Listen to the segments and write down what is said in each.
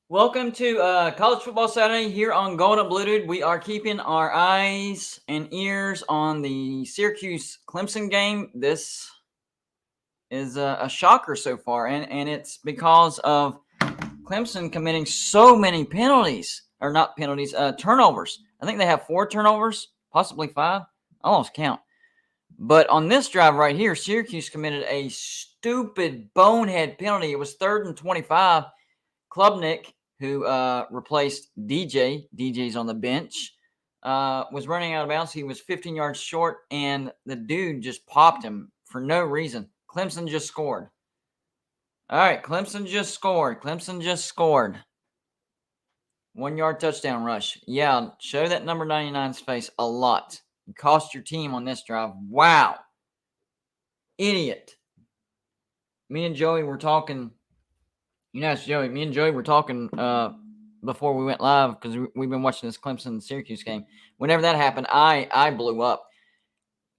Welcome to College Football Saturday here on Gold Unbluted. We are keeping our eyes and ears on the Syracuse Clemson game. This is a shocker so far, and it's because of Clemson committing so many penalties, or not penalties, turnovers. I think they have 4 turnovers, possibly 5. I lost count. But on this drive right here, Syracuse committed a stupid bonehead penalty. It was 3rd and 25. Klubnik, who replaced DJ, DJ's on the bench, was running out of bounds. He was 15 yards short, and the dude just popped him for no reason. Clemson just scored. All right, Clemson just scored. 1-yard touchdown rush. Yeah, show that number 99's face a lot. You cost your team on this drive. Wow. Idiot. Me and Joey were talking. It's Joey. Me and Joey were talking before we went live because we've been watching this Clemson-Syracuse game. Whenever that happened, I blew up.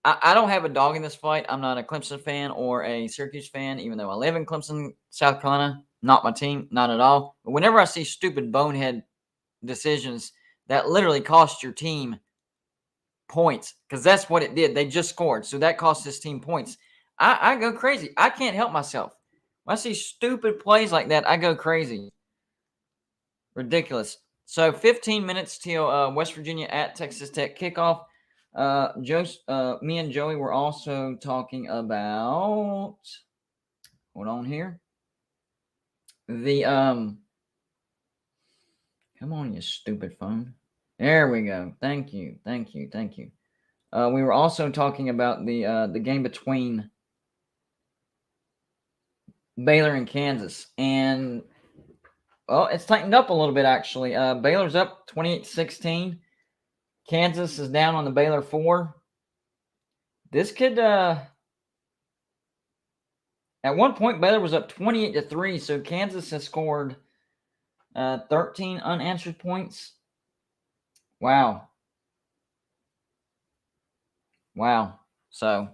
I don't have a dog in this fight. I'm not a Clemson fan or a Syracuse fan, even though I live in Clemson, South Carolina. Not my team, not at all. But whenever I see stupid bonehead decisions that literally cost your team points, because that's what it did. They just scored, so that cost this team points. I go crazy. I can't help myself. When I see stupid plays like that, I go crazy. Ridiculous. So 15 minutes till West Virginia at Texas Tech kickoff. Me and Joey were also talking about, hold on here, the come on, you stupid phone. There we go. Thank you. We were also talking about the game between Baylor and Kansas, and it's tightened up a little bit actually. Baylor's up 28-16. Kansas is down on the Baylor 4. This could, at one point, Baylor was up 28-3, so Kansas has scored 13 unanswered points. Wow. So,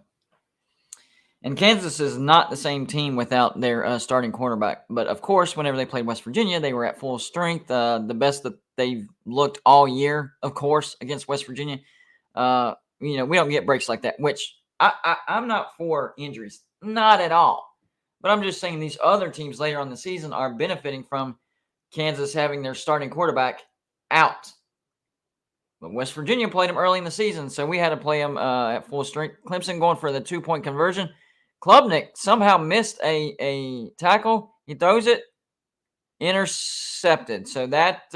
and Kansas is not the same team without their starting quarterback. But, of course, whenever they played West Virginia, they were at full strength. The best that they've looked all year, of course, against West Virginia. We don't get breaks like that, which I'm not for injuries. Not at all. But I'm just saying these other teams later on the season are benefiting from Kansas having their starting quarterback out. But West Virginia played them early in the season, so we had to play them at full strength. Clemson going for the 2-point conversion. Klubnik somehow missed a tackle. He throws it, intercepted. So that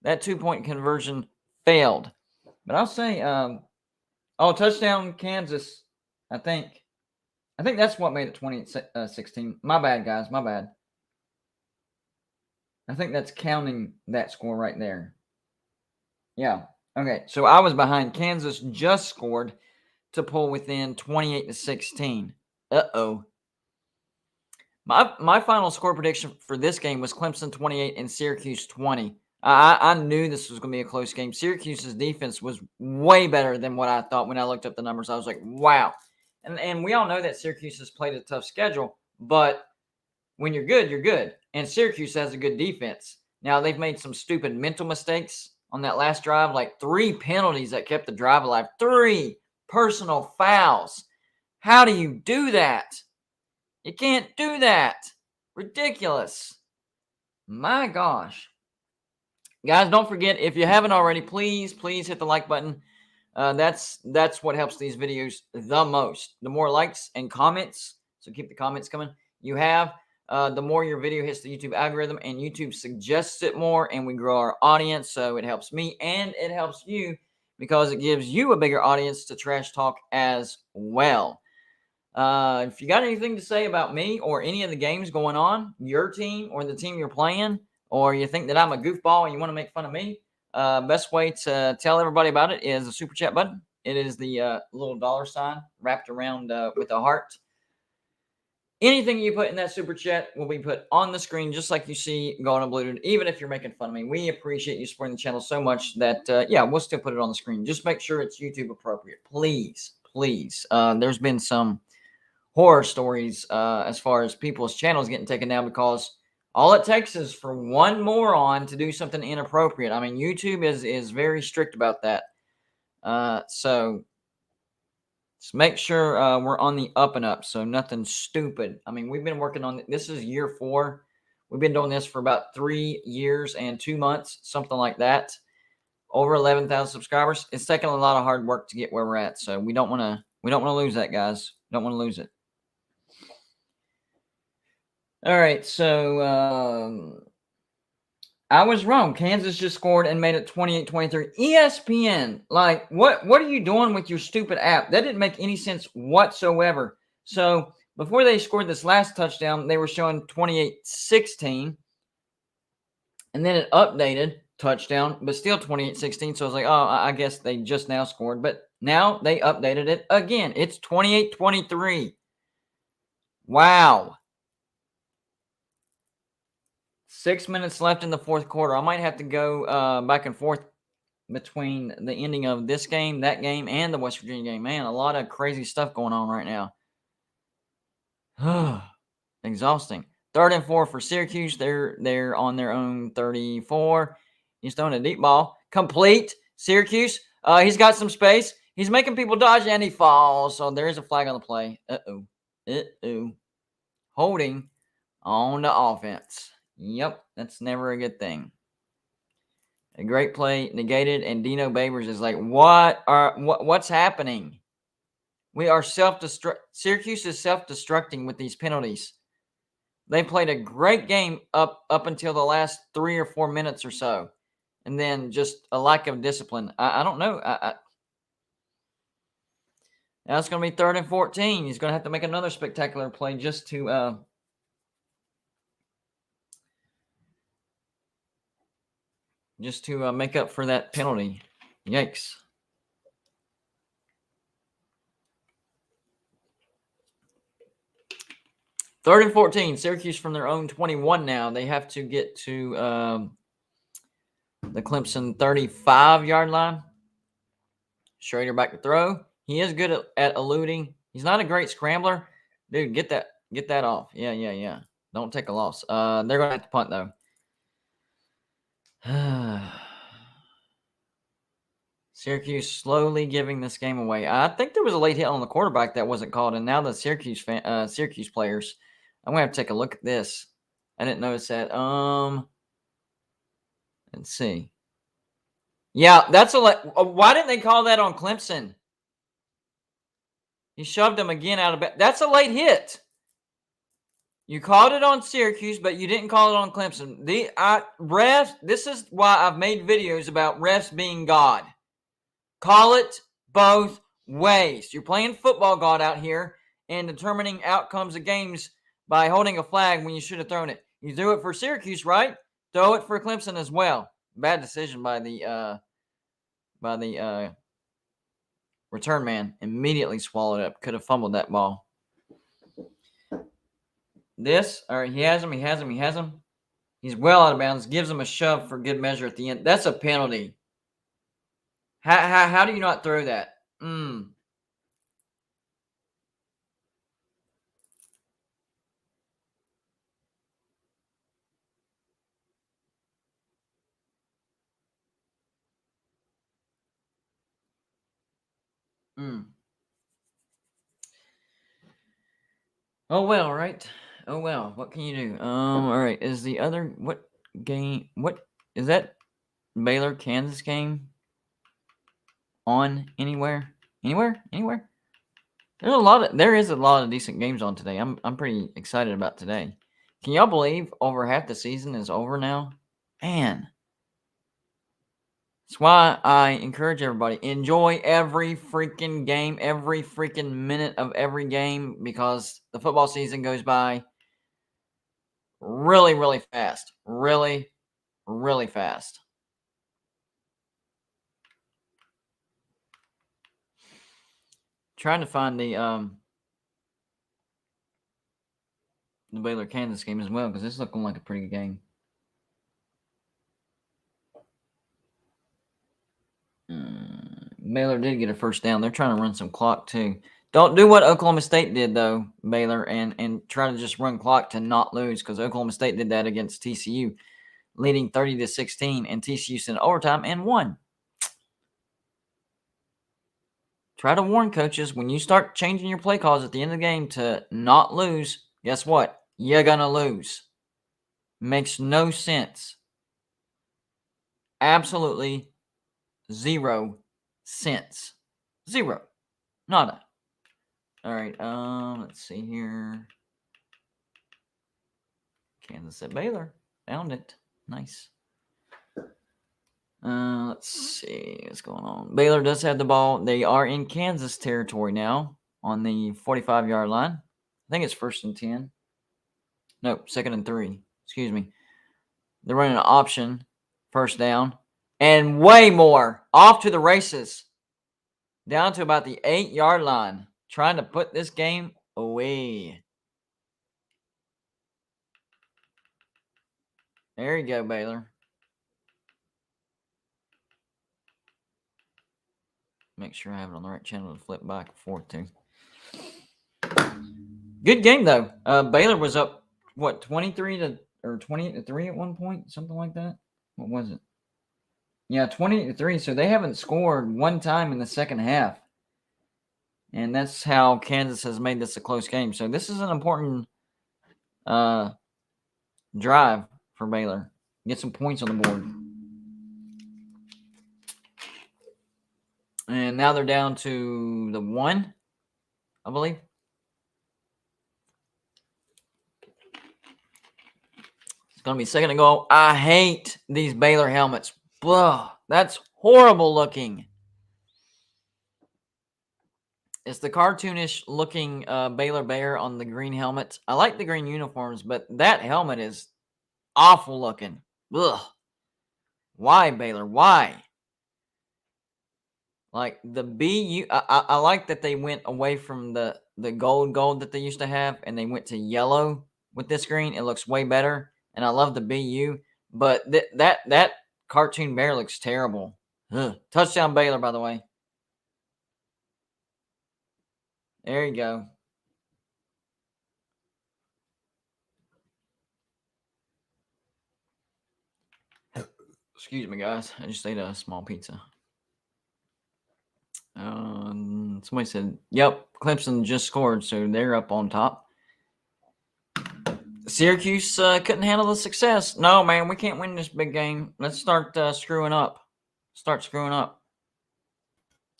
2-point conversion failed. But I'll say, touchdown Kansas, I think that's what made it 28-16. My bad, guys. My bad. I think that's counting that score right there. Yeah. Okay. So I was behind. Kansas just scored to pull within 28-16. Uh-oh. My final score prediction for this game was Clemson 28 and Syracuse 20. I knew this was going to be a close game. Syracuse's defense was way better than what I thought when I looked up the numbers. I was like, wow. And we all know that Syracuse has played a tough schedule, but when you're good, you're good. And Syracuse has a good defense. Now, they've made some stupid mental mistakes on that last drive, like 3 penalties that kept the drive alive. 3 personal fouls. How do you do that? You can't do that. Ridiculous. My gosh. Guys, don't forget, if you haven't already, please hit the like button. That's what helps these videos the most. The more likes and comments, so keep the comments coming, you have, the more your video hits the YouTube algorithm, and YouTube suggests it more, and we grow our audience. So it helps me and it helps you because it gives you a bigger audience to trash talk as well. If you got anything to say about me or any of the games going on, your team or the team you're playing, or you think that I'm a goofball and you want to make fun of me, best way to tell everybody about it is the super chat button. It is the little dollar sign wrapped around with a heart. Anything you put in that super chat will be put on the screen just like you see going uploaded, even if you're making fun of me. We appreciate you supporting the channel so much that, we'll still put it on the screen. Just make sure it's YouTube appropriate. Please. There's been some horror stories as far as people's channels getting taken down because All it takes is for one moron to do something inappropriate. I mean, YouTube is very strict about that. So just make sure we're on the up and up, so nothing stupid. I mean, we've been working on this is year 4. We've been doing this for about 3 years and 2 months, something like that. Over 11,000 subscribers. It's taken a lot of hard work to get where we're at, so we don't want to lose that, guys. Don't want to lose it. All right, so I was wrong. Kansas just scored and made it 28-23. ESPN, like, what are you doing with your stupid app? That didn't make any sense whatsoever. So before they scored this last touchdown, they were showing 28-16. And then it updated touchdown, but still 28-16. So I was like, oh, I guess they just now scored. But now they updated it again. It's 28-23. Wow. 6 minutes left in the fourth quarter. I might have to go back and forth between the ending of this game, that game, and the West Virginia game. Man, a lot of crazy stuff going on right now. Exhausting. 3rd and 4 for Syracuse. They're on their own 34. He's throwing a deep ball. Complete. Syracuse. He's got some space. He's making people dodge, and he falls. So there is a flag on the play. Uh-oh. Holding on the offense. Yep, that's never a good thing. A great play negated, and Dino Babers is like, what's happening? We are Syracuse is self-destructing with these penalties. They played a great game up until the last 3 or 4 minutes or so, and then just a lack of discipline. I don't know. Now it's going to be 3rd and 14. He's going to have to make another spectacular play just to make up for that penalty. Yikes. Third and 14. Syracuse from their own 21 now. They have to get to the Clemson 35-yard line. Schrader back to throw. He is good at eluding. He's not a great scrambler. Dude, get that off. Yeah. Don't take a loss. They're going to have to punt, though. Syracuse slowly giving this game away. I think there was a late hit on the quarterback that wasn't called, and now the Syracuse players. I'm gonna have to take a look at this. I didn't notice that. Let's see. Yeah, that's why didn't they call that on Clemson? He shoved him again out of bed. That's a late hit. You called it on Syracuse, but you didn't call it on Clemson. Refs. This is why I've made videos about refs being God. Call it both ways. You're playing football God out here and determining outcomes of games by holding a flag when you should have thrown it. You threw it for Syracuse, right? Throw it for Clemson as well. Bad decision by the return man. Immediately swallowed up. Could have fumbled that ball. All right, he has him. He's well out of bounds. Gives him a shove for good measure at the end. That's a penalty. How do you not throw that? Oh well, right? Oh well. What can you do? All right. Is the other what game? What is that? Baylor Kansas game on anywhere? Anywhere? There is a lot of decent games on today. I'm pretty excited about today. Can y'all believe over half the season is over now? Man. That's why I encourage everybody, enjoy every freaking game, every freaking minute of every game, because the football season goes by really, really fast. Really, really fast. Trying to find the Baylor Kansas game as well, because this is looking like a pretty good game. Baylor did get a first down. They're trying to run some clock too. Don't do what Oklahoma State did, though, Baylor, and try to just run clock to not lose, because Oklahoma State did that against TCU, leading 30-16, and TCU sent overtime and won. Try to warn coaches when you start changing your play calls at the end of the game to not lose. Guess what? You're going to lose. Makes no sense. Absolutely 0 sense. 0. Nada. All right. Let's see here. Kansas at Baylor. Found it. Nice. Let's see what's going on. Baylor does have the ball. They are in Kansas territory now on the 45-yard line. I think it's 1st and 10. No, 2nd and 3. Excuse me. They're running an option, 1st down, and way more. Off to the races. Down to about the 8-yard line. Trying to put this game away. There you go, Baylor. Make sure I have it on the right channel to flip back and forth to. Good game, though. Baylor was up, 28-3 at one point? Something like that? What was it? Yeah, 28-3. So they haven't scored one time in the second half. And that's how Kansas has made this a close game. So this is an important drive for Baylor. Get some points on the board. And now they're down to the 1, I believe. It's going to be 2nd and goal. I hate these Baylor helmets. Blah, that's horrible looking. It's the cartoonish looking Baylor Bear on the green helmet. I like the green uniforms, but that helmet is awful looking. Ugh. Why, Baylor? Why? Like the BU, I like that they went away from the gold that they used to have, and they went to yellow with this green. It looks way better, and I love the BU. But that cartoon bear looks terrible. Ugh. Touchdown Baylor, by the way. There you go. Excuse me, guys. I just ate a small pizza. Somebody said, yep, Clemson just scored, so they're up on top. Syracuse couldn't handle the success. No, man, we can't win this big game. Let's start screwing up. Start screwing up.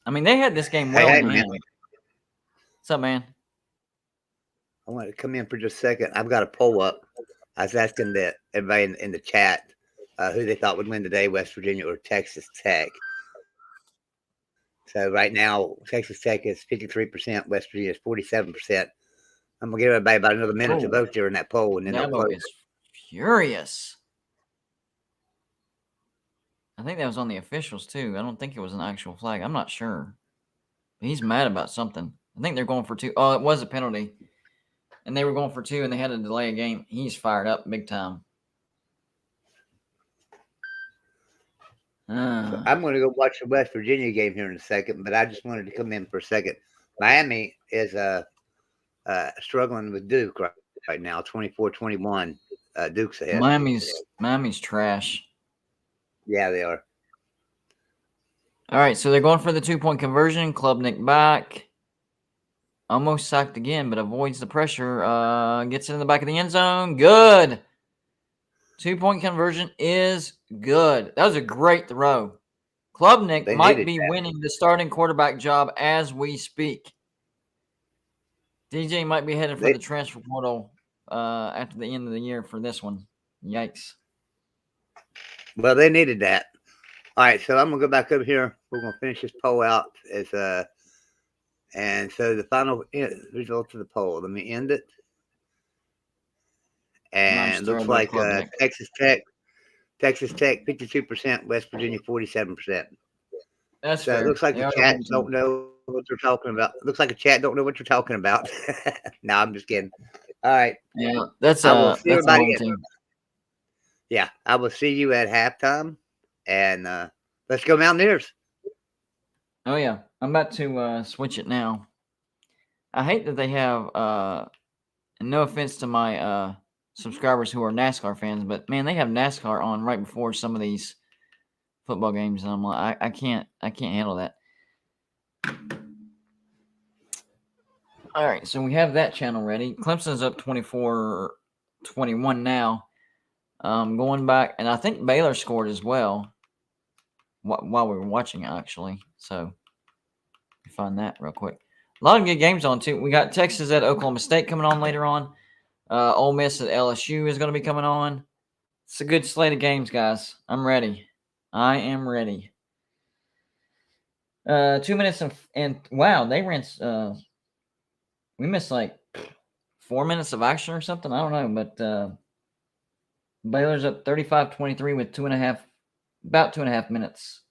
I mean, they had this game well in hand. What's up, man? I want to come in for just a second. I've got a poll up. I was asking everybody in the chat who they thought would win today, West Virginia or Texas Tech. So right now, Texas Tech is 53%, West Virginia is 47%. I'm going to give everybody about another minute to vote during that poll. And then that vote is furious. I think that was on the officials, too. I don't think it was an actual flag. I'm not sure. But he's mad about something. I think they're going for 2. Oh, it was a penalty. And they were going for 2, and they had to delay a game. He's fired up big time. So I'm going to go watch the West Virginia game here in a second, but I just wanted to come in for a second. Miami is struggling with Duke right now, 24-21. Duke's ahead. Miami's trash. Yeah, they are. All right, so they're going for the 2-point conversion. Klubnik back. Almost sacked again, but avoids the pressure. Gets it in the back of the end zone. Good. 2-point conversion is good. That was a great throw. Klubnik might be winning the starting quarterback job as we speak. DJ might be headed for the transfer portal after the end of the year for this one. Yikes. Well, they needed that. All right, so I'm going to go back over here. We're going to finish this poll out. And so the final results of the poll. Let me end it. And looks like Texas Tech 52%, West Virginia 47%. That's so fair. It looks like the chat don't know what they're talking about. It looks like a chat don't know what you're talking about. No, I'm just kidding. All right. Yeah, that's everybody. Yeah, I will see you at halftime. And let's go Mountaineers. Oh, yeah. I'm about to switch it now. I hate that they have and no offense to my subscribers who are NASCAR fans, but man, they have NASCAR on right before some of these football games, and I'm like, I can't handle that. All right, so we have that channel ready. Clemson's up 24-21 now. Going back, and I think Baylor scored as well while we were watching, actually. So, find that real quick. A lot of good games on, too. We got Texas at Oklahoma State coming on later on. Ole Miss at LSU is going to be coming on. It's a good slate of games, guys. I'm ready. I am ready. 2 minutes and wow, they ran. We missed like 4 minutes of action or something. I don't know, but Baylor's up 35-23 with about 2.5 minutes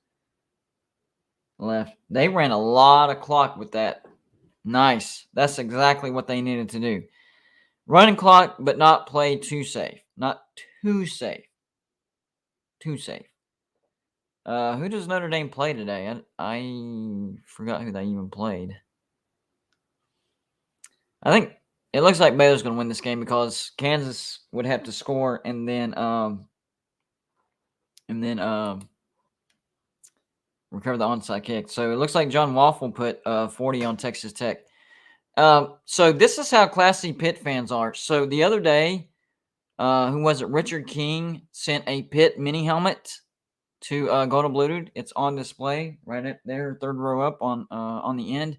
left. They ran a lot of clock with that. Nice. That's exactly what they needed to do. Running clock, but not play too safe. Not too safe. Too safe. Who does Notre Dame play today? I forgot who they even played. I think it looks like Baylor's going to win this game because Kansas would have to score and then recover the onside kick. So it looks like John Waffle put 40 on Texas Tech. So this is how classy Pitt fans are. So the other day, who was it? Richard King sent a Pitt mini helmet to Go to Bluetooth. It's on display right up there, third row up on the end.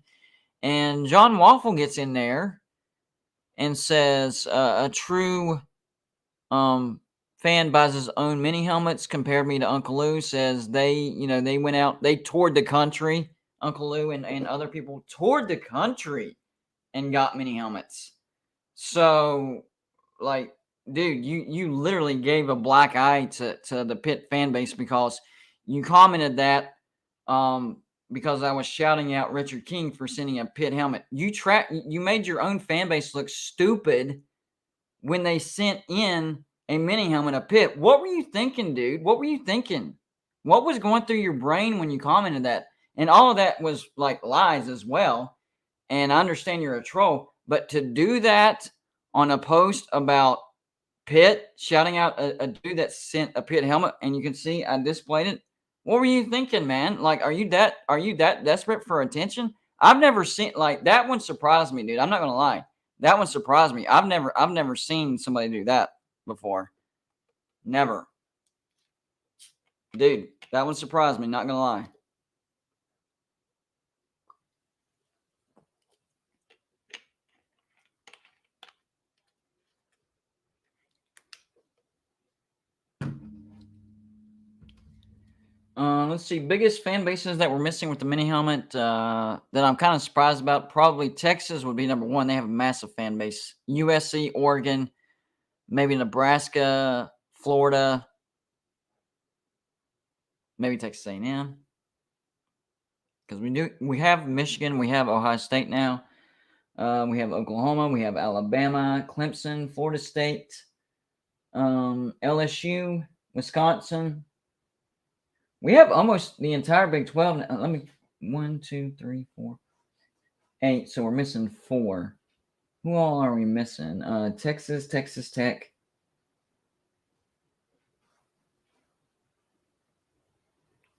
And John Waffle gets in there and says a true fan buys his own mini helmets. Compared me to Uncle Lou. Says they went out, they toured the country. Uncle Lou and other people toured the country and got mini helmets. So, like, dude, you literally gave a black eye to the Pitt fan base because you commented that because I was shouting out Richard King for sending a Pitt helmet. You made your own fan base look stupid when they sent in a mini helmet of Pitt. What were you thinking, dude? What were you thinking? What was going through your brain when you commented that? And all of that was like lies as well. And I understand you're a troll, but to do that on a post about Pitt, shouting out a dude that sent a Pitt helmet, and you can see I displayed it. What were you thinking, man? Like, are you that desperate for attention? I've never seen like that one surprised me, dude. I'm not gonna lie. That one surprised me. I've never seen somebody do that before. Never. Dude, that one surprised me, not gonna lie. Let's see. Biggest fan bases that we're missing with the mini helmet that I'm kind of surprised about. Probably Texas would be number one. They have a massive fan base. USC, Oregon, maybe Nebraska, Florida, maybe Texas A&M. Because we have Michigan, we have Ohio State now. We have Oklahoma, we have Alabama, Clemson, Florida State, LSU, Wisconsin. We have almost the entire Big 12. Let me 1, 2, 3, 4, 8. So we're missing 4. Who all are we missing? Texas, Texas Tech.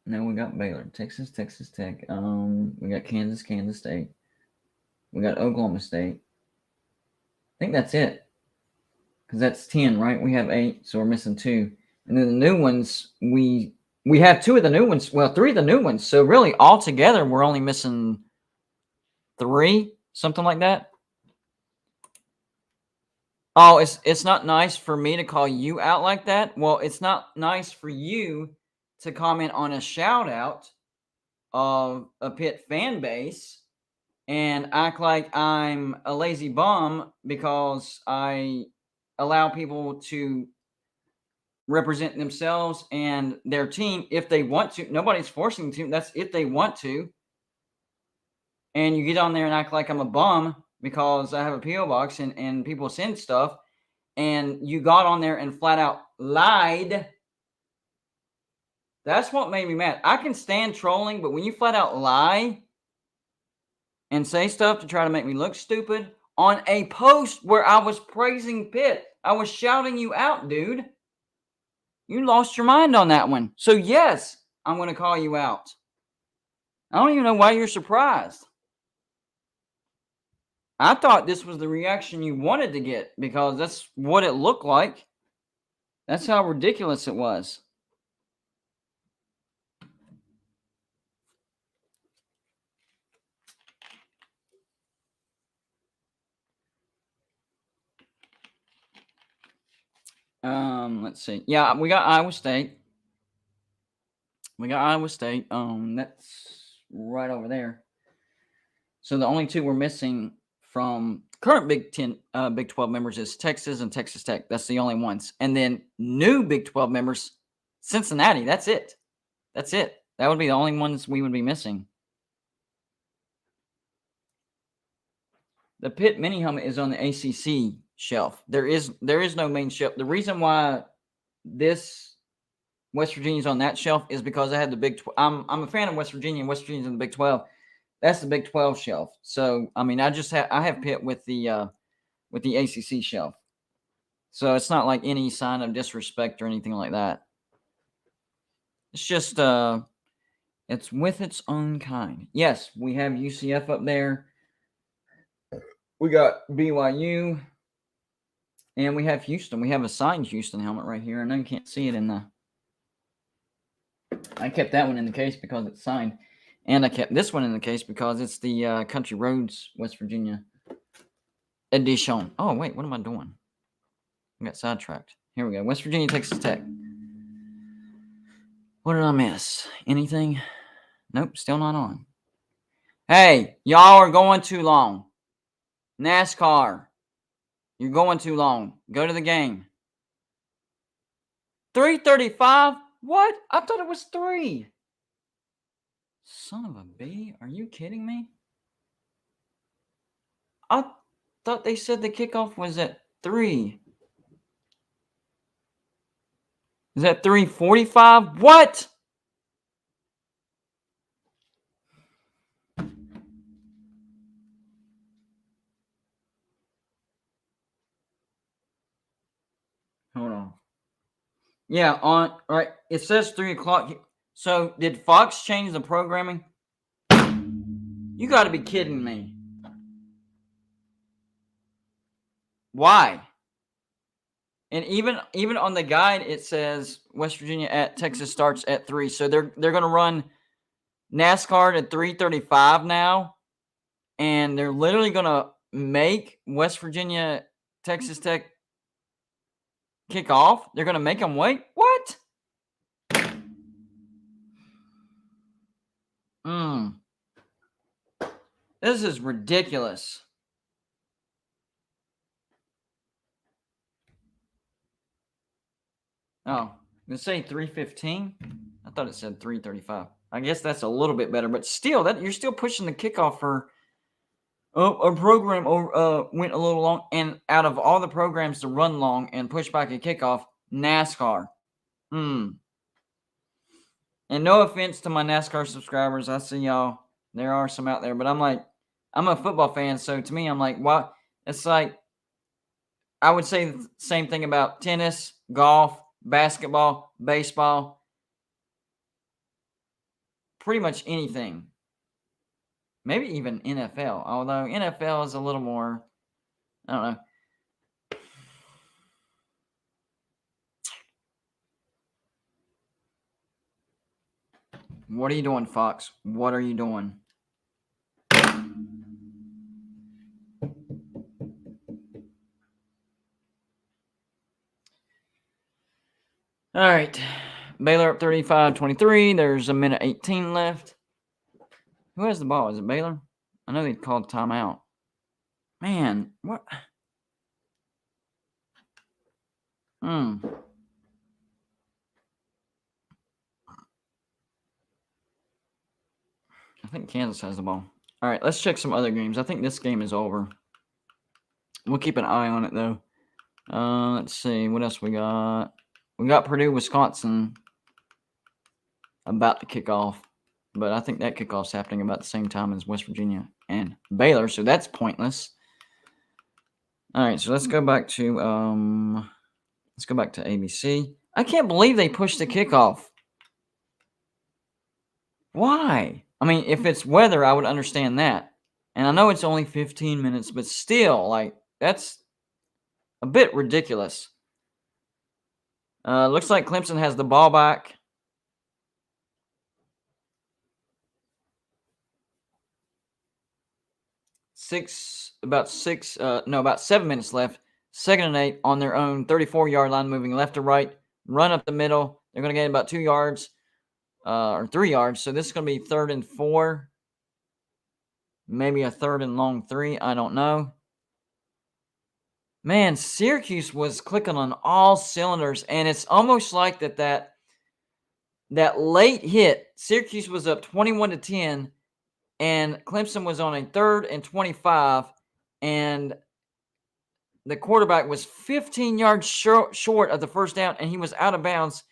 No, we got Baylor. Texas, Texas Tech. We got Kansas, Kansas State. We got Oklahoma State. I think that's it. Because that's 10, right? We have 8, so we're missing 2. And then the new ones, we have 2 of the new ones. Well, 3 of the new ones. So really, altogether, we're only missing 3, something like that. Oh, it's not nice for me to call you out like that. Well, it's not nice for you to comment on a shout out of a Pitt fan base and act like I'm a lazy bum because I allow people to represent themselves and their team if they want to. Nobody's forcing them to. That's if they want to. And you get on there and act like I'm a bum because I have a P.O. box and people send stuff. And you got on there and flat out lied. That's what made me mad. I can stand trolling, but when you flat out lie and say stuff to try to make me look stupid on a post where I was praising Pitt. I was shouting you out, dude. You lost your mind on that one. So, yes, I'm going to call you out. I don't even know why you're surprised. I thought this was the reaction you wanted to get because that's what it looked like. That's how ridiculous it was. Let's see. Yeah, we got Iowa State. That's right over there. So the only two we're missing from current Big 12 members is Texas and Texas Tech. That's the only ones. And then new Big 12 members, Cincinnati. That's it. That would be the only ones we would be missing. The Pitt mini helmet is on the ACC shelf. There is no main shelf. The reason why this West Virginia's on that shelf is because I had the Big 12. I'm a fan of West Virginia, and West Virginia's in the Big 12. That's the Big 12 shelf. So I mean, I have Pitt with the ACC shelf. So it's not like any sign of disrespect or anything like that. It's just it's with its own kind. Yes, we have UCF up there. We got BYU. And we have Houston. We have a signed Houston helmet right here. I know you can't see it in the... I kept that one in the case because it's signed. And I kept this one in the case because it's the Country Roads, West Virginia edition. Oh, wait. What am I doing? I got sidetracked. Here we go. West Virginia, Texas Tech. What did I miss? Anything? Nope. Still not on. Hey, y'all are going too long. NASCAR. You're going too long. Go to the game. 3:35? What? I thought it was 3. Son of a B. Are you kidding me? I thought they said the kickoff was at 3. Is that 3:45? What? Hold on. Yeah, right. It says 3 o'clock. So did Fox change the programming? You got to be kidding me. Why? And even on the guide, it says West Virginia at Texas starts at 3. So they're going to run NASCAR at 3:35 now, and they're literally going to make West Virginia Texas Tech kick off. They're going to make them wait. What? This is ridiculous. Oh, did it say 3:15? I thought it said 3:35. I guess that's a little bit better, but still, that you're still pushing the kickoff for a program went a little long. And out of all the programs to run long and push back a kickoff, NASCAR. And no offense to my NASCAR subscribers, I see y'all. There are some out there, but I'm a football fan, so to me, I'm like, why? It's like I would say the same thing about tennis, golf, basketball, baseball, pretty much anything. Maybe even NFL, although NFL is a little more, I don't know. What are you doing, Fox? What are you doing? All right. Baylor up 35-23. There's 1:18 left. Who has the ball? Is it Baylor? I know they called timeout. Man, what? I think Kansas has the ball. All right, let's check some other games. I think this game is over. We'll keep an eye on it, though. Let's see. What else we got? We got Purdue, Wisconsin about to kick off. But I think that kickoff's happening about the same time as West Virginia and Baylor, so that's pointless. All right, so let's go back to ABC. I can't believe they pushed the kickoff. Why? I mean, if it's weather, I would understand that. And I know it's only 15 minutes, but still, like, that's a bit ridiculous. Looks like Clemson has the ball back. About 7 minutes left. 2nd and 8 on their own 34-yard line, moving left to right. Run up the middle. They're going to gain about 2 yards or 3 yards. So this is going to be 3rd and 4. Maybe a 3rd and long 3. I don't know. Man, Syracuse was clicking on all cylinders, and it's almost like that late hit. Syracuse was up 21-10, and Clemson was on a 3rd and 25, and the quarterback was 15 yards short of the first down, and he was out of bounds,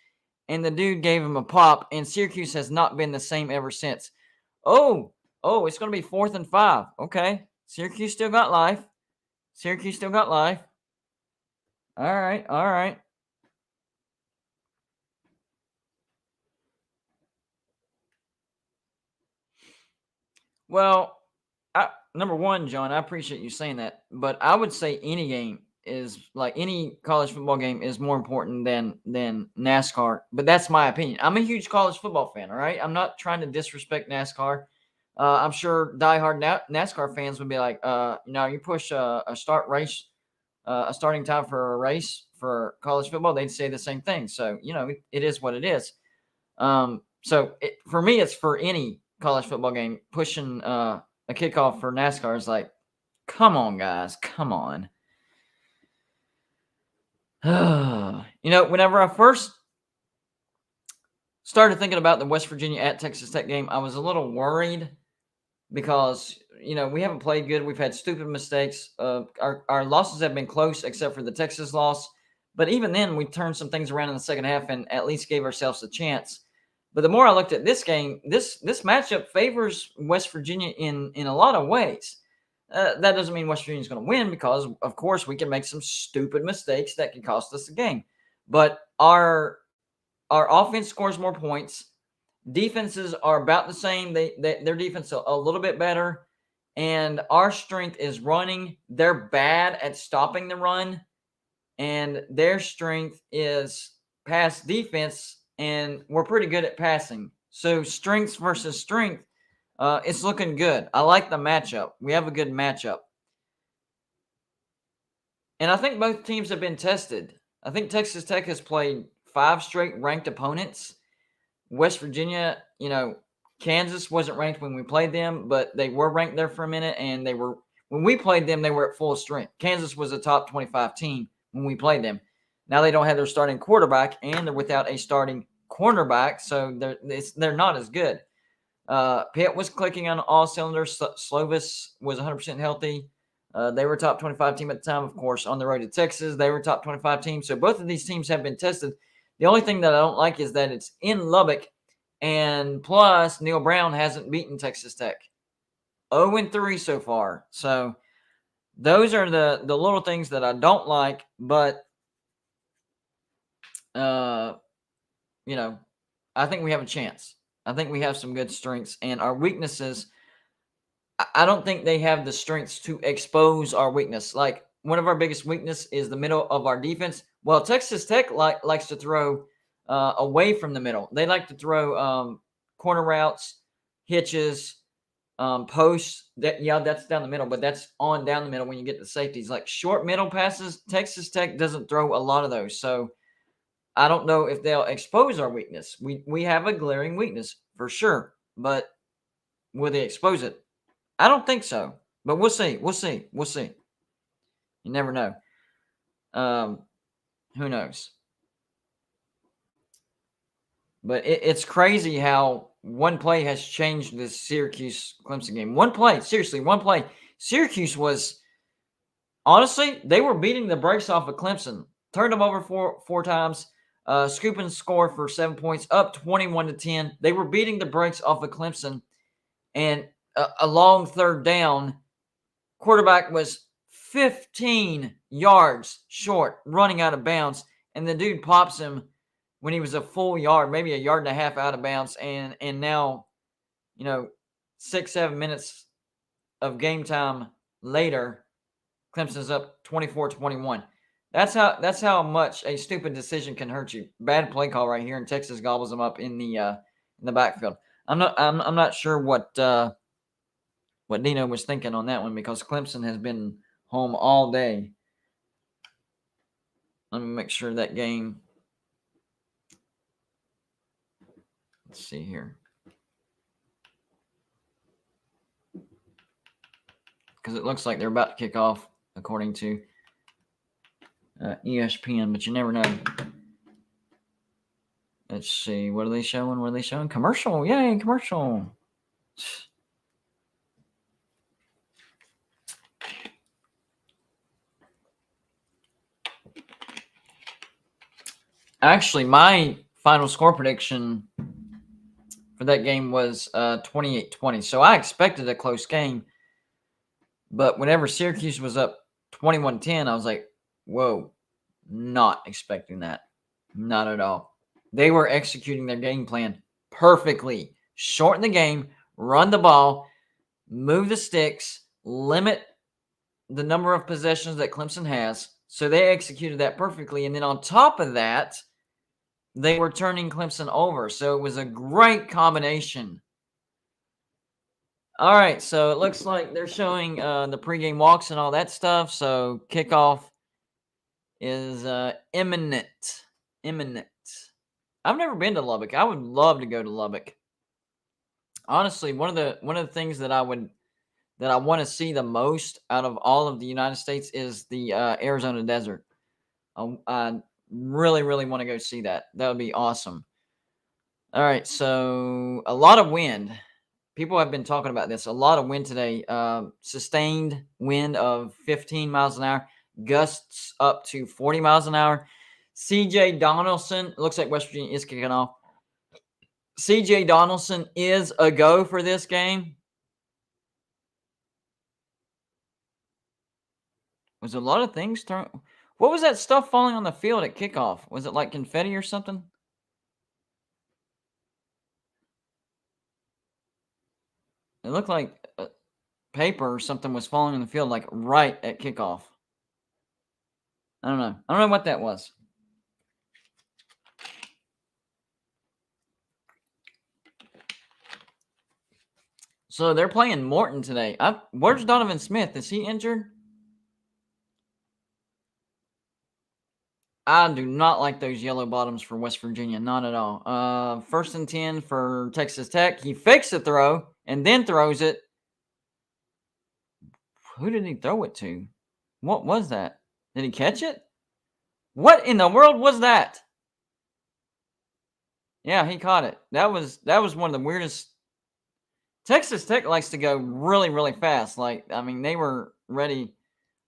and the dude gave him a pop, and Syracuse has not been the same ever since. Oh, it's going to be 4th and 5. Okay, Syracuse still got life. All right. Well, number one, John, I appreciate you saying that, but I would say any game is like any college football game is more important than NASCAR. But that's my opinion. I'm a huge college football fan. All right, I'm not trying to disrespect NASCAR. I'm sure diehard NASCAR fans would be like, you push a starting time for a race for college football, they'd say the same thing. So it is what it is. For me, it's for any college football game pushing a kickoff for NASCAR is like, come on, guys, come on. Whenever I first started thinking about the West Virginia at Texas Tech game, I was a little worried because, we haven't played good. We've had stupid mistakes. Our losses have been close except for the Texas loss. But even then, we turned some things around in the second half and at least gave ourselves a chance. But the more I looked at this game, this matchup favors West Virginia in a lot of ways. That doesn't mean West Virginia's going to win because, of course, we can make some stupid mistakes that can cost us the game. But our offense scores more points. Defenses are about the same. Their defense is a little bit better. And our strength is running. They're bad at stopping the run. And their strength is pass defense. And we're pretty good at passing. So strengths versus strength, it's looking good. I like the matchup. We have a good matchup. And I think both teams have been tested. I think Texas Tech has played 5 straight ranked opponents. West Virginia, Kansas wasn't ranked when we played them, but they were ranked there for a minute. And when we played them, they were at full strength. Kansas was a top 25 team when we played them. Now they don't have their starting quarterback, and they're without a starting cornerback, so they're not as good. Pitt was clicking on all cylinders. Slovis was 100% healthy. They were a top 25 team at the time, of course, on the road to Texas. They were a top 25 team, so both of these teams have been tested. The only thing that I don't like is that it's in Lubbock, and plus Neil Brown hasn't beaten Texas Tech. 0-3 so far. So those are the little things that I don't like, but I think we have a chance. I think we have some good strengths, and our weaknesses, I don't think they have the strengths to expose our weakness. Like, one of our biggest weakness is the middle of our defense. Well, Texas Tech likes to throw away from the middle. They like to throw corner routes, hitches, posts. That's down the middle, but that's on down the middle when you get to safeties. Like short middle passes, Texas Tech doesn't throw a lot of those. So I don't know if they'll expose our weakness. We have a glaring weakness for sure, but will they expose it? I don't think so, but we'll see. You never know. Who knows? But it's crazy how one play has changed this Syracuse-Clemson game. One play. Syracuse was, honestly, they were beating the brakes off of Clemson. Turned them over four times. Scoop and score for 7 points, up 21-10. They were beating the brakes off of Clemson. And a long third down. Quarterback was 15 yards short, running out of bounds, and the dude pops him when he was a full yard, maybe a yard and a half out of bounds, and now, 6-7 minutes of game time later, Clemson's up 24-21. That's how much a stupid decision can hurt you. Bad play call right here, and Texas gobbles them up in the backfield. I'm not sure what Dino was thinking on that one, because Clemson has been home all day. Let me make sure that game. Let's see here. Because it looks like they're about to kick off, according to ESPN, but you never know. Let's see. What are they showing? Commercial. Yay, commercial. Actually, my final score prediction for that game was 28-20. So I expected a close game. But whenever Syracuse was up 21-10, I was like, whoa, not expecting that. Not at all. They were executing their game plan perfectly. Shorten the game, run the ball, move the sticks, limit the number of possessions that Clemson has. So they executed that perfectly. And then on top of that, they were turning Clemson over. So it was a great combination. All right, so it looks like they're showing the pregame walks and all that stuff. So kickoff is imminent. I've never been to Lubbock. I would love to go to Lubbock. Honestly, one of the things that I want to see the most out of all of the United States is the Arizona desert. I really, really want to go see that. That would be awesome. All right, so a lot of wind. People have been talking about this. A lot of wind today. Sustained wind of 15 miles an hour. Gusts up to 40 miles an hour. C.J. Donaldson. Looks like West Virginia is kicking off. C.J. Donaldson is a go for this game. Was a lot of things thrown. What was that stuff falling on the field at kickoff? Was it like confetti or something? It looked like paper or something was falling on the field, like right at kickoff. I don't know what that was. So they're playing Morton today. Where's Donovan Smith? Is he injured? I do not like those yellow bottoms for West Virginia. Not at all. 1st and 10 for Texas Tech. He fakes the throw and then throws it. Who did he throw it to? What was that? Did he catch it? What in the world was that? Yeah, he caught it. That was one of the weirdest. Texas Tech likes to go really, really fast. They were ready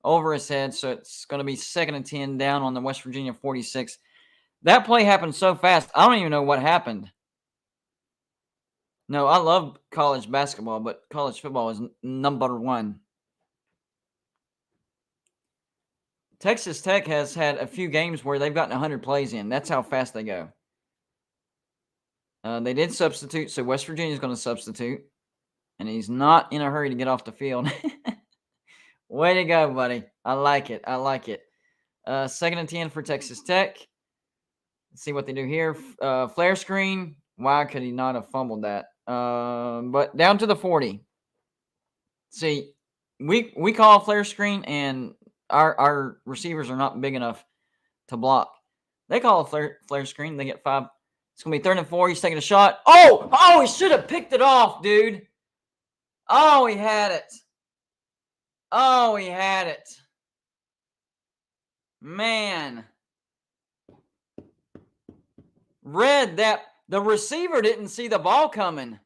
over his head, so it's going to be 2nd and 10 down on the West Virginia 46. That play happened so fast, I don't even know what happened. No, I love college basketball, but college football is number one. Texas Tech has had a few games where they've gotten 100 plays in. That's how fast they go. They did substitute, so West Virginia is going to substitute. And he's not in a hurry to get off the field. Way to go, buddy. I like it. 2nd and 10 for Texas Tech. Let's see what they do here. Flare screen. Why could he not have fumbled that? But down to the 40. See, we call a flare screen, and our receivers are not big enough to block. They call a flare screen. They get 5. It's going to be 3rd and 4. He's taking a shot. Oh, he should have picked it off, dude. Oh, he had it. Man. Read that. The receiver didn't see the ball coming.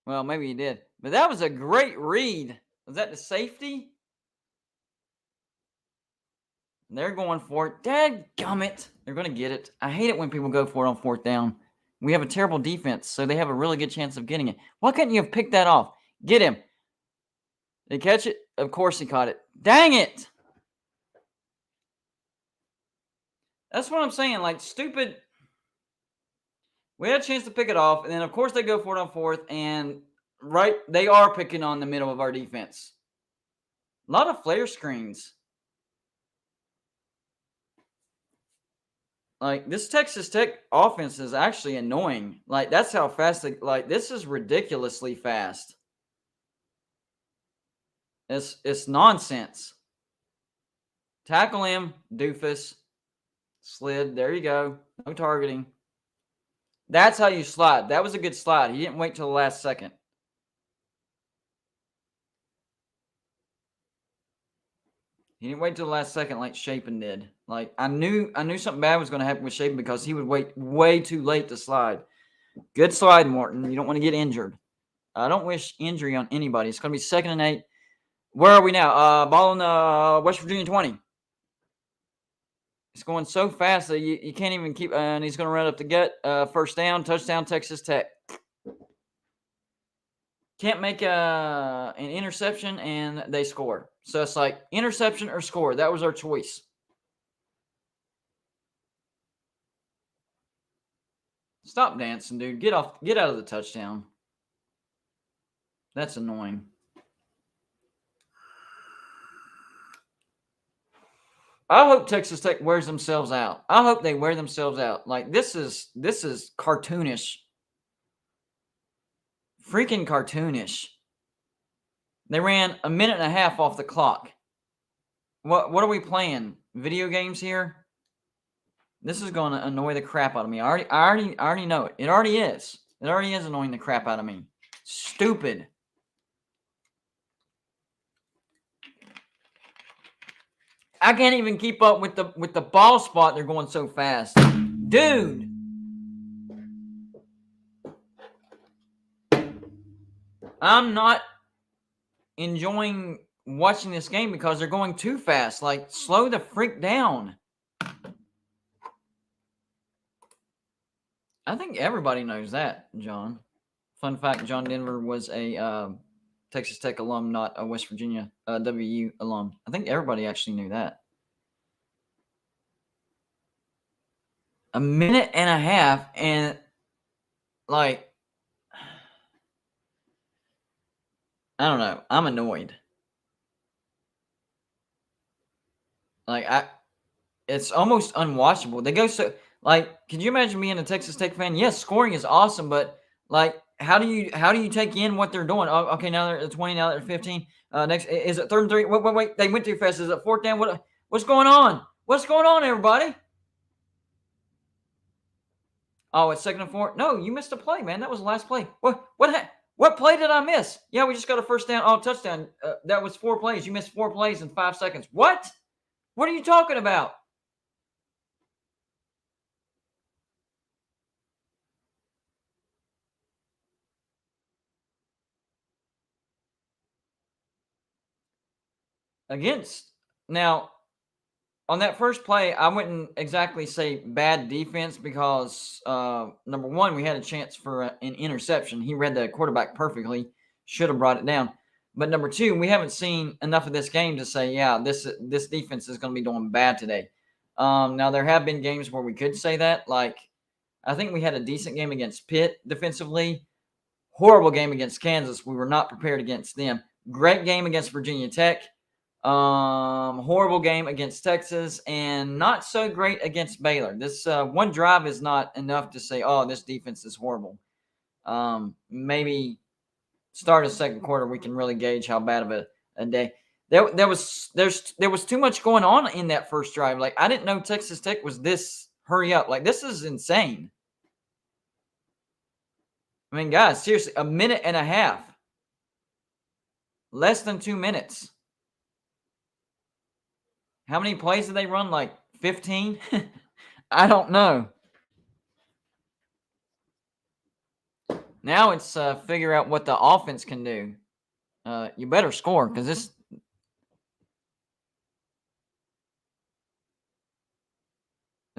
Well, maybe he did. But that was a great read. Was that the safety? They're going for it. Dadgummit. They're going to get it. I hate it when people go for it on 4th down. We have a terrible defense, so they have a really good chance of getting it. Why couldn't you have picked that off? Get him. Did he catch it? Of course he caught it. Dang it! That's what I'm saying. Like, stupid. We had a chance to pick it off, and then, of course, they go for it on fourth, and they are picking on the middle of our defense. A lot of flare screens. Like, this Texas Tech offense is actually annoying. Like, that's how fast this is ridiculously fast. It's nonsense. Tackle him, doofus. Slid. There you go. No targeting. That's how you slide. That was a good slide. He didn't wait till the last second. He didn't wait till the last second like Shapen did. Like, I knew something bad was going to happen with Shapen because he would wait way too late to slide. Good slide, Morton. You don't want to get injured. I don't wish injury on anybody. It's going to be 2nd and 8. Where are we now? Ball in West Virginia 20. It's going so fast that you can't even keep. And he's going to run up the gut. First down, touchdown, Texas Tech. Can't make an interception, and they score. So it's like interception or score. That was our choice. Stop dancing, dude. Get out of the touchdown. That's annoying. I hope Texas Tech wears themselves out. I hope they wear themselves out. Like, this is cartoonish. Freaking cartoonish. They ran a minute and a half off the clock. What are we playing? Video games here? This is going to annoy the crap out of me. I already know it. It already is. It already is annoying the crap out of me. Stupid. I can't even keep up with the ball spot. They're going so fast. Dude. I'm not enjoying watching this game because they're going too fast. Like, slow the freak down. I think everybody knows that, John. Fun fact, John Denver was a Texas Tech alum, not a West Virginia WU alum. I think everybody actually knew that. A minute and a half, and like, I don't know. I'm annoyed. Like, it's almost unwatchable. They go so, like, can you imagine being a Texas Tech fan? Yes, scoring is awesome, but like, how do you take in what they're doing? Oh, okay, now they're at 20, now they're at 15. Next, is it 3rd and 3? Wait, they went too fast. Is it 4th down? What's going on? What's going on, everybody? Oh, it's 2nd and 4. No, you missed a play, man. That was the last play. What play did I miss? Yeah, we just got a first down. Oh, touchdown. That was 4 plays. You missed 4 plays in 5 seconds. What? What are you talking about? Now, on that first play, I wouldn't exactly say bad defense because, number one, we had a chance for an interception. He read the quarterback perfectly, should have brought it down. But number two, we haven't seen enough of this game to say, yeah, this defense is going to be doing bad today. Now, there have been games where we could say that. Like, I think we had a decent game against Pitt defensively. Horrible game against Kansas. We were not prepared against them. Great game against Virginia Tech. Horrible game against Texas, and not so great against Baylor. This one drive is not enough to say, oh, this defense is horrible. Maybe start a second quarter, we can really gauge how bad of a day. There was too much going on in that first drive. Like, I didn't know Texas Tech was this hurry up. Like, this is insane. I mean, guys, seriously, a minute and a half. Less than 2 minutes. How many plays did they run? Like 15? I don't know. Now it's figure out what the offense can do. You better score because this.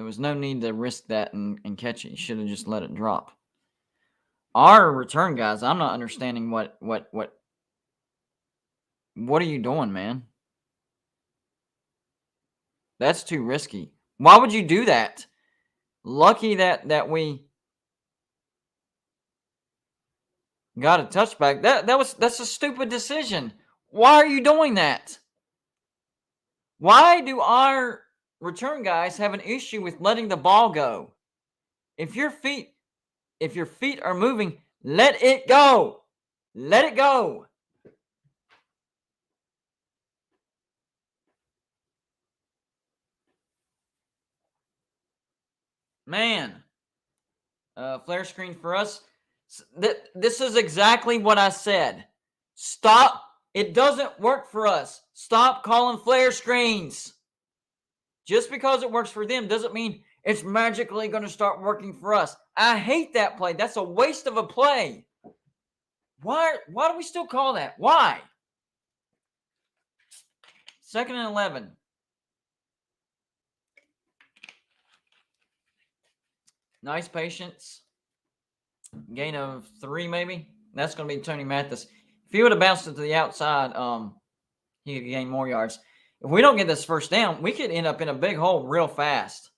There was no need to risk that and catch it. You should have just let it drop. Our return guys, I'm not understanding what are you doing, man? That's too risky. Why would you do that? Lucky that we got a touchback. That's a stupid decision. Why are you doing that? Why do our return guys have an issue with letting the ball go? If your feet are moving, let it go. Let it go. Man. Flare screen for us. This is exactly what I said. Stop. It doesn't work for us. Stop calling flare screens. Just because it works for them doesn't mean it's magically going to start working for us. I hate that play. That's a waste of a play. Why do we still call that? Why? 2nd and 11. Nice patience. Gain of 3, maybe. That's going to be Tony Mathis. If he would have bounced it to the outside, he could gain more yards. If we don't get this first down, we could end up in a big hole real fast.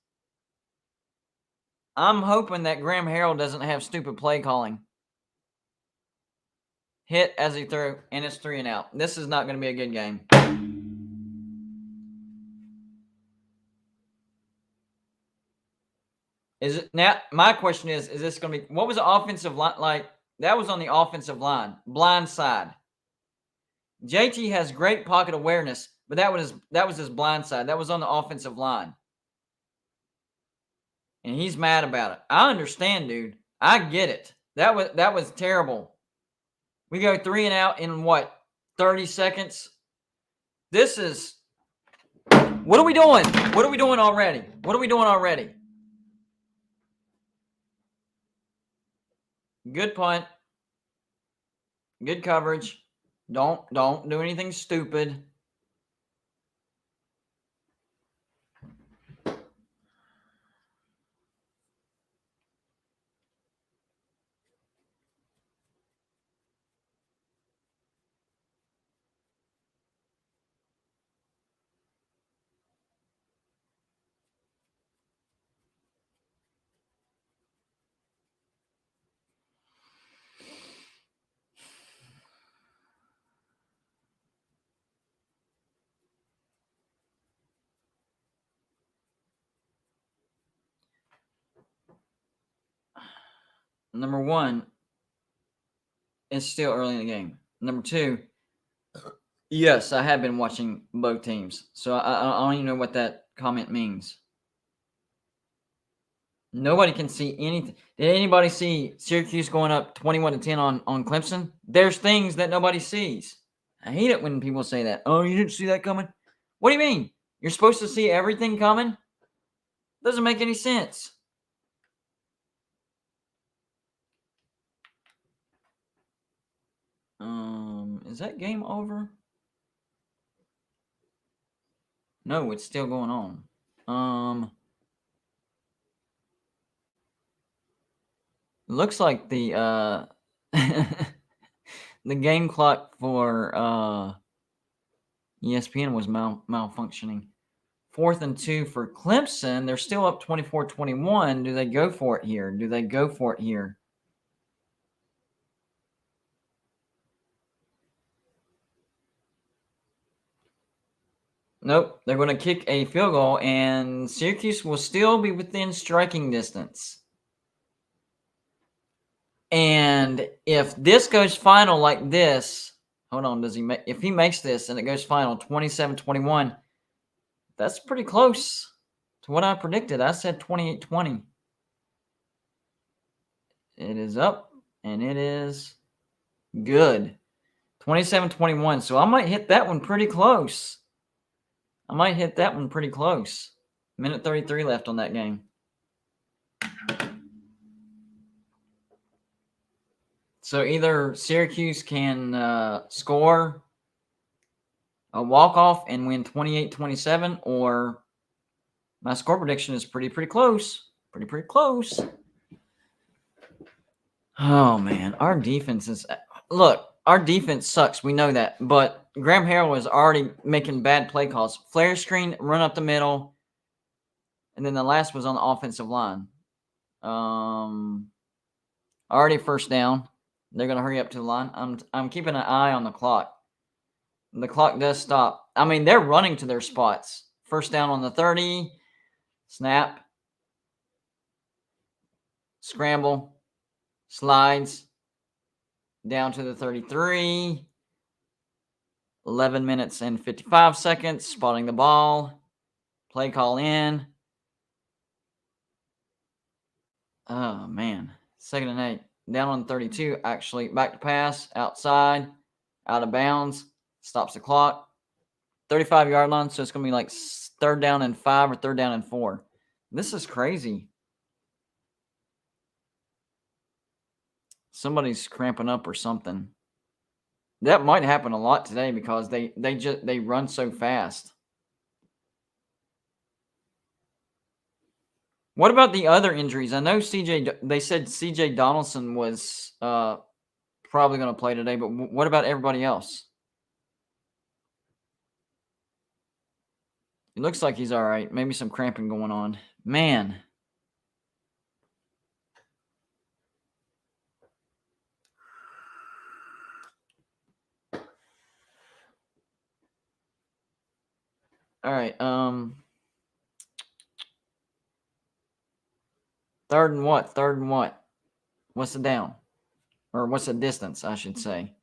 I'm hoping that Graham Harrell doesn't have stupid play calling. Hit as he threw, and it's 3 and out. This is not going to be a good game. Is it now? My question is this going to be? What was the offensive line like? That was on the offensive line, blind side. JT has great pocket awareness, but that was his blind side. That was on the offensive line, and he's mad about it. I understand, dude. I get it. That was terrible. We go 3 and out in what, 30 seconds? This is. What are we doing? What are we doing already? What are we doing already? Good punt. Good coverage. Don't do anything stupid. Number 1, it's still early in the game. Number 2, yes, I have been watching both teams, so I don't even know what that comment means. Nobody can see anything. Did anybody see Syracuse going up 21-10 on Clemson? There's things that nobody sees. I hate it when people say that. Oh, you didn't see that coming? What do you mean? You're supposed to see everything coming? Doesn't make any sense. Is that game over? No, it's still going on. Looks like the the game clock for ESPN was malfunctioning. 4th and 2 for Clemson. They're still up 24-21. Do they go for it here? Do they go for it here? Nope. They're going to kick a field goal, and Syracuse will still be within striking distance. And if this goes final like this, hold on, if he makes this and it goes final 27-21, that's pretty close to what I predicted. I said 28-20. It is up, and it is good. 27-21. So I might hit that one pretty close. Minute 33 left on that game. So either Syracuse can score a walk-off and win 28-27, or My score prediction is pretty close. Pretty close. Oh, man. Our defense is... Look, our defense sucks. We know that. But Graham Harrell is already making bad play calls. Flare screen, run up the middle. And then the last was on the offensive line. Already first down. They're going to hurry up to the line. I'm keeping an eye on the clock. The clock does stop. I mean, they're running to their spots. First down on the 30. Snap. Scramble. Slides. Down to the 33. 11 minutes and 55 seconds. Spotting the ball. Play call in. Oh, man. 2nd and 8. Down on 32, actually. Back to pass. Outside. Out of bounds. Stops the clock. 35-yard line. So it's going to be like 3rd down and 5 or 3rd down and 4. This is crazy. Somebody's cramping up or something. That might happen a lot today because they run so fast. What about the other injuries? I know they said CJ Donaldson was probably going to play today, but what about everybody else? It looks like he's all right. Maybe some cramping going on. Man. All right. 3rd and what? 3rd and what? What's the down? Or what's the distance, I should say.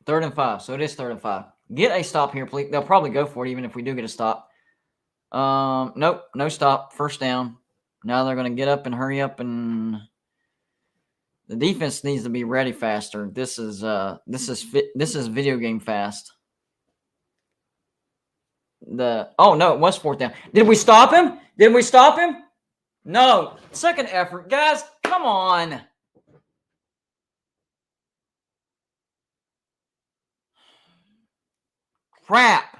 Third and 5. So it is 3rd and 5. Get a stop here, please. They'll probably go for it even if we do get a stop. Nope. No stop. First down. Now they're going to get up and hurry up, and the defense needs to be ready faster. This is video game fast. Oh no, it was 4th down. Did we stop him? Did we stop him? No. 2nd effort, guys. Come on. Crap.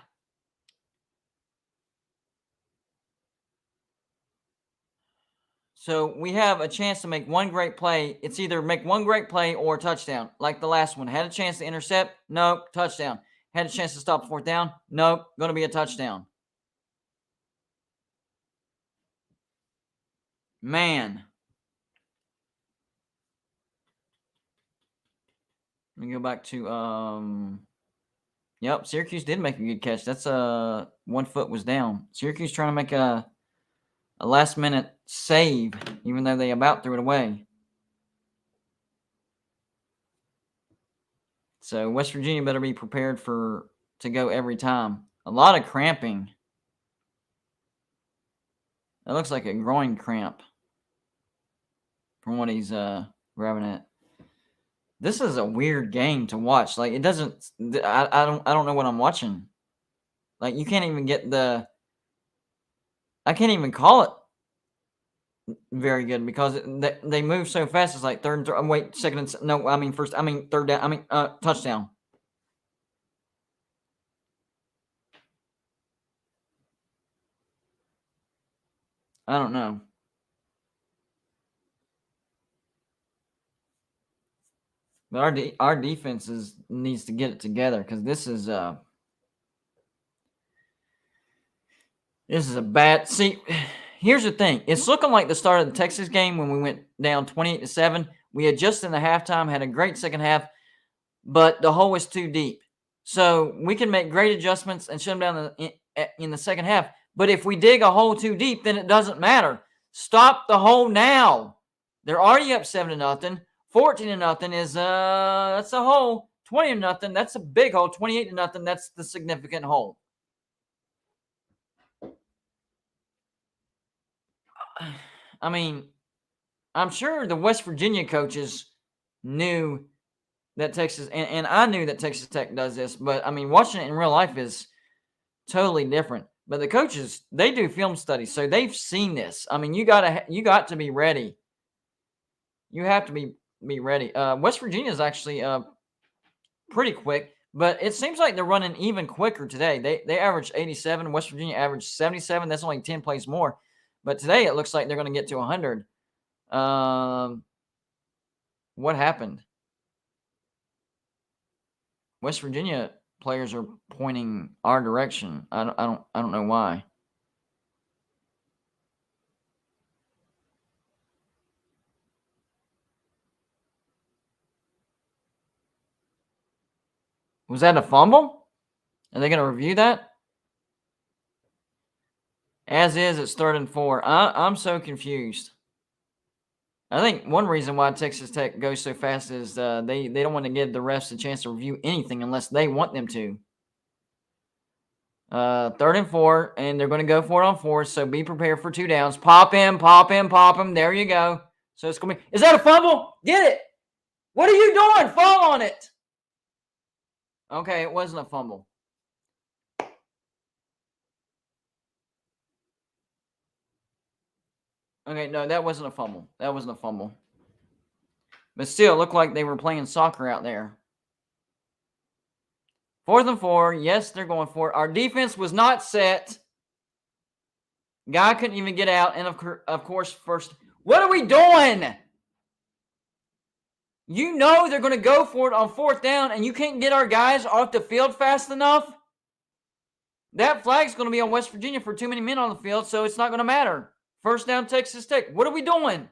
So we have a chance to make one great play. It's either make one great play or a touchdown. Like the last one. Had a chance to intercept? Nope. Touchdown. Had a chance to stop 4th down? Nope. Going to be a touchdown. Man. Let me go back to yep, Syracuse did make a good catch. That's 1 foot was down. Syracuse trying to make a last minute save, even though they about threw it away. So West Virginia better be prepared to go every time. A lot of cramping. That looks like a groin cramp from what he's grabbing at. This is a weird game to watch. Like it doesn't. I don't know what I'm watching. Like you can't even get the. I can't even call it very good because they move so fast. It's like 3rd and wait, 2nd and no. I mean 1st. I mean 3rd down. I mean touchdown. I don't know. But our defense needs to get it together because this is a bad. See, here's the thing. It's looking like the start of the Texas game when we went down 28-7. We had just in the halftime had a great second half, but the hole was too deep. So we can make great adjustments and shut them down in the second half. But if we dig a hole too deep, then it doesn't matter. Stop the hole now. They're already up 7-0. 14-0 is that's a hole. 20-0, that's a big hole. 28-0, that's the significant hole. I mean, I'm sure the West Virginia coaches knew that Texas, and I knew that Texas Tech does this, but I mean, watching it in real life is totally different. But the coaches, they do film studies, so they've seen this. I mean, you got to be ready. You have to be be ready. West Virginia is actually pretty quick, but it seems like they're running even quicker today. They averaged 87. West Virginia averaged 77. That's only 10 plays more. But today it looks like they're going to get to 100. What happened? West Virginia players are pointing our direction. I don't know why. Was that a fumble? Are they going to review that? As is, it's 3rd and 4. I'm so confused. I think one reason why Texas Tech goes so fast is they don't want to give the refs a chance to review anything unless they want them to. 3rd and 4, and they're going to go for it on 4th, so be prepared for 2 downs. Pop him, pop him, pop him. There you go. So it's going to be – is that a fumble? Get it. What are you doing? Fall on it. Okay, it wasn't a fumble. Okay, no, that wasn't a fumble. That wasn't a fumble. But still, it looked like they were playing soccer out there. 4th and 4. Yes, they're going for it. Our defense was not set. Guy couldn't even get out. And, of course, first. What are we doing? You know they're going to go for it on 4th down, and you can't get our guys off the field fast enough? That flag's going to be on West Virginia for too many men on the field, so it's not going to matter. 1st down, Texas Tech. What are we doing?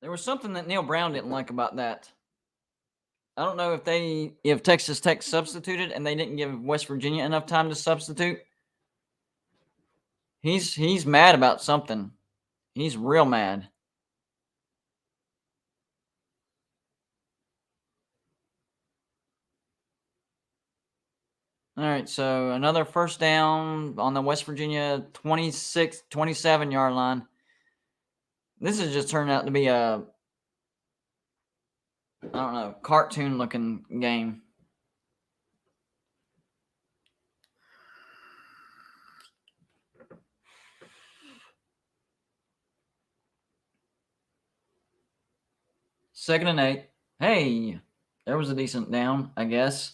There was something that Neil Brown didn't like about that. I don't know if Texas Tech substituted and they didn't give West Virginia enough time to substitute. He's mad about something. He's real mad. All right, so another 1st down on the West Virginia 27-yard line. This has just turned out to be a, I don't know, cartoon-looking game. Second and 8. Hey, there was a decent down, I guess.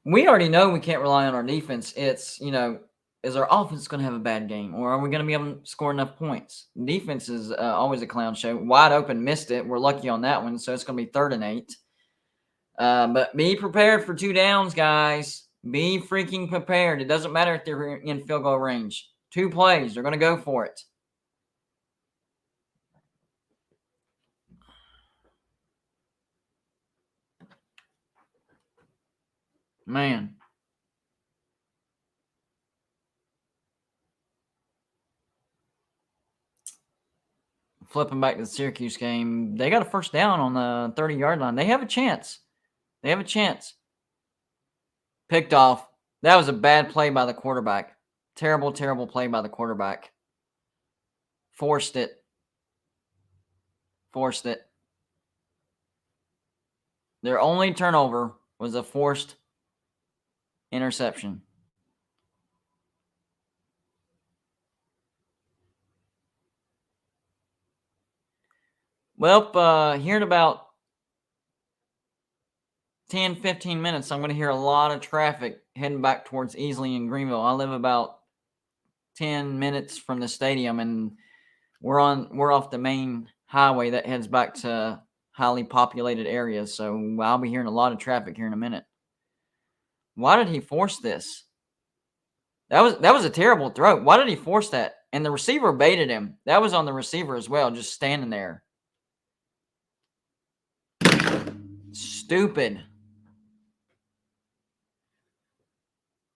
We already know we can't rely on our defense. It's, is our offense going to have a bad game, or are we going to be able to score enough points? Defense is always a clown show. Wide open, missed it. We're lucky on that one, so it's going to be 3rd and 8. But be prepared for 2 downs, guys. Be freaking prepared. It doesn't matter if they're in field goal range. 2 plays. They're going to go for it. Man. Flipping back to the Syracuse game, they got a 1st down on the 30-yard line. They have a chance. Picked off. That was a bad play by the quarterback. Terrible, terrible play by the quarterback. Forced it. Their only turnover was a forced interception. Well, here in about 10, 15 minutes, I'm going to hear a lot of traffic heading back towards Easley and Greenville. I live about 10 minutes from the stadium, and we're off the main highway that heads back to highly populated areas. So I'll be hearing a lot of traffic here in a minute. Why did he force this? That was a terrible throw. Why did he force that? And the receiver baited him. That was on the receiver as well, just standing there. Stupid.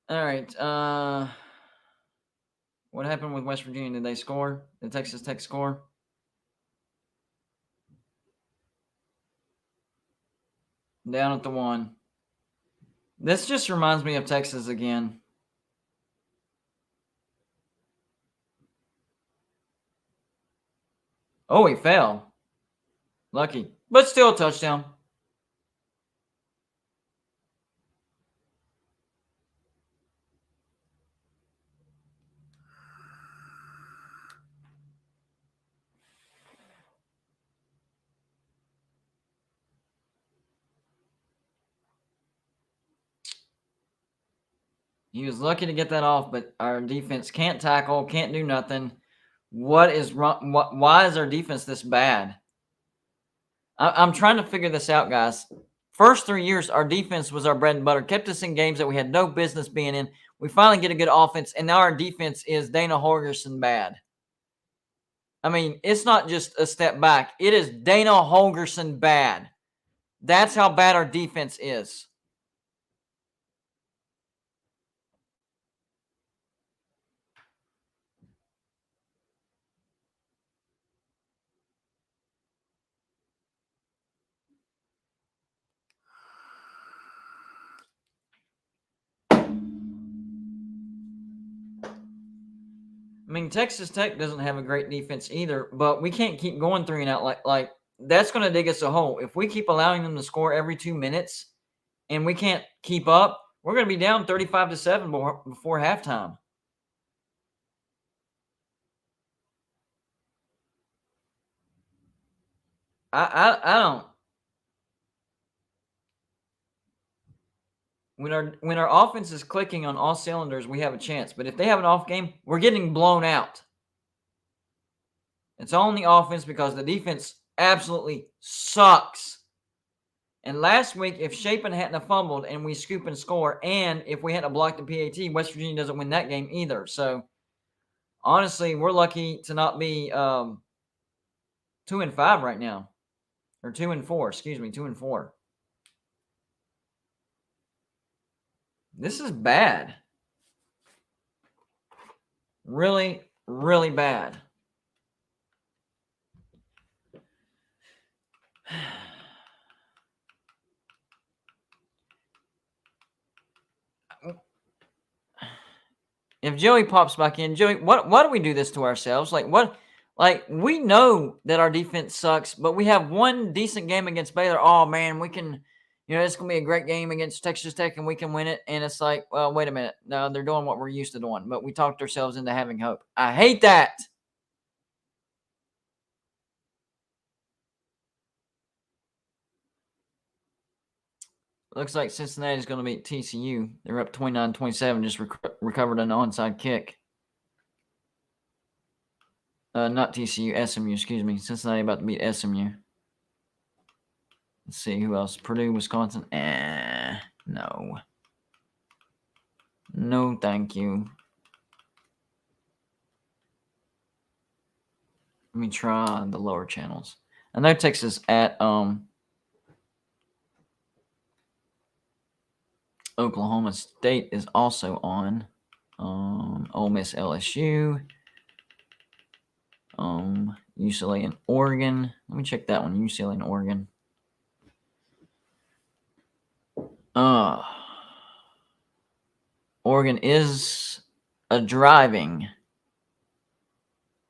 All right. What happened with West Virginia? Did they score? Did Texas Tech score? Down at the 1. This just reminds me of Texas again. Oh, he fell. Lucky. But still a touchdown. He was lucky to get that off, but our defense can't tackle, can't do nothing. What is wrong? Why is our defense this bad? I'm trying to figure this out, guys. First 3 years, our defense was our bread and butter, kept us in games that we had no business being in. We finally get a good offense, and now our defense is Dana Holgerson bad. I mean, it's not just a step back. It is Dana Holgerson bad. That's how bad our defense is. I mean, Texas Tech doesn't have a great defense either, but we can't keep going 3 and out like that's going to dig us a hole. If we keep allowing them to score every 2 minutes and we can't keep up, we're going to be down 35-7 before halftime. I don't. When our offense is clicking on all cylinders, we have a chance. But if they have an off game, we're getting blown out. It's on the offense because the defense absolutely sucks. And last week, if Shapen hadn't have fumbled and we scoop and score, and if we hadn't blocked the PAT, West Virginia doesn't win that game either. So, honestly, we're lucky to not be 2-5 right now. Or 2-4, excuse me, 2-4. This is bad. Really, really bad. If Joey pops back in, Joey, why do we do this to ourselves? Like we know that our defense sucks, but we have one decent game against Baylor. Oh man, we can, it's gonna be a great game against Texas Tech and we can win it. And it's like, well, wait a minute. No, they're doing what we're used to doing, but we talked ourselves into having hope. I hate that. Looks like Cincinnati's going to beat TCU. They're up 29-27, just recovered an onside kick. Not TCU, SMU, excuse me. Cincinnati about to beat SMU. Let's see who else. Purdue, Wisconsin. No. No, thank you. Let me try the lower channels. I know Texas at Oklahoma State is also on. Ole Miss, LSU. UCLA and Oregon. Let me check that one. UCLA and Oregon. Oregon is a driving. I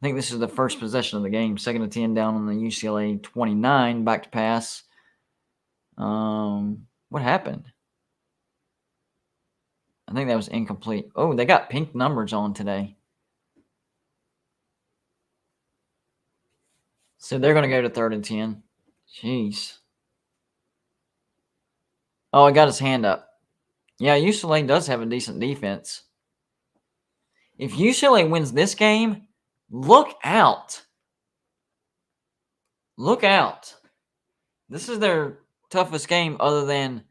think this is the first possession of the game. 2nd and 10 down on the UCLA 29. Back to pass. What happened? I think that was incomplete. Oh, they got pink numbers on today. So they're going to go to 3rd and 10. Jeez. Oh, I got his hand up. Yeah, UCLA does have a decent defense. If UCLA wins this game, look out. Look out. This is their toughest game other than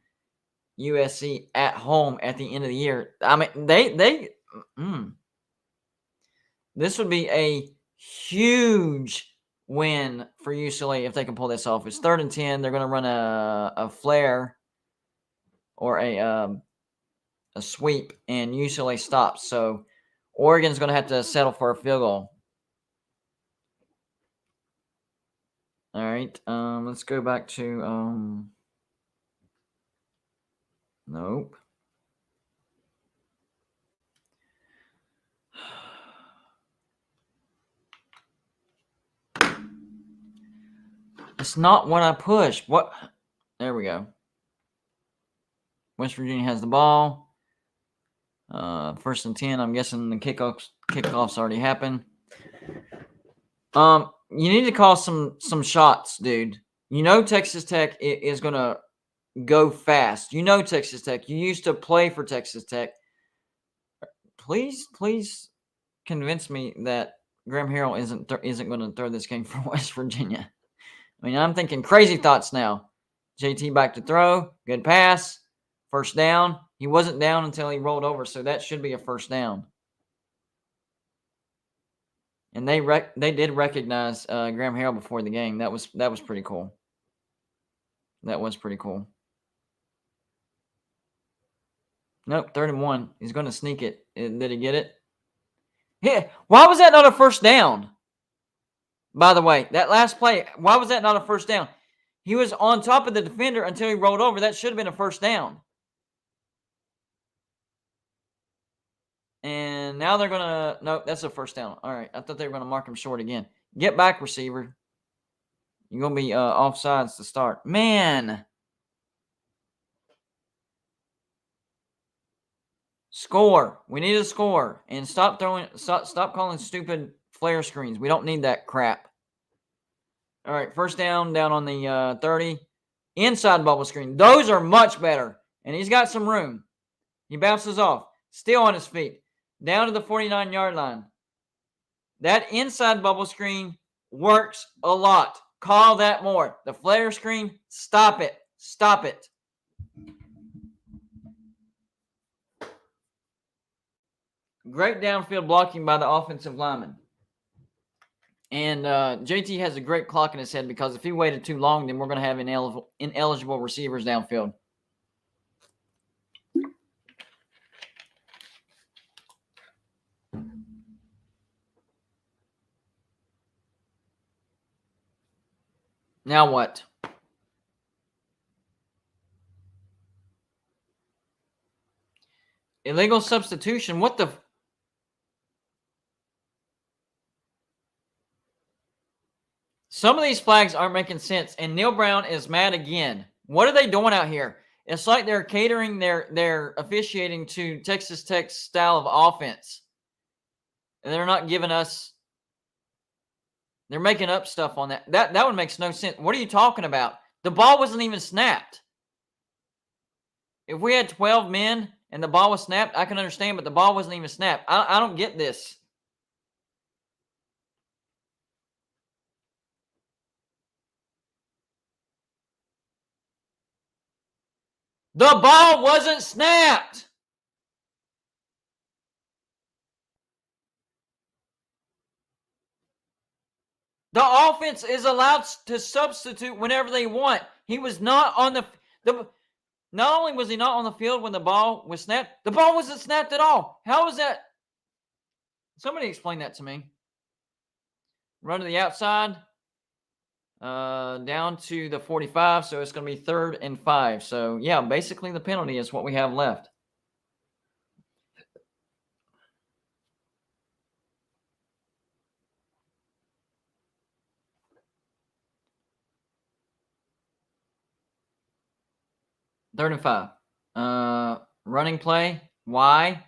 USC at home at the end of the year. I mean, this would be a huge win for UCLA if they can pull this off. It's 3rd and 10. They're going to run a flare or a sweep, and UCLA stops. So Oregon's going to have to settle for a field goal. All right. Let's go back to nope. It's not what I pushed. What? There we go. West Virginia has the ball. 1st and 10. I'm guessing the kickoffs already happened. You need to call some shots, dude. Texas Tech is going to go fast. Texas Tech. You used to play for Texas Tech. please convince me that Graham Harrell isn't going to throw this game for West Virginia. I mean, I'm thinking crazy thoughts now. JT back to throw, good pass, first down. He wasn't down until he rolled over, so that should be a first down. And they did recognize Graham Harrell before the game. That was pretty cool. That was pretty cool. Nope, 3rd and 1. He's going to sneak it. Did he get it? Yeah. Why was that not a first down? By the way, that last play, why was that not a first down? He was on top of the defender until he rolled over. That should have been a first down. And now they're going to – nope, that's a first down. All right, I thought they were going to mark him short again. Get back, receiver. You're going to be offsides to start. Man. Score. We need a score. And stop calling stupid flare screens. We don't need that crap. All right, first down on the 30. Inside bubble screen. Those are much better. And he's got some room. He bounces off. Still on his feet. Down to the 49-yard line. That inside bubble screen works a lot. Call that more. The flare screen, stop it. Stop it. Great downfield blocking by the offensive lineman. And JT has a great clock in his head because if he waited too long, then we're going to have ineligible receivers downfield. Now what? Illegal substitution. What the? Some of these flags aren't making sense. And Neil Brown is mad again. What are they doing out here? It's like they're catering their officiating to Texas Tech's style of offense. And they're not giving us. They're making up stuff on that. That one makes no sense. What are you talking about? The ball wasn't even snapped. If we had 12 men and the ball was snapped, I can understand, but the ball wasn't even snapped. I don't get this. The ball wasn't snapped. The offense is allowed to substitute whenever they want. He was not on the not only was he not on the field when the ball was snapped, the ball wasn't snapped at all. How was that? Somebody explain that to me. Run to the outside. Down to the 45, so it's going to be 3rd and 5. So, yeah, basically the penalty is what we have left. Third and 5. Running play. Why?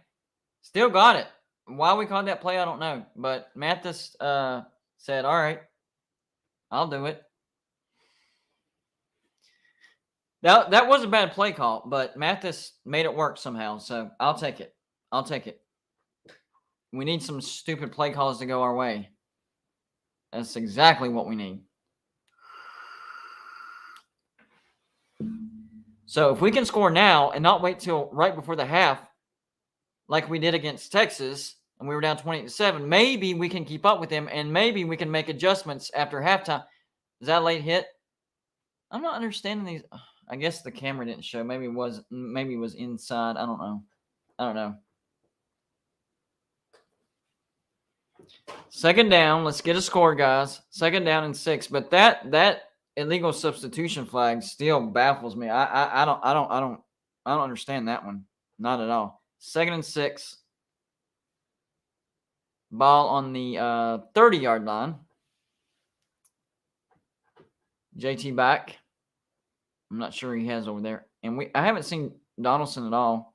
Still got it. Why we called that play, I don't know. But Mathis said, all right, I'll do it. That was a bad play call, but Mathis made it work somehow. So I'll take it. I'll take it. We need some stupid play calls to go our way. That's exactly what we need. So if we can score now and not wait till right before the half, like we did against Texas, and we were down 28-7, maybe we can keep up with them, and maybe we can make adjustments after halftime. Is that a late hit? I'm not understanding these. I guess the camera didn't show. Maybe it was inside. I don't know. Second down. Let's get a score, guys. 2nd down and 6. But that illegal substitution flag still baffles me. I don't understand that one. Not at all. 2nd and 6. Ball on the 30-yard line. JT back. I'm not sure he has over there. And I haven't seen Donaldson at all.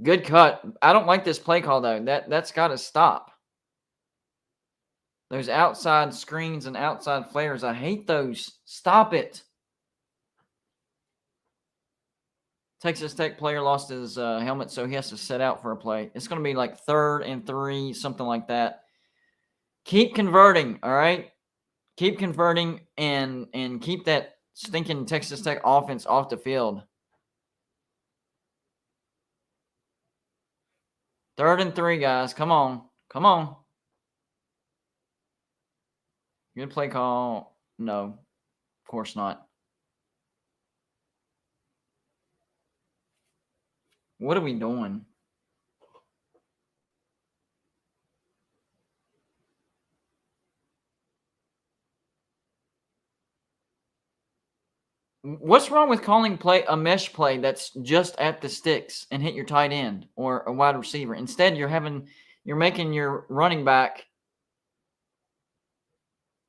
Good cut. I don't like this play call, though. That's got to stop. Those outside screens and outside flares, I hate those. Stop it. Texas Tech player lost his helmet, so he has to sit out for a play. It's going to be like 3rd and 3, something like that. Keep converting, all right? Keep converting and keep that stinking Texas Tech offense off the field. 3rd and 3, guys. Come on. Come on. Good play call. No, of course not. What are we doing? What's wrong with calling a mesh play that's just at the sticks and hit your tight end or a wide receiver? Instead, you're making your running back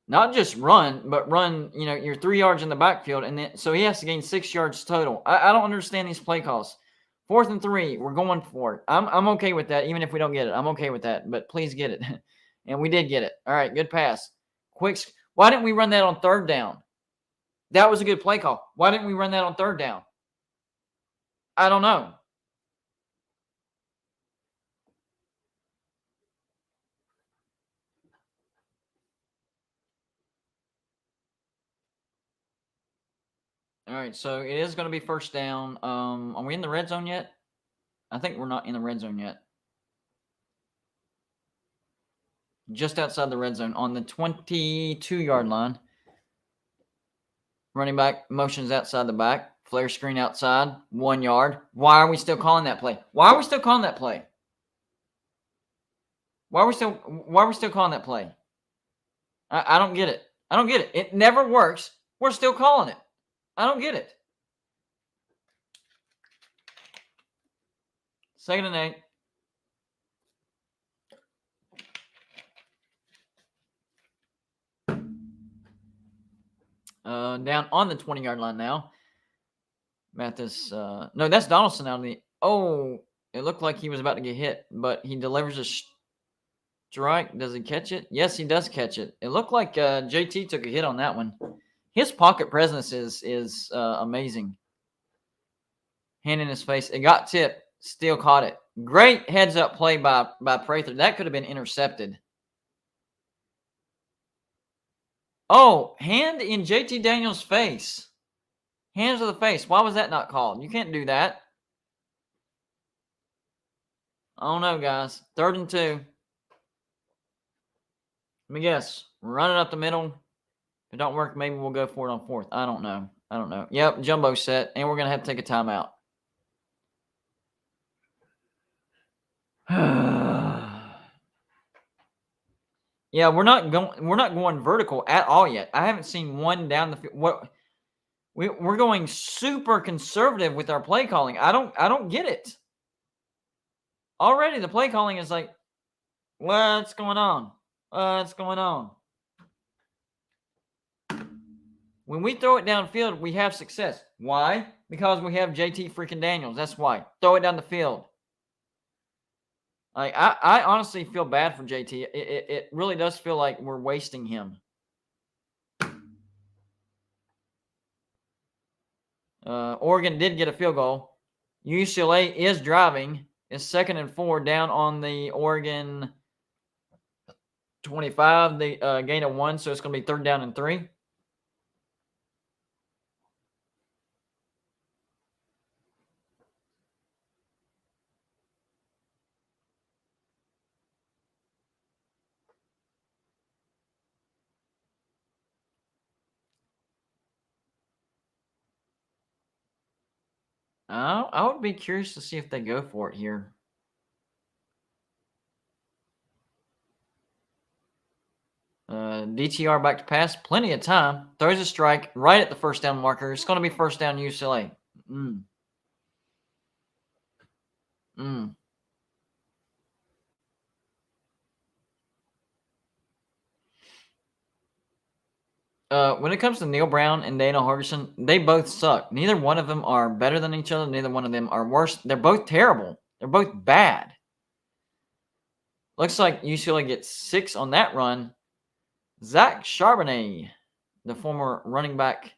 not just run, but run, you're 3 yards in the backfield, and then so he has to gain 6 yards total. I don't understand these play calls. 4th and 3, we're going for it. I'm okay with that, even if we don't get it. I'm okay with that, but please get it. And we did get it. All right, good pass. Why didn't we run that on 3rd down? That was a good play call. Why didn't we run that on 3rd down? I don't know. All right, so it is going to be 1st down. Are we in the red zone yet? I think we're not in the red zone yet. Just outside the red zone on the 22-yard line. Running back motions outside the back. Flare screen outside. 1 yard. Why are we still calling that play? Why are we still calling that play? Why are we still calling that play? I don't get it. I don't get it. It never works. We're still calling it. I don't get it. 2nd and 8. Down on the 20-yard line now. Mathis. No, that's Donaldson out of the. Oh, it looked like he was about to get hit, but he delivers a strike. Does he catch it? Yes, he does catch it. It looked like JT took a hit on that one. His pocket presence is amazing. Hand in his face. It got tipped. Still caught it. Great heads-up play by Prather. That could have been intercepted. Oh, hand in JT Daniels' face. Hands to the face. Why was that not called? You can't do that. I don't know, guys. 3rd and 2. Let me guess. Run it up the middle. If it don't work, maybe we'll go for it on 4th. I don't know. Yep, jumbo set, and we're going to have to take a timeout. Yeah, we're not going vertical at all yet. I haven't seen one down the field. We're going super conservative with our play calling. I don't get it. Already the play calling is like, what's going on? What's going on? When we throw it downfield, we have success. Why? Because we have JT freaking Daniels. That's why. Throw it down the field. Like I honestly feel bad for JT. It really does feel like we're wasting him. Oregon did get a field goal. UCLA is driving. It's 2nd and 4 down on the Oregon 25. The gain of 1, so it's going to be 3rd down and 3. I would be curious to see if they go for it here. DTR back to pass. Plenty of time. Throws a strike right at the 1st down marker. It's going to be 1st down UCLA. When it comes to Neil Brown and Dana Hargison, they both suck. Neither one of them are better than each other. Neither one of them are worse. They're both terrible. They're both bad. Looks like UCLA gets 6 on that run. Zach Charbonnet, the former running back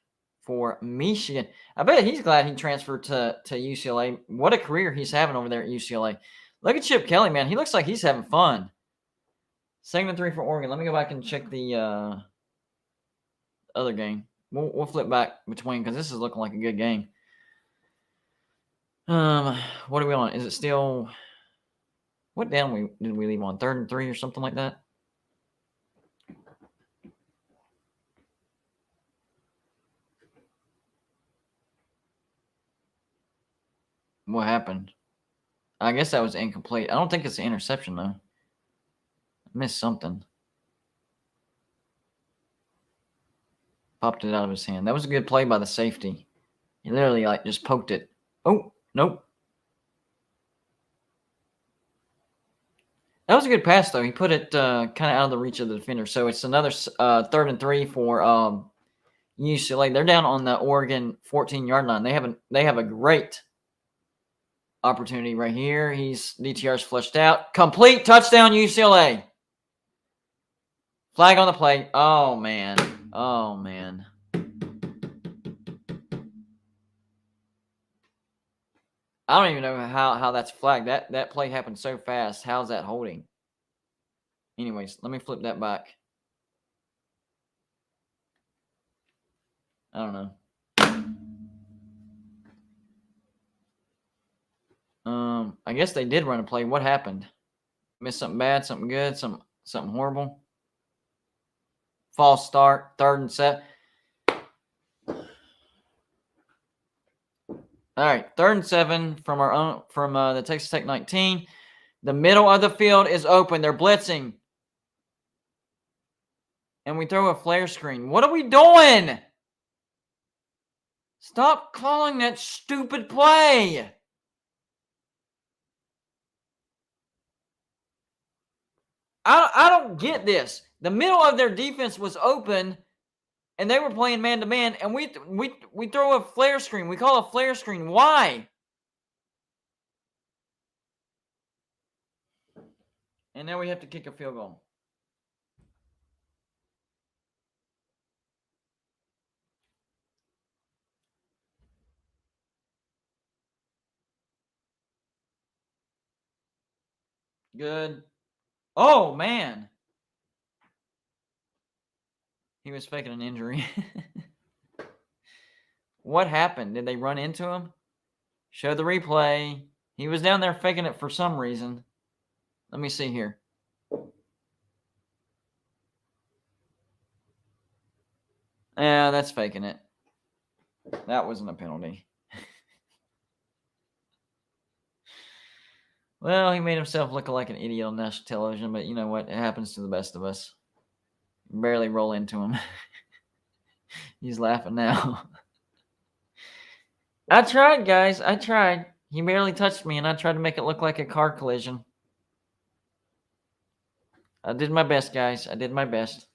for Michigan. I bet he's glad he transferred to UCLA. What a career he's having over there at UCLA. Look at Chip Kelly, man. He looks like he's having fun. 2nd and 3 for Oregon. Let me go back and check the other game. We'll flip back between because this is looking like a good game. What are we on? Is it still? What down did we leave on? 3rd and 3 or something like that? What happened? I guess that was incomplete. I don't think it's an interception though. I missed something. Popped it out of his hand. That was a good play by the safety. He literally just poked it. Oh, nope. That was a good pass though. He put it kind of out of the reach of the defender. So it's another 3rd and 3 for UCLA. They're down on the Oregon 14-yard line. They have a great opportunity right here. DTR's flushed out. Complete touchdown UCLA. Flag on the play. Oh man. Oh man. I don't even know how that's flagged. That play happened so fast. How's that holding? Anyways, let me flip that back. I don't know. I guess they did run a play. What happened? Missed something bad, something good, something horrible. False start, 3rd and 7. All right, 3rd and 7 from the Texas Tech 19. The middle of the field is open. They're blitzing. And we throw a flare screen. What are we doing? Stop calling that stupid play. I don't get this. The middle of their defense was open, and they were playing man-to-man, and we throw a flare screen. We call a flare screen. Why? And now we have to kick a field goal. Good. Oh, man. He was faking an injury. What happened? Did they run into him? Show the replay. He was down there faking it for some reason. Let me see here. Yeah, that's faking it. That wasn't a penalty. Well, he made himself look like an idiot on national television, but you know what? It happens to the best of us. Barely roll into him. He's laughing now. I tried, guys. I tried. He barely touched me, and I tried to make it look like a car collision. I did my best, guys. I did my best.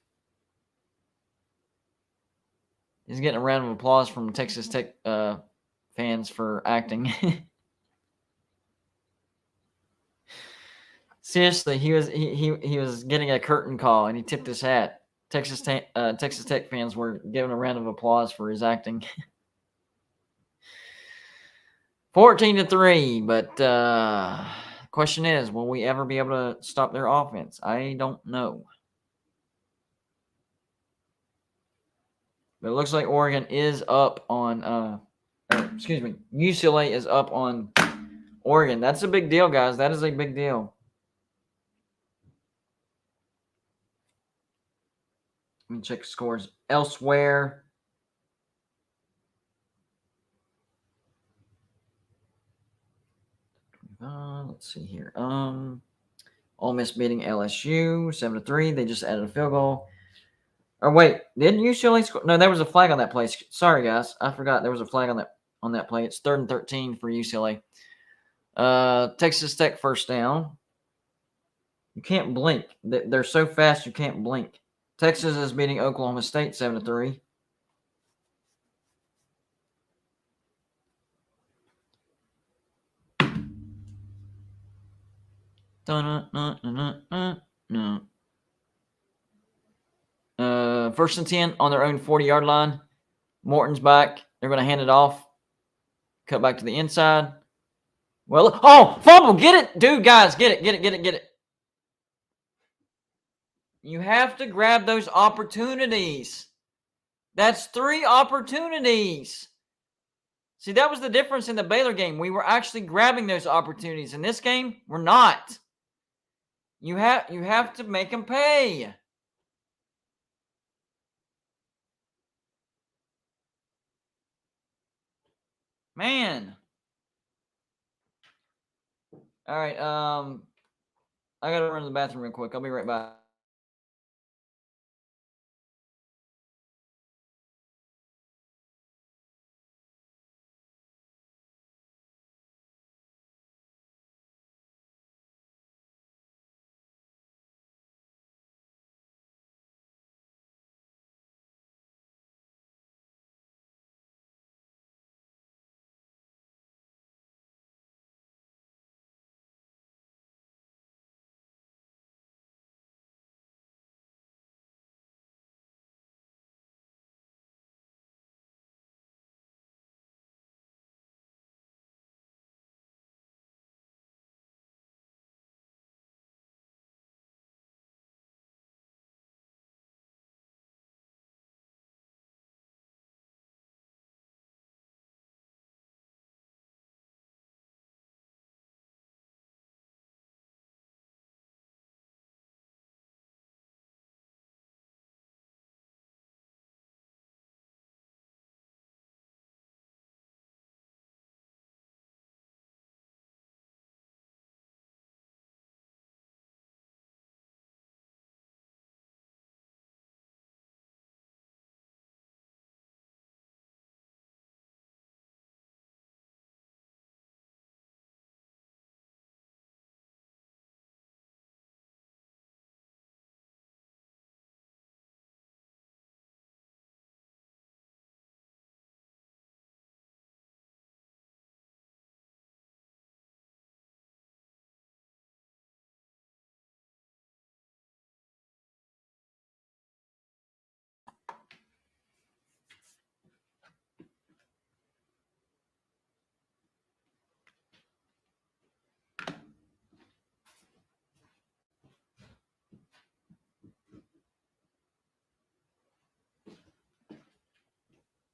He's getting a round of applause from Texas Tech fans for acting. Seriously, he was getting a curtain call, and he tipped his hat. Texas Tech fans were giving a round of applause for his acting. 14-3, but question is, will we ever be able to stop their offense? I don't know. But it looks like Oregon is up on, UCLA is up on Oregon. That's a big deal, guys. That is a big deal. Let me check scores elsewhere. Let's see here. Ole Miss beating LSU 7-3. They just added a field goal. Or wait, did UCLA score? No, there was a flag on that play. Sorry, guys, I forgot there was a flag on that play. It's 3rd and 13 for UCLA. Texas Tech first down. You can't blink. They're so fast you can't blink. Texas is beating Oklahoma State 7-3. First and 10 on their own 40-yard line. Morton's back. They're going to hand it off. Cut back to the inside. Well, oh, fumble. Get it. Dude, guys, get it. You have to grab those opportunities. That's 3 opportunities. See, that was the difference in the Baylor game. We were actually grabbing those opportunities. In this game, we're not. You have to make them pay. Man. All right. I got to run to the bathroom real quick. I'll be right back.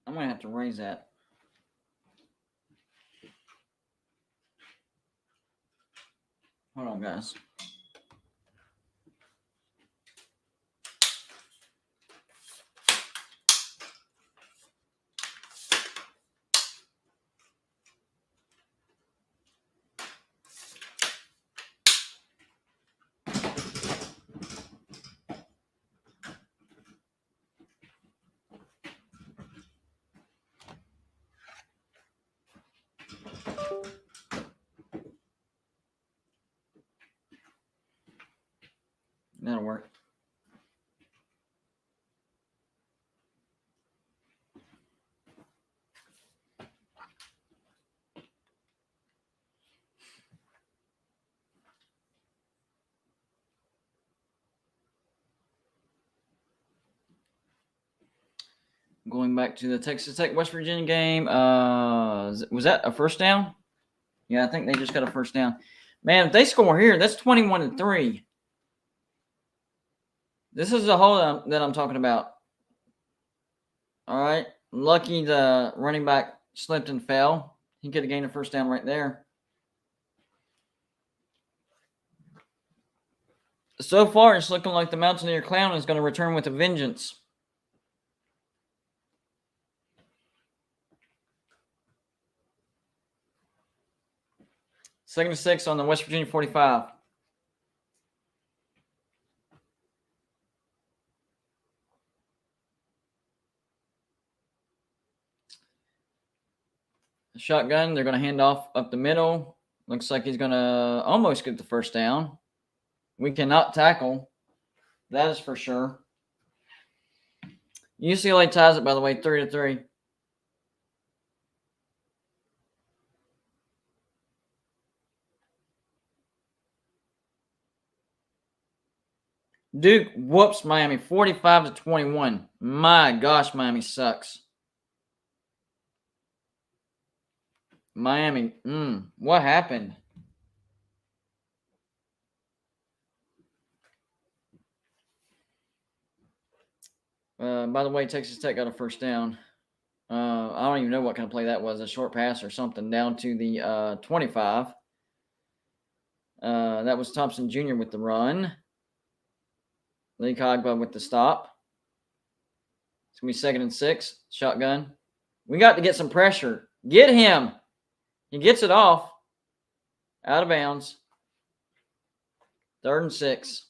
I'm going to have to raise that. Hold on, guys. That'll work. Going back to the Texas Tech West Virginia game. Was that a first down? Yeah, I think they just got a first down. Man, if they score here, that's 21-3. This is the hole that I'm talking about. All right. Lucky the running back slipped and fell. He could have gained a first down right there. So far, it's looking like the Mountaineer Clown is going to return with a vengeance. Second and 6 on the West Virginia 45. Shotgun, they're going to hand off up the middle. Looks like he's going to almost get the first down. We cannot tackle. That is for sure. UCLA ties it, by the way, 3-3. Duke whoops Miami 45-21. My gosh, Miami sucks. Miami. What happened? By the way, Texas Tech got a first down. I don't even know what kind of play that was, a short pass or something, down to the 25. That was Thompson Jr. with the run. Lee Cogba with the stop. It's going to be 2nd and 6. Shotgun. We got to get some pressure. Get him. He gets it off. Out of bounds. 3rd and 6.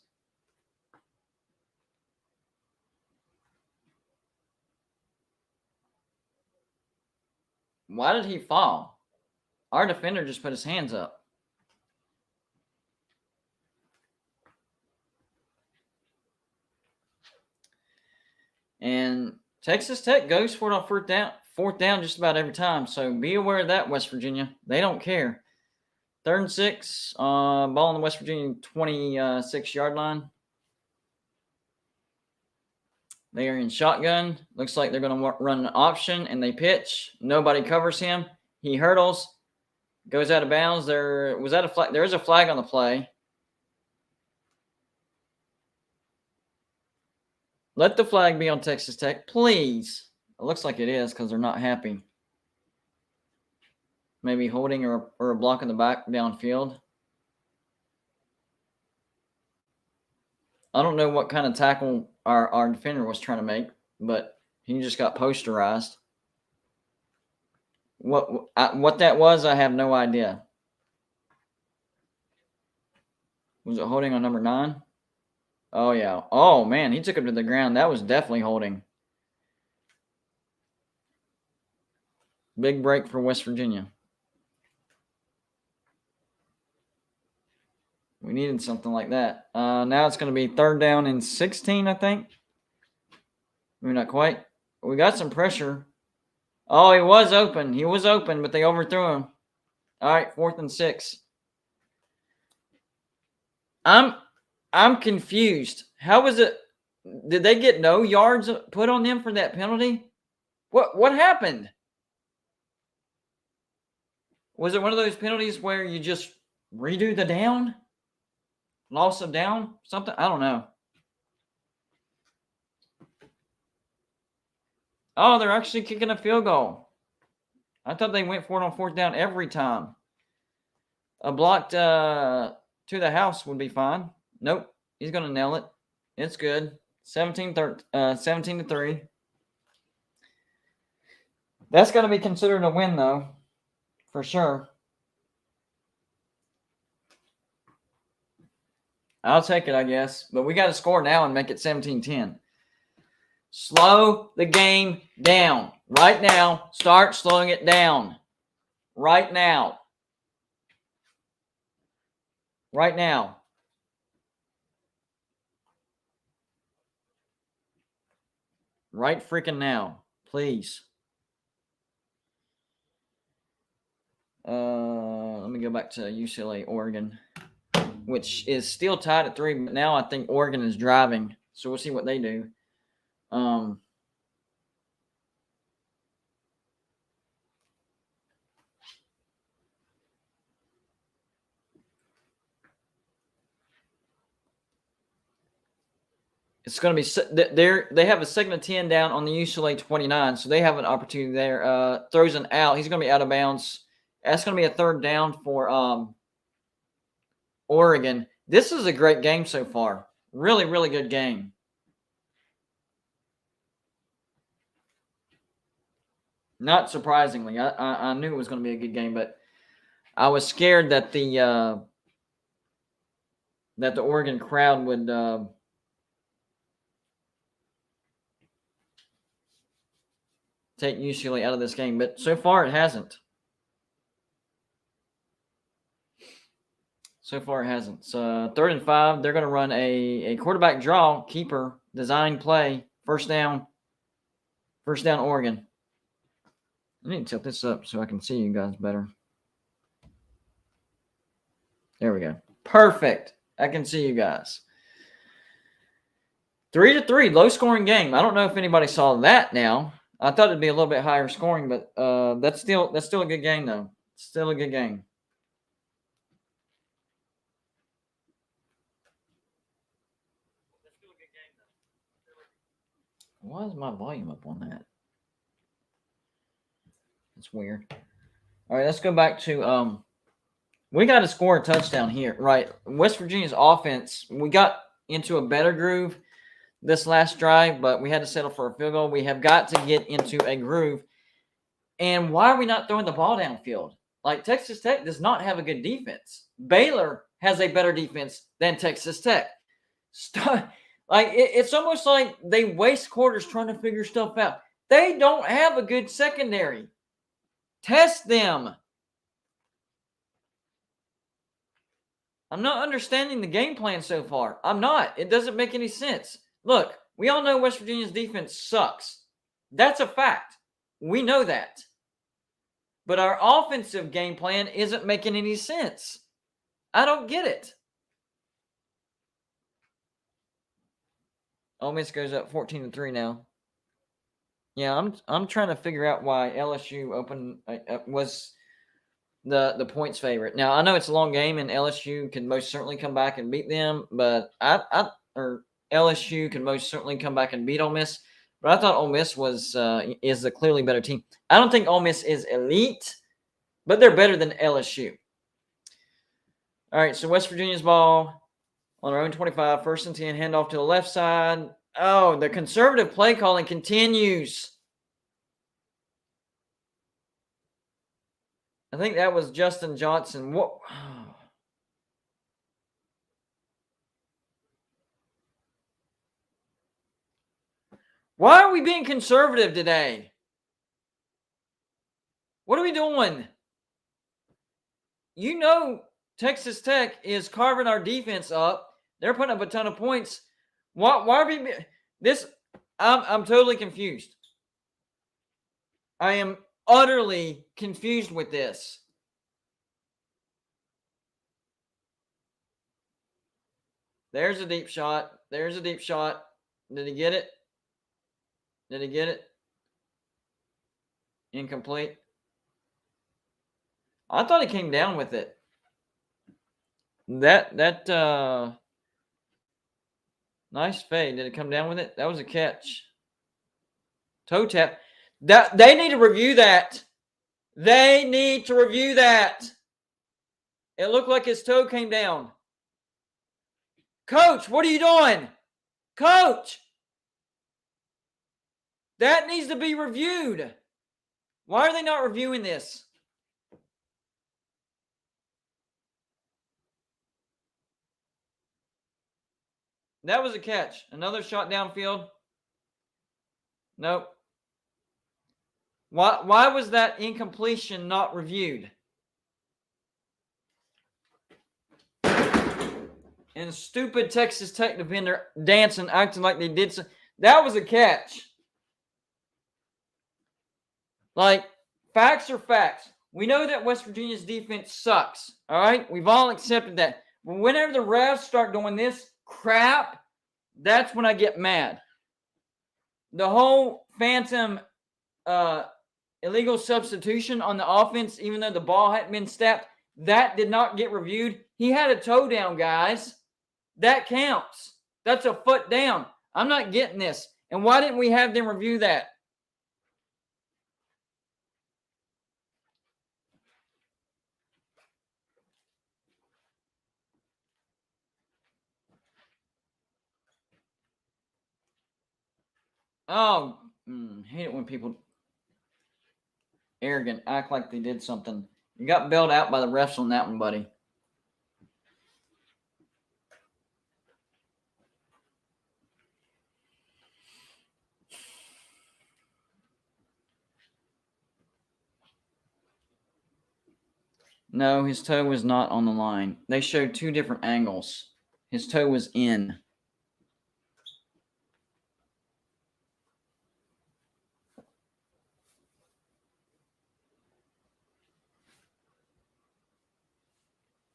Why did he fall? Our defender just put his hands up. And Texas Tech goes for it on fourth down just about every time. So be aware of that, West Virginia. They don't care. 3rd and 6. Ball on the West Virginia 26-yard line. They are in shotgun. Looks like they're going to run an option, and they pitch. Nobody covers him. He hurdles. Goes out of bounds. There is a flag on the play. Let the flag be on Texas Tech, please. It looks like it is because they're not happy. Maybe holding or a block in the back downfield. I don't know what kind of tackle our defender was trying to make, but he just got posterized. What that was, I have no idea. Was it holding on number 9? Oh, yeah. Oh, man, he took him to the ground. That was definitely holding. Big break for West Virginia. We needed something like that. Now it's going to be 3rd down and 16, I think. Maybe not quite. We got some pressure. Oh, he was open. He was open, but they overthrew him. All right, 4th and 6. I'm confused. How was it? Did they get no yards put on them for that penalty? What happened? Was it one of those penalties where you just redo the down? Loss of down? Something? I don't know. Oh, they're actually kicking a field goal. I thought they went for it on 4th down every time. A block to the house would be fine. Nope. He's going to nail it. It's good. 17-3. That's going to be considered a win, though, for sure. I'll take it, I guess. But we got to score now and make it 17-10. Slow the game down. Right now, start slowing it down. Right now. Right now. Right freaking now. Please. Let me go back to UCLA, Oregon, which is still tied at 3, but now I think Oregon is driving. So we'll see what they do. It's going to be they have a 2nd and 10 down on the UCLA 29, so they have an opportunity there. Throws an out. He's going to be out of bounds. That's going to be a 3rd down for Oregon. This is a great game so far. Really, really good game. Not surprisingly, I knew it was going to be a good game, but I was scared that the Oregon crowd would take UCLA out of this game, but so far it hasn't. So 3rd and 5. They're going to run a quarterback draw, keeper, design play, first down, Oregon. I need to tilt this up so I can see you guys better. There we go. Perfect. I can see you guys. 3-3, low-scoring game. I don't know if anybody saw that now. I thought it'd be a little bit higher scoring, but that's still a good game, though. Still a good game. Why is my volume up on that? That's weird. All right, let's go back to we got to score a touchdown here, right? West Virginia's offense, we got into a better groove this last drive, but we had to settle for a field goal. We have got to get into a groove. And why are we not throwing the ball downfield? Like, Texas Tech does not have a good defense. Baylor has a better defense than Texas Tech. It's almost like they waste quarters trying to figure stuff out. They don't have a good secondary. Test them. I'm not understanding the game plan so far. I'm not. It doesn't make any sense. Look, we all know West Virginia's defense sucks. That's a fact. We know that. But our offensive game plan isn't making any sense. I don't get it. Ole Miss goes up 14-3 now. Yeah, I'm trying to figure out why LSU was the points favorite. Now, I know it's a long game and LSU can most certainly come back and beat them, but LSU can most certainly come back and beat Ole Miss. But I thought Ole Miss is a clearly better team. I don't think Ole Miss is elite, but they're better than LSU. All right, so West Virginia's ball on our own 25, 1st and 10, handoff to the left side. Oh, the conservative play calling continues. I think that was Justin Johnson. What? Why are we being conservative today? What are we doing? You know Texas Tech is carving our defense up. They're putting up a ton of points. Why are we this? I'm totally confused. I am utterly confused with this. There's a deep shot. There's a deep shot. Did he get it? Did he get it? Incomplete. I thought he came down with it. That nice fade. Did it come down with it? That was a catch. Toe tap. They need to review that. They need to review that. It looked like his toe came down. Coach, what are you doing? Coach! That needs to be reviewed. Why are they not reviewing this? That was a catch. Another shot downfield. Nope. Why was that incompletion not reviewed? And stupid Texas Tech defender dancing, acting like they did so. That was a catch. Like, facts are facts. We know that West Virginia's defense sucks. All right? We've all accepted that. But whenever the refs start doing this crap, that's when I get mad. The whole phantom illegal substitution on the offense, even though the ball hadn't been snapped, that did not get reviewed. He had a toe down, guys. That counts. That's a foot down. I'm not getting this. And why didn't we have them review that? Oh, hate it when people arrogant act like they did something. You got bailed out by the refs on that one, buddy. No, his toe was not on the line. They showed two different angles. His toe was in.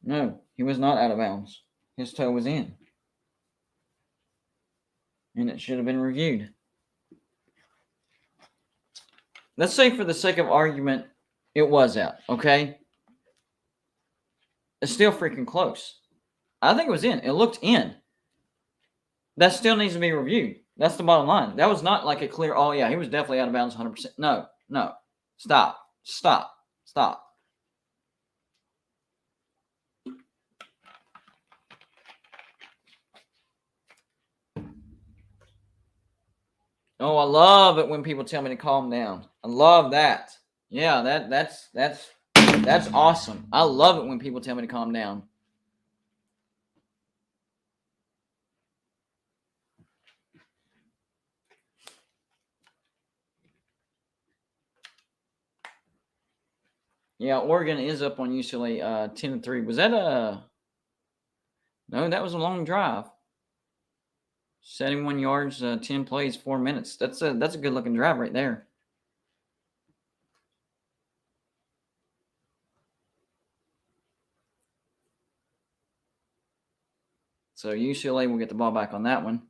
No, he was not out of bounds. His toe was in. And it should have been reviewed. Let's say for the sake of argument, it was out, okay? It's still freaking close. I think it was in. It looked in. That still needs to be reviewed. That's the bottom line. That was not like a clear, oh, yeah, he was definitely out of bounds 100%. No. Stop. Oh, I love it when people tell me to calm down. I love that. Yeah, that's awesome. I love it when people tell me to calm down. Yeah, Oregon is up on UCLA 10-3. Was that a... No, that was a long drive. 71 yards, 10 plays, 4 minutes. That's a good looking drive right there. So UCLA will get the ball back on that one.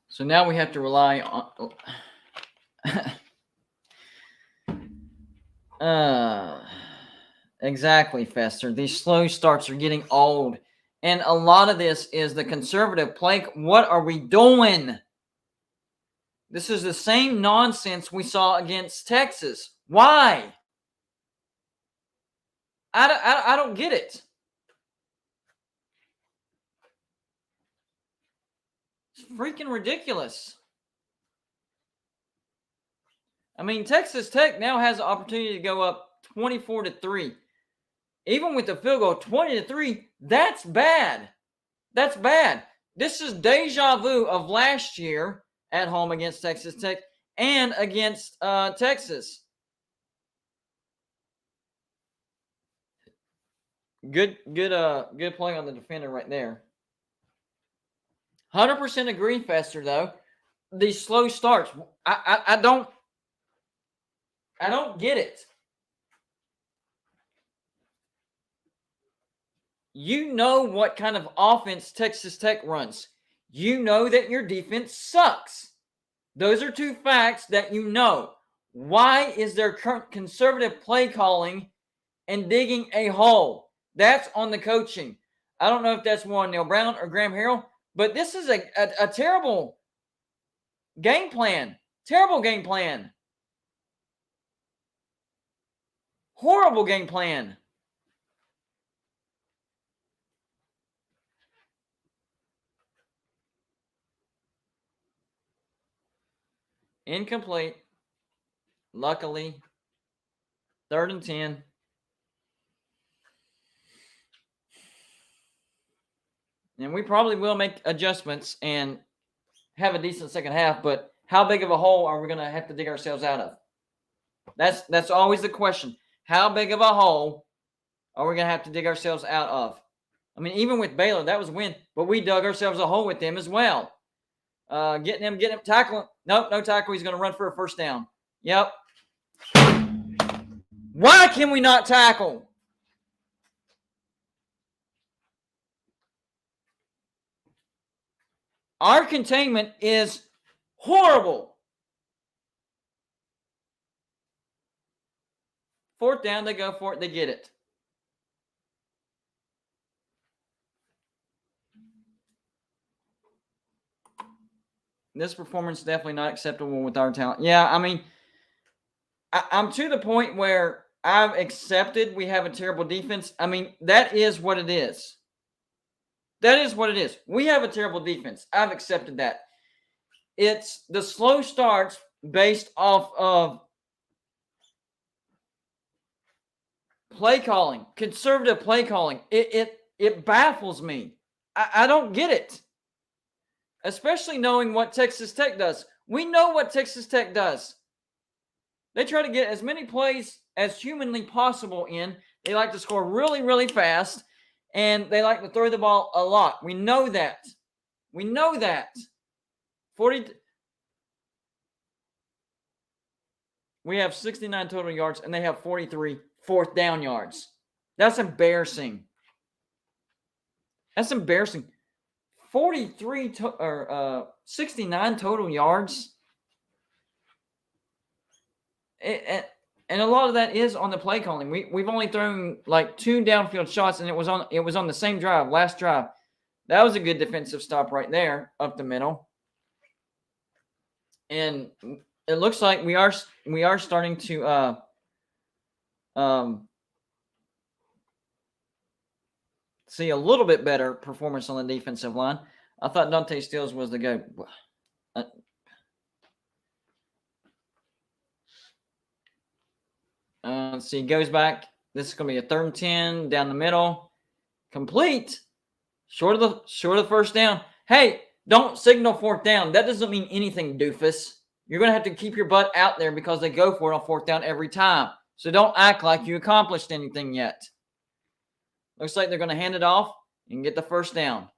So now we have to rely on... Exactly, Fester. These slow starts are getting old. And a lot of this is the conservative play. What are we doing? This is the same nonsense we saw against Texas. Why? I don't get it. It's freaking ridiculous. I mean, Texas Tech now has the opportunity to go up 24-3. Even with the field goal, 20-3, that's bad. That's bad. This is deja vu of last year at home against Texas Tech and against Texas. Good play on the defender right there. 100% agree, Fester, though. These slow starts, I don't get it. You know what kind of offense Texas Tech runs. You know that your defense sucks. Those are two facts that you know. Why is there conservative play calling and digging a hole? That's on the coaching. I don't know if that's more on Neil Brown or Graham Harrell, but this is a terrible game plan. Terrible game plan. Horrible game plan. Incomplete. Luckily. 3rd and 10. And we probably will make adjustments and have a decent second half, but how big of a hole are we going to have to dig ourselves out of? That's always the question. How big of a hole are we going to have to dig ourselves out of? I mean, even with Baylor, that was a win, but we dug ourselves a hole with them as well. Getting him, tackling. Nope, no tackle. He's going to run for a first down. Yep. Why can we not tackle? Our containment is horrible. 4th down, they go for it. They get it. This performance is definitely not acceptable with our talent. Yeah, I mean, I'm to the point where I've accepted we have a terrible defense. I mean, that is what it is. That is what it is. We have a terrible defense. I've accepted that. It's the slow starts based off of play calling, conservative play calling. It baffles me. I don't get it. Especially knowing what Texas Tech does. We know what Texas Tech does. They try to get as many plays as humanly possible in. They like to score really, really fast, and they like to throw the ball a lot. We know that. 40. We have 69 total yards, and they have 43 4th down yards. That's embarrassing. 69 total yards. And a lot of that is on the play calling. We've only thrown like 2 downfield shots, and it was on the same drive, last drive. That was a good defensive stop right there, up the middle. And it looks like we are starting to see a little bit better performance on the defensive line. I thought Dante Stills was the go. Let's see, goes back. This is going to be a 3rd and 10 down the middle. Complete. Short of the first down. Hey, don't signal 4th down. That doesn't mean anything, doofus. You're going to have to keep your butt out there because they go for it on 4th down every time. So don't act like you accomplished anything yet. Looks like they're going to hand it off and get the first down.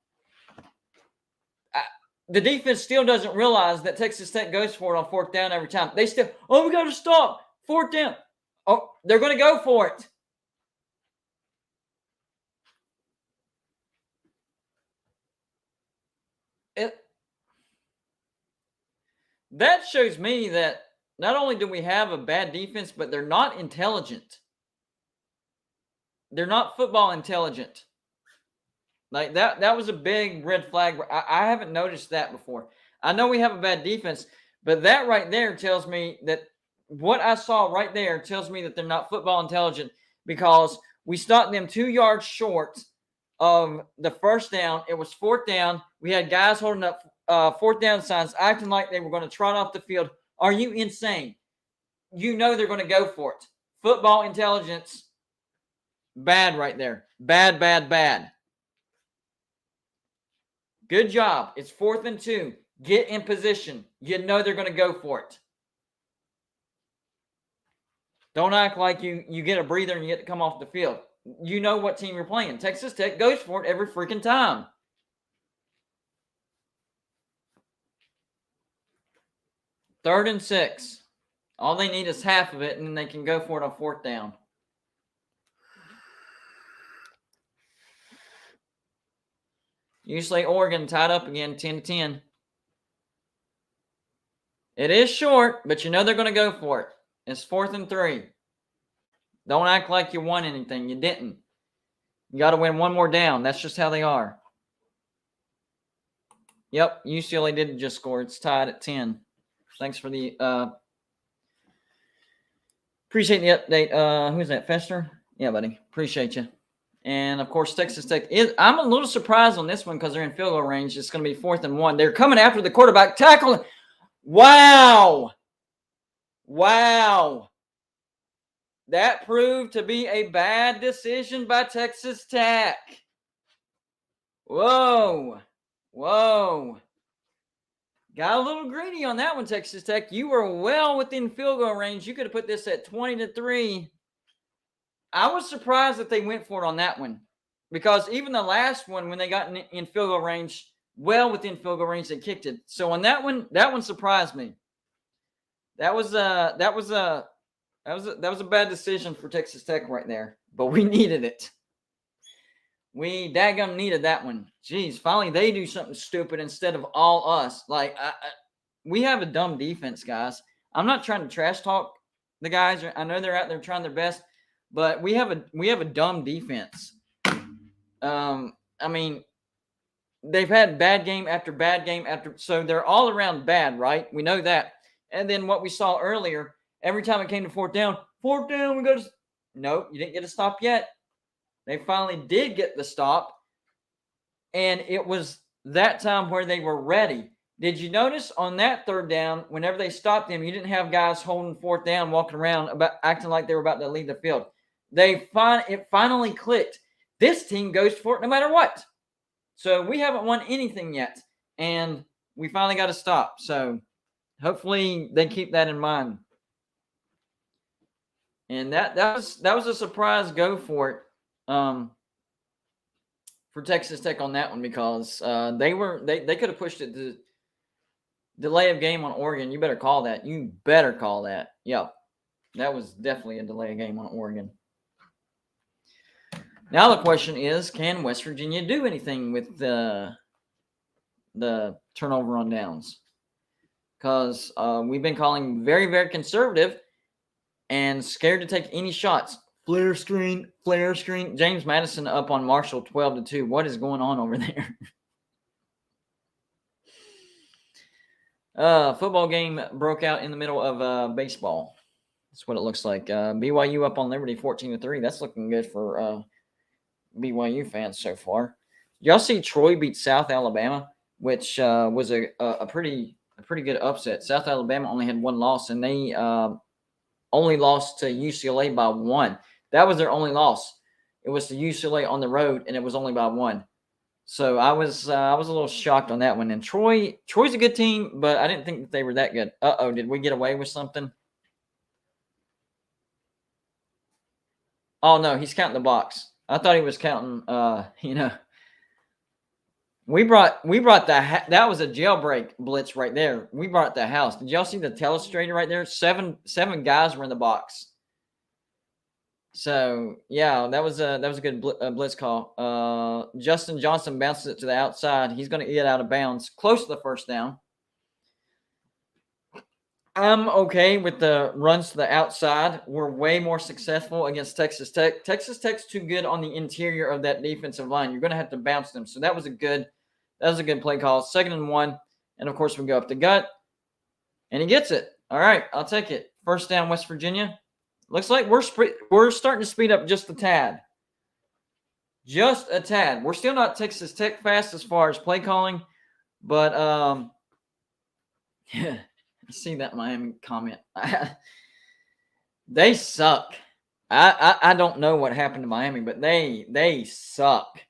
The defense still doesn't realize that Texas Tech goes for it on 4th down every time. They still, we got to stop. 4th down. Oh, they're going to go for it. That shows me that not only do we have a bad defense, but they're not intelligent. They're not football intelligent. Like that was a big red flag. I haven't noticed that before. I know we have a bad defense, but that right there tells me that what I saw right there tells me that they're not football intelligent, because we stopped them 2 yards short of the first down. It was 4th down. We had guys holding up 4th down signs, acting like they were going to trot off the field. Are you insane? You know they're going to go for it. Football intelligence, bad right there. Bad, bad, bad. Good job. It's 4th and 2. Get in position. You know they're going to go for it. Don't act like you get a breather and you get to come off the field. You know what team you're playing. Texas Tech goes for it every freaking time. Third and 6. All they need is half of it, and then they can go for it on 4th down. Usually Oregon tied up again, 10-10. It is short, but you know they're going to go for it. It's 4th and 3. Don't act like you won anything. You didn't. You got to win one more down. That's just how they are. Yep, UCLA did just score. It's tied at 10. Thanks for the appreciate the update. Who's that, Fester? Yeah, buddy. Appreciate you. And, of course, Texas Tech is – I'm a little surprised on this one because they're in field goal range. It's going to be 4th and 1. They're coming after the quarterback. Tackle. Wow. Wow. That proved to be a bad decision by Texas Tech. Whoa. Whoa. Got a little greedy on that one, Texas Tech. You were well within field goal range. You could have put this at 20-3. I was surprised that they went for it on that one, because even the last one, when they got in field goal range, well within field goal range, they kicked it. So on that one surprised me. That was a bad decision for Texas Tech right there, but we needed it. We daggum needed that one. Jeez, finally they do something stupid instead of all us. Like we have a dumb defense, guys. I'm not trying to trash talk the guys. I know they're out there trying their best, but we have a dumb defense. I mean, they've had bad game after bad game after, so they're all around bad, right? We know that. And then what we saw earlier, every time it came to 4th down, we got to. Nope, you didn't get a stop yet. They finally did get the stop, and it was that time where they were ready. Did you notice on that 3rd down, whenever they stopped them, you didn't have guys holding 4th down, walking around, acting like they were about to leave the field. It finally clicked. This team goes for it no matter what. So we haven't won anything yet, and we finally got to stop. So hopefully they keep that in mind. And that was a surprise go for it. For Texas Tech on that one, because they could have pushed it to delay of game on Oregon. You better call that. You better call that. Yep. That was definitely a delay of game on Oregon. Now the question is, can West Virginia do anything with the turnover on downs? Because we've been calling very, very conservative. and scared to take any shots. Flare screen. James Madison up on Marshall 12-2. What is going on over there? Football game broke out in the middle of baseball. That's what it looks like. BYU up on Liberty 14-3. That's looking good for BYU fans so far. Y'all see Troy beat South Alabama, which was a pretty good upset. South Alabama only had one loss, and they only lost to UCLA by 1. That was their only loss. It was to UCLA on the road, and it was only by 1. So I was a little shocked on that one. And Troy's a good team, but I didn't think that they were that good. Did we get away with something? Oh no, he's counting the box. I thought he was counting. We brought that was a jailbreak blitz right there. We brought the house. Did y'all see the telestrator right there? Seven guys were in the box. So yeah, that was a good blitz call. Justin Johnson bounces it to the outside. He's going to get out of bounds, close to the first down. I'm okay with the runs to the outside. We're way more successful against Texas Tech. Texas Tech's too good on the interior of that defensive line. You're going to have to bounce them. So that was a good play call. 2nd and 1, and of course we go up the gut, and he gets it. All right, I'll take it. First down, West Virginia. Looks like we're starting to speed up just a tad. Just a tad. We're still not Texas Tech fast as far as play calling, but yeah. I see that Miami comment. They suck. I don't know what happened to Miami, but they suck.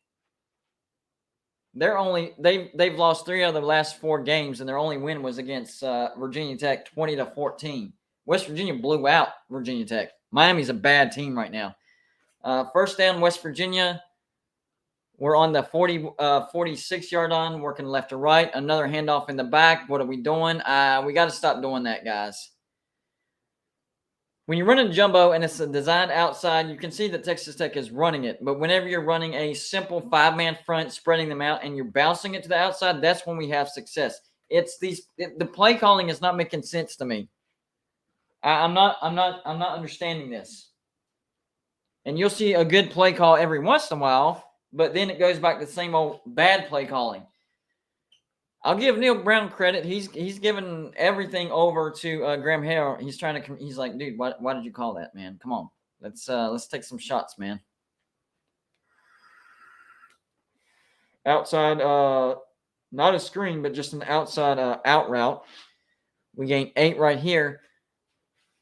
They've lost 3 out of the last 4 games, and their only win was against Virginia Tech, 20-14. West Virginia blew out Virginia Tech. Miami's a bad team right now. First down, West Virginia. We're on the 46-yard line, working left to right. Another handoff in the back. What are we doing? We got to stop doing that, guys. When you're running jumbo and it's a designed outside, you can see that Texas Tech is running it. But whenever you're running a simple 5-man front, spreading them out, and you're bouncing it to the outside, that's when we have success. The play calling is not making sense to me. I'm not understanding this. And you'll see a good play call every once in a while, but then it goes back to the same old bad play calling. I'll give Neil Brown credit. He's given everything over to Graham Hale. He's like, dude, why did you call that, man? Come on, let's take some shots, man. Outside, not a screen, but just an outside out route. We gain 8 right here.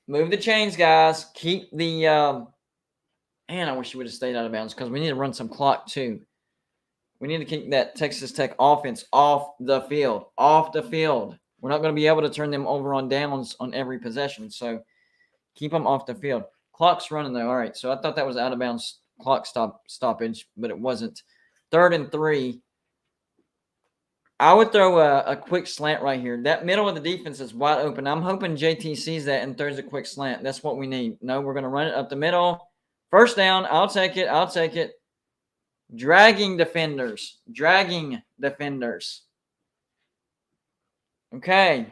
Move the chains, guys. Keep the and I wish you would have stayed out of bounds because we need to run some clock too. We need to keep that Texas Tech offense off the field. We're not going to be able to turn them over on downs on every possession. So keep them off the field. Clock's running though. All right. So I thought that was out of bounds clock stoppage, but it wasn't. 3rd and 3. I would throw a quick slant right here. That middle of the defense is wide open. I'm hoping JT sees that and throws a quick slant. That's what we need. No, we're going to run it up the middle. First down. I'll take it. Dragging defenders. Okay.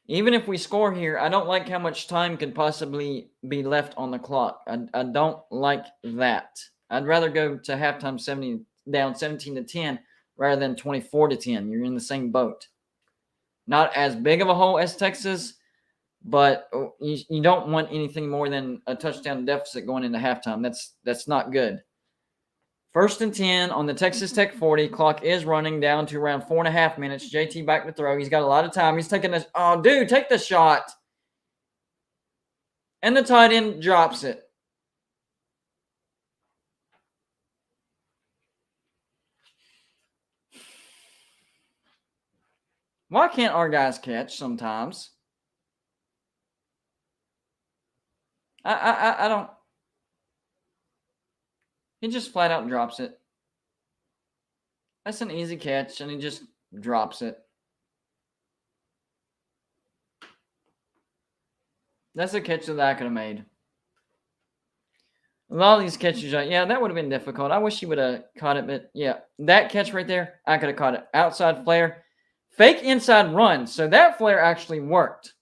Even if we score here, I don't like how much time could possibly be left on the clock. I don't like that. I'd rather go to halftime 17-10 rather than 24-10. You're in the same boat. Not as big of a hole as Texas, but you don't want anything more than a touchdown deficit going into halftime. That's not good. 1st and 10 on the Texas Tech 40. Clock is running down to around 4.5 minutes. JT back to throw. He's got a lot of time. He's taking this. Oh, dude, take the shot. And the tight end drops it. Why can't our guys catch sometimes? I don't. He just flat out drops it. That's an easy catch, and he just drops it. That's a catch that I could have made. A lot of these catches, yeah, that would have been difficult. I wish he would have caught it, but yeah, that catch right there, I could have caught it. Outside flare, Fake inside run. So that flare actually worked.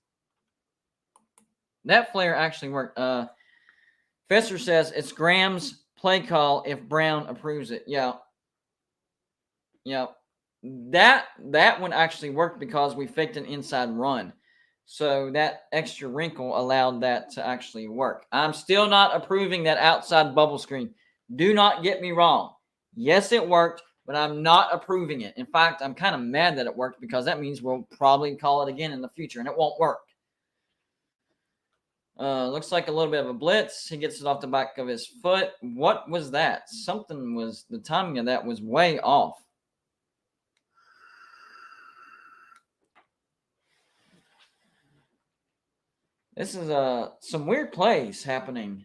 Fesser says it's Graham's play call if Brown approves it. Yeah. That one actually worked because we faked an inside run. So that extra wrinkle allowed that to actually work. I'm still not approving that outside bubble screen. Do not get me wrong. Yes, it worked, but I'm not approving it. In fact, I'm kind of mad that it worked because that means we'll probably call it again in the future, and it won't work. Looks like a little bit of a blitz. He gets it off the back of his foot. What was that? The timing of that was way off. This is some weird plays happening.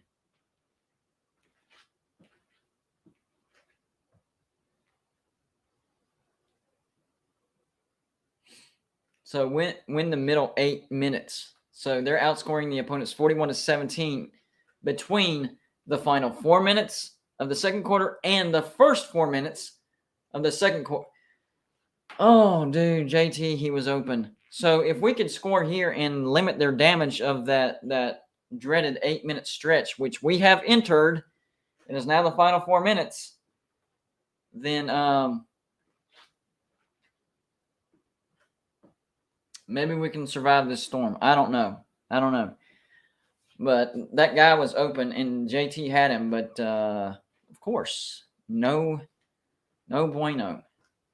So win the middle 8 minutes. So they're outscoring the opponents 41-17 between the final 4 minutes of the second quarter and the first 4 minutes of the second quarter. Oh, dude, JT, he was open. So if we could score here and limit their damage of that dreaded 8-minute stretch, which we have entered, it is now the final 4 minutes, then maybe we can survive this storm. I don't know. But that guy was open and JT had him, but of course, no bueno.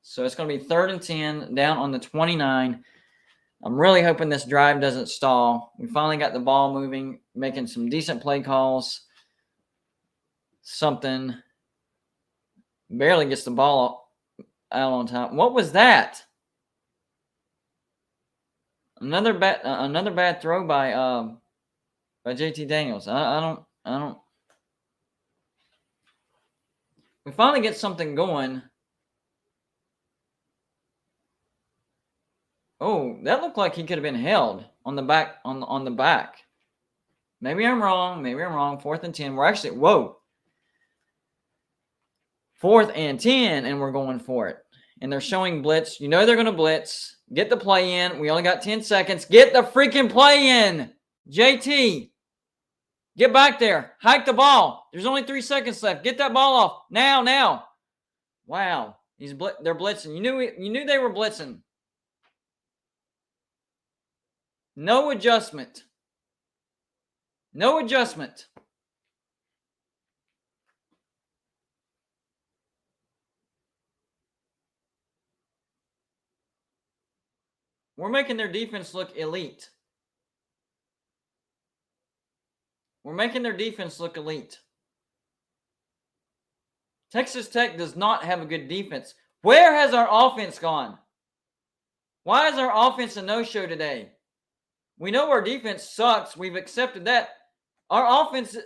So it's going to be 3rd and 10 down on the 29. I'm really hoping this drive doesn't stall. We finally got the ball moving, making some decent play calls. Something. Barely gets the ball out on time. What was that? Another bad throw by JT Daniels. I don't. We finally get something going. Oh, that looked like he could have been held on the back on the back. Maybe I'm wrong. 4th and 10. We're actually 4th and 10, and we're going for it. And they're showing blitz. You know they're going to blitz. Get the play in. We only got 10 seconds. Get the freaking play in. JT, get back there. Hike the ball. There's only 3 seconds left. Get that ball off. Now. Wow. They're blitzing. You knew they were blitzing. No adjustment. We're making their defense look elite. Texas Tech does not have a good defense. Where has our offense gone? Why is our offense a no-show today? We know our defense sucks. We've accepted that. Our offense...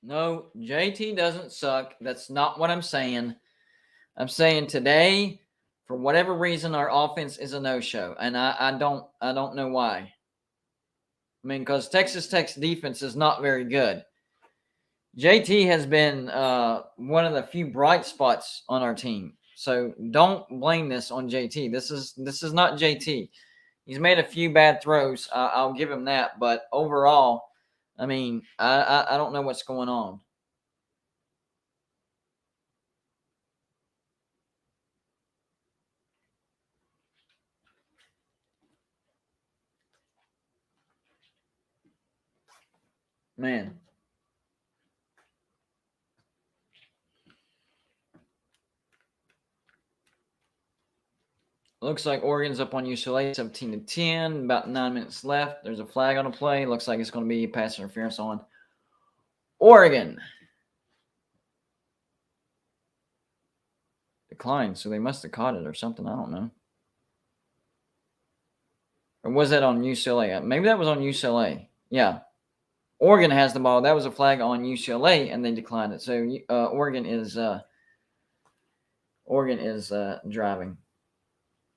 No, JT doesn't suck. That's not what I'm saying. I'm saying today, for whatever reason, our offense is a no-show, and I don't know why. I mean, because Texas Tech's defense is not very good. JT has been one of the few bright spots on our team, so don't blame this on JT. This is not JT. He's made a few bad throws. I'll give him that, but overall, I mean, I don't know what's going on. Man. Looks like Oregon's up on UCLA 17-10. About 9 minutes left. There's a flag on the play. Looks like it's going to be pass interference on Oregon. Declined, so they must have caught it or something. I don't know. Or was that on UCLA? Maybe that was on UCLA. Yeah. Oregon has the ball. That was a flag on UCLA, and they declined it. So Oregon is Oregon is driving,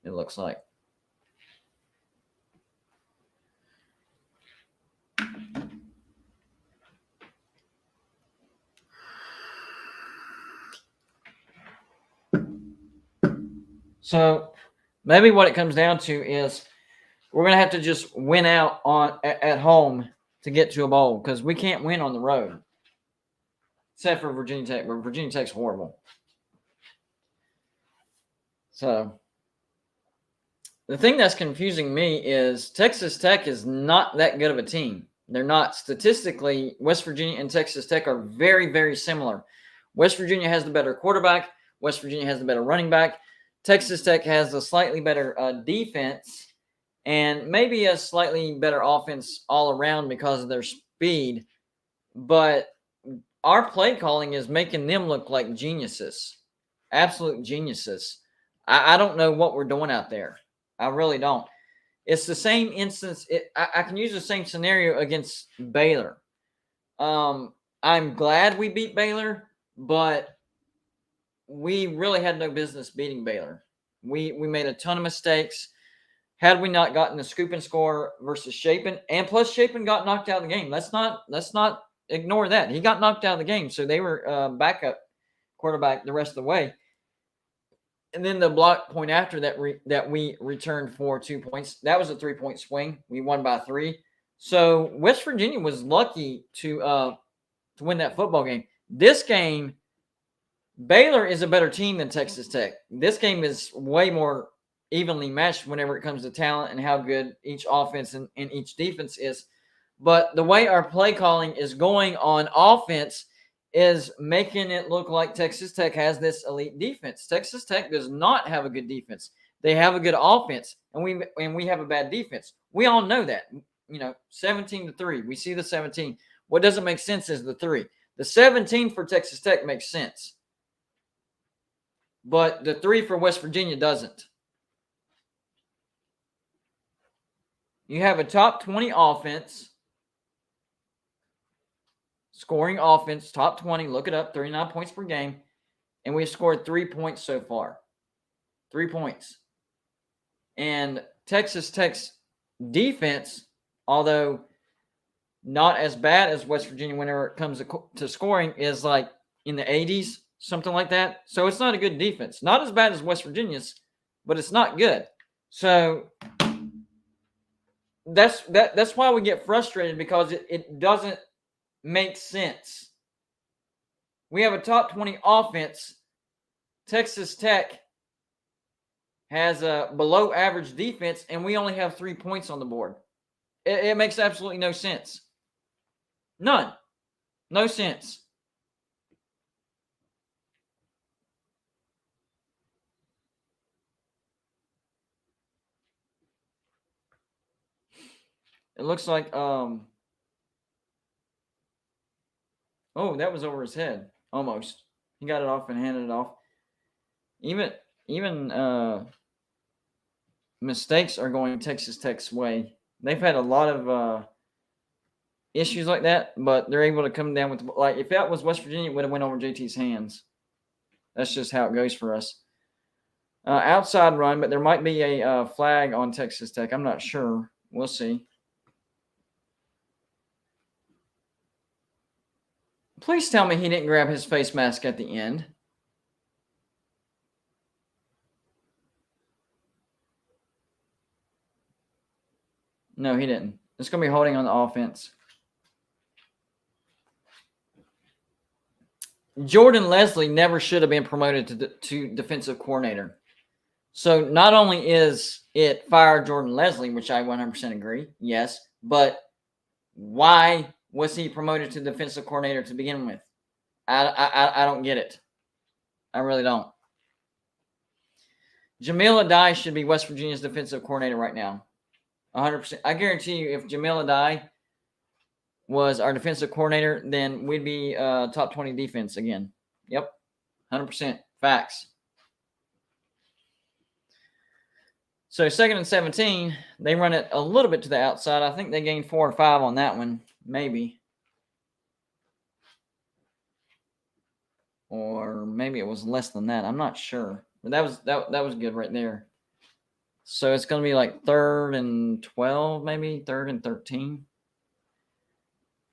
it looks like. So maybe what it comes down to is we're going to have to just win out at home to get to a bowl because we can't win on the road. Except for Virginia Tech, where Virginia Tech's horrible. So the thing that's confusing me is Texas Tech is not that good of a team. They're not. Statistically, West Virginia and Texas Tech are very, very similar. West Virginia has the better quarterback. West Virginia has the better running back. Texas Tech has a slightly better defense and maybe a slightly better offense all around because of their speed. But our play calling is making them look like geniuses, absolute geniuses. I don't know what we're doing out there. I really don't. It's the same instance. I can use the same scenario against Baylor. I'm glad we beat Baylor, but we really had no business beating Baylor. We made a ton of mistakes. Had we not gotten the scoop and score versus Shapen, and plus Shapen got knocked out of the game. Let's not ignore that. He got knocked out of the game, so they were backup quarterback the rest of the way. And then the block point after that that we returned for 2 points. That was a 3-point swing. We won by 3. So West Virginia was lucky to win that football game. This game, Baylor is a better team than Texas Tech. This game is way more evenly matched whenever it comes to talent and how good each offense and each defense is. But the way our play calling is going on offense is making it look like Texas Tech has this elite defense. Texas Tech does not have a good defense. They have a good offense, and we have a bad defense. We all know that. 17-3. We see the 17. What doesn't make sense is the 3. The 17 for Texas Tech makes sense. But the 3 for West Virginia doesn't. You have a top 20 offense, scoring offense, top 20. Look it up, 39 points per game. And we've scored 3 points so far. 3 points. And Texas Tech's defense, although not as bad as West Virginia whenever it comes to scoring, is like in the 80s, something like that. So it's not a good defense. Not as bad as West Virginia's, but it's not good. So that's why we get frustrated, because it doesn't make sense. We have a top 20 offense. Texas Tech has a below average defense, and we only have 3 points on the board. It makes absolutely no sense. None. No sense. It looks like oh, that was over his head. Almost. He got it off and handed it off. Even mistakes are going Texas Tech's way. They've had a lot of issues like that, but they're able to come down with, like, if that was West Virginia, it would have went over JT's hands. That's just how it goes for us. Outside run, but there might be a flag on Texas Tech. I'm not sure. We'll see. Please tell me he didn't grab his face mask at the end. No, he didn't. It's going to be holding on the offense. Jordan Leslie never should have been promoted to defensive coordinator. So not only is it fire Jordan Leslie, which I 100% agree, yes, but why was he promoted to defensive coordinator to begin with? I don't get it. I really don't. Jamil Adai should be West Virginia's defensive coordinator right now. 100%. I guarantee you, if Jamil Adai was our defensive coordinator, then we'd be top 20 defense again. Yep. 100%. Facts. So 2nd and 17, they run it a little bit to the outside. I think they gained 4 or 5 on that one, maybe. or maybe it was less than that. I'm not sure, but that was good right there. So it's going to be like 3rd and 12, maybe 3rd and 13.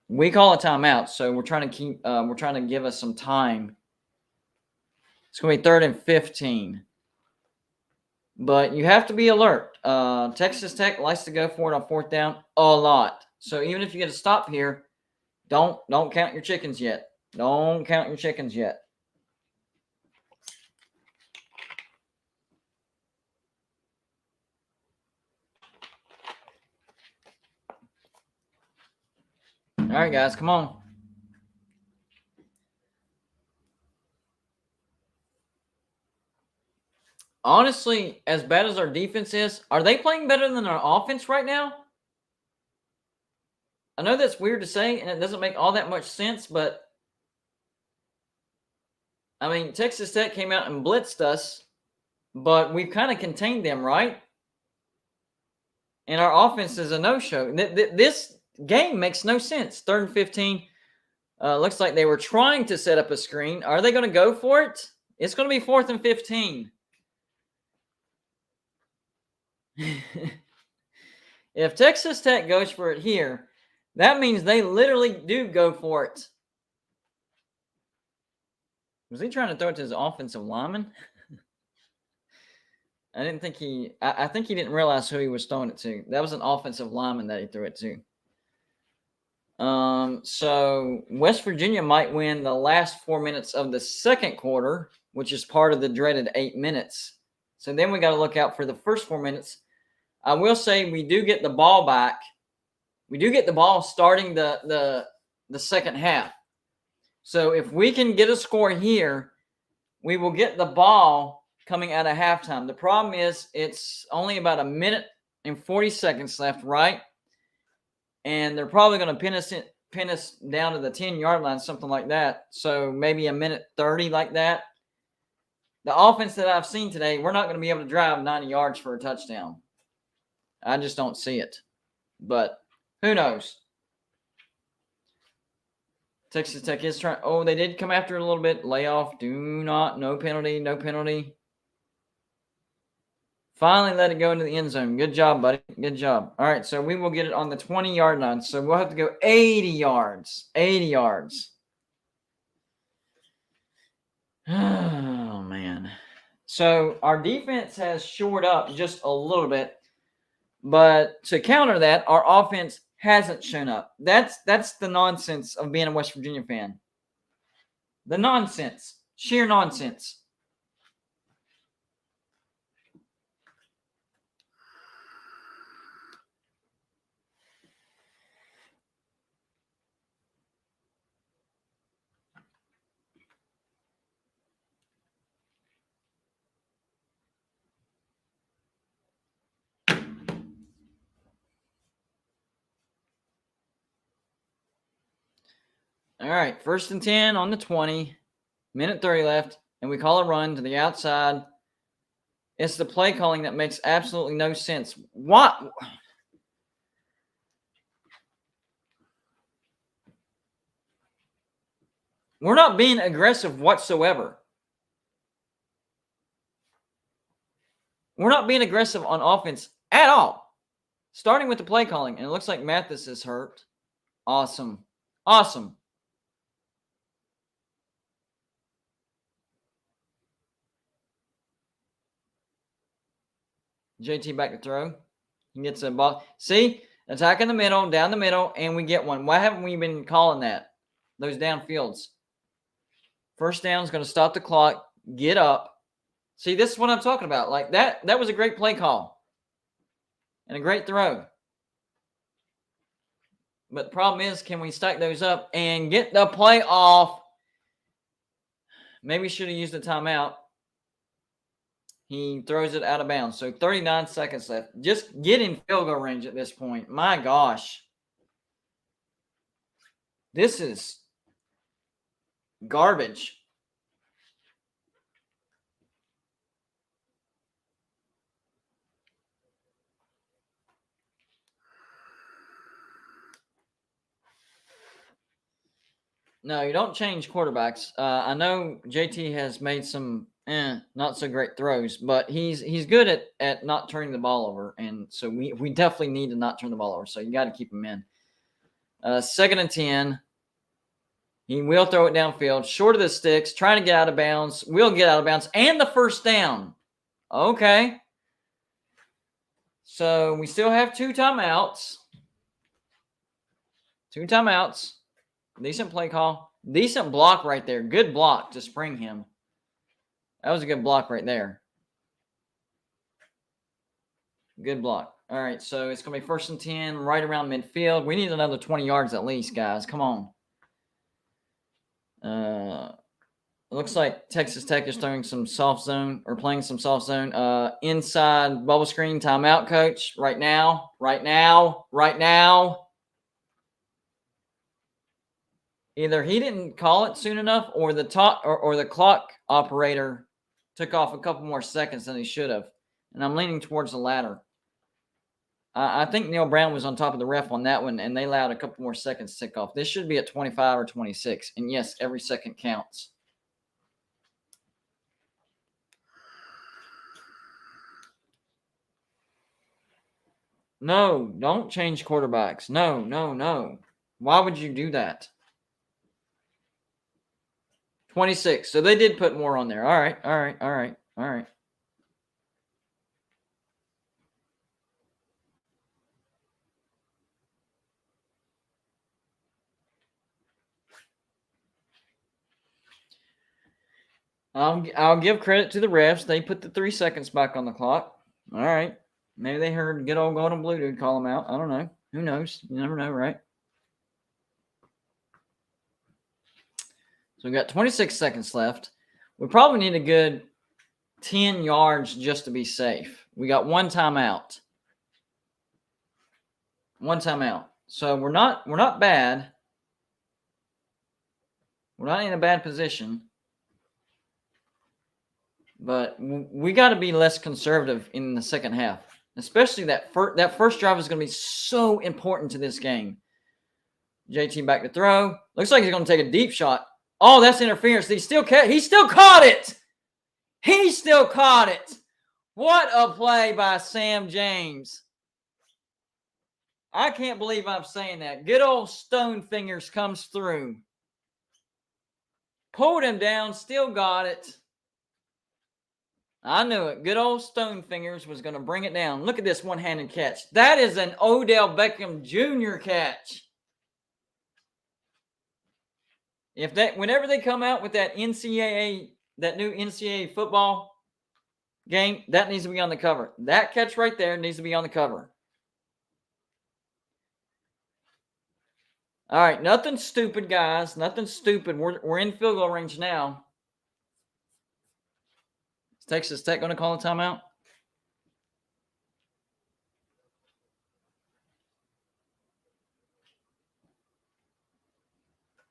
We call a timeout, so we're trying to give us some time. It's going to be 3rd and 15. But you have to be alert. Texas Tech likes to go for it on 4th down a lot. So even if you get a stop here, don't count your chickens yet. Don't count your chickens yet. All right, guys, come on. Honestly, as bad as our defense is, are they playing better than our offense right now? I know that's weird to say, and it doesn't make all that much sense, but I mean, Texas Tech came out and blitzed us, but we've kind of contained them, right? And our offense is a no-show. This game makes no sense. 3rd and 15. Looks like they were trying to set up a screen. Are they going to go for it? It's going to be 4th and 15. If Texas Tech goes for it here, that means they literally do go for it. Was he trying to throw it to his offensive lineman? I didn't think I think he didn't realize who he was throwing it to. That was an offensive lineman that he threw it to. So West Virginia might win the last 4 minutes of the second quarter, which is part of the dreaded 8 minutes. So then we got to look out for the first 4 minutes. I will say we do get the ball back. We do get the ball starting the second half. So if we can get a score here, we will get the ball coming out of halftime. The problem is it's only about 1 minute and 40 seconds left, right? And they're probably going to pin us down to the 10-yard line, something like that. So maybe 1 minute 30 like that. The offense that I've seen today, we're not going to be able to drive 90 yards for a touchdown. I just don't see it. But who knows? Texas Tech is trying. Oh, they did come after it a little bit. Layoff. No penalty. No penalty. Finally let it go into the end zone. Good job, buddy. Good job. All right, so we will get it on the 20-yard line. So we'll have to go 80 yards. 80 yards. Oh, man. So our defense has shored up just a little bit. But to counter that, our offense hasn't shown up. That's the nonsense of being a West Virginia fan. The nonsense. Sheer nonsense. All right, 1st and 10 on the 20. Minute 30 left, and we call a run to the outside. It's the play calling that makes absolutely no sense. What? We're not being aggressive whatsoever. We're not being aggressive on offense at all. Starting with the play calling, and it looks like Mathis is hurt. Awesome. Awesome. JT back to throw. He gets a ball. See? Attack in the middle, down the middle, and we get one. Why haven't we been calling that? Those downfields. 1st down is going to stop the clock. Get up. See, this is what I'm talking about. Like that was a great play call. And a great throw. But the problem is, can we stack those up and get the play off? Maybe should have used the timeout. He throws it out of bounds. So 39 seconds left. Just get in field goal range at this point. My gosh. This is garbage. No, you don't change quarterbacks. I know JT has made some not so great throws, but he's good at not turning the ball over, and so we definitely need to not turn the ball over. So you got to keep him in. 2nd and 10. He will throw it downfield, short of the sticks, trying to get out of bounds. Will get out of bounds, and the first down. Okay. So we still have 2 timeouts. 2 timeouts. Decent play call. Decent block right there. Good block to spring him. That was a good block right there. Good block. All right, so it's going to be 1st and 10, right around midfield. We need another 20 yards at least, guys. Come on. It looks like Texas Tech is throwing some soft zone or playing some soft zone. Inside bubble screen, timeout, coach. Right now. Either he didn't call it soon enough, or the clock operator took off a couple more seconds than he should have. And I'm leaning towards the latter. I think Neil Brown was on top of the ref on that one, and they allowed a couple more seconds to tick off. This should be at 25 or 26. And yes, every second counts. No, don't change quarterbacks. No. Why would you do that? 26. So they did put more on there. All right. I'll give credit to the refs. They put the 3 seconds back on the clock. All right. Maybe they heard good old Golden Blue Dude call them out. I don't know. Who knows? You never know, right? So we got 26 seconds left. We probably need a good 10 yards just to be safe. We got 1 timeout. 1 timeout. So we're not bad. We're not in a bad position. But we got to be less conservative in the second half. Especially that first drive is going to be so important to this game. JT back to throw. Looks like he's going to take a deep shot. Oh, that's interference. He still caught it. He still caught it. What a play by Sam James. I can't believe I'm saying that. Good old Stone Fingers comes through. Pulled him down, still got it. I knew it. Good old Stone Fingers was going to bring it down. Look at this one-handed catch. That is an Odell Beckham Jr. catch. Whenever they come out with that new NCAA football game, that needs to be on the cover. That catch right there needs to be on the cover. All right, nothing stupid, guys. Nothing stupid. We're in field goal range now. Is Texas Tech going to call a timeout?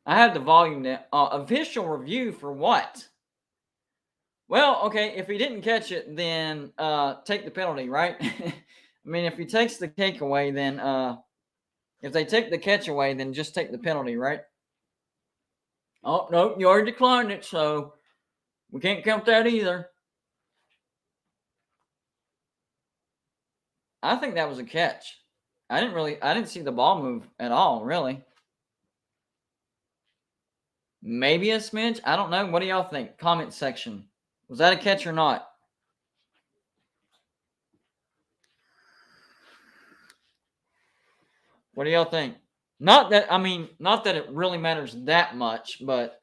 I have the volume now. Official review for what? Well, okay, if he didn't catch it, then take the penalty, right? I mean, if he takes the cake away, then if they take the catch away, then just take the penalty, right? Oh, no, you already declined it, so we can't count that either. I think that was a catch. I didn't see the ball move at all, really. Maybe a smidge. I don't know. What do y'all think? Comment section. Was that a catch or not? What do y'all think? Not that it really matters that much, but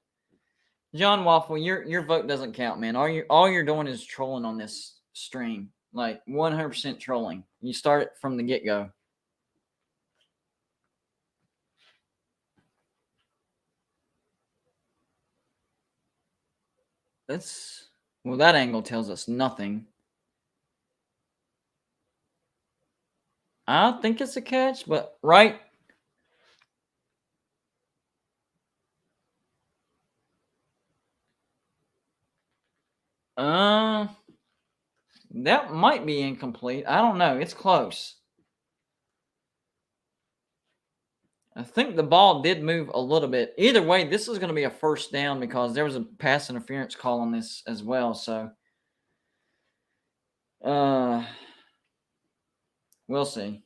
John Waffle, your vote doesn't count, man. All you're doing is trolling on this stream. Like 100% trolling. You start it from the get-go. That angle tells us nothing. I think it's a catch, but right. That might be incomplete. I don't know. It's close. I think the ball did move a little bit. Either way, this is going to be a first down because there was a pass interference call on this as well. So, we'll see.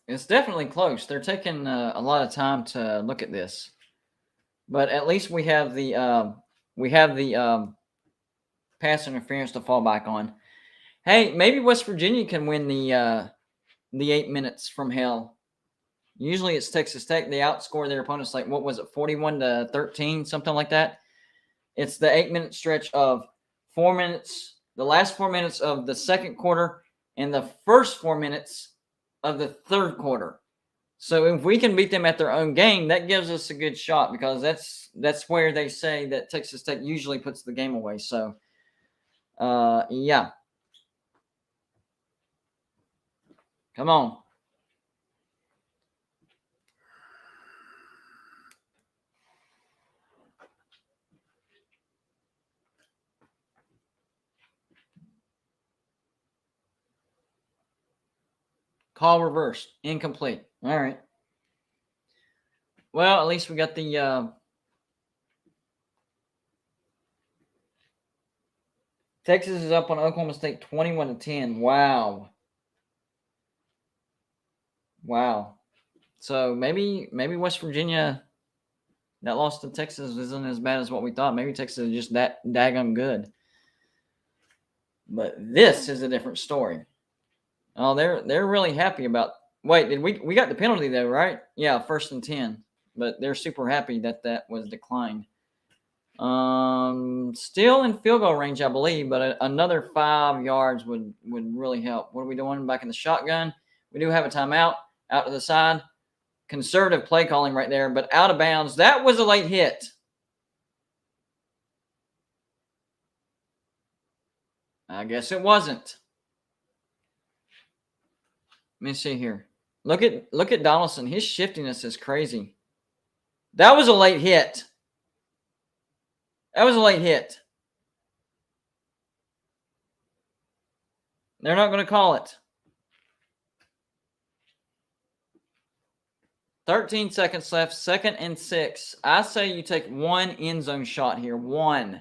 It's definitely close. They're taking a lot of time to look at this, but at least we have the pass interference to fall back on. Hey, maybe West Virginia can win the 8 minutes from hell. Usually it's Texas Tech. They outscore their opponents like, what was it, 41-13, something like that. It's the 8-minute stretch of 4 minutes, the last 4 minutes of the second quarter and the first 4 minutes of the third quarter. So if we can beat them at their own game, that gives us a good shot because that's where they say that Texas Tech usually puts the game away. So, yeah. Come on. Call reversed. Incomplete. All right. Well, at least we got the Texas is up on Oklahoma State 21-10. Wow. Wow. So maybe West Virginia, that loss to Texas isn't as bad as what we thought. Maybe Texas is just that daggum good. But this is a different story. Oh, they're really happy about. Wait, did we got the penalty though, right? Yeah, 1st and 10. But they're super happy that was declined. Still in field goal range, I believe, but another 5 yards would really help. What are we doing back in the shotgun? We do have a timeout out to the side. Conservative play calling right there, but out of bounds. That was a late hit. I guess it wasn't. Let me see here. Look at Donaldson. His shiftiness is crazy. That was a late hit. That was a late hit. They're not going to call it. 13 seconds left. 2nd and 6. I say you take one end zone shot here. One.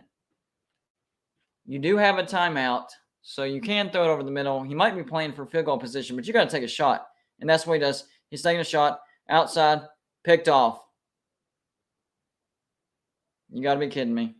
You do have a timeout, so you can throw it over the middle. He might be playing for field goal position, but you got to take a shot. And that's what he does. He's taking a shot. Outside. Picked off. You got to be kidding me.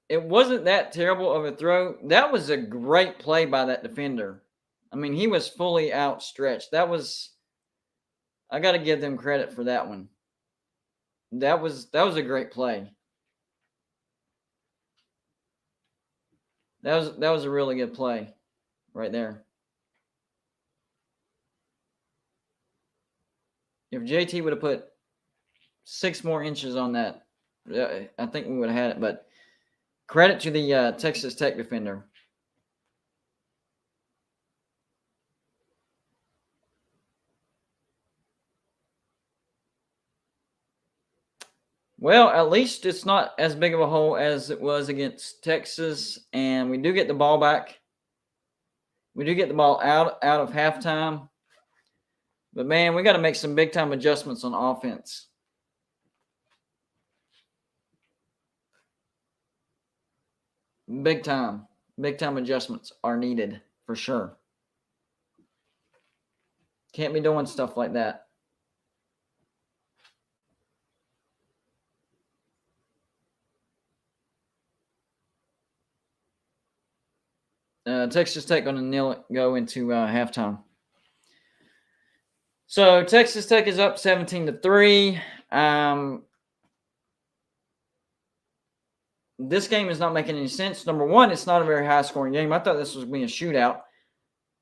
It wasn't that terrible of a throw. That was a great play by that defender. I mean, he was fully outstretched. I got to give them credit for that one. That was a great play. That was a really good play right there. If JT would have put 6 more inches on that, I think we would have had it. But credit to the Texas Tech defender. Well, at least it's not as big of a hole as it was against Texas, and we do get the ball back. We do get the ball out of halftime. But, man, we got to make some big-time adjustments on offense. Big-time adjustments are needed for sure. Can't be doing stuff like that. Texas Tech going to go into halftime. So Texas Tech is up 17-3. this game is not making any sense. Number one, it's not a very high-scoring game. I thought this was going to be a shootout.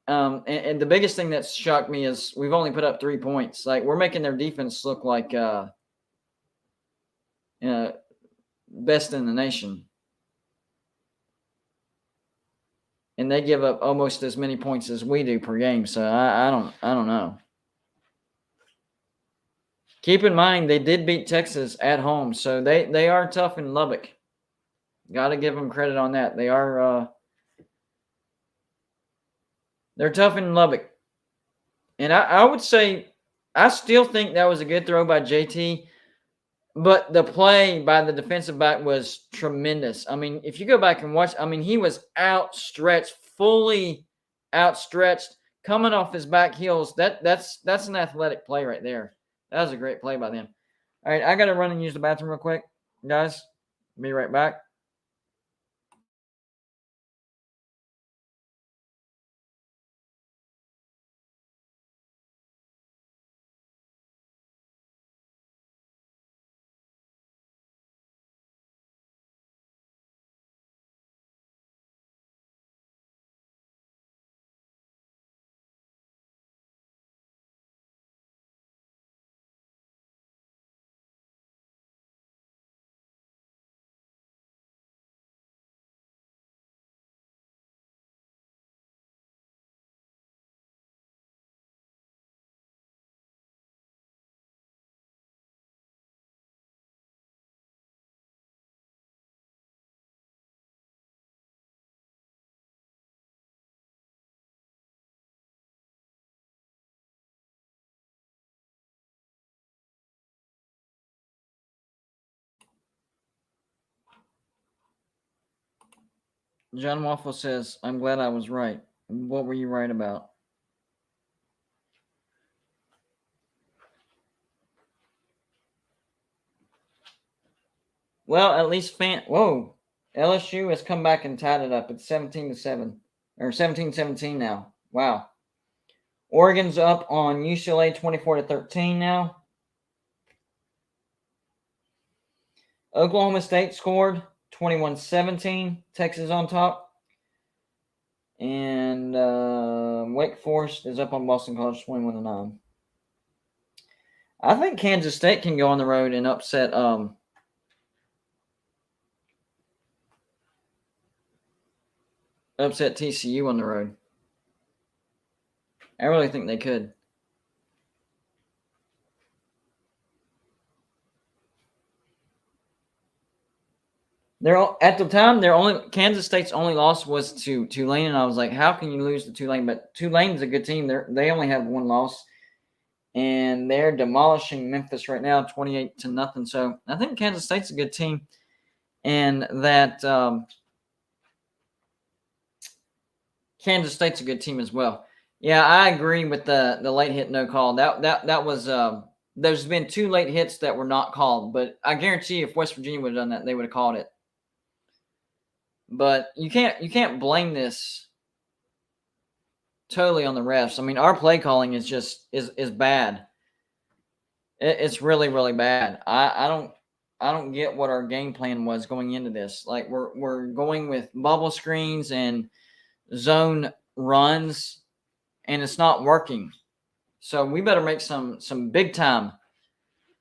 And the biggest thing that shocked me is we've only put up 3 points. Like, we're making their defense look like best in the nation. And they give up almost as many points as we do per game. So I don't know. Keep in mind, they did beat Texas at home, so they are tough in Lubbock. Got to give them credit on that. They are they're tough in Lubbock. And I would say I still think that was a good throw by JT, but the play by the defensive back was tremendous. I mean, if you go back and watch, I mean, he was outstretched, fully outstretched, coming off his back heels. That's an athletic play right there. That was a great play by them. All right, I got to run and use the bathroom real quick, guys. Be right back. John Waffle says, I'm glad I was right. What were you right about? Well, at least LSU has come back and tied it up. It's 17-7 or 17-17 now. Wow. Oregon's up on UCLA 24-13 now. Oklahoma State scored 21-17. Texas on top. And Wake Forest is up on Boston College 21-9. I think Kansas State can go on the road and upset TCU on the road. I really think they could. At the time, Kansas State's only loss was to Tulane, and I was like, how can you lose to Tulane? But Tulane's a good team. They only have one loss, and they're demolishing Memphis right now, 28-0. So I think Kansas State's a good team, and that Kansas State's a good team as well. Yeah, I agree with the late hit no call. That was there's been 2 late hits that were not called, but I guarantee if West Virginia would have done that, they would have called it. But you can't blame this totally on the refs. I mean, our play calling is just is bad. It's really, really bad. I don't get what our game plan was going into this. Like we're going with bubble screens and zone runs, and it's not working. So we better make some big time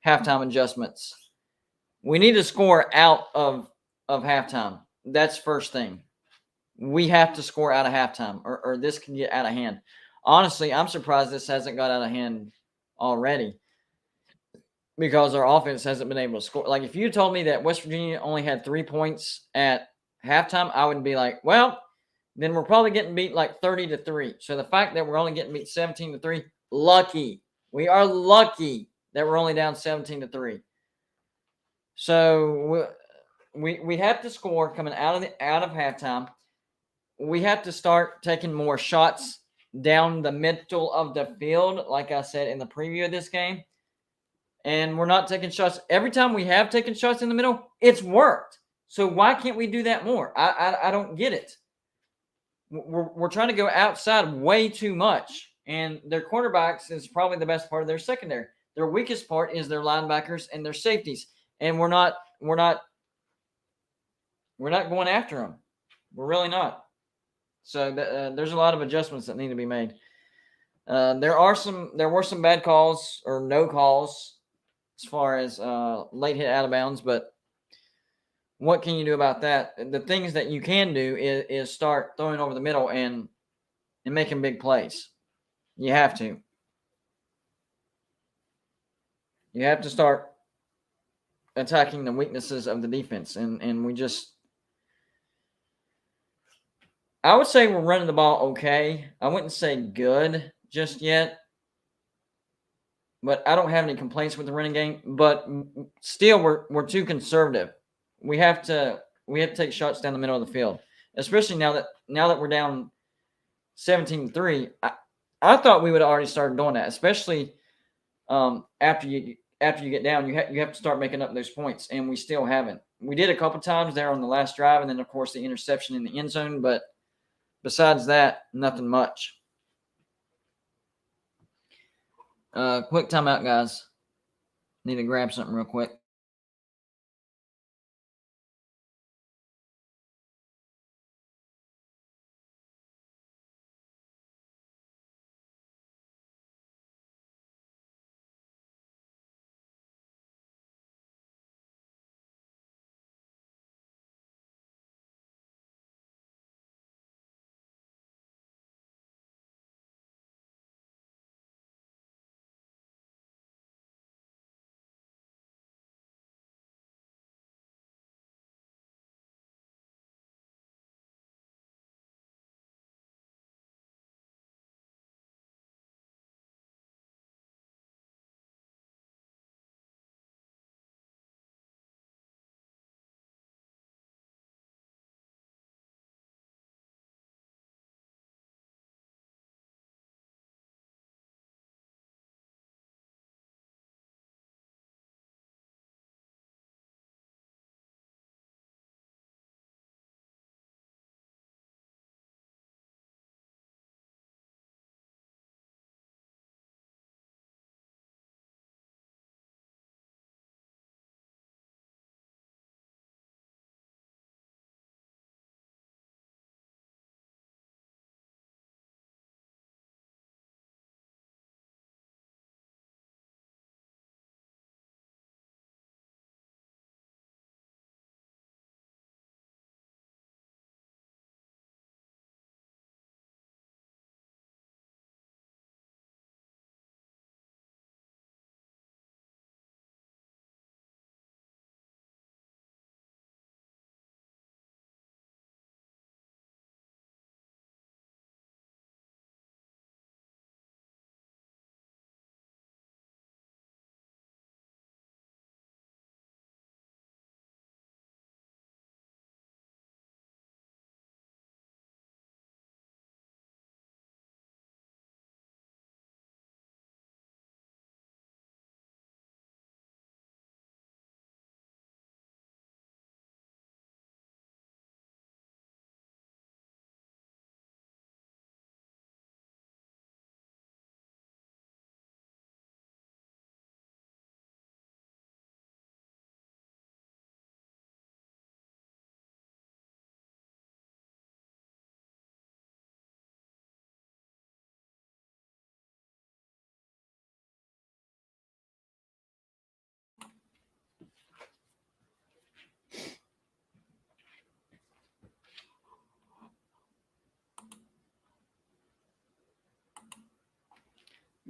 halftime adjustments. We need to score out of halftime. That's first thing. We have to score out of halftime, or this can get out of hand. Honestly, I'm surprised this hasn't got out of hand already because our offense hasn't been able to score. Like, if you told me that West Virginia only had 3 points at halftime, I would be like, well, then we're probably getting beat like 30-3. So the fact that we're only getting beat 17-3, lucky. We are lucky that we're only down 17-3. So we have to score coming out of halftime. We have to start taking more shots down the middle of the field, like I said in the preview of this game. And we're not taking shots. Every time we have taken shots in the middle, it's worked. So why can't we do that more? I don't get it. We're trying to go outside way too much. And their quarterbacks is probably the best part of their secondary. Their weakest part is their linebackers and their safeties. And we're not We're not going after them. We're really not. So there's a lot of adjustments that need to be made. There were some bad calls or no calls as far as late hit out of bounds, but what can you do about that? The things that you can do is start throwing over the middle and making big plays. You have to. You have to start attacking the weaknesses of the defense, and we just. I would say we're running the ball okay. I wouldn't say good just yet, but I don't have any complaints with the running game. But still, we're too conservative. We have to take shots down the middle of the field, especially now that we're down 17-3. I thought we would have already started doing that, especially after you get down. You have to start making up those points, and we still haven't. We did a couple times there on the last drive, and then of course the interception in the end zone, but. Besides that, nothing much. Quick timeout, guys. Need to grab something real quick.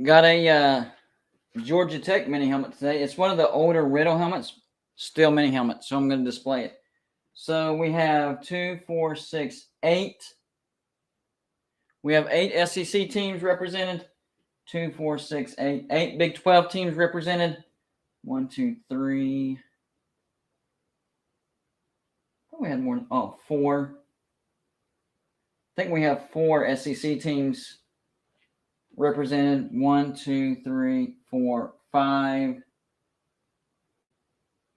Got a Georgia Tech mini helmet today. It's one of the older Riddle helmets, still mini helmet, so I'm going to display it. So we have 2, 4, 6, 8. We have 8 SEC teams represented. 2, 4, 6, 8. 8 Big 12 teams represented. 1, 2, 3. Oh, we had more. 4. I think we have 4 SEC teams represented. 1, 2, 3, 4, 5.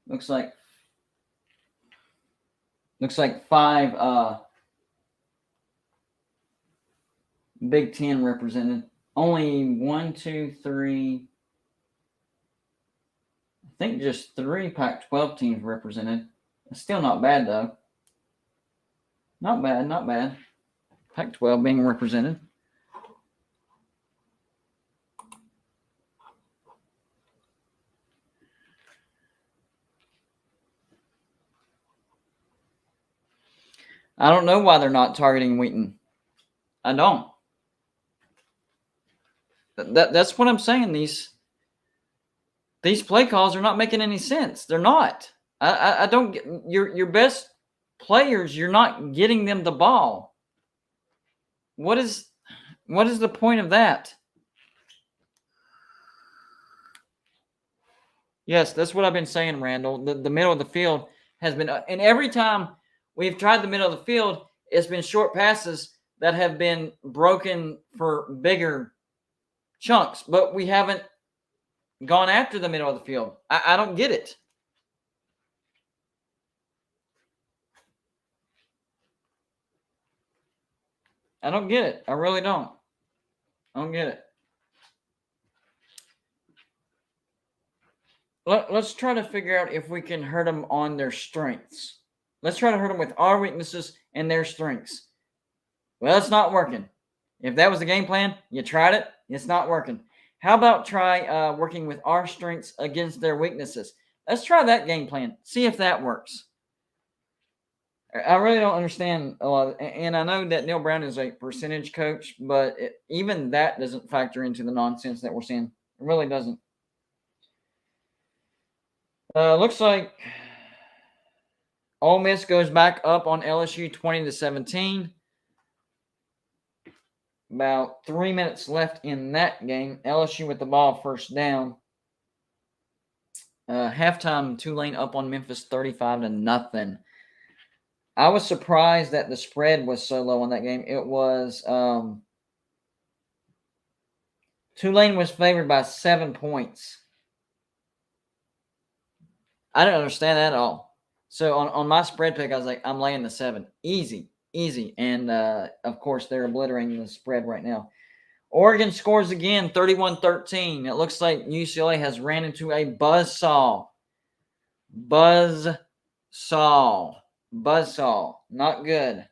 Looks like 5 Big 10 represented. Only 1, 2, 3. I think just 3 Pac-12 teams represented. It's still not bad though. Not bad, not bad. Pac-12 being represented. I don't know why they're not targeting Wheaton. I don't. That's what I'm saying. These play calls are not making any sense. They're not. I don't get your best players. You're not getting them the ball. What is the point of that? Yes, that's what I've been saying, Randall. The middle of the field has been, and every time we've tried the middle of the field, it's been short passes that have been broken for bigger chunks, but we haven't gone after the middle of the field. I don't get it. I don't get it. I really don't. I don't get it. Let's try to figure out if we can hurt them on their strengths. Let's try to hurt them with our weaknesses and their strengths. Well, it's not working. If that was the game plan, you tried it, it's not working. How about try working with our strengths against their weaknesses? Let's try that game plan. See if that works. I really don't understand a lot. And I know that Neil Brown is a percentage coach, but even that doesn't factor into the nonsense that we're seeing. It really doesn't. Looks like Ole Miss goes back up on LSU 20-17. About 3 minutes left in that game. LSU with the ball first down. Halftime, Tulane up on Memphis 35-0. I was surprised that the spread was so low on that game. It was Tulane was favored by 7 points. I didn't understand that at all. So on my spread pick, I was like, I'm laying the 7. Easy. And, of course, they're obliterating the spread right now. Oregon scores again, 31-13. It looks like UCLA has ran into a buzzsaw. Not good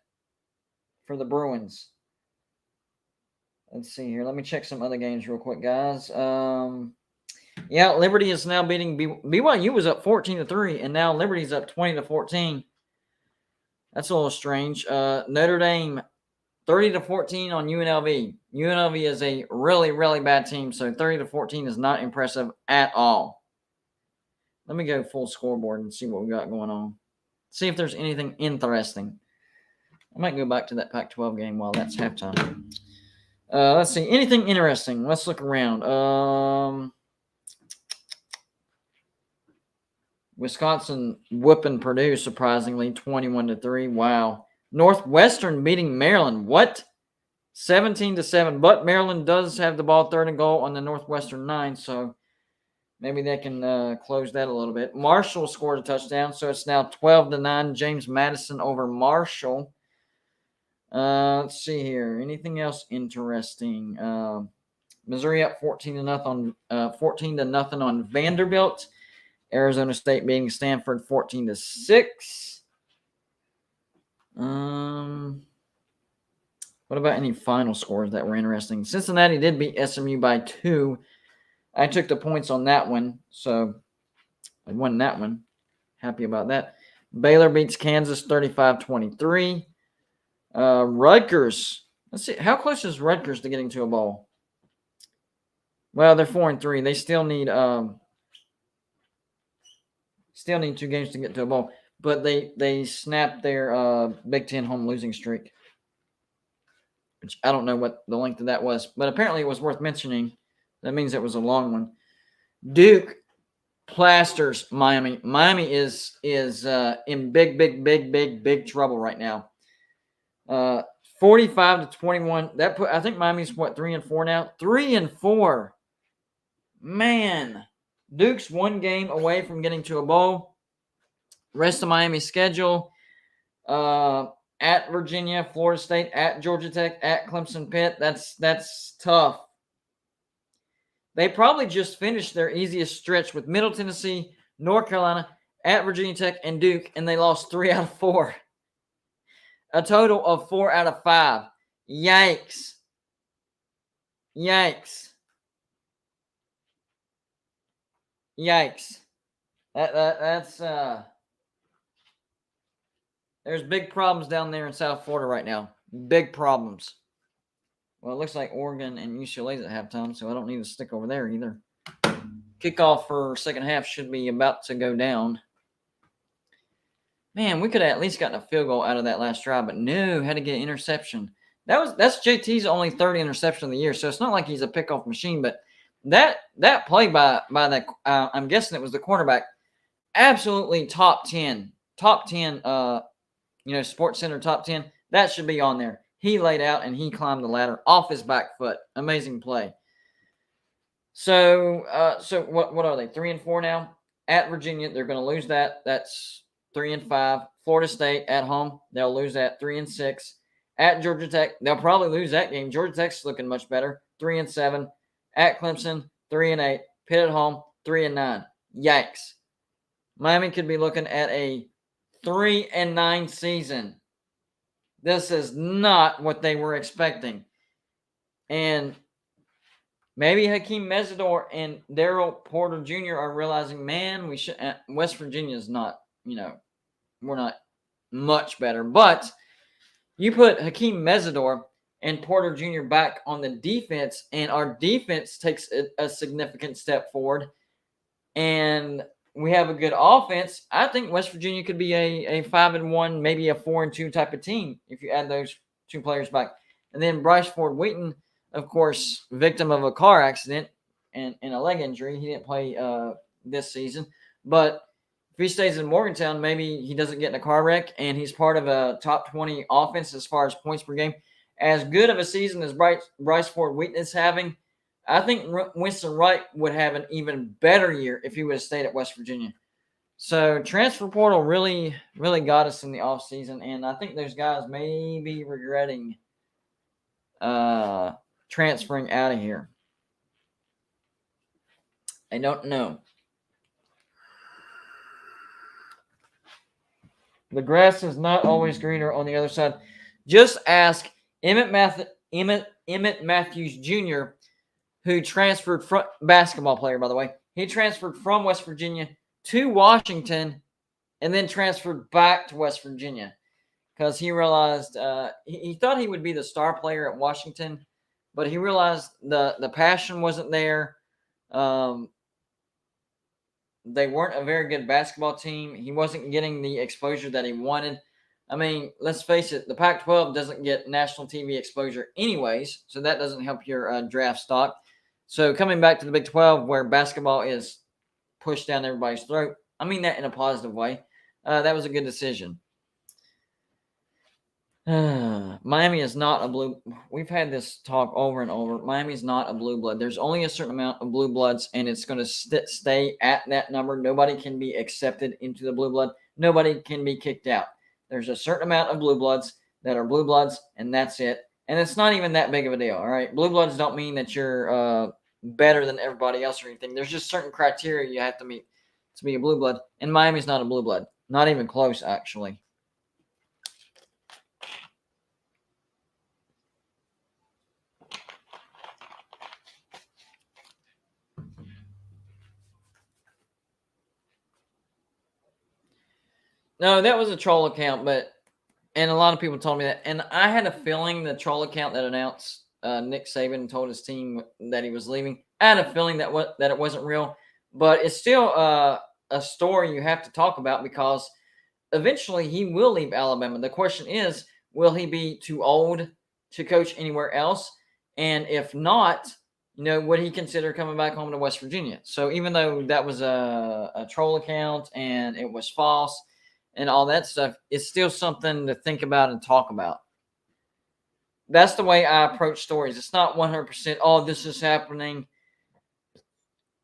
for the Bruins. Let's see here. Let me check some other games real quick, guys. Yeah, Liberty is now beating BYU was up 14-3, and now Liberty's up 20-14. That's a little strange. Notre Dame 30-14 on UNLV. UNLV is a really, really bad team, so 30-14 is not impressive at all. Let me go full scoreboard and see what we got going on. See if there's anything interesting. I might go back to that Pac-12 game while that's halftime. Let's see. Anything interesting? Let's look around. Wisconsin whooping Purdue, surprisingly, 21-3. Wow. Northwestern beating Maryland. What? 17-7. But Maryland does have the ball 3rd and goal on the Northwestern 9, so maybe they can close that a little bit. Marshall scored a touchdown, so it's now 12-9. James Madison over Marshall. Let's see here. Anything else interesting? Missouri up 14-0 on Vanderbilt. Arizona State beating Stanford 14-6. What about any final scores that were interesting? Cincinnati did beat SMU by 2. I took the points on that one, so I won that one. Happy about that. Baylor beats Kansas 35-23. Rutgers. Let's see. How close is Rutgers to getting to a bowl? Well, they're 4-3. They still need 2 games to get to a bowl. But they snapped their Big Ten home losing streak. Which I don't know what the length of that was. But apparently it was worth mentioning. That means it was a long one. Duke plasters Miami. Miami is in big trouble right now. 45-21. I think Miami's 3-4 now. 3-4. Man, Duke's 1 game away from getting to a bowl. Rest of Miami's schedule: at Virginia, Florida State, at Georgia Tech, at Clemson, Pitt. That's tough. They probably just finished their easiest stretch with Middle Tennessee, North Carolina, at Virginia Tech, and Duke, and they lost 3 out of 4. A total of 4 out of 5. Yikes. Yikes. Yikes. That's there's big problems down there in South Florida right now. Big problems. Well, it looks like Oregon and UCLA's at halftime, so I don't need to stick over there either. Kickoff for second half should be about to go down. Man, we could have at least gotten a field goal out of that last drive, but no, had to get an interception. That's JT's only third interception of the year, so it's not like he's a pickoff machine. But that play by that I'm guessing it was the cornerback, absolutely top 10, Sports Center top 10. That should be on there. He laid out and he climbed the ladder off his back foot. Amazing play. So what are they? 3-4 now at Virginia. They're going to lose that. That's 3-5. Florida State at home. They'll lose that. 3-6. At Georgia Tech, they'll probably lose that game. Georgia Tech's looking much better. 3-7. At Clemson, 3-8. Pitt at home, 3-9. Yikes. Miami could be looking at a 3-9 season. This is not what they were expecting. And maybe Hakeem Mesidor and Daryl Porter Jr. are realizing, man, we should. West Virginia is not, we're not much better. But you put Hakeem Mesidor and Porter Jr. back on the defense, and our defense takes a significant step forward, and we have a good offense. I think West Virginia could be a 5-1, maybe a 4-2 type of team if you add those two players back. And then Bryce Ford Wheaton, of course, victim of a car accident and a leg injury. He didn't play this season. But if he stays in Morgantown, maybe he doesn't get in a car wreck, and he's part of a top 20 offense as far as points per game. As good of a season as Bryce Ford Wheaton is having, I think Winston Wright would have an even better year if he would have stayed at West Virginia. So transfer portal really, really got us in the offseason, and I think those guys may be regretting transferring out of here. I don't know. The grass is not always greener on the other side. Just ask Emmett Matthews Jr., who transferred from basketball player, by the way. He transferred from West Virginia to Washington and then transferred back to West Virginia because he realized he thought he would be the star player at Washington, but he realized the passion wasn't there. They weren't a very good basketball team. He wasn't getting the exposure that he wanted. I mean, let's face it, the Pac-12 doesn't get national TV exposure anyways, so that doesn't help your draft stock. So coming back to the Big 12 where basketball is pushed down everybody's throat, I mean that in a positive way. That was a good decision. Miami is not a blue. We've had this talk over and over. Miami is not a blue blood. There's only a certain amount of blue bloods, and it's going to stay at that number. Nobody can be accepted into the blue blood. Nobody can be kicked out. There's a certain amount of blue bloods that are blue bloods, and that's it. And it's not even that big of a deal, all right? Blue bloods don't mean that you're better than everybody else or anything. There's just certain criteria you have to meet to be a blue blood. And Miami's not a blue blood. Not even close, actually. No, that was a troll account, and a lot of people told me that. And I had a feeling the troll account that announced Nick Saban told his team that he was leaving, I had a feeling that it wasn't real. But it's still a story you have to talk about because eventually he will leave Alabama. The question is, will he be too old to coach anywhere else? And if not, would he consider coming back home to West Virginia? So even though that was a troll account and it was false, and all that stuff, it's still something to think about and talk about. That's the way I approach stories. It's not 100%, oh, this is happening.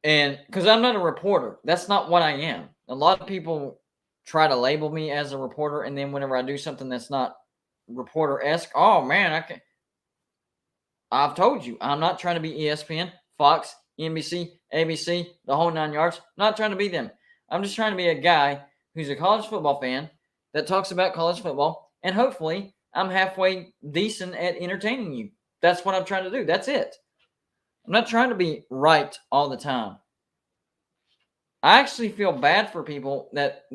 And because I'm not a reporter. That's not what I am. A lot of people try to label me as a reporter, and then whenever I do something that's not reporter-esque, oh, man, I've told you, I'm not trying to be ESPN, Fox, NBC, ABC, the whole 9 yards. I'm not trying to be them. I'm just trying to be a guy who's a college football fan that talks about college football and hopefully I'm halfway decent at entertaining you. That's what I'm trying to do. That's it. I'm not trying to be right all the time. I actually feel bad for people that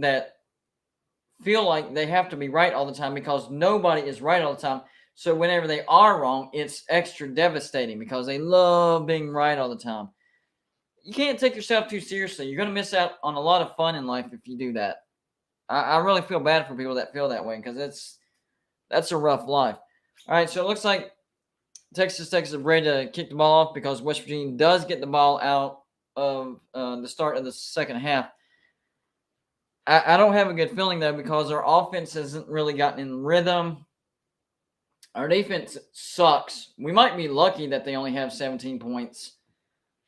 feel like they have to be right all the time, because nobody is right all the time. So whenever they are wrong, it's extra devastating because they love being right all the time. You can't take yourself too seriously. You're going to miss out on a lot of fun in life if you do that. I really feel bad for people that feel that way, because that's a rough life. All right, so it looks like Texas Tech is ready to kick the ball off because West Virginia does get the ball out of the start of the second half. I don't have a good feeling, though, because our offense hasn't really gotten in rhythm. Our defense sucks. We might be lucky that they only have 17 points,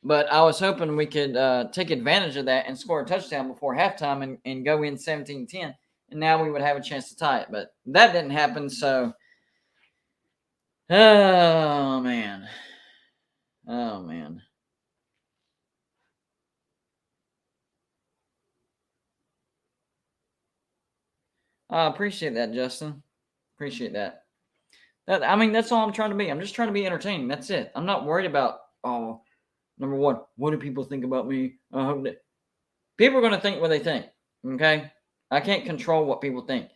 but I was hoping we could take advantage of that and score a touchdown before halftime and go in 17-10, and now we would have a chance to tie it. But that didn't happen, so oh, man. Oh, man. I appreciate that, Justin. Appreciate that. I mean, that's all I'm trying to be. I'm just trying to be entertaining. That's it. I'm not worried about, number one, what do people think about me? I hope that people are going to think what they think. Okay? I can't control what people think.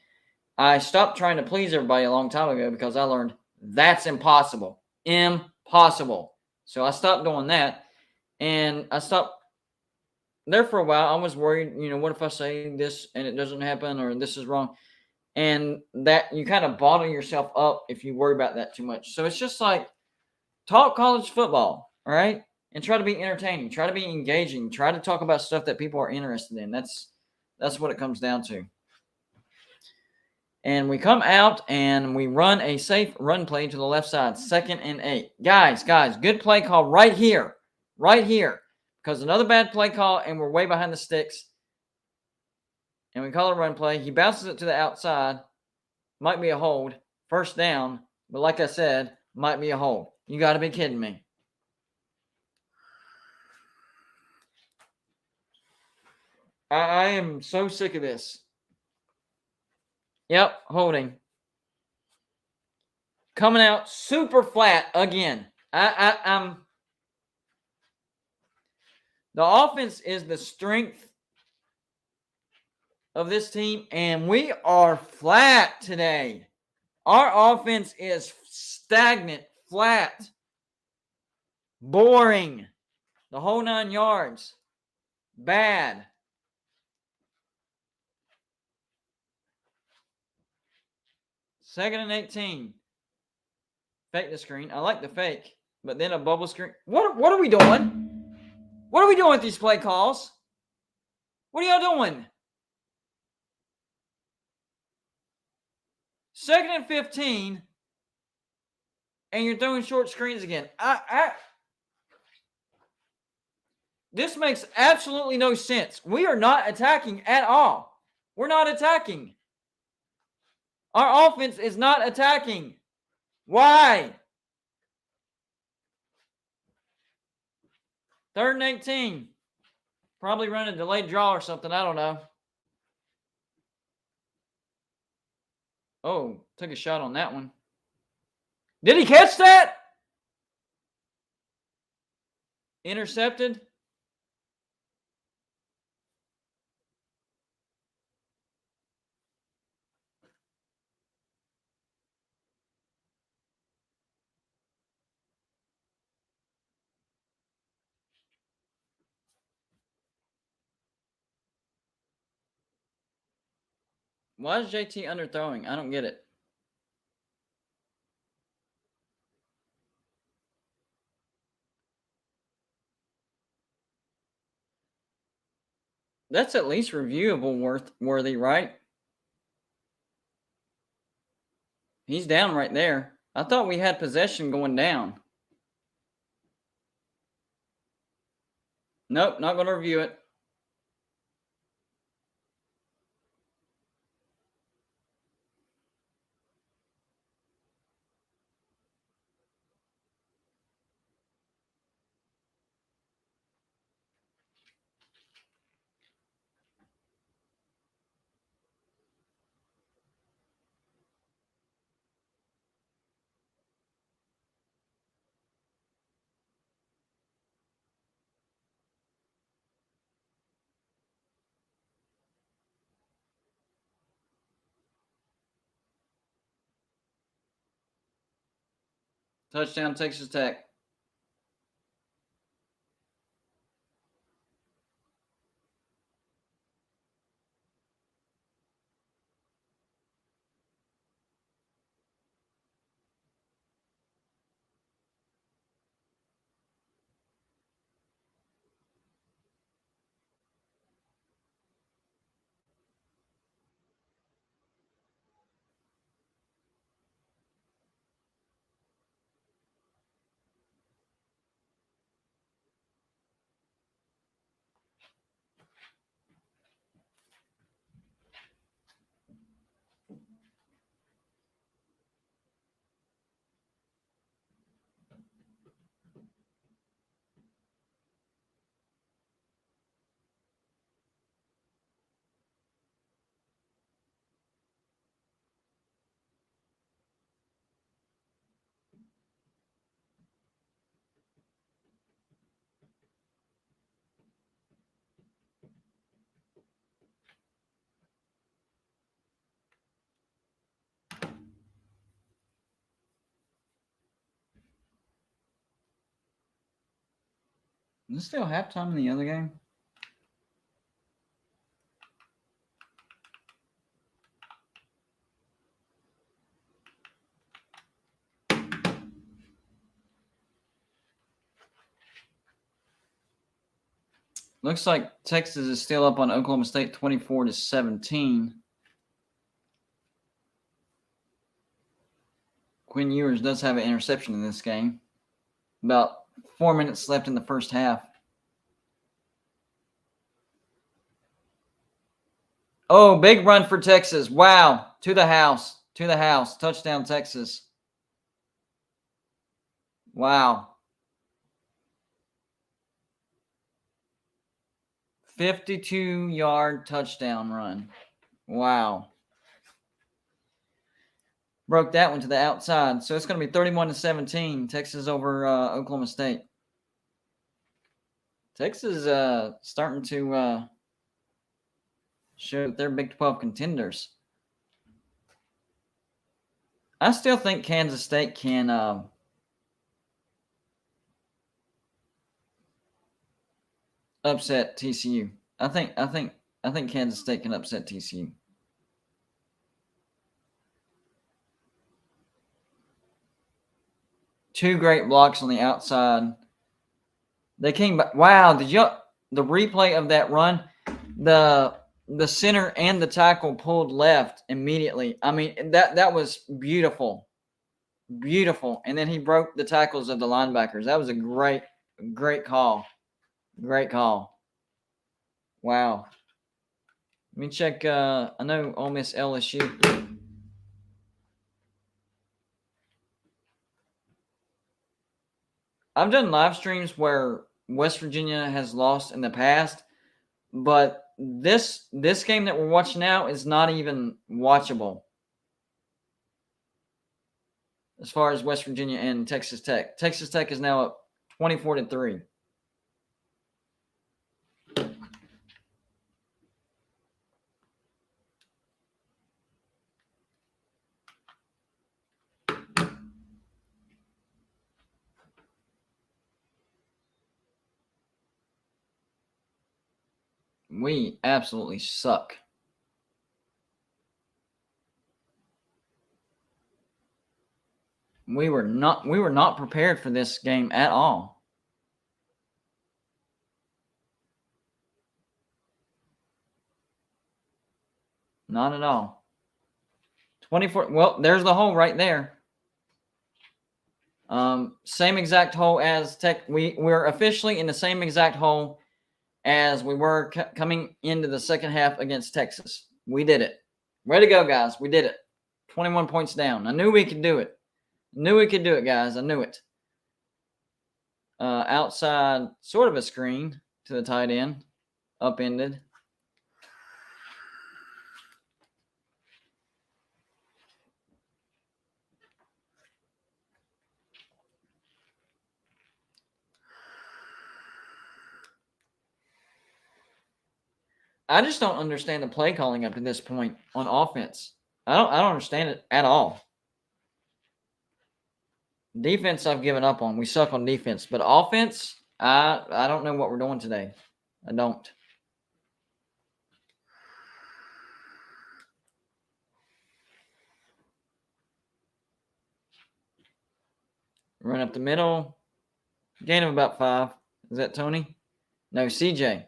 I stopped trying to please everybody a long time ago because I learned that's impossible. Impossible. So I stopped doing that, and I stopped there for a while. I was worried, what if I say this and it doesn't happen, or this is wrong? And that you kind of bottle yourself up if you worry about that too much. So it's just like, talk college football, all right? And try to be entertaining, try to be engaging, try to talk about stuff that people are interested in. That's what it comes down to. And we come out and we run a safe run play to the left side, 2nd and 8. Guys, good play call right here. Because another bad play call and we're way behind the sticks. And we call a run play. He bounces it to the outside. Might be a hold. First down. But like I said, might be a hold. You got to be kidding me. I am so sick of this. Yep, holding. Coming out super flat again. I'm. The offense is the strength of this team, and we are flat today. Our offense is stagnant, flat, boring, the whole 9 yards. Bad. Second and 18. Fake the screen. I like the fake, but then a bubble screen. What are we doing? What are we doing with these play calls? What are y'all doing? 2nd and 15, and you're throwing short screens again. This makes absolutely no sense. We are not attacking at all. We're not attacking. Our offense is not attacking. Why? 3rd and 18. Probably run a delayed draw or something. I don't know. Oh, took a shot on that one. Did he catch that? Intercepted. Why is JT underthrowing? I don't get it. That's at least reviewable worthy, right? He's down right there. I thought we had possession going down. Nope, not going to review it. Touchdown, Texas Tech. Is this still halftime in the other game? Looks like Texas is still up on Oklahoma State 24-17. Quinn Ewers does have an interception in this game. About 4 minutes left in the first half. Oh, big run for Texas. Wow. To the house. To the house. Touchdown, Texas. Wow. 52-yard touchdown run. Wow. Broke that one to the outside. So it's going to be 31-17. Texas over Oklahoma State. Texas starting to show that they're Big 12 contenders. I still think Kansas State can upset TCU. I think Kansas State can upset TCU. Two great blocks on the outside. They came back. Wow, the replay of that run, the center and the tackle pulled left immediately. I mean, that was beautiful. Beautiful. And then he broke the tackles of the linebackers. That was a great call. Great call. Wow. Let me check. I know Ole Miss LSU. I've done live streams where West Virginia has lost in the past, but this game that we're watching now is not even watchable as far as West Virginia and Texas Tech. Texas Tech is now up 24-3. We absolutely suck. We were not prepared for this game at all. Not at all. 24. Well, there's the hole right there. Same exact hole as Tech. We're officially in the same exact hole as we were coming into the second half against Texas. We did it. Way to go, guys. We did it. 21 points down. I knew we could do it. Knew we could do it, guys. I knew it. Outside, sort of a screen to the tight end. Upended. I just don't understand the play calling up to this point on offense. I don't understand it at all. Defense, I've given up on. We suck on defense. But offense, I don't know what we're doing today. I don't. Run up the middle. Gain of about 5. Is that Tony? No, CJ.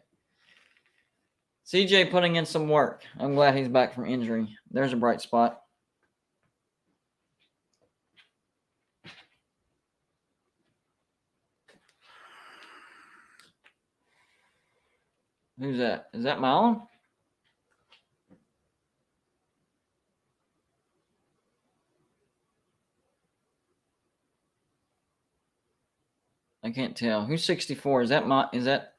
CJ putting in some work. I'm glad he's back from injury. There's a bright spot. Who's that? Is that Milam? I can't tell. Who's 64? Is that?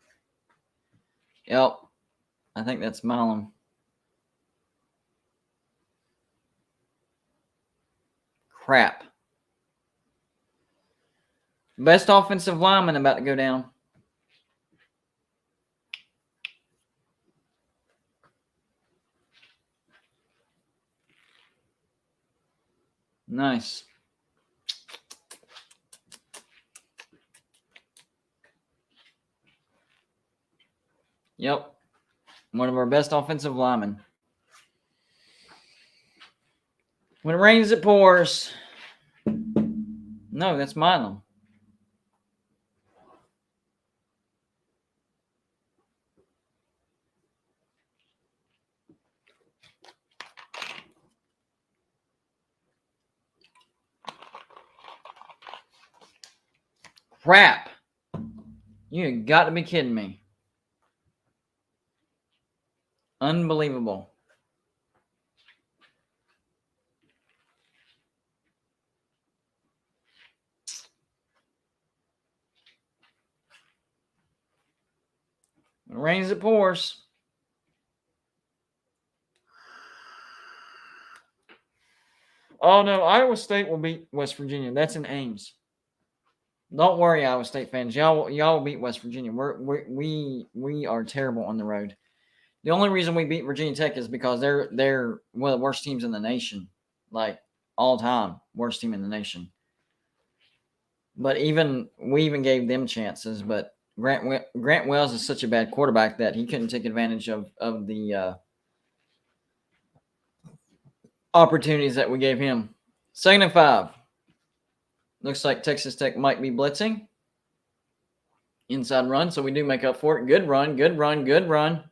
Yep. I think that's Milam. Crap. Best offensive lineman about to go down. Nice. Yep. One of our best offensive linemen. When it rains, it pours. No, that's Milam. Crap. You got to be kidding me. Unbelievable. When it rains, it pours. Oh, no. Iowa State will beat West Virginia. That's in Ames. Don't worry, Iowa State fans. Y'all will beat West Virginia. We are terrible on the road. The only reason we beat Virginia Tech is because they're one of the worst teams in the nation, like all time worst team in the nation. But we even gave them chances. But Grant Wells is such a bad quarterback that he couldn't take advantage of the opportunities that we gave him. 2nd and 5. Looks like Texas Tech might be blitzing. Inside run, so we do make up for it. Good run, good run, good run.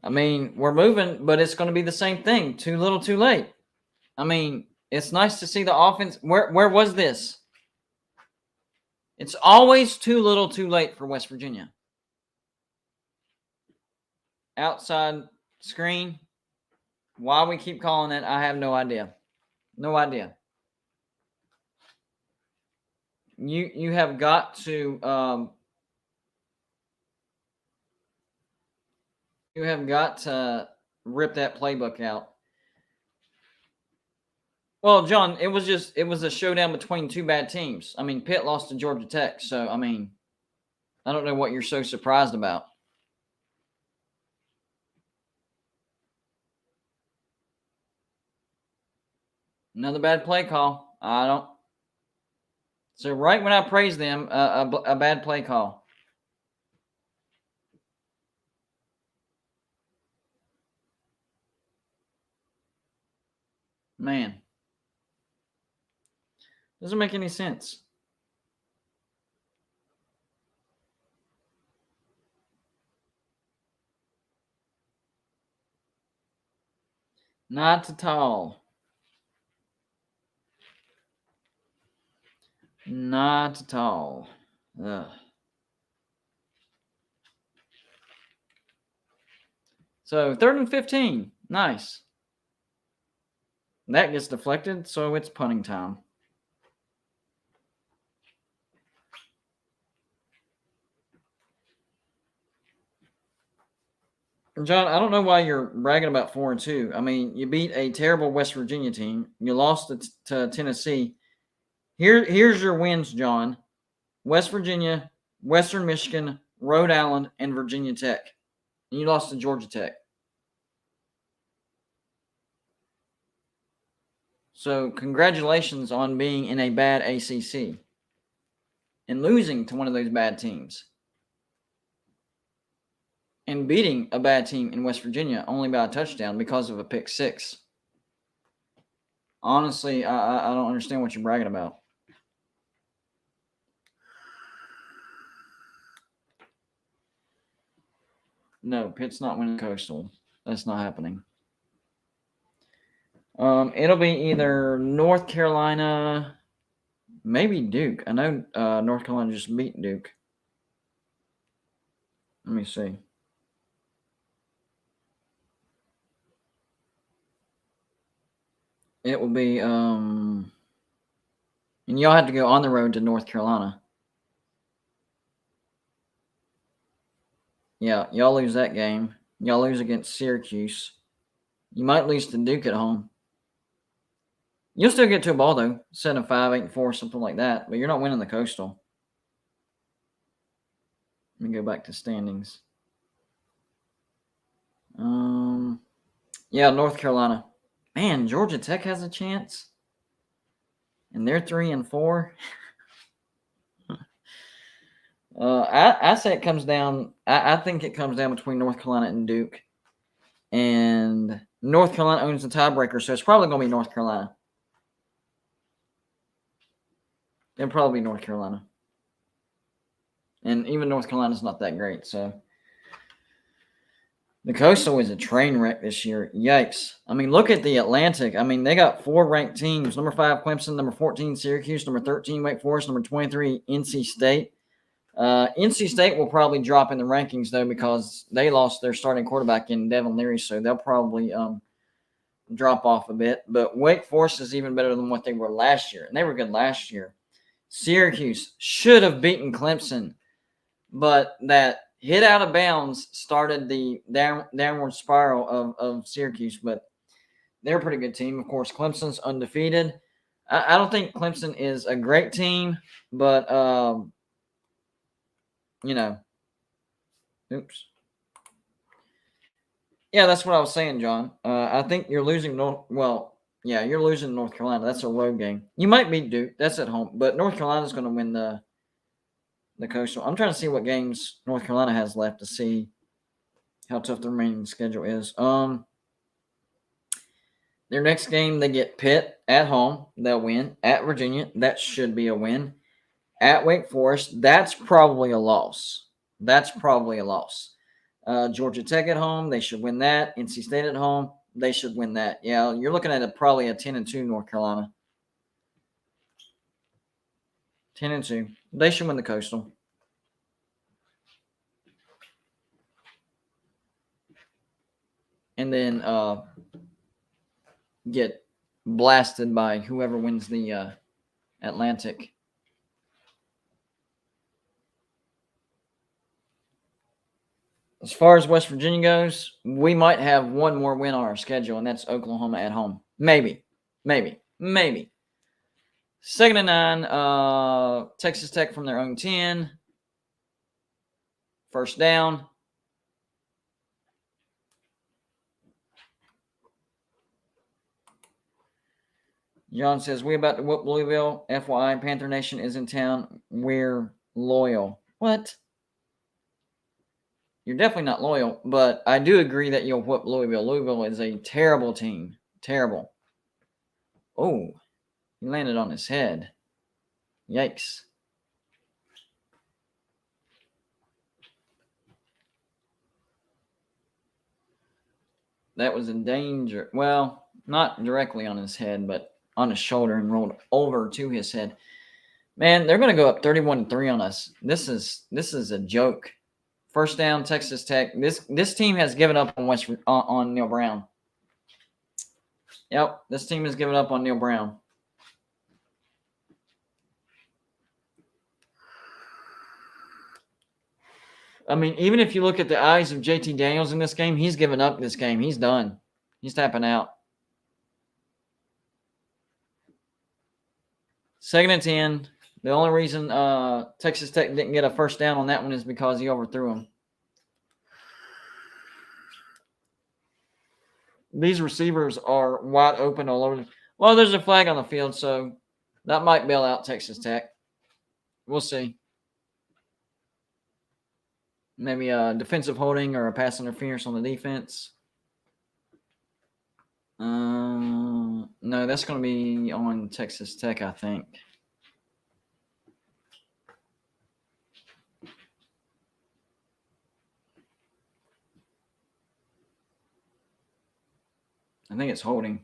I mean, we're moving, but it's going to be the same thing. Too little, too late. I mean, it's nice to see the offense. Where was this? It's always too little, too late for West Virginia. Outside screen. Why we keep calling it, I have no idea. No idea. You have got to rip that playbook out. Well, John, it was a showdown between two bad teams. I mean, Pitt lost to Georgia Tech, so I mean, I don't know what you're so surprised about. Another bad play call. I don't. So right when I praise them, a bad play call. Man. Doesn't make any sense. Not at all. Not at all. Ugh. So 3rd and 15. Nice. That gets deflected, so it's punting time. John, I don't know why you're bragging about 4-2. I mean, you beat a terrible West Virginia team. You lost to Tennessee. Here's your wins, John. West Virginia, Western Michigan, Rhode Island, and Virginia Tech. And you lost to Georgia Tech. So congratulations on being in a bad ACC and losing to one of those bad teams and beating a bad team in West Virginia only by a touchdown because of a pick six. Honestly, I don't understand what you're bragging about. No, Pitt's not winning Coastal. That's not happening. It'll be either North Carolina, maybe Duke. I know North Carolina just beat Duke. Let me see. It will be and y'all have to go on the road to North Carolina. Yeah, y'all lose that game. Y'all lose against Syracuse. You might lose to Duke at home. You'll still get to a ball though, 7-5, 8-4, something like that. But you're not winning the Coastal. Let me go back to standings. Yeah, North Carolina. Man, Georgia Tech has a chance, and they're 3-4. I say it comes down. I think it comes down between North Carolina and Duke, and North Carolina owns the tiebreaker, so it's probably going to be North Carolina. It'll probably be North Carolina, and even North Carolina's not that great. So the Coastal is a train wreck this year. Yikes! I mean, look at the Atlantic. I mean, they got 4 ranked teams: number 5 Clemson, number 14 Syracuse, number 13 Wake Forest, number 23 NC State. NC State will probably drop in the rankings though because they lost their starting quarterback in Devin Leary, so they'll probably drop off a bit. But Wake Forest is even better than what they were last year, and they were good last year. Syracuse should have beaten Clemson, but that hit out of bounds started the downward spiral of Syracuse. But they're a pretty good team. Of course, Clemson's undefeated. I don't think Clemson is a great team, but oops. Yeah, that's what I was saying, John. I think you're losing you're losing North Carolina. That's a road game. You might beat Duke. That's at home. But North Carolina's going to win the Coastal. I'm trying to see what games North Carolina has left to see how tough the remaining schedule is. Their next game, they get Pitt at home. They'll win. At Virginia, that should be a win. At Wake Forest, that's probably a loss. Georgia Tech at home, they should win that. NC State at home, they should win that. Yeah, you're looking at probably a 10-2 North Carolina. 10-2. They should win the Coastal. And then get blasted by whoever wins the Atlantic. As far as West Virginia goes, we might have one more win on our schedule, and that's Oklahoma at home. Maybe. 2nd and 9, Texas Tech from their own 10. First down. John says, we about to whoop Louisville. FYI, Panther Nation is in town. We're loyal. What? You're definitely not loyal, but I do agree that you'll whoop Louisville. Louisville is a terrible team. Terrible. Oh, he landed on his head. Yikes. That was in danger. Well, not directly on his head, but on his shoulder and rolled over to his head. Man, they're going to go up 31-3 on us. This is a joke. First down, Texas Tech. This team has given up on Neil Brown. Yep, this team has given up on Neil Brown. I mean, even if you look at the eyes of JT Daniels in this game, he's given up this game. He's done. He's tapping out. 2nd and 10. The only reason Texas Tech didn't get a first down on that one is because he overthrew him. These receivers are wide open all over. Well, there's a flag on the field, so that might bail out Texas Tech. We'll see. Maybe a defensive holding or a pass interference on the defense. No, that's going to be on Texas Tech, I think. I think it's holding.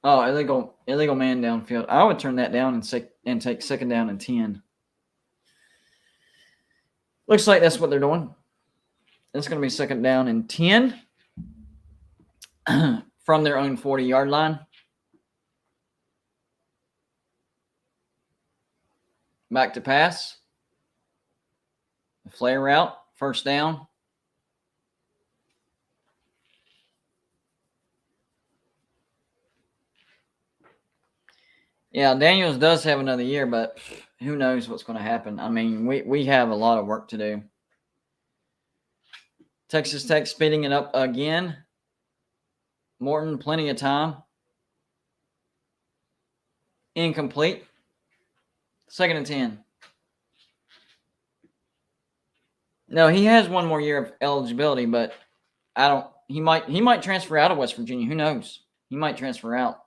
Oh, illegal man downfield. I would turn that down and take second down and 10. Looks like that's what they're doing. It's going to be second down and 10 from their own 40-yard line. Back to pass. Flare route. First down. Yeah, Daniels does have another year, but who knows what's going to happen. I mean, we have a lot of work to do. Texas Tech speeding it up again. Morton, plenty of time. Incomplete. Second and 10. No, he has one more year of eligibility, but he might transfer out of West Virginia. Who knows? He might transfer out.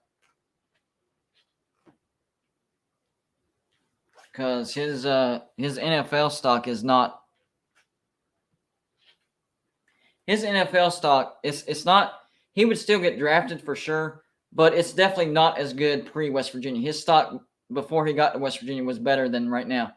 Because his NFL stock is not. His NFL stock it's not. He would still get drafted for sure, but it's definitely not as good pre-West Virginia. His stock before he got to West Virginia was better than right now.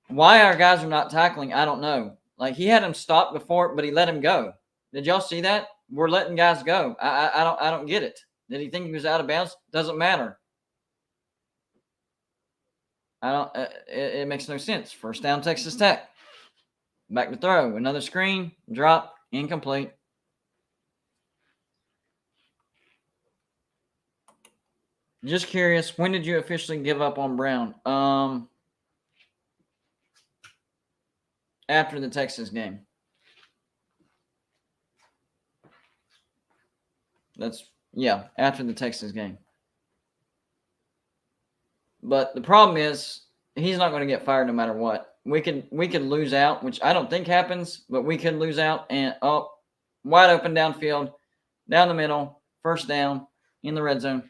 Why our guys are not tackling, I don't know. Like, he had him stopped before, but he let him go. Did y'all see that? We're letting guys go. I don't get it. Did he think he was out of bounds? Doesn't matter. It makes no sense. First down, Texas Tech. Back to throw. Another screen. Drop. Incomplete. Just curious, when did you officially give up on Brown? After the Texas game. After the Texas game. But the problem is he's not going to get fired no matter what. We could lose out, which I don't think happens, but we could lose out and wide open downfield, down the middle, first down in the red zone.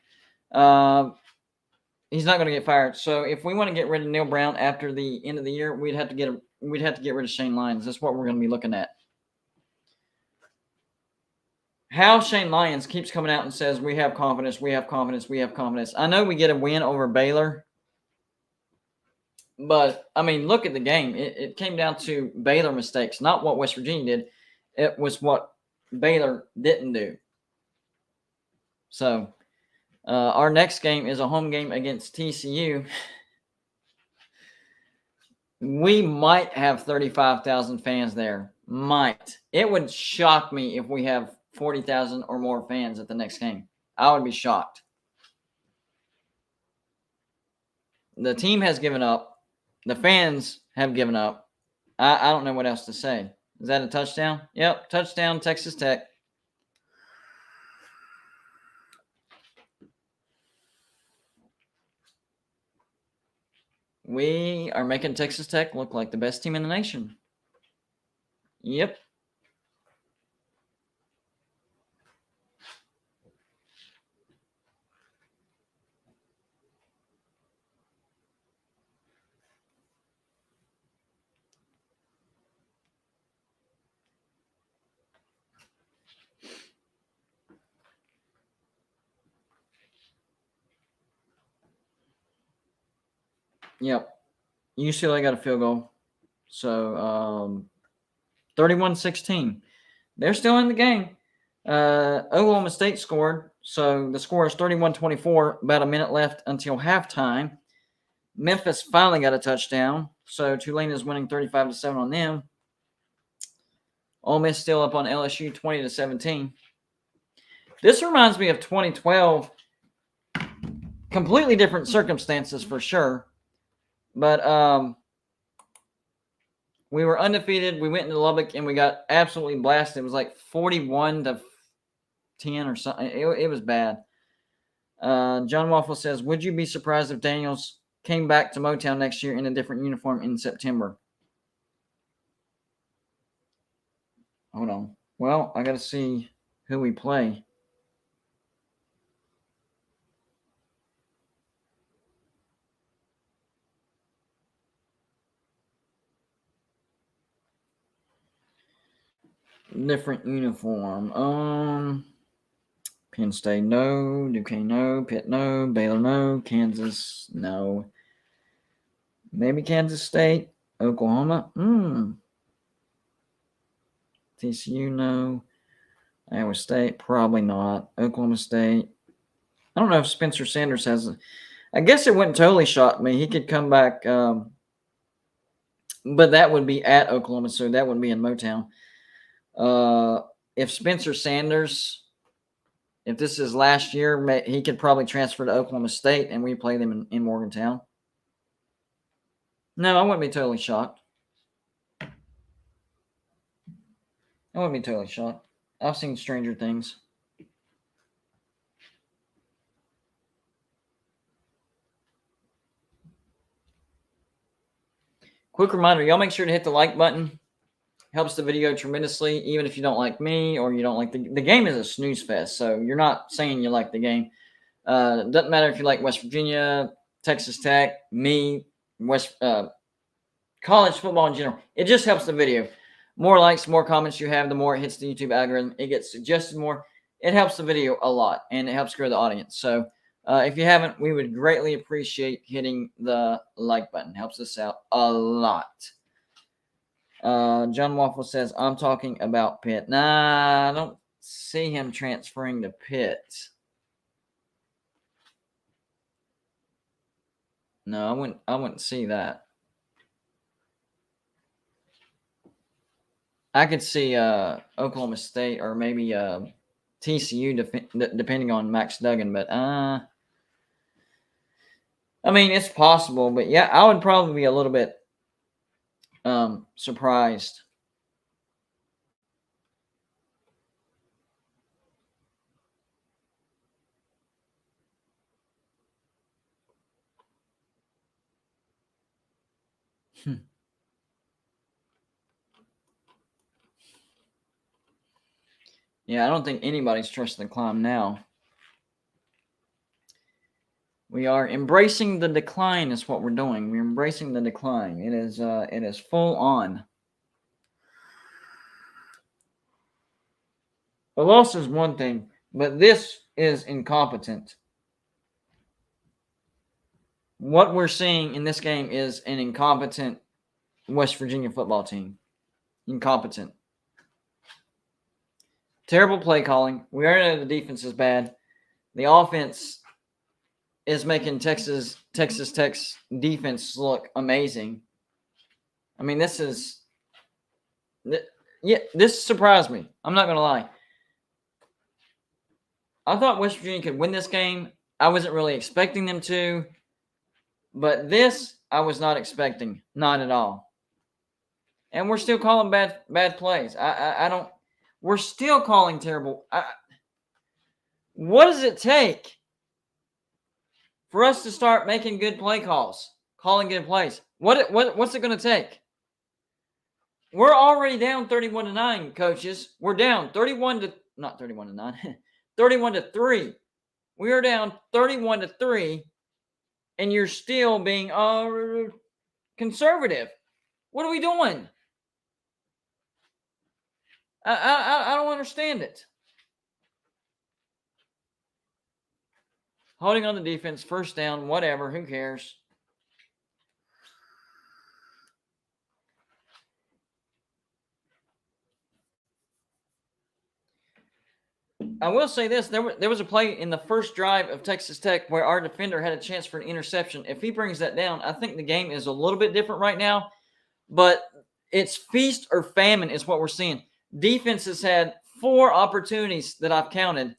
He's not going to get fired. So if we want to get rid of Neil Brown after the end of the year, we'd have to get rid of Shane Lyons. That's what we're going to be looking at. How Shane Lyons keeps coming out and says, we have confidence, we have confidence, we have confidence. I know we get a win over Baylor, but, I mean, look at the game. It came down to Baylor mistakes, not what West Virginia did. It was what Baylor didn't do. So, our next game is a home game against TCU. We might have 35,000 fans there. Might. It would shock me if we have 40,000 or more fans at the next game. I would be shocked. The team has given up. The fans have given up. I don't know what else to say. Is that a touchdown? Yep, touchdown, Texas Tech. We are making Texas Tech look like the best team in the nation. Yep. Yep. UCLA got a field goal. So, 31-16. They're still in the game. Oklahoma State scored. So, the score is 31-24. About a minute left until halftime. Memphis finally got a touchdown. So, Tulane is winning 35-7 on them. Ole Miss still up on LSU 20-17. This reminds me of 2012. Completely different circumstances for sure. But we were undefeated. We went into Lubbock and we got absolutely blasted. It was like 41-10 10 or something. It was bad. John Waffle says, would you be surprised if Daniels came back to Motown next year in a different uniform in September? Hold on. Well, I got to see who we play. Different uniform. Penn State, no. Duquesne, no. Pitt, no. Baylor, no. Kansas, no. Maybe Kansas State. Oklahoma, TCU, no. Iowa State, probably not. Oklahoma State. I don't know if Spencer Sanders has. I guess it wouldn't totally shock me. He could come back, but that would be at Oklahoma, so that wouldn't be in Motown. If Spencer Sanders, if this is last year, he could probably transfer to Oklahoma State and we play them in Morgantown. No, I wouldn't be totally shocked. I've seen stranger things. Quick reminder, y'all make sure to hit the like button. Helps the video tremendously, even if you don't like me or you don't like the game is a snooze fest, so you're not saying you like the game. Doesn't matter if you like West Virginia, Texas Tech, me, college football in general. It just helps the video. More likes, more comments you have, the more it hits the YouTube algorithm. It gets suggested more. It helps the video a lot, and it helps grow the audience. So if you haven't, we would greatly appreciate hitting the like button. Helps us out a lot. John Waffle says, I'm talking about Pitt. Nah, I don't see him transferring to Pitt. No, I wouldn't see that. I could see Oklahoma State or maybe TCU depending on Max Duggan, but I mean, it's possible, but yeah, I would probably be a little bit surprised. Yeah, I don't think anybody's trusting the climb now. We are embracing the decline is what we're doing. We're embracing the decline. It is full on. A loss is one thing, but this is incompetent. What we're seeing in this game is an incompetent West Virginia football team. Incompetent. Terrible play calling. We already know the defense is bad. The offense is making Texas Tech's defense look amazing. I mean, this surprised me. I'm not going to lie. I thought West Virginia could win this game. I wasn't really expecting them to. But this, I was not expecting. Not at all. And we're still calling bad plays. I don't. We're still calling terrible. What does it take for us to start making good play calls, calling good plays? What's it going to take? We're already down 31-9, coaches. We're down 31-9, 31-3. We are down 31-3, and you're still being conservative. What are we doing? I don't understand it. Holding on the defense, first down, whatever, who cares? I will say this. There was a play in the first drive of Texas Tech where our defender had a chance for an interception. If he brings that down, I think the game is a little bit different right now. But it's feast or famine is what we're seeing. Defense has had 4 opportunities that I've counted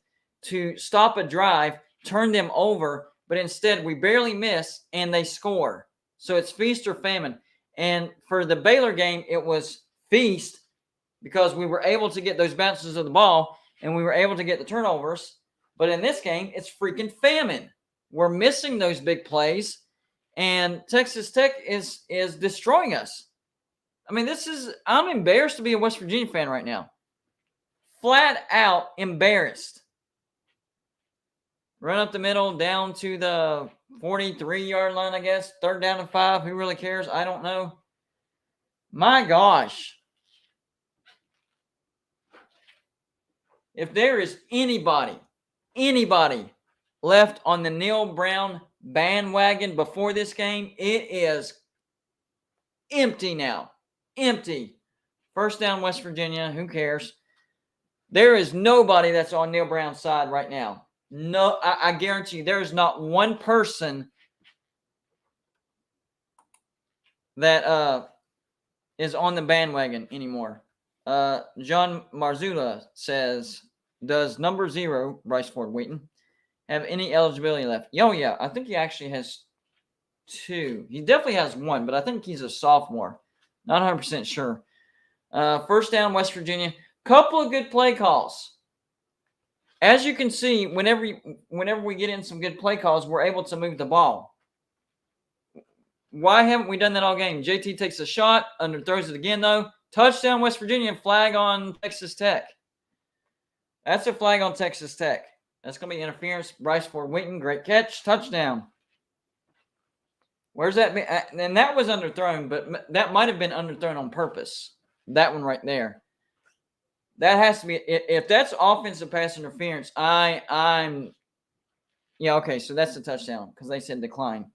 to stop a drive, turn them over, but instead we barely miss and they score. So it's feast or famine. And for the Baylor game, it was feast because we were able to get those bounces of the ball and we were able to get the turnovers. But in this game, it's freaking famine. We're missing those big plays, and Texas Tech is destroying us. I mean, I'm embarrassed to be a West Virginia fan right now. Flat out embarrassed. Run up the middle, down to the 43-yard line, I guess. 3rd down and 5. Who really cares? I don't know. My gosh. If there is anybody left on the Neil Brown bandwagon before this game, it is empty now. Empty. 1st down, West Virginia. Who cares? There is nobody that's on Neil Brown's side right now. No, I guarantee you there is not one person that is on the bandwagon anymore. John Marzullo says, does number 0, Bryce Ford Wheaton, have any eligibility left? Oh, yeah. I think he actually has 2. He definitely has 1, but I think he's a sophomore. Not 100% sure. 1st down, West Virginia. Couple of good play calls. As you can see, whenever we get in some good play calls, we're able to move the ball. Why haven't we done that all game? JT takes a shot, underthrows it again, though. Touchdown, West Virginia. Flag on Texas Tech. That's a flag on Texas Tech. That's going to be interference. Bryce Ford Wheaton, great catch. Touchdown. Where's that? And that was underthrown, but that might have been underthrown on purpose. That one right there. That has to be, if that's offensive pass interference, I'm yeah, okay, so that's the touchdown because they said decline.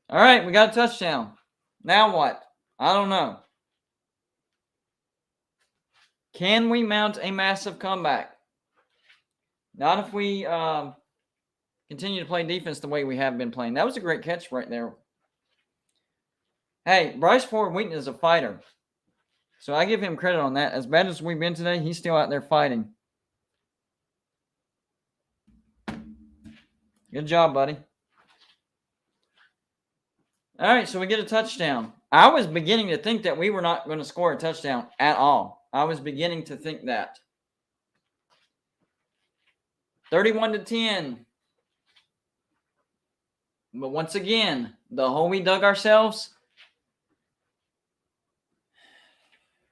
All right, we got a touchdown. Now what? I don't know. Can we mount a massive comeback? Not if we continue to play defense the way we have been playing. That was a great catch right there. Hey, Bryce Ford Wheaton is a fighter. So I give him credit on that. As bad as we've been today, he's still out there fighting. Good job, buddy. All right, so we get a touchdown. I was beginning to think that we were not going to score a touchdown at all. I was beginning to think that. 31-10. But once again, the hole we dug ourselves,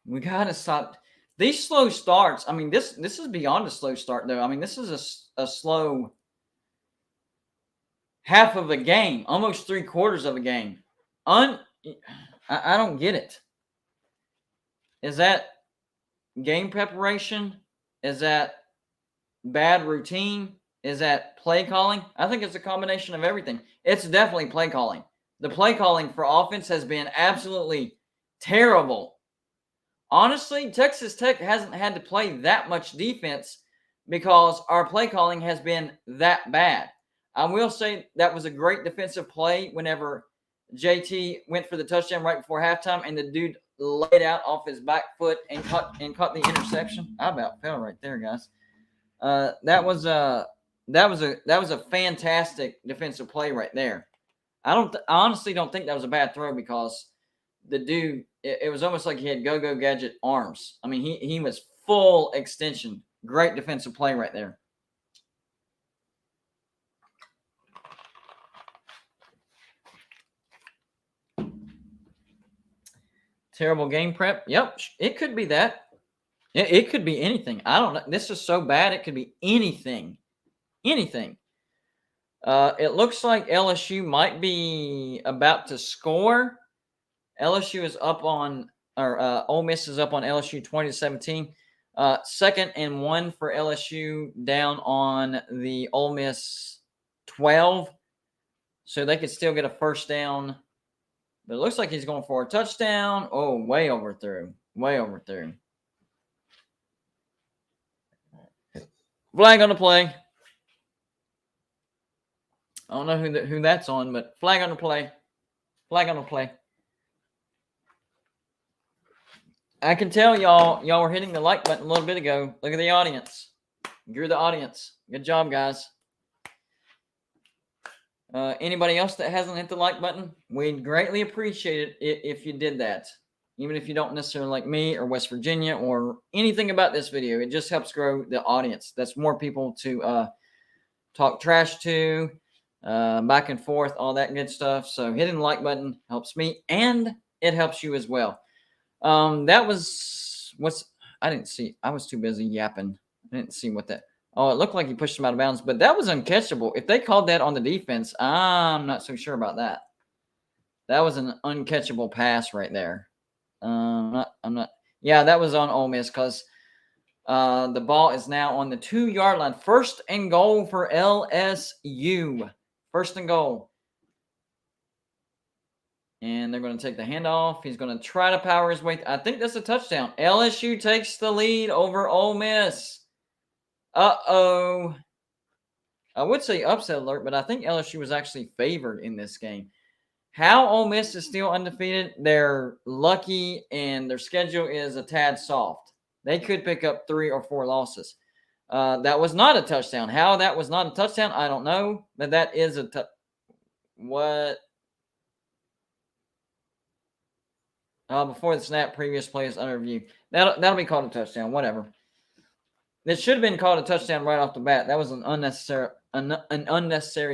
we got to stop. These slow starts, I mean, this is beyond a slow start, though. I mean, this is a slow half of a game, almost 3/4 of a game. I don't get it. Is that game preparation? Is that bad routine? Is that play calling? I think it's a combination of everything. It's definitely play calling. The play calling for offense has been absolutely terrible. Honestly, Texas Tech hasn't had to play that much defense because our play calling has been that bad. I will say that was a great defensive play whenever JT went for the touchdown right before halftime and the dude laid out off his back foot and caught the interception. I about fell right there, guys. That was a fantastic defensive play right there. I honestly don't think that was a bad throw because the dude, it was almost like he had go-go gadget arms. I mean, he was full extension. Great defensive play right there. Terrible game prep. Yep, it could be that. It could be anything. I don't know. This is so bad. It could be anything. Anything. It looks like LSU might be about to score. LSU is up on, or Ole Miss is up on LSU 20-17. 2nd and 1 for LSU down on the Ole Miss 12. So they could still get a first down. But it looks like he's going for a touchdown. Oh, way overthrew. Way overthrew. Flag on the play. I don't know who that's on, but flag on the play. Flag on the play. I can tell y'all were hitting the like button a little bit ago. Look at the audience. You're the audience. Good job, guys. Anybody else that hasn't hit the like button, we'd greatly appreciate it if you did that. even if you don't necessarily like me or West Virginia or anything about this video. It just helps grow the audience. That's more people to talk trash to, back and forth, all that good stuff. So hitting the like button helps me, and it helps you as well. That was I didn't see. I was too busy yapping. I didn't see what that. Oh, it looked like he pushed him out of bounds, but that was uncatchable. If they called that on the defense, I'm not so sure about that. That was an uncatchable pass right there. I'm not. Yeah, that was on Ole Miss because the ball is now on the 2-yard line. 1st and goal for LSU. 1st and goal. And they're going to take the handoff. He's going to try to power his way. I think that's a touchdown. LSU takes the lead over Ole Miss. Uh-oh. I would say upset alert, but I think LSU was actually favored in this game. How Ole Miss is still undefeated, they're lucky, and their schedule is a tad soft. They could pick up 3 or 4 losses. That was not a touchdown. How that was not a touchdown, I don't know, but that is a what? Before the snap, previous play is under review. That'll be called a touchdown, whatever. It should have been called a touchdown right off the bat. That was an unnecessary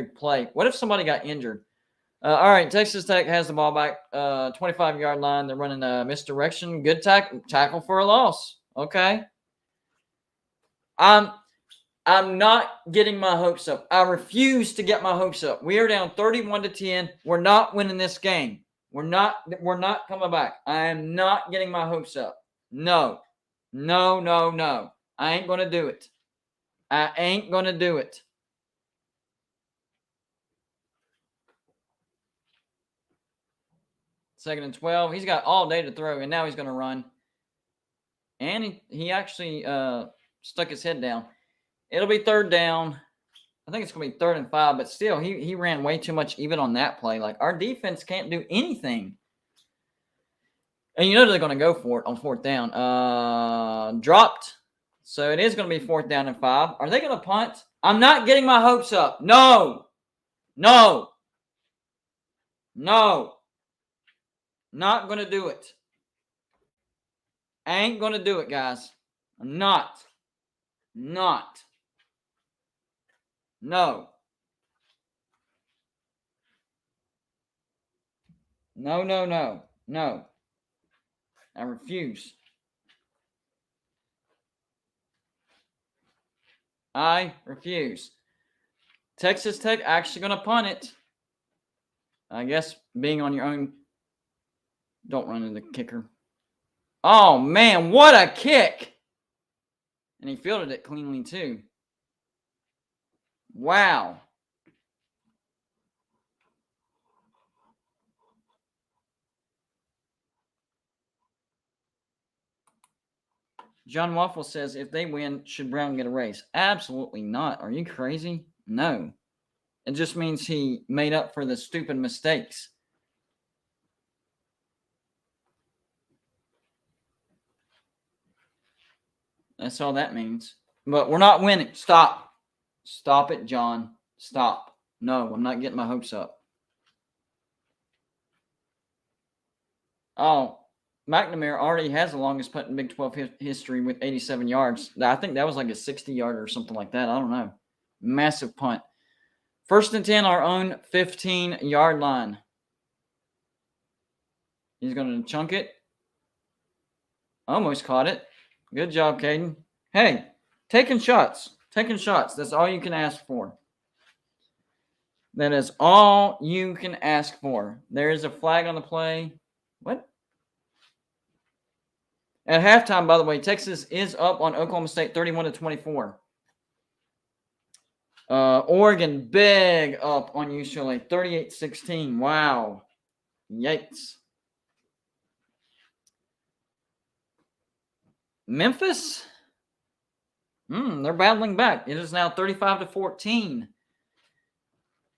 play. What if somebody got injured? All right, Texas Tech has the ball back, 25-yard line. They're running a misdirection. Good tackle for a loss. Okay. I'm not getting my hopes up. I refuse to get my hopes up. We are down 31-10. We're not winning this game. We're not coming back. I am not getting my hopes up. No. I ain't going to do it. I ain't going to do it. Second and 12. He's got all day to throw, and now he's going to run. And he actually stuck his head down. It'll be 3rd down. I think it's going to be 3rd and 5, but still, he ran way too much even on that play. Like, our defense can't do anything. And you know they're going to go for it on 4th down. Dropped. So it is going to be 4th down and 5. Are they going to punt? I'm not getting my hopes up. No. Not going to do it. I ain't going to do it, guys. I'm not. No. No. I refuse. I refuse. Texas Tech actually going to punt it. I guess being on your own, don't run into the kicker. Oh, man, what a kick. And he fielded it cleanly, too. Wow. John Waffle says, if they win, should Brown get a raise? Absolutely not. Are you crazy? No. It just means he made up for the stupid mistakes. That's all that means. But we're not winning. Stop. Stop it, John. Stop. No, I'm not getting my hopes up. Oh, McNamara already has the longest punt in Big 12 history with 87 yards. I think that was like a 60-yarder or something like that. I don't know. Massive punt. 1st and 10, our own 15-yard line. He's going to chunk it. Almost caught it. Good job, Caden. Hey, taking shots. That's all you can ask for. That is all you can ask for. There is a flag on the play. What? At halftime, by the way, Texas is up on Oklahoma State 31-24. Oregon big up on UCLA 38-16. Wow. Yikes. Memphis? They're battling back. It is now 35-14.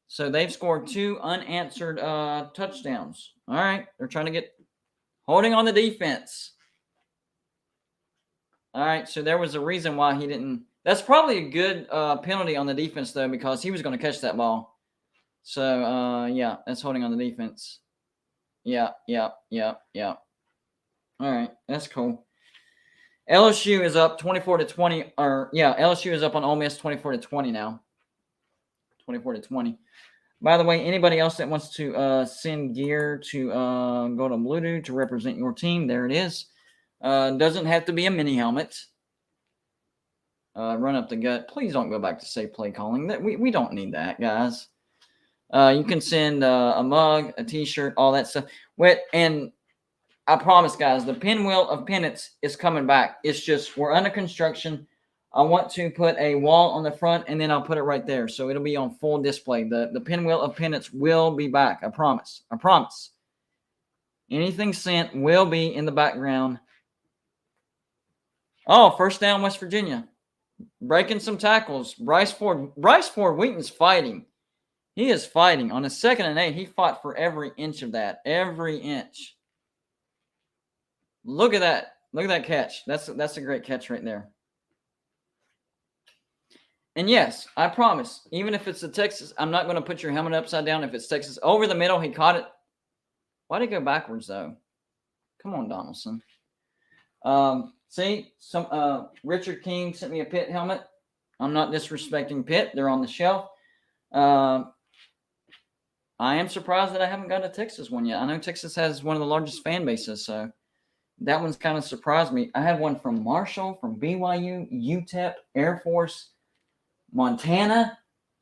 So they've scored 2 unanswered touchdowns. All right. They're trying to get holding on the defense. All right. So there was a reason why he didn't. That's probably a good penalty on the defense, though, because he was going to catch that ball. So, yeah, that's holding on the defense. Yeah. All right, that's cool. LSU is up 24-20, LSU is up on Ole Miss 24-20 now. 24-20. By the way, anybody else that wants to send gear to go to Bluetooth to represent your team, there it is. Doesn't have to be a mini helmet. Run up the gut. Please don't go back to safe play calling. We don't need that, guys. You can send a mug, a T-shirt, all that stuff. And I promise, guys, the pinwheel of penance is coming back. It's just we're under construction. I want to put a wall on the front, and then I'll put it right there, so it'll be on full display. The pinwheel of penance will be back. I promise. I promise. Anything sent will be in the background. Oh, first down, West Virginia. Breaking some tackles. Bryce Ford Wheaton's fighting. He is fighting. On a 2nd and 8, he fought for every inch of that. Every inch. Look at that. Look at that catch. That's a great catch right there. And yes, I promise, even if it's a Texas, I'm not going to put your helmet upside down. If it's Texas, over the middle, he caught it. Why did he go backwards, though? Come on, Donaldson. See, Richard King sent me a Pitt helmet. I'm not disrespecting Pitt. They're on the shelf. I am surprised that I haven't got a Texas one yet. I know Texas has one of the largest fan bases, so that one's kind of surprised me. I have one from Marshall, from BYU, UTEP, Air Force, Montana,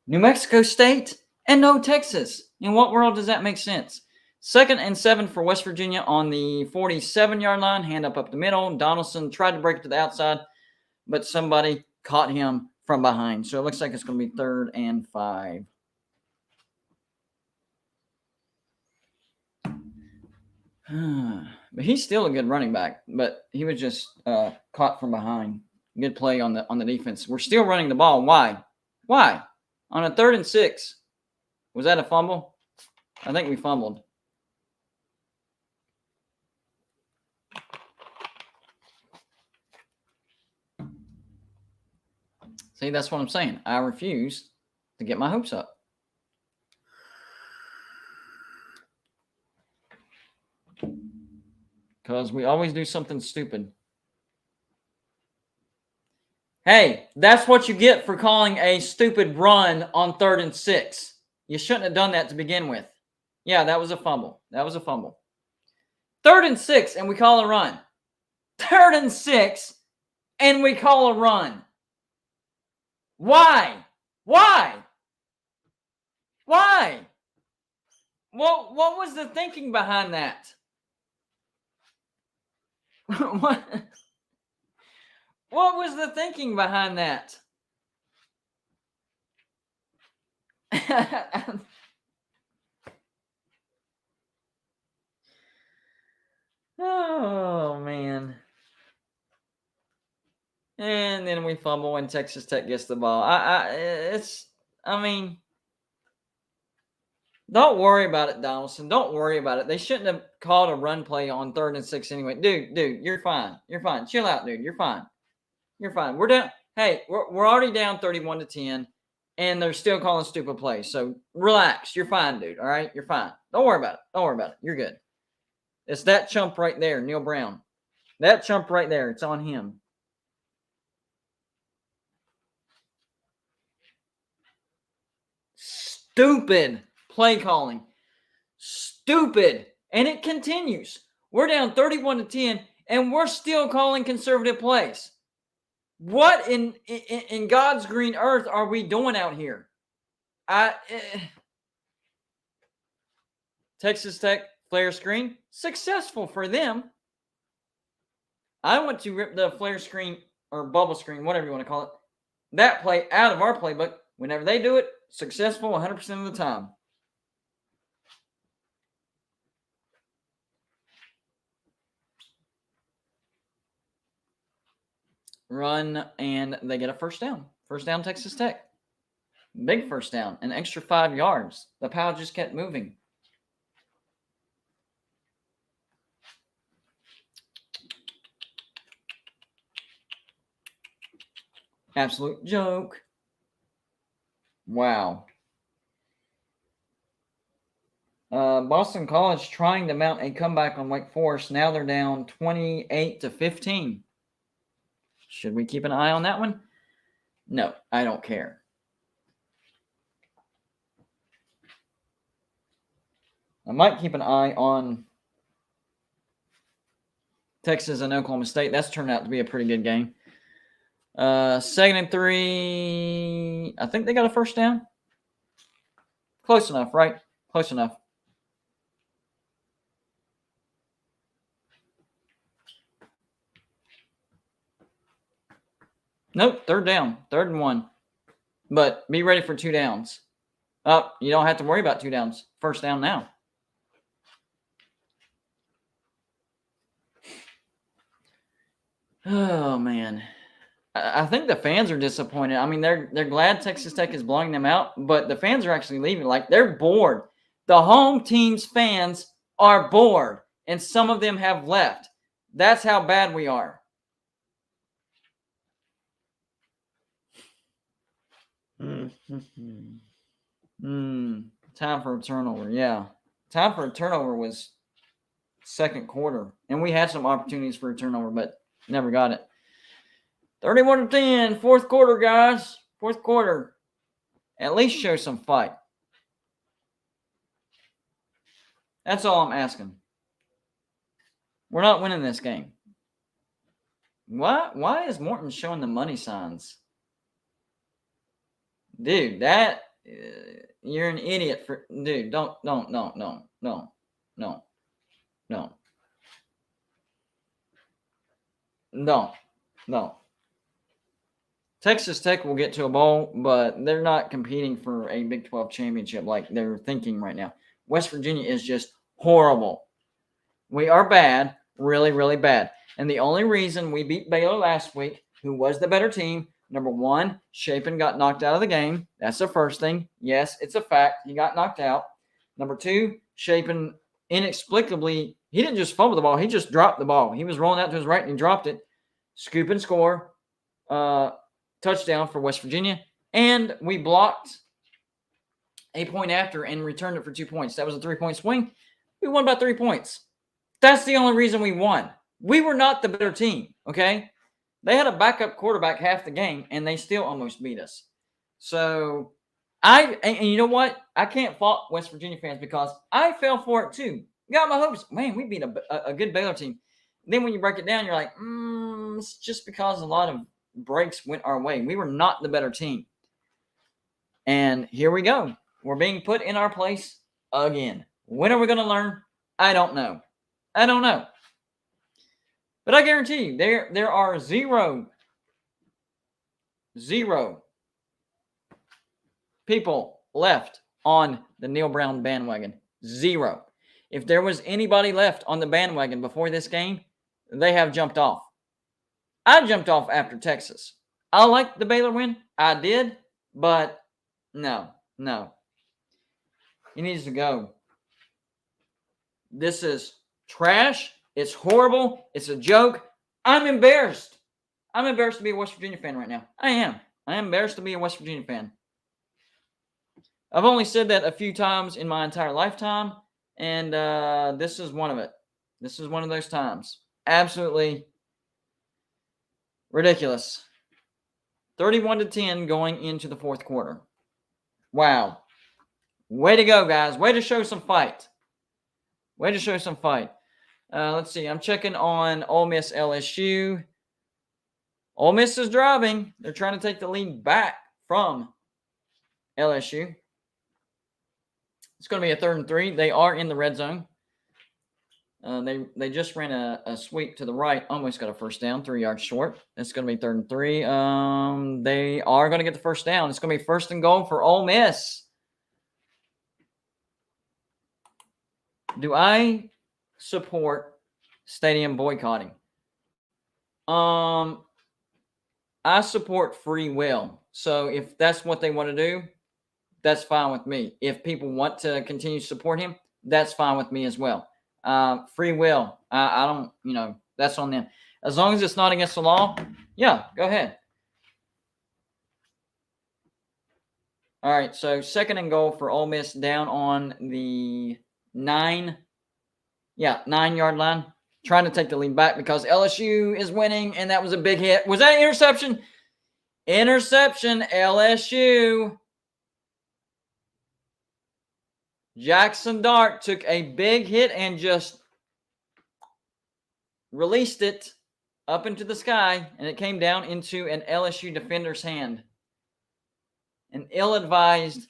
New Mexico State, and no Texas. In what world does that make sense? 2nd and 7 for West Virginia on the 47-yard line. Hand up the middle. Donaldson tried to break it to the outside, but somebody caught him from behind. So it looks like it's going to be 3rd and 5. But he's still a good running back, but he was just caught from behind. Good play on the defense. We're still running the ball. Why? On a 3rd and 6. Was that a fumble? I think we fumbled. See, that's what I'm saying. I refuse to get my hopes up. Because we always do something stupid. Hey, that's what you get for calling a stupid run on 3rd and 6. You shouldn't have done that to begin with. Yeah, that was a fumble. 3rd and 6, and we call a run. 3rd and 6, and we call a run. Why? What was the thinking behind that? What was the thinking behind that? Oh, man. And then we fumble when Texas Tech gets the ball. Don't worry about it, Donaldson. Don't worry about it. They shouldn't have called a run play on 3rd and 6 anyway. Dude, you're fine. Chill out, dude. You're fine. We're down. Hey, we're already down 31-10, and they're still calling stupid plays. So relax. You're fine, dude. All right? You're fine. Don't worry about it. You're good. It's that chump right there, Neil Brown. That chump right there. It's on him. Stupid play calling. Stupid. And it continues. We're down 31-10, and we're still calling conservative plays. What in God's green earth are we doing out here? Texas Tech flare screen, successful for them. I want to rip the flare screen or bubble screen, whatever you want to call it, that play out of our playbook. Whenever they do it, successful 100% of the time. Run, and they get a first down. First down, Texas Tech. Big first down, an extra 5 yards. The pile just kept moving. Absolute joke. Wow. Boston College trying to mount a comeback on Wake Forest. Now they're down 28-15. Should we keep an eye on that one? No, I don't care. I might keep an eye on Texas and Oklahoma State. That's turned out to be a pretty good game. 2nd and 3. I think they got a first down. Close enough, right? Close enough. Nope, 3rd down. 3rd and 1. But be ready for 2 downs. Oh, you don't have to worry about 2 downs. First down now. Oh, man. I think the fans are disappointed. I mean, they're glad Texas Tech is blowing them out, but the fans are actually leaving. Like, they're bored. The home team's fans are bored, and some of them have left. That's how bad we are. Time for a turnover. Yeah. Time for a turnover was 2nd quarter, and we had some opportunities for a turnover, but never got it. 31-10, 4th quarter, guys. 4th quarter. At least show some fight. That's all I'm asking. We're not winning this game. Why is Morton showing the money signs? Dude, that you're an idiot for dude. No. Texas Tech will get to a bowl, but they're not competing for a Big 12 championship like they're thinking right now. West Virginia is just horrible. We are bad, really, really bad. And the only reason we beat Baylor last week, who was the better team, number 1, Shapen got knocked out of the game. That's the first thing. Yes, it's a fact. He got knocked out. Number 2, Shapen inexplicably, he didn't just fumble the ball. He just dropped the ball. He was rolling out to his right and he dropped it. Scoop and score. Touchdown for West Virginia. And we blocked a point after and returned it for 2 points. That was a 3-point swing. We won by 3 points. That's the only reason we won. We were not the better team, okay? They had a backup quarterback half the game, and they still almost beat us. So, and you know what? I can't fault West Virginia fans because I fell for it too. Got my hopes. Man, we beat a good Baylor team. Then when you break it down, you're like, it's just because a lot of breaks went our way. We were not the better team. And here we go. We're being put in our place again. When are we going to learn? I don't know. But I guarantee you, there are zero people left on the Neil Brown bandwagon. 0. If there was anybody left on the bandwagon before this game, they have jumped off. I jumped off after Texas. I liked the Baylor win. I did, but no. He needs to go. This is trash. It's horrible. It's a joke. I'm embarrassed. I'm embarrassed to be a West Virginia fan right now. I am. I am embarrassed to be a West Virginia fan. I've only said that a few times in my entire lifetime, and this is one of it. This is one of those times. Absolutely ridiculous. 31-10 going into the 4th quarter. Wow. Way to go, guys. Way to show some fight. Let's see. I'm checking on Ole Miss LSU. Ole Miss is driving. They're trying to take the lead back from LSU. It's going to be a 3rd and 3. They are in the red zone. They just ran a sweep to the right. Almost got a first down, 3 yards short. It's going to be 3rd and 3. They are going to get the first down. It's going to be 1st and goal for Ole Miss. Do I support stadium boycotting? I support free will. So if that's what they want to do, that's fine with me. If people want to continue to support him, that's fine with me as well. Free will. I don't, that's on them. As long as it's not against the law, yeah, go ahead. All right, so 2nd and goal for Ole Miss down on the 9-yard line, trying to take the lead back because LSU is winning, and that was a big hit. Was that an interception? Interception, LSU. Jackson Dart took a big hit and just released it up into the sky, and it came down into an LSU defender's hand. An ill-advised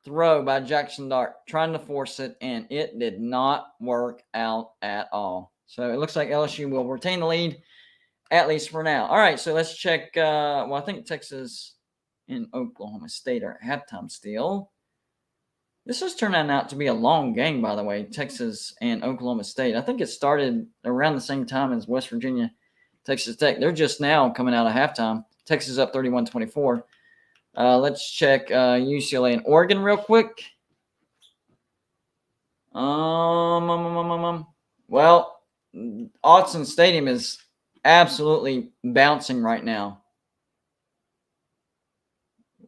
throw by Jackson Dart, trying to force it, and it did not work out at all. So it looks like LSU will retain the lead, at least for now. All right, so let's check. I think Texas and Oklahoma State are at halftime still. This is turning out to be a long game, by the way, Texas and Oklahoma State. I think it started around the same time as West Virginia, Texas Tech. They're just now coming out of halftime. Texas up 31-24. Let's check UCLA and Oregon real quick. Well, Autzen Stadium is absolutely bouncing right now.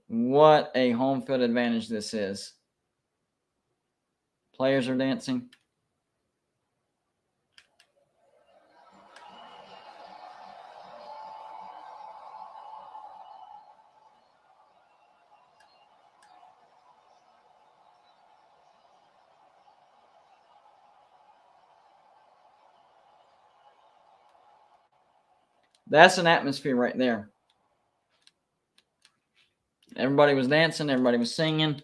What a home field advantage this is. Players are dancing. That's an atmosphere right there. Everybody was dancing. Everybody was singing.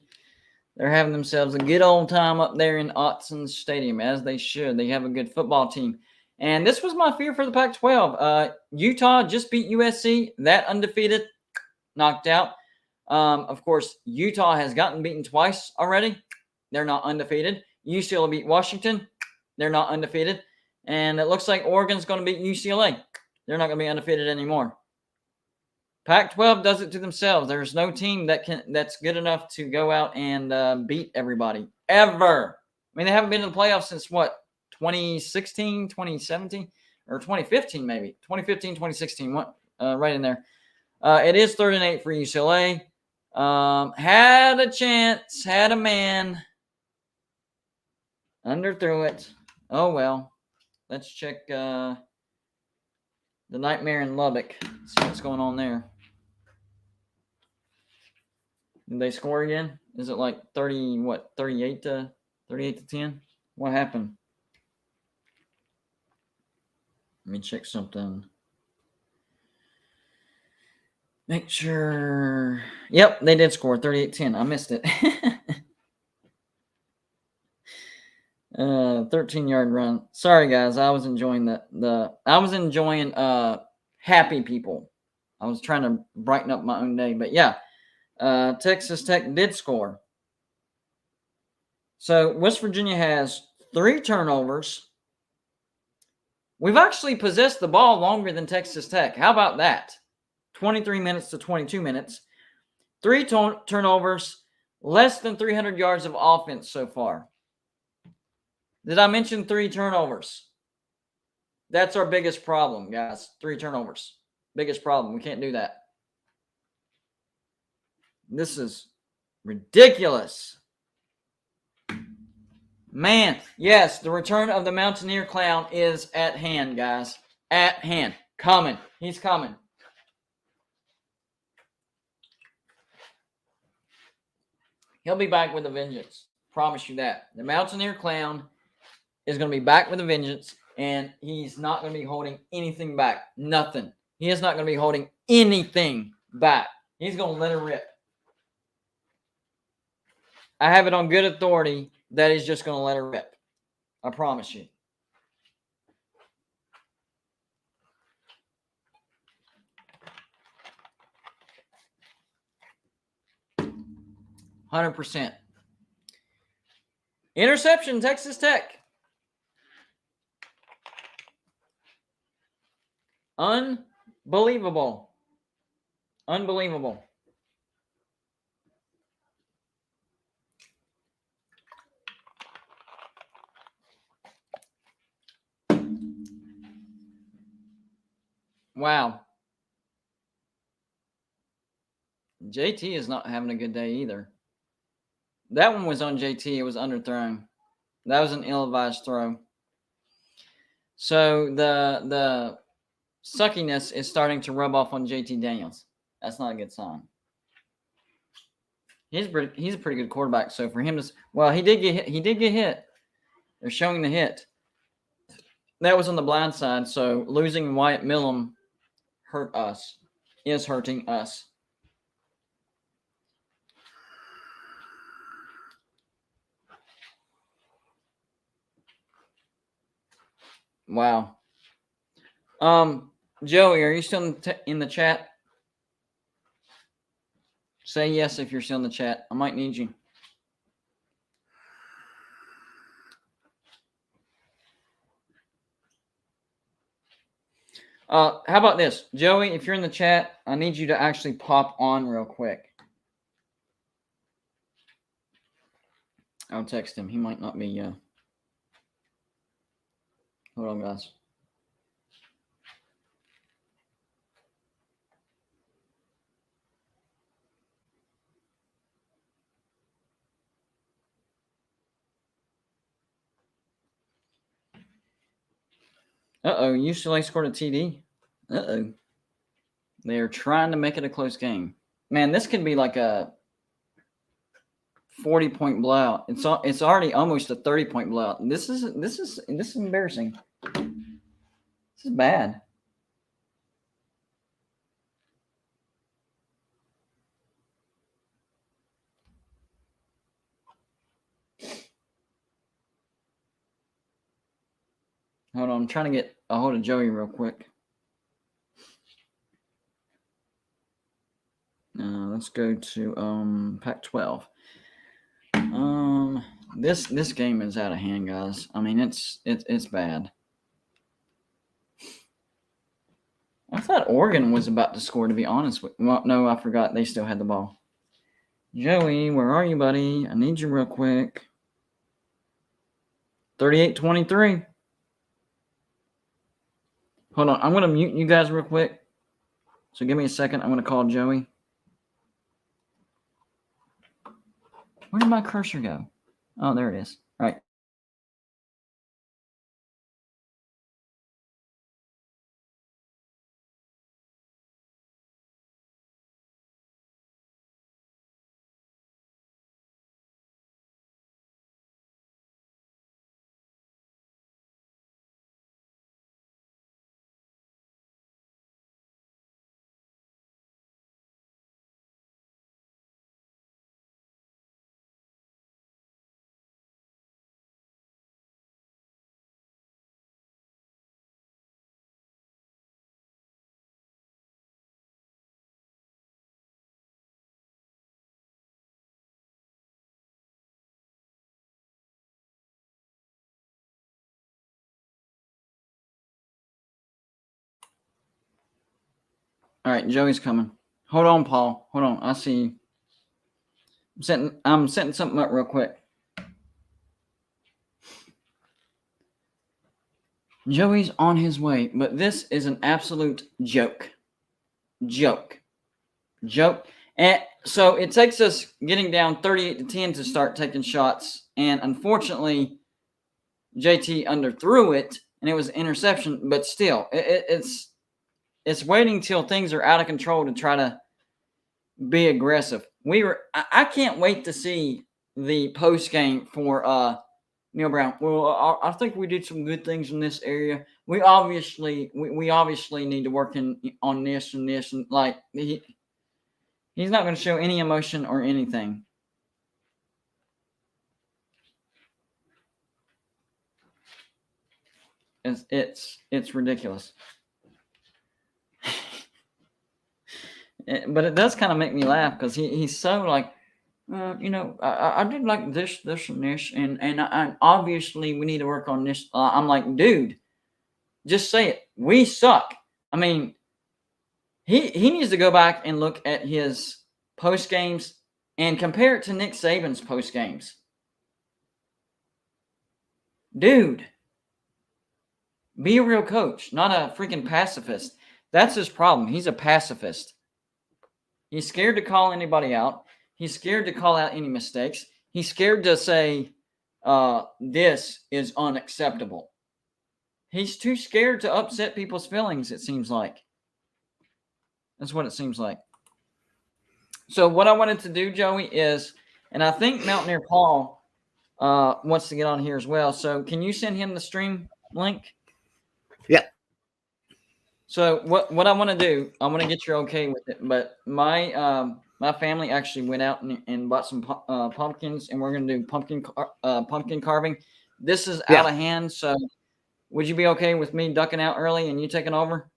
They're having themselves a good old time up there in Autzen Stadium, as they should. They have a good football team. And this was my fear for the Pac-12. Utah just beat USC. That undefeated, knocked out. Of course, Utah has gotten beaten twice already. They're not undefeated. UCLA beat Washington. They're not undefeated. And it looks like Oregon's going to beat UCLA. They're not going to be undefeated anymore. Pac-12 does it to themselves. There's no team that's good enough to go out and beat everybody ever. I mean, they haven't been in the playoffs since what, 2016, 2017, or 2015 maybe. 2015, 2016, right in there. It is 3-8 for UCLA. Had a chance, had a man. Underthrew it. Oh, well. Let's check the Nightmare in Lubbock. See what's going on there. Did they score again? Is it like 38 to 10? What happened? Let me check something. Make sure. Yep, they did score 38-10. I missed it. 13-yard run. Sorry, guys. I was enjoying happy people. I was trying to brighten up my own day. But yeah, Texas Tech did score. So West Virginia has 3 turnovers. We've actually possessed the ball longer than Texas Tech. How about that? 23 minutes to 22 minutes. 3 turnovers, less than 300 yards of offense so far. Did I mention 3 turnovers? That's our biggest problem, guys. 3 turnovers. Biggest problem. We can't do that. This is ridiculous. Man, yes, the return of the Mountaineer Clown is at hand, guys. At hand. Coming. He's coming. He'll be back with a vengeance. Promise you that. The Mountaineer Clown is going to be back with a vengeance, and he's not going to be holding anything back. Nothing. He is not going to be holding anything back. He's going to let it rip. I have it on good authority that he's just going to let it rip. I promise you. %. Interception, Texas Tech. Unbelievable. Unbelievable. Wow. JT is not having a good day either. That one was on JT. It was underthrown. That was an ill-advised throw. So the suckiness is starting to rub off on JT Daniels. That's not a good sign. He's a pretty good quarterback. So for him to, he did get hit. They're showing the hit. That was on the blind side. So losing Wyatt Millum is hurting us. Wow. Joey, are you still in the chat? Say yes if you're still in the chat. I might need you. How about this? Joey, if you're in the chat, I need you to actually pop on real quick. I'll text him. He might not be. Hold on, guys. Uh-oh, UCLA scored a TD. Uh-oh. They're trying to make it a close game. Man, this could be like a 40-point blowout. It's already almost a 30-point blowout. This is embarrassing. This is bad. Hold on, I'm trying to get a hold of Joey real quick. Let's go to Pac-12. This game is out of hand, guys. I mean, it's bad. I thought Oregon was about to score, to be honest with you. Well, no, I forgot they still had the ball. Joey, where are you, buddy? I need you real quick. 38-23. Hold on. I'm going to mute you guys real quick. So give me a second. I'm going to call Joey. Where did my cursor go? Oh, there it is. All right. All right, Joey's coming. Hold on, Paul. Hold on. I see you. I'm setting something up real quick. Joey's on his way, but this is an absolute joke. Joke. And so it takes us getting down 38-10 to start taking shots. And unfortunately, JT underthrew it, and it was an interception. But still, it's waiting till things are out of control to try to be aggressive. I can't wait to see the post game for Neil Brown. Well, I think we did some good things in this area. We obviously need to work on this and this, and like he's not going to show any emotion or anything. It's ridiculous. But it does kind of make me laugh because he's so like, I did like this, and this, and I obviously we need to work on this. I'm like, dude, just say it. We suck. I mean, he needs to go back and look at his post games and compare it to Nick Saban's post games. Dude, be a real coach, not a freaking pacifist. That's his problem. He's a pacifist. He's scared to call anybody out. He's scared to call out any mistakes. He's scared to say, this is unacceptable. He's too scared to upset people's feelings, it seems like. That's what it seems like. So what I wanted to do, Joey, is, and I think Mountaineer Paul wants to get on here as well. So can you send him the stream link? Yeah. So what I want to do, I want to get your okay with it. But my family actually went out and bought some pumpkins, and we're going to do pumpkin carving. This is out of hand, so would you be okay with me ducking out early and you taking over?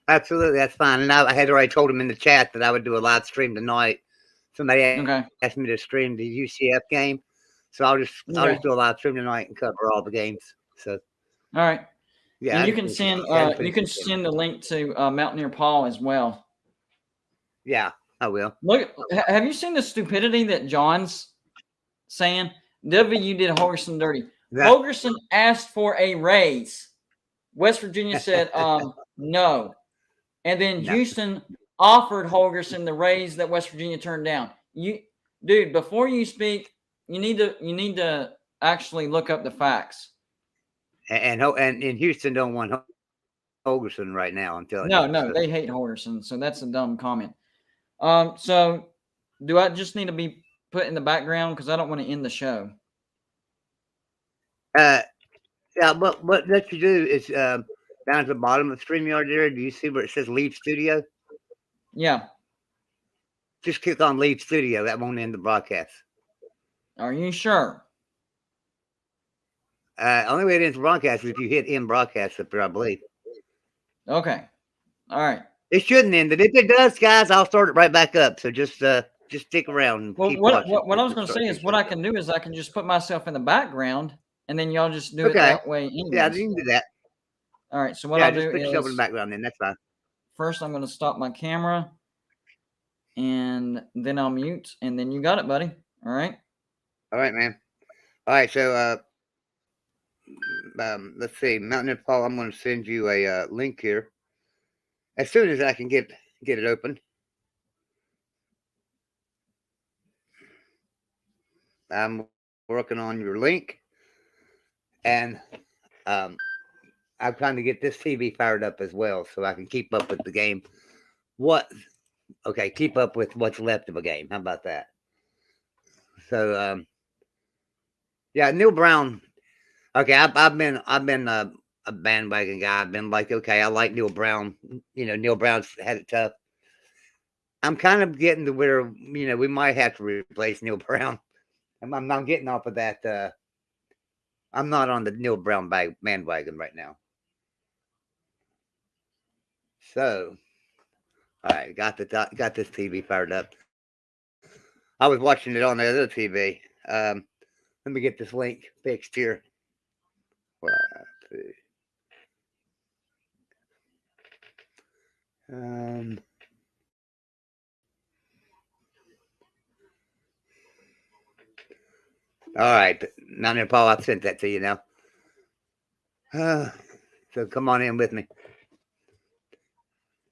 Absolutely, that's fine. And I had already told him in the chat that I would do a live stream tonight. Somebody asked me to stream the UCF game, so I'll just do a live stream tonight and cover all the games. So, all right, yeah, and you can send the link to Mountaineer Paul as well. Yeah, I will. Look, have you seen the stupidity that John's saying? W did Holgerson dirty. Holgerson asked for a raise. West Virginia said no. And then Houston offered Holgerson the raise that West Virginia turned down. Dude, before you speak, you need to actually look up the facts. And Houston don't want Holgerson right now. I'm telling you. No, they hate Holgerson, so that's a dumb comment. So do I just need to be put in the background because I don't want to end the show? Yeah, what you do is down at the bottom of StreamYard there, do you see where it says Leave Studio? Yeah. Just click on Leave Studio. That won't end the broadcast. Are you sure? Only way it ends the broadcast is if you hit End Broadcast up there, I believe. Okay. All right. It shouldn't end it. If it does, guys, I'll start it right back up. So just stick around and keep watching. What I was going to say is what I can do is I can just put myself in the background, and then y'all just do it that way. Anyways. Yeah, you can do that. All right. So what I'll do put is yourself in the background. Then that's fine. First, I'm going to stop my camera, and then I'll mute, and then you got it, buddy. All right. All right, man. All right. So let's see, Mountaineer Paul. I'm going to send you a link here as soon as I can get it open. I'm working on your link, and I'm trying to get this TV fired up as well so I can keep up with the game. Keep up with what's left of a game. How about that? So, yeah, Neil Brown. Okay, I've been a bandwagon guy. I've been like, okay, I like Neil Brown. Neil Brown's had it tough. I'm kind of getting to where we might have to replace Neil Brown. I'm getting off of that. I'm not on the Neil Brown bandwagon right now. So, all right, got this TV fired up. I was watching it on the other TV. Let me get this link fixed here. All right, Mountaineer Paul, I've sent that to you now. So come on in with me.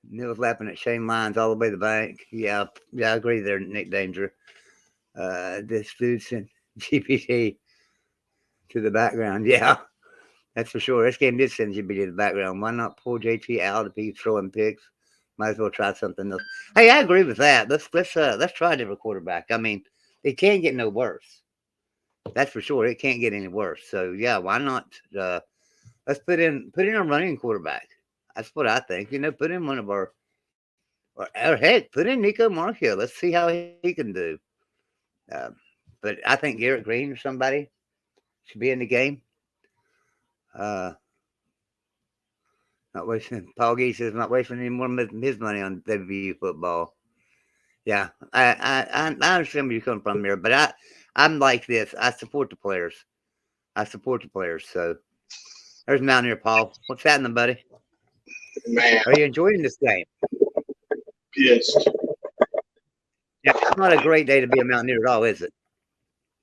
Neil's laughing at Shane Lyons all the way to the bank. Yeah, I agree there, Nick Danger. This dude sent GPT to the background. Yeah, that's for sure. This game did send GPT to the background. Why not pull JT out if he's throwing picks? Might as well try something else. Hey, I agree with that. Let's try a different quarterback. I mean, it can't get no worse. That's for sure. It can't get any worse. So yeah, why not? Let's put in a running quarterback. That's what I think. Put in one of our, or heck, put in Nico Markhill. Let's see how he can do. But I think Garrett Green or somebody should be in the game. Not wasting. Paul Gee says not wasting any more of his money on WVU football. Yeah, I understand where you're coming from there, but I'm like this. I support the players. So there's Mountaineer Paul. What's happening, buddy? Man, are you enjoying this game? Pissed. Yeah, it's not a great day to be a Mountaineer at all, is it?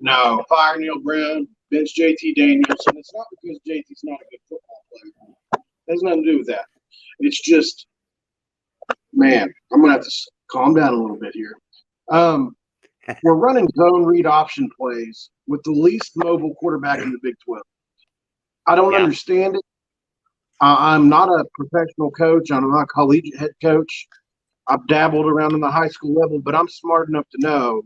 No, fire Neil Brown, bench JT Daniels, and it's not because JT's not a good football player. It has nothing to do with that. It's just, man, I'm gonna have to calm down a little bit here. We're running zone read option plays with the least mobile quarterback in the Big 12. I don't understand it. I'm not a professional coach. I'm not a collegiate head coach. I've dabbled around in the high school level, but I'm smart enough to know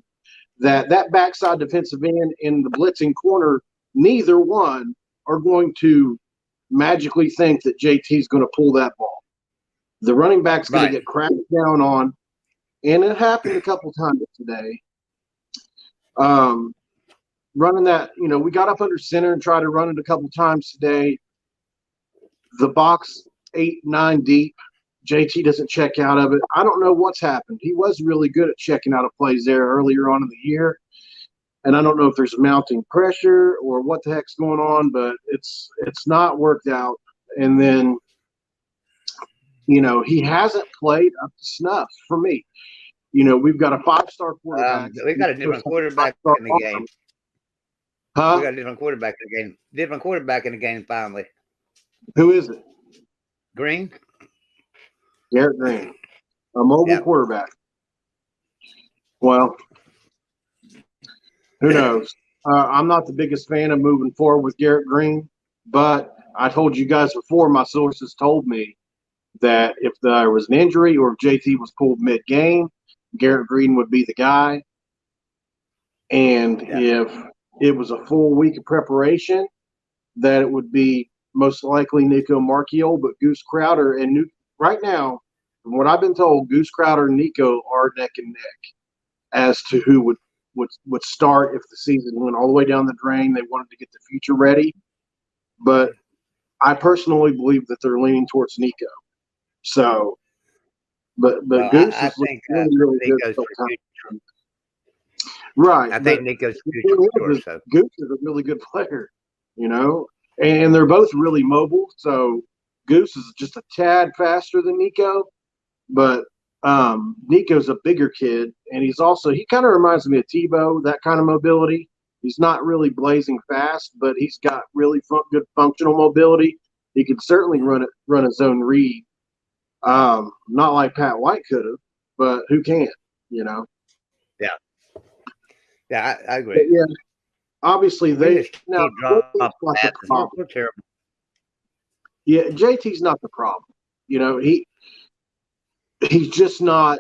that backside defensive end in the blitzing corner, neither one are going to magically think that JT is going to pull that ball. The running back's going to get cracked down on, and it happened a couple times today. Running that, we got up under center and tried to run it a couple times today. The box 8, 9 deep. JT doesn't check out of it. I don't know what's happened. He was really good at checking out of plays there earlier on in the year. And I don't know if there's mounting pressure or what the heck's going on, but it's not worked out. And then, he hasn't played up to snuff for me. We've got a 5-star quarterback. We've got a different quarterback in the game. Huh? We got a different quarterback in the game. Different quarterback in the game finally. Who is it? Green? Garrett Green. A mobile quarterback. Well, who knows? I'm not the biggest fan of moving forward with Garrett Green, but I told you guys before, my sources told me that if there was an injury or if JT was pulled mid-game, Garrett Green would be the guy. And if it was a full week of preparation, that it would be most likely Nico Marchiol, but Goose Crowder and right now, from what I've been told, Goose Crowder and Nico are neck and neck as to who would start if the season went all the way down the drain. They wanted to get the future ready. But I personally believe that they're leaning towards Nico. So, but Goose is really good. Right. I think Nico's future. So. Goose is a really good player, and they're both really mobile. So Goose is just a tad faster than Nico, but Nico's a bigger kid, and he kind of reminds me of Tebow, that kind of mobility. He's not really blazing fast, but he's got really good functional mobility. He could certainly run a zone read. Not like Pat White could have, but who can, Yeah. Yeah, I agree. But yeah, obviously they're terrible. Yeah, JT's not the problem. He's just not.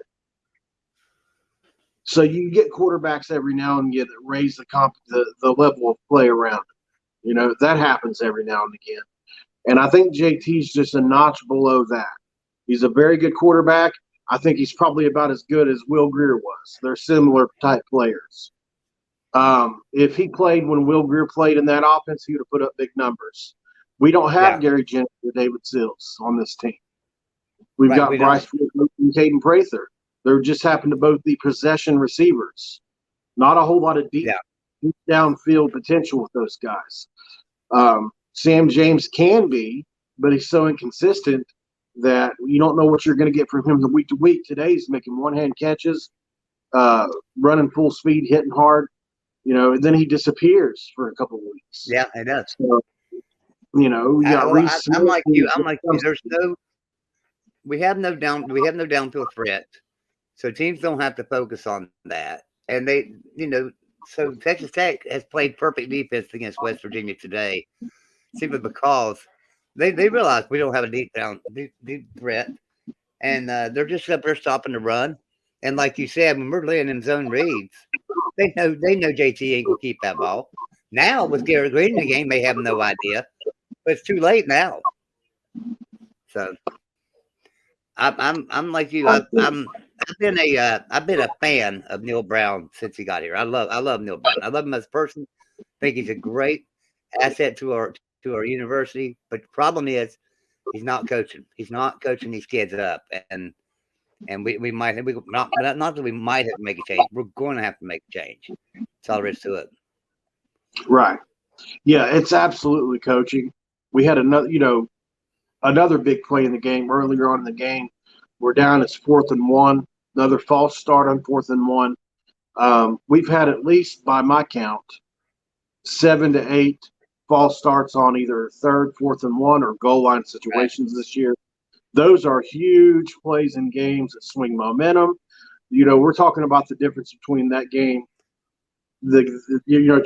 So you get quarterbacks every now and again that raise the level of play around him. That happens every now and again. And I think JT's just a notch below that. He's a very good quarterback. I think he's probably about as good as Will Grier was. They're similar type players. If he played when Will Grier played in that offense, he would have put up big numbers. We don't have Gary Jenner or David Sills on this team. We've got Bryce Ford and Caden Prather. They just happen to both be possession receivers. Not a whole lot of deep downfield potential with those guys. Sam James can be, but he's so inconsistent that you don't know what you're going to get from him from week to week. Today he's making one-hand catches, running full speed, hitting hard, and then he disappears for a couple of weeks. Yeah, it does. So, we got Reese Smith. I'm like you. We have no downfield threat, so teams don't have to focus on that. And they, so Texas Tech has played perfect defense against West Virginia today, simply because they realize we don't have a deep threat, and they're just up there stopping the run. And like you said, when we're laying in zone reads, they know JT ain't gonna keep that ball. Now with Garrett Green in the game, they have no idea, but it's too late now. So I'm like you. I've been a fan of Neil Brown since he got here. I love Neil Brown. I love him as a person. I think he's a great asset to our university. But the problem is he's not coaching. He's not coaching these kids up, and we might have not that we might have to make a change. We're going to have to make a change. That's all there is to it. Right. Yeah, it's absolutely coaching. We had another big play in the game earlier on in the game. We're down. It's 4th and 1. Another false start on 4th and 1. We've had at least, by my count, 7 to 8 false starts on either 3rd, 4th and 1 or goal line situations this year. Those are huge plays in games that swing momentum. we're talking about the difference between that game.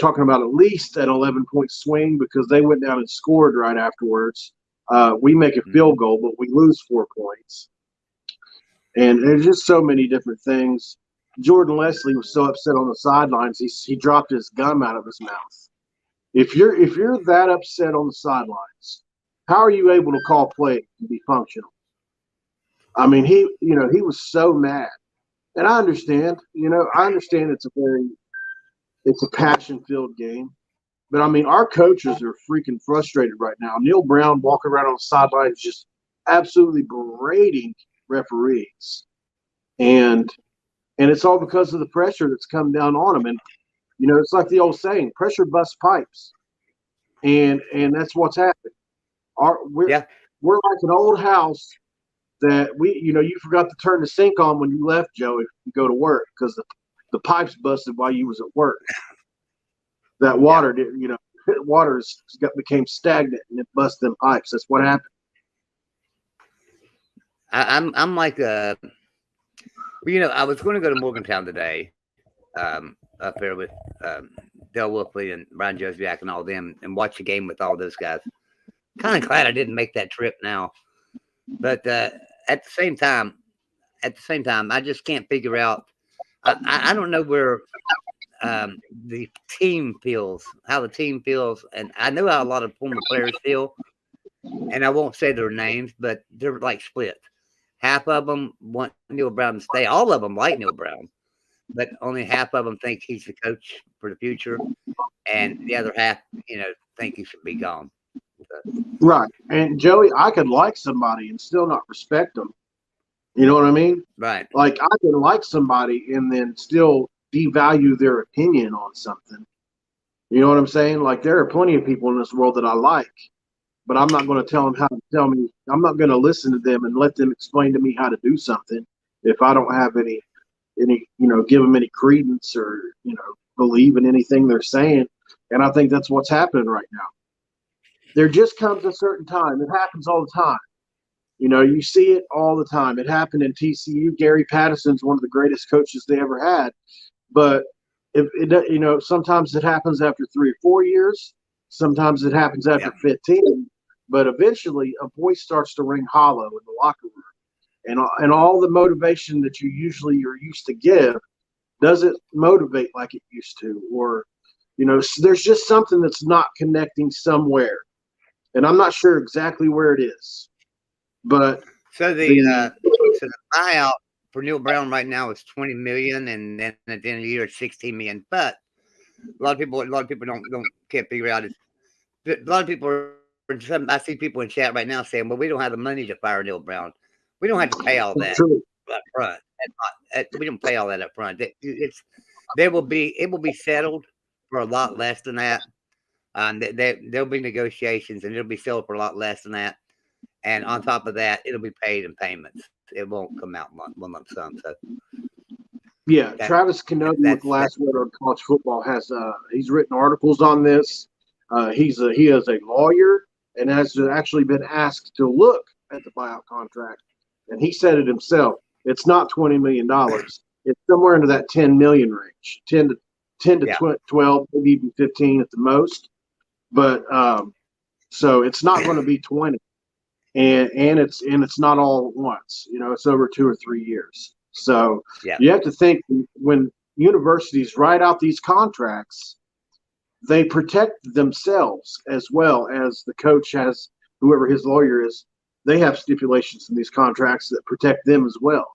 Talking about at least an 11-point swing because they went down and scored right afterwards. We make a field goal, but we lose 4 points. And there's just so many different things. Jordan Leslie was so upset on the sidelines, he dropped his gum out of his mouth. If you're that upset on the sidelines, how are you able to call play and be functional? I mean, he was so mad. And I understand, it's a passion-filled game. But, I mean, our coaches are freaking frustrated right now. Neil Brown walking around on the sidelines just absolutely berating referees. And it's all because of the pressure that's come down on them. And, it's like the old saying, pressure busts pipes. And that's what's happened. We're like an old house that you forgot to turn the sink on when you left, Joe, if you go to work because the pipes busted while you was at work. That water became stagnant and it busted them pipes. That's what happened. I'm like I was going to go to Morgantown today, up there with Del Wolfley and Brian Josviak and all them, and watch a game with all those guys. Kind of glad I didn't make that trip now, but at the same time, I just can't figure out. I don't know where the team feels, how the team feels, and I know how a lot of former players feel, and I won't say their names, but they're like split. Half of them want Neil Brown to stay. All of them like Neil Brown, but only half of them think he's the coach for the future, and the other half, think he should be gone. Right. And Joey, I could like somebody and still not respect them. You know what I mean? Right. Like I can like somebody and then still devalue their opinion on something. You know what I'm saying? Like there are plenty of people in this world that I like, but I'm not going to tell them how to tell me. I'm not going to listen to them and let them explain to me how to do something if I don't have any, give them any credence or, believe in anything they're saying. And I think that's what's happening right now. There just comes a certain time. It happens all the time. You see it all the time. It happened in TCU. Gary Patterson's one of the greatest coaches they ever had. But sometimes it happens after 3 or 4 years. Sometimes it happens after 15. But eventually, a voice starts to ring hollow in the locker room, and all the motivation that you usually are used to give doesn't motivate like it used to, or there's just something that's not connecting somewhere, and I'm not sure exactly where it is. But so the buyout for Neil Brown right now is $20 million, and then at the end of the year it's $16 million. But a lot of people can't figure out it. A lot of people I see people in chat right now saying, "Well, we don't have the money to fire Neil Brown. We don't have to pay all that up front. We don't pay all that up front. It will be settled for a lot less than that. There'll be negotiations, and it'll be settled for a lot less than that. And on top of that, it'll be paid in payments. It won't come out one lump sum." So, yeah, Travis Kenobi with the Last Word on College Football has he's written articles on this. He is a lawyer and has actually been asked to look at the buyout contract, and he said it himself. It's not $20 million. It's somewhere into that $10 million range, 10 to 12, maybe even 15 at the most. But so it's not going to be 20. And it's not all at once. It's over 2 or 3 years. So you have to think when universities write out these contracts, they protect themselves as well as the coach has, whoever his lawyer is. They have stipulations in these contracts that protect them as well.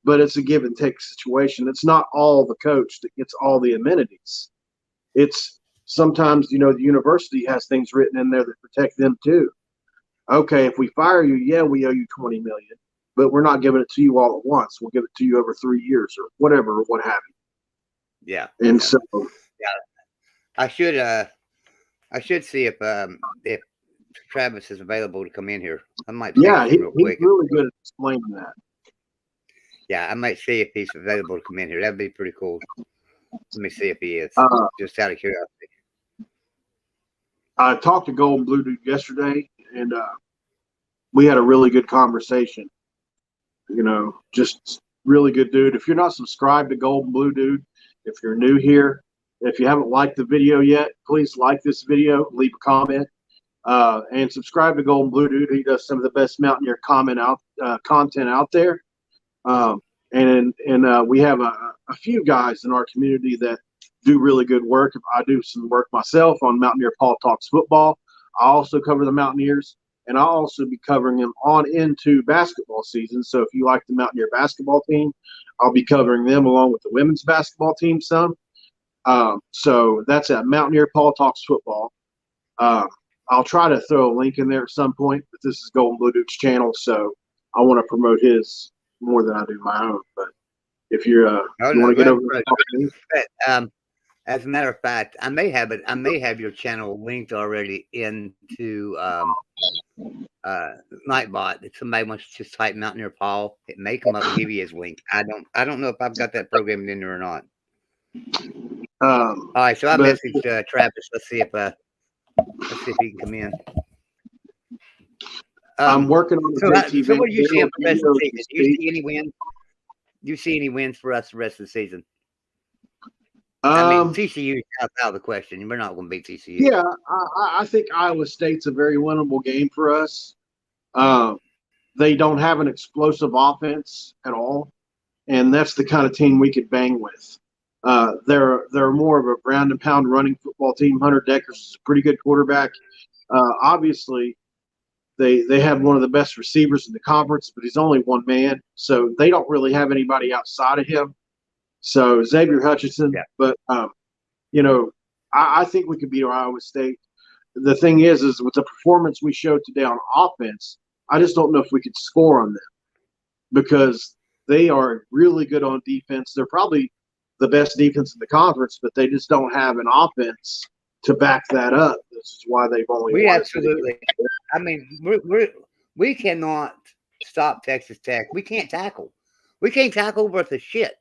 But it's a give and take situation. It's not all the coach that gets all the amenities. It's sometimes, the university has things written in there that protect them too. Okay, if we fire you, we owe you $20 million, but we're not giving it to you all at once. We'll give it to you over 3 years or whatever, or what have you. Yeah. And so, I should see if Travis is available to come in here. I might. Yeah, he's really good at explaining that. Yeah, I might see if he's available to come in here. That'd be pretty cool. Let me see if he is. Just out of curiosity. I talked to Gold and Blue Dude yesterday, and we had a really good conversation. Just really good dude. If you're not subscribed to Gold and Blue Dude, if you're new here, if you haven't liked the video yet, please like this video, leave a comment, and subscribe to Gold and Blue Dude. He does some of the best Mountaineer content out there. And we have a few guys in our community that do really good work. I do some work myself on Mountaineer Paul Talks Football. I also cover the Mountaineers, and I'll also be covering them on into basketball season. So if you like the Mountaineer basketball team, I'll be covering them along with the women's basketball team some. So that's at Mountaineer Paul Talks Football. I'll try to throw a link in there at some point, but this is Golden Blue Dude's channel, so I want to promote his more than I do my own. But if you're you want to get over to as a matter of fact, I may have your channel linked already into Nightbot. If somebody wants to just type Mountaineer Paul, it may come up and give you his link. I don't know if I've got that programmed in there or not. All right, so I messaged Travis. Let's see if he can come in. I'm working on the so what do you see for the rest of the season? Do you see any wins? Do you see any wins for us the rest of the season? I mean, TCU is out of the question. We're not going to beat TCU. Yeah, I think Iowa State's a very winnable game for us. They don't have an explosive offense at all, and that's the kind of team we could bang with. They're more of a ground and pound running football team. Hunter Deckers is a pretty good quarterback. Obviously, they have one of the best receivers in the conference, but he's only one man, so they don't really have anybody outside of him. So Xavier Hutchinson, yeah. But I think we could beat Iowa State. The thing is with the performance we showed today on offense, I just don't know if we could score on them because they are really good on defense. They're probably the best defense in the conference, but they just don't have an offense to back that up. This is why they've only. We absolutely. I mean, we cannot stop Texas Tech. We can't tackle. We can't tackle worth a shit.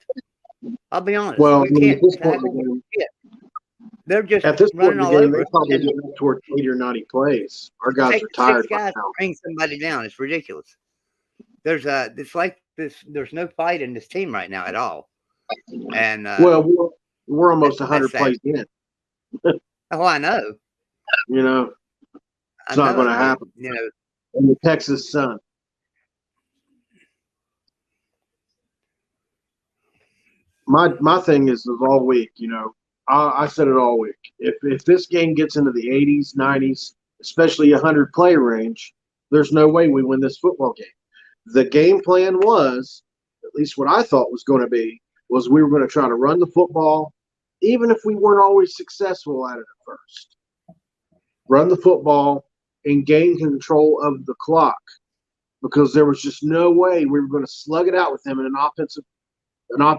I'll be honest. Well, we can't tackle worth a shit. They're just at this running point all in the game, over. they're probably getting up toward 80 or 90 plays. Our guys are tired. 6 guys to bring somebody down. It's ridiculous. It's like this. There's no fight in this team right now at all. And we're almost 100 plays in. Oh, I know. It's not going to happen. In the Texas sun. My thing is all week. I said it all week. If this game gets into the 80s, 90s, especially 100 play range, there's no way we win this football game. The game plan was, at least what I thought was going to be, was we were going to try to run the football, even if we weren't always successful at it at first. Run the football and gain control of the clock because there was just no way we were going to slug it out with them in an offense.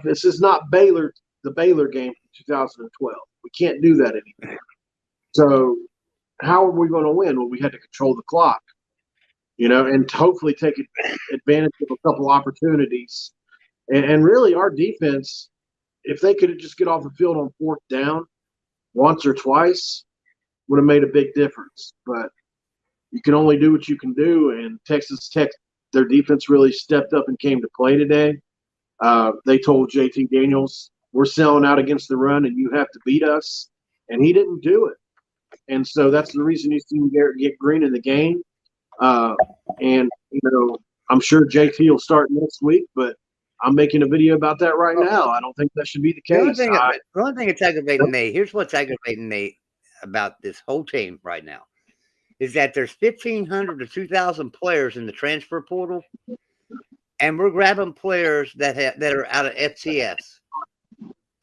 This is not the Baylor game from 2012. We can't do that anymore. So how are we going to win? Well, we had to control the clock, and hopefully take advantage of a couple opportunities. And really, our defense, if they could just get off the field on 4th down once or twice, would have made a big difference. But you can only do what you can do. And Texas Tech, their defense really stepped up and came to play today. They told JT Daniels, we're selling out against the run, and you have to beat us. And he didn't do it. And so that's the reason you see Garrett get Green in the game. And I'm sure JT will start next week, but I'm making a video about that right now. I don't think that should be the case. The only thing that's aggravating me, here's what's aggravating me about this whole team right now, is that there's 1,500 to 2,000 players in the transfer portal, and we're grabbing players that are out of FCS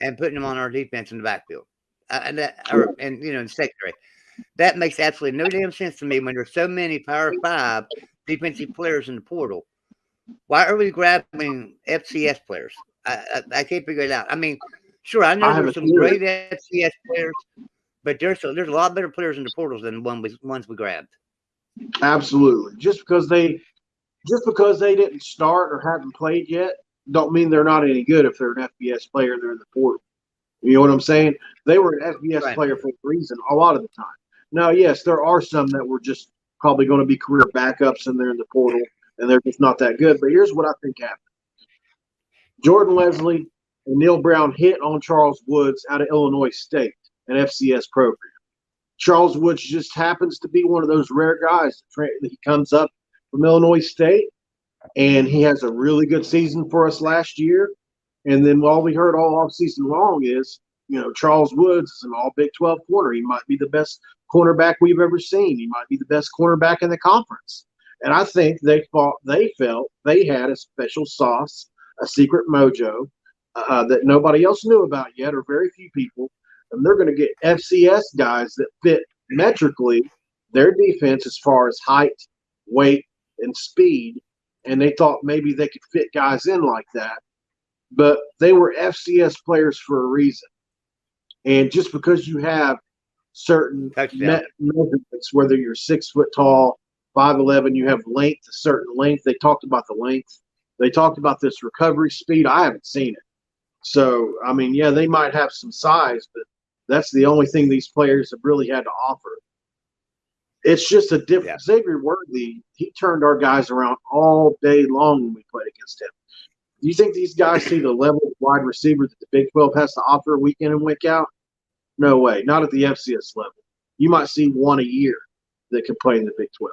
and putting them on our defense in the backfield, in secondary. That makes absolutely no damn sense to me when there's so many Power 5 defensive players in the portal. Why are we grabbing FCS players? I can't figure it out. I mean, sure, I know there's some great FCS players, but there's a lot better players in the portals than the ones we grabbed. Absolutely. Just because they didn't start or haven't played yet, don't mean they're not any good if they're an FBS player and they're in the portal. You know what I'm saying? They were an FBS player for a reason a lot of the time. Now, yes, there are some that were just probably going to be career backups and they're in the portal and they're just not that good. But here's what I think happened. Jordan Leslie and Neil Brown hit on Charles Woods out of Illinois State, an FCS program. Charles Woods just happens to be one of those rare guys that he comes up from Illinois State, and he has a really good season for us last year. And then all we heard all offseason long is, Charles Woods is an all Big 12 corner. He might be the best cornerback we've ever seen. He might be the best cornerback in the conference. And I think they felt they had a special sauce, a secret mojo that nobody else knew about yet, or very few people. And they're going to get FCS guys that fit metrically their defense as far as height, weight, and speed. And they thought maybe they could fit guys in like that. But they were FCS players for a reason. And just because you have certain measurements, whether you're 6 foot tall, 5'11", you have length, a certain length. They talked about the length. They talked about this recovery speed. I haven't seen it. So, I mean, yeah, they might have some size, but that's the only thing these players have really had to offer. It's just a different. Yeah. Xavier Worthy, he turned our guys around all day long when we played against him. Do you think these guys see the level of wide receiver that the Big 12 has to offer week in and week out? No way. Not at the FCS level. You might see one a year that can play in the Big 12.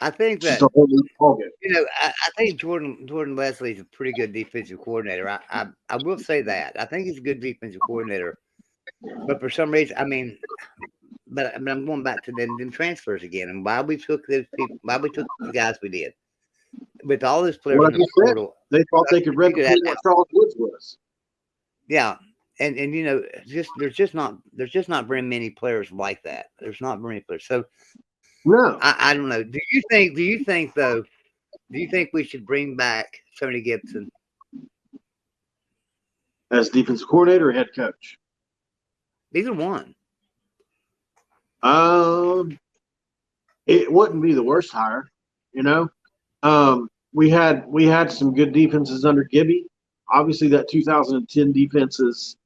I think that, I think Jordan Leslie is a pretty good defensive coordinator. I will say that. I think he's a good defensive coordinator. But for some reason, but I'm going back to them transfers again, and why we took the guys we did. With all this players in the portal, they thought they could replicate what Charles Woods was. Yeah. And there's just not very many players like that. There's not very many players. So no, I don't know. Do you think we should bring back Tony Gibson as defensive coordinator or head coach? Either one. It wouldn't be the worst hire, We had some good defenses under Gibby. Obviously, that 2010 defense is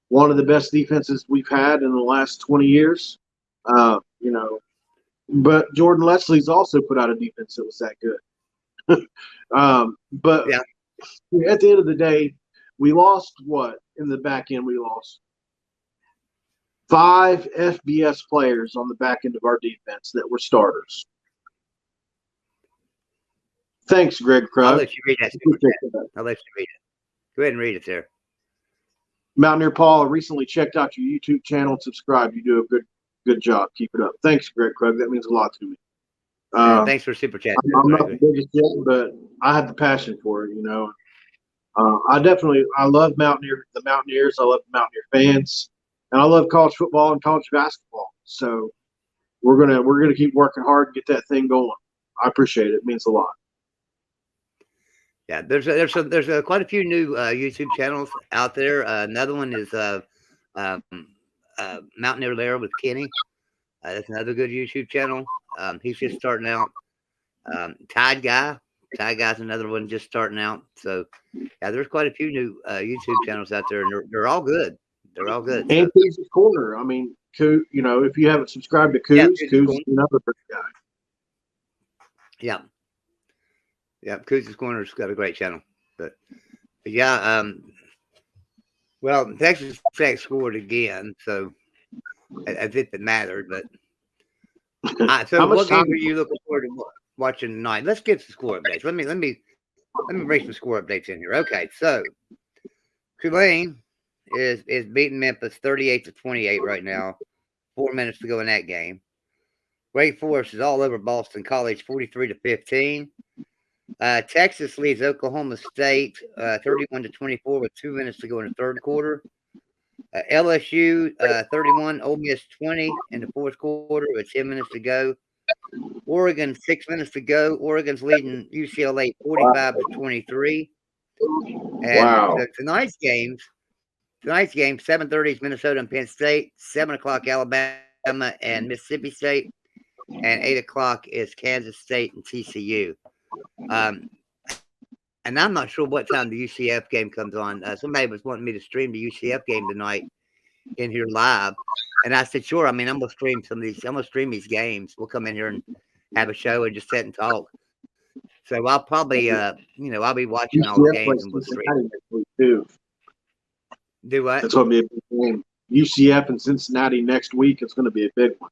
one of the best defenses we've had in the last 20 years. But Jordan Leslie's also put out a defense that was that good. But yeah. At the end of the day, we lost what? In the back end, we lost 5 FBS players on the back end of our defense that were starters. Thanks, Greg Krug. I'll let you read that. I'll let you read it. Go ahead and read it there. Mountaineer Paul, I recently checked out your YouTube channel and subscribed. You do a good job. Keep it up. Thanks, Greg Krug. That means a lot to me. Thanks for super chat. I'm not the biggest yet, but I have the passion for it. I love the Mountaineers. I love the Mountaineer fans, and I love college football and college basketball. So we're gonna keep working hard and get that thing going. I appreciate it. It means a lot. Yeah, there's quite a few new YouTube channels out there. Another one is Mountaineer Lair with Kenny. That's another good YouTube channel. He's just starting out. Tide Guy's another one just starting out. So yeah, there's quite a few new YouTube channels out there, and they're all good. They're all good. And Coos' Corner. I mean, if you haven't subscribed to Coos, Coos is another great guy. Yeah. Yeah, Coos' Corner's got a great channel. But yeah, well, Texas Tech scored again, so as if it mattered. But so what game are you looking forward to watching tonight? Let's get some score updates. Let me bring some score updates in here. Okay, so Tulane is beating Memphis 38-28 right now. 4 minutes to go in that game. Wake Forest is all over Boston College 43-15. Texas leads Oklahoma State 31-24 with 2 minutes to go in the third quarter. LSU 31, Ole Miss 20 in the fourth quarter with 10 minutes to go. Oregon 6 minutes to go. Oregon's leading UCLA 45-23. And tonight's game 7:30 is Minnesota and Penn State, 7 o'clock Alabama and Mississippi State, and 8 o'clock is Kansas State and TCU. And I'm not sure what time the UCF game comes on. Somebody was wanting me to stream the UCF game tonight in here live, and I said, sure. I mean, I'm gonna stream some of these. I'm gonna stream these games. We'll come in here and have a show and just sit and talk. So I'll probably, I'll be watching all the UCF games plays and we'll see. Cincinnati next week too. Do what? That's going to be a big game. UCF and Cincinnati next week. It's going to be a big one.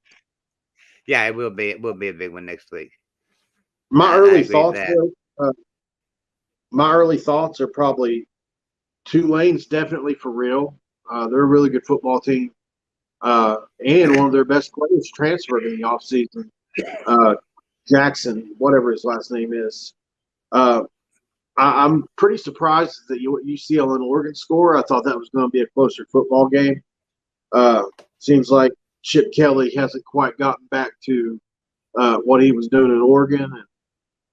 Yeah, it will be. It will be a big one next week. My I early agree with thoughts, that. my early thoughts are probably Tulane's definitely for real. They're a really good football team, and one of their best players transferred in the offseason. Jackson, whatever his last name is. I'm pretty surprised that UCLA and Oregon score. I thought that was going to be a closer football game. Seems like Chip Kelly hasn't quite gotten back to what he was doing in Oregon. And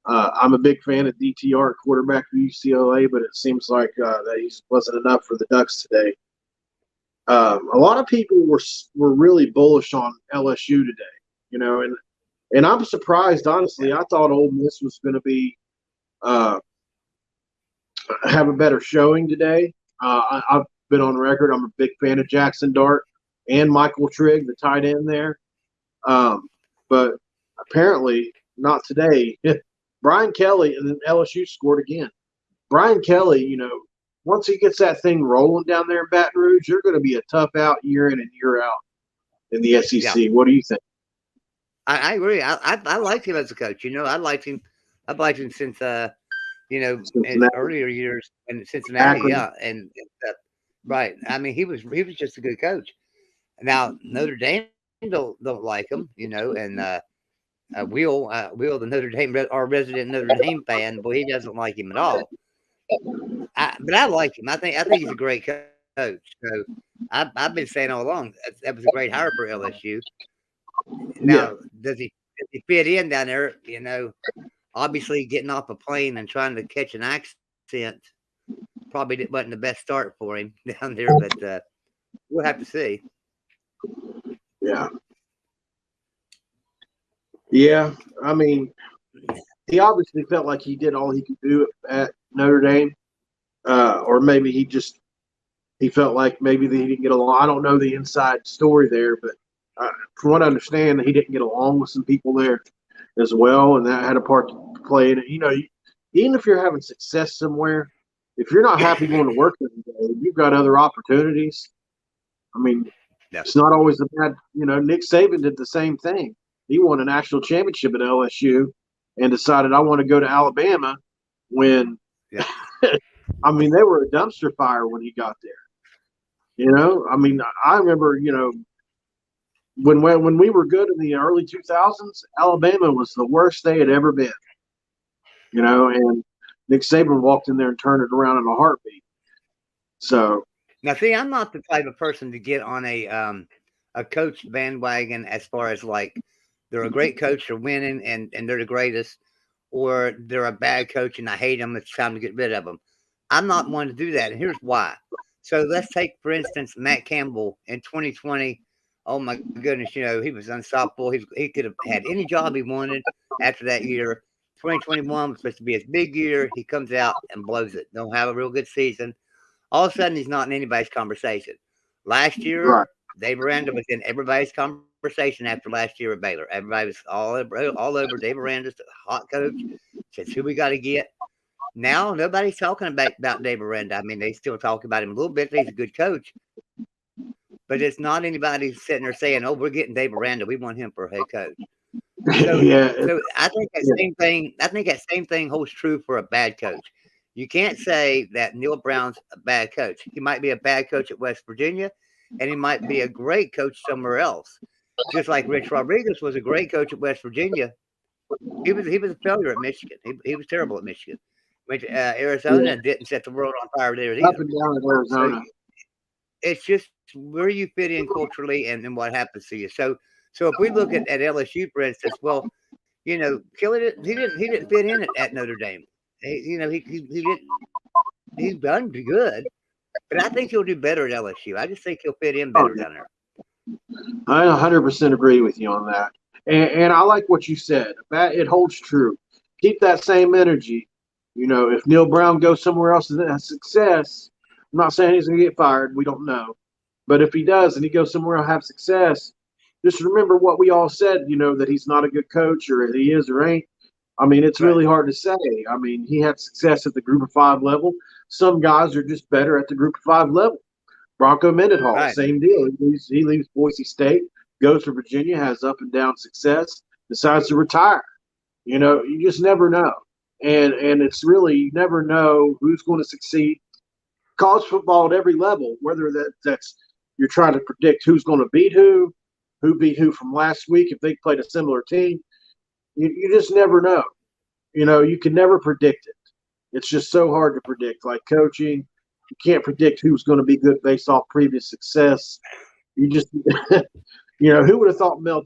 I'm a big fan of DTR, quarterback for UCLA, but it seems like that he wasn't enough for the Ducks today. A lot of people were really bullish on LSU today, and I'm surprised, honestly. I thought Ole Miss was going to be have a better showing today. I've been on record. I'm a big fan of Jackson Dart and Michael Trigg, the tight end there. But apparently not today. Brian Kelly and then LSU scored again. Brian Kelly, once he gets that thing rolling down there in Baton Rouge, you're going to be a tough out year in and year out in the SEC. Yeah. What do you think? I agree. I liked him as a coach. I liked him. I've liked him since in earlier years in Cincinnati. Akron. Yeah, and right. I mean, he was just a good coach. Now Notre Dame don't like him, and Will the Notre Dame, our resident Notre Dame fan, boy, he doesn't like him at all. But I like him. I think he's a great coach. So I've been saying all along that was a great hire for LSU. Now, does he fit in down there? Obviously getting off a plane and trying to catch an accent probably wasn't the best start for him down there, but we'll have to see. Yeah. Yeah. I mean, he obviously felt like he did all he could do at Notre Dame, or maybe he felt like maybe he didn't get along. I don't know the inside story there, but from what I understand, he didn't get along with some people there as well, and that had a part to play in it. Even if you're having success somewhere, if you're not happy going to work every day, you've got other opportunities. I mean, It's not always a bad. Nick Saban did the same thing. He won a national championship at LSU and decided I want to go to Alabama when, I mean, they were a dumpster fire when he got there. I mean, I remember, when we were good in the early 2000s, Alabama was the worst they had ever been. And Nick Saban walked in there and turned it around in a heartbeat. So now, see, I'm not the type of person to get on a coach bandwagon as far as like they're a great coach, they're winning, and they're the greatest, or they're a bad coach and I hate them. It's time to get rid of them. I'm not one to do that, and here's why. So let's take, for instance, Matt Campbell in 2020. Oh my goodness, he was unstoppable. He could have had any job he wanted after that year. 2021 was supposed to be his big year. He comes out and blows it. Don't have a real good season. All of a sudden, he's not in anybody's conversation. Last year, Dave Aranda was in everybody's conversation after last year at Baylor. Everybody was all over Dave Aranda's hot coach. Says who we got to get. Now nobody's talking about Dave Aranda. I mean, they still talk about him a little bit. He's a good coach, but it's not anybody sitting there saying, "Oh, we're getting Dave Aranda. We want him for a head coach." So, so I think that same thing. I think that same thing holds true for a bad coach. You can't say that Neil Brown's a bad coach. He might be a bad coach at West Virginia, and he might be a great coach somewhere else. Just like Rich Rodriguez was a great coach at West Virginia. He was a failure at Michigan. He was terrible at Michigan. Went to Arizona and didn't set the world on fire there either. Up and down in Arizona. So it's just where you fit in culturally and what happens to you. So if we look at LSU, for instance, well, Kelly he didn't fit in at Notre Dame. He didn't. He's done good, but I think he'll do better at LSU. I just think he'll fit in better down there. I 100% agree with you on that, and I like what you said. That it holds true. Keep that same energy. If Neil Brown goes somewhere else and has success, I'm not saying he's going to get fired. We don't know, but if he does and he goes somewhere and have success, just remember what we all said. That he's not a good coach, or he is or ain't. I mean, it's really hard to say. I mean, he had success at the Group of 5 level. Some guys are just better at the Group of 5 level. Bronco Mendenhall, same deal. He leaves Boise State, goes to Virginia, has up and down success, decides to retire. You know, you just never know. And it's really, you never know who's going to succeed. College football at every level, whether that's you're trying to predict who's going to beat who beat who from last week if they played a similar team. You just never know. You know, you can never predict it. It's just so hard to predict. Like coaching, you can't predict who's going to be good based off previous success. You just, you know, who would have thought Mel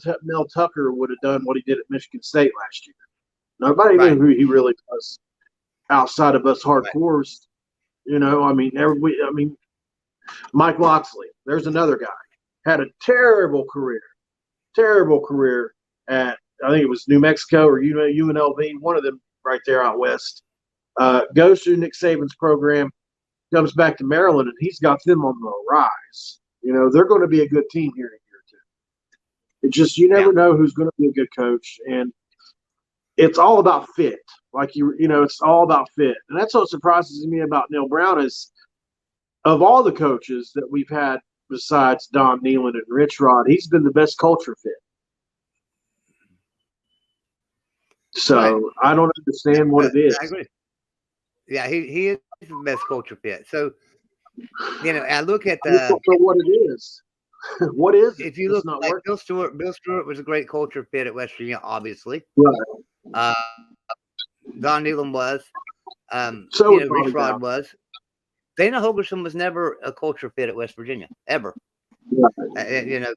Tucker would have done what he did at Michigan State last year? Nobody knew who he really was outside of us hardcores. You know, I mean, Mike Loxley, there's another guy, had a terrible career at, I think it was New Mexico or UNLV, one of them right there out west. Goes through Nick Saban's program, comes back to Maryland, and he's got them on the rise. You know, they're going to be a good team here in a year or two. It just, you never know who's going to be a good coach, and it's all about fit. Like, you know, it's all about fit. And that's what surprises me about Neil Brown is, of all the coaches that we've had besides Don Nehlen and Rich Rod, he's been the best culture fit. So I don't understand what it is. I agree. Yeah, he is the best culture fit. So, you know, I look at I don't know what it is. What is it? If you look like Bill Stewart was a great culture fit at West Virginia, obviously. Right. Don Nehlen was. So Rich Rod was. Dana Holgorsen was never a culture fit at West Virginia, ever. Right. You know,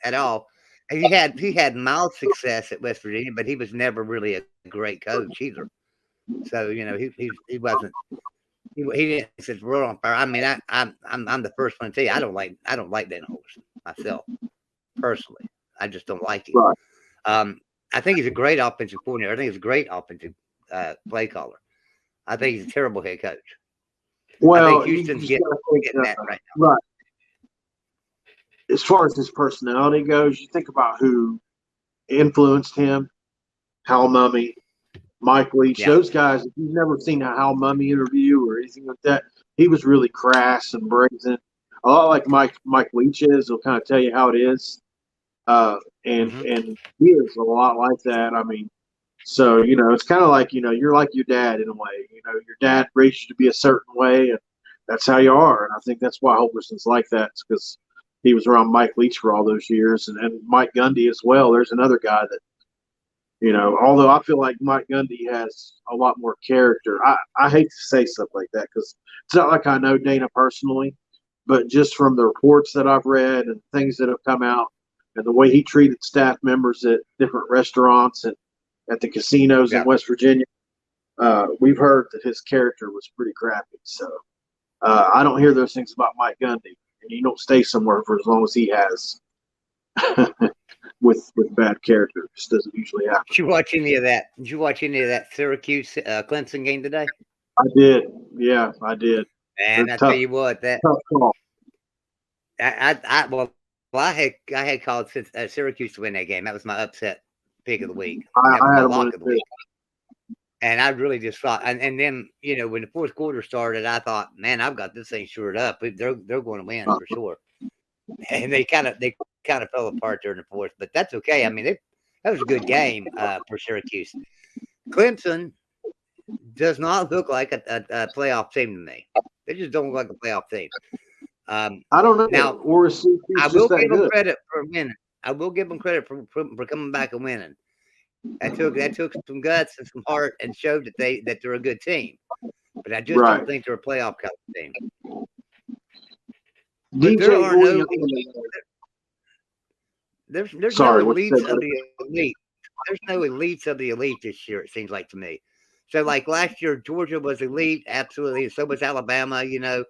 at all. And he had mild success at West Virginia, but he was never really a great coach either. So, you know, he wasn't. He didn't set the world on fire. I mean, I'm the first one to tell you I don't like Dana Holgorsen myself personally. I just don't like him. Right. I think he's a great offensive coordinator. I think he's a great offensive play caller. I think he's a terrible head coach. Well, I think Houston's getting that right now. Right. As far as his personality goes, you think about who influenced him: Hal Mummy, Mike Leach. Yeah. Those guys. If you've never seen a Hal Mummy interview or anything like that, he was really crass and brazen. A lot like Mike Leach is. He'll kind of tell you how it is. And he is a lot like that. I mean, so, you know, it's kind of like, you know, you're like your dad in a way. You know, your dad raised you to be a certain way, and that's how you are. And I think that's why Holgerson's like that. It's because he was around Mike Leach for all those years, and Mike Gundy as well. There's another guy that, you know, although I feel like Mike Gundy has a lot more character. I hate to say stuff like that because it's not like I know Dana personally, but just from the reports that I've read and things that have come out, and the way he treated staff members at different restaurants and at the casinos in West Virginia, we've heard that his character was pretty crappy. So I don't hear those things about Mike Gundy, and you don't stay somewhere for as long as he has with bad character. It just doesn't usually happen. Did you watch any of that? Did you watch any of that Syracuse Clemson game today? I did. Yeah, I did. And I tell you what, that tough call. I had called Syracuse to win that game. That was my upset pick of the week. I had my lock of the week. And I really just thought, and then, you know, when the fourth quarter started, I thought, man, I've got this thing shored up. They're going to win for sure. And they kind of fell apart during the fourth, but that's okay. I mean, that was a good game for Syracuse. Clemson does not look like a playoff team to me. They just don't look like a playoff team. I don't know. Now, I will give them credit for winning. I will give them credit for coming back and winning. That took some guts and some heart and showed that they're a good team. But I just don't think they're a playoff kind of team. But there are no there's no elites of the elite. There's no elites of the elite this year, it seems like to me. So like last year, Georgia was elite, absolutely, and so was Alabama, you know.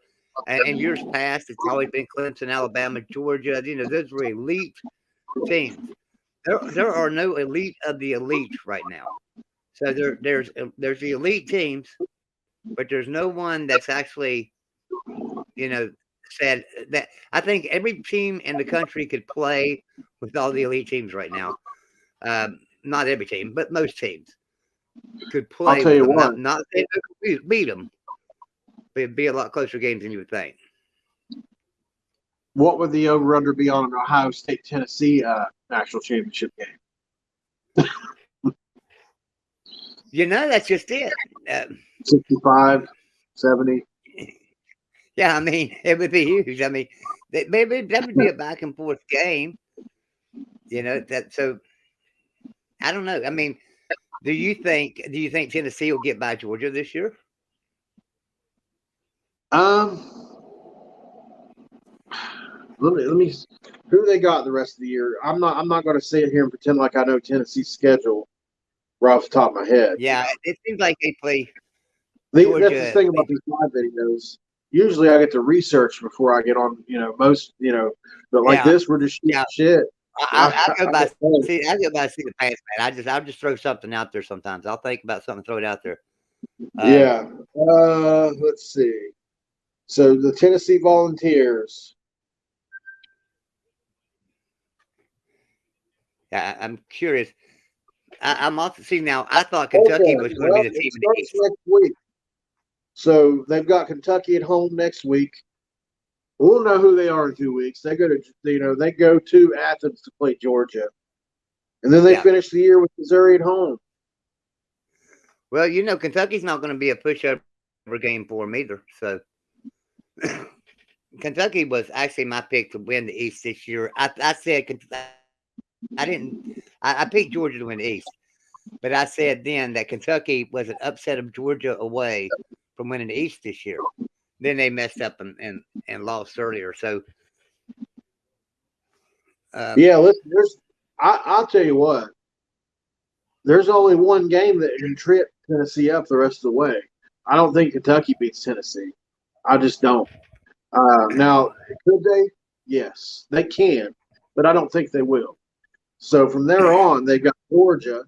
And in years past, it's always been Clemson, Alabama, Georgia. You know, those were elite teams. There are no elite of the elite right now. So there's the elite teams, but there's no one that's actually, you know, said that. I think every team in the country could play with all the elite teams right now. Not every team, but most teams. could play. I'll tell you with them. what. Not saying they could beat them, but it'd be a lot closer games than you would think. What would the over/under be on an Ohio State Tennessee national championship game? That's just it. 65, 70. Yeah, I mean, it would be huge. I mean, maybe that would be a back and forth game. So I don't know. I mean, do you think Tennessee will get by Georgia this year? Let me. Who they got the rest of the year? I'm not going to sit here and pretend like I know Tennessee's schedule right off the top of my head. Yeah, it seems like they play. Georgia, that's the thing about these live videos. Usually, I get to research before I get on. But like this, we're just shit. I go by see the past, man. I'll just throw something out there sometimes. I'll think about something, throw it out there. Let's see. So the Tennessee Volunteers. Yeah, I'm curious. I'm also seeing now. I thought Kentucky was going to be the team in the East next week. So they've got Kentucky at home next week. We'll know who they are in 2 weeks. They go to Athens to play Georgia, and then they finish the year with Missouri at home. Well, Kentucky's not going to be a pushover game for them either. So Kentucky was actually my pick to win the East this year. I said I picked Georgia to win the East, but I said then that Kentucky was an upset of Georgia away from winning the East this year. Then they messed up and lost earlier. So, listen, I'll tell you what. There's only one game that can trip Tennessee up the rest of the way. I don't think Kentucky beats Tennessee. I just don't. Now, could they? Yes, they can, but I don't think they will. So from there on, they've got Georgia.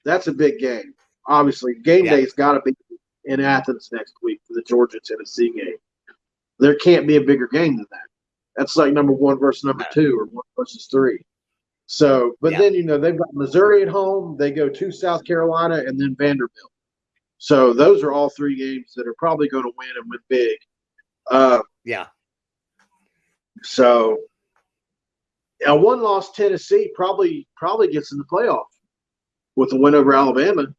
That's a big game. Obviously, game day's got to be in Athens next week for the Georgia-Tennessee game. There can't be a bigger game than that. That's like number 1 versus number 2 or 1 versus 3. So, but then, they've got Missouri at home. They go to South Carolina and then Vanderbilt. So those are all 3 games that are probably going to win and win big. So a 1-loss Tennessee probably gets in the playoff with a win over Alabama.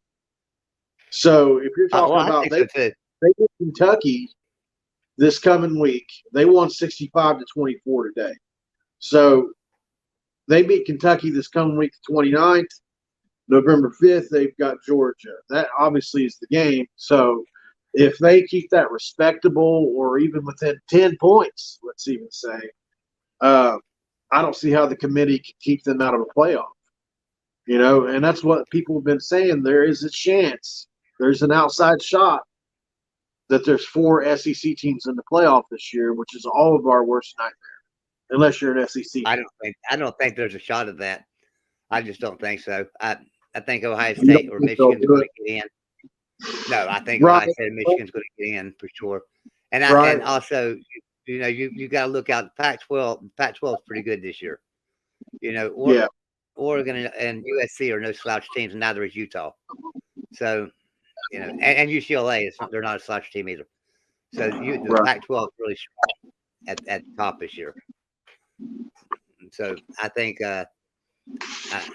So if you're talking about they get Kentucky this coming week, they won 65-24 today. So they beat Kentucky this coming week, the 29th. November 5th, they've got Georgia. That obviously is the game. So if they keep that respectable or even within 10 points, let's even say, I don't see how the committee can keep them out of a playoff. And that's what people have been saying. There is a chance. There's an outside shot that there's 4 SEC teams in the playoff this year, which is all of our worst nightmare, unless you're an SEC. I don't think there's a shot of that. I just don't think so. I think Ohio State or Michigan's going to get in. No, I think Ohio State and Michigan's going to get in for sure. And and also, you got to look out. Pac-12 is pretty good this year. Oregon and USC are no slouch teams, and neither is Utah. So, and UCLA they're not a slouch team either. So the Pac-12 is really strong at the top this year. So I think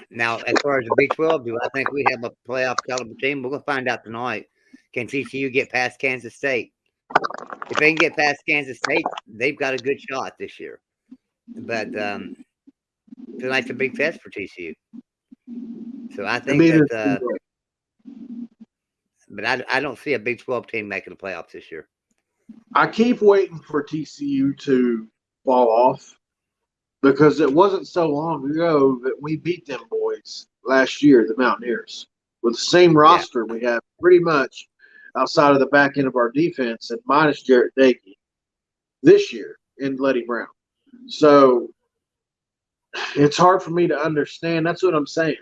now as far as the Big 12, do I think we have a playoff caliber team? We're going to find out tonight. Can TCU get past Kansas State? If they can get past Kansas State, they've got a good shot this year. But tonight's a big test for TCU. So I think but I don't see a Big 12 team making the playoffs this year. I keep waiting for TCU to fall off because it wasn't so long ago that we beat them boys last year, the Mountaineers, with the same roster we have pretty much outside of the back end of our defense and minus Jarrett Dakey this year and Letty Brown. So it's hard for me to understand. That's what I'm saying.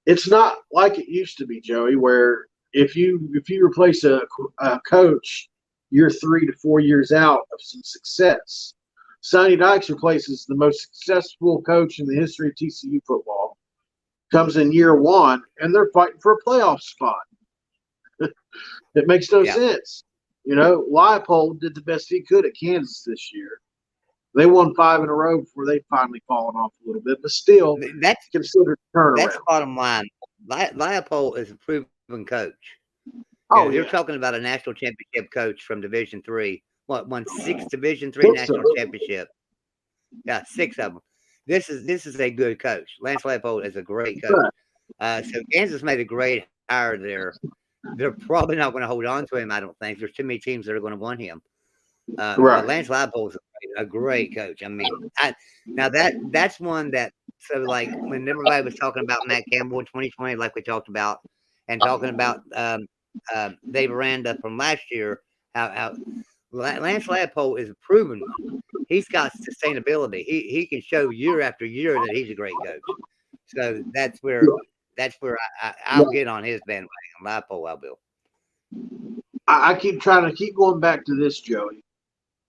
It's not like it used to be, Joey, where if you replace a coach, you're 3 to 4 years out of some success. Sonny Dykes replaces the most successful coach in the history of TCU football, comes in year 1, and they're fighting for a playoff spot. It makes no Yeah. sense. You know, Leipold did the best he could at Kansas this year. They won 5 in a row before they finally fallen off a little bit, but still That's considered a turnaround. that's bottom line. Leipold is a proven coach. Oh, You're yeah. talking about a national championship coach from Division III. Won 6 Division III national championships. Yeah, 6 of them. This is a good coach. Lance Leipold is a great coach. So Kansas made a great hire there. They're probably not going to hold on to him, I don't think. There's too many teams that are going to want him. But Lance Leipold is a great coach. I mean, now that's one that, so like when everybody was talking about Matt Campbell in 2020, like we talked about, and talking about Dave Aranda from last year, how Lance Leipold is a proven one. He's got sustainability. He can show year after year that he's a great coach. So that's where I'll get on his bandwagon. Leipold, I will. I keep trying to keep going back to this, Joey.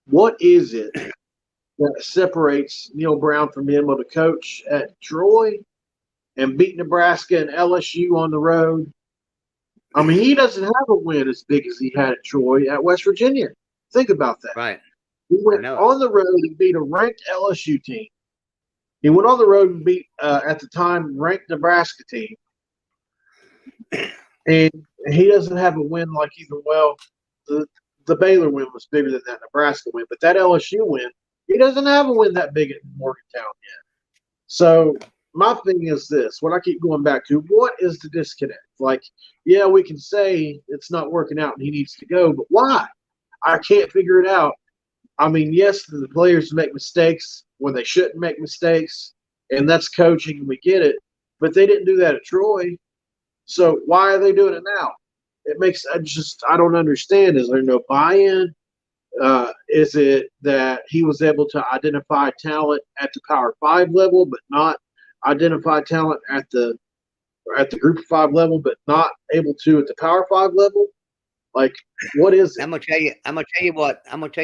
What is it that separates Neil Brown from being able to coach at Troy and beat Nebraska and LSU on the road? I mean, he doesn't have a win as big as he had at Troy at West Virginia. Think about that. Right. He went on the road and beat a ranked LSU team. He went on the road and beat, at the time, ranked Nebraska team. And he doesn't have a win like either. Well, the Baylor win was bigger than that Nebraska win, but that LSU win, he doesn't have a win that big at Morgantown yet. So my thing is this: what I keep going back to, what is the disconnect? Like, yeah, we can say it's not working out and he needs to go, but why? I can't figure it out. I mean, yes, the players make mistakes when they shouldn't make mistakes, and that's coaching, and we get it. But they didn't do that at Troy. So why are they doing it now? It makes I don't understand. Is there no buy-in? Is it that he was able to identify talent at the Power 5 level, but not identify talent at the Group of 5 level, but not able to at the Power 5 level? Like, what is it? I'm gonna tell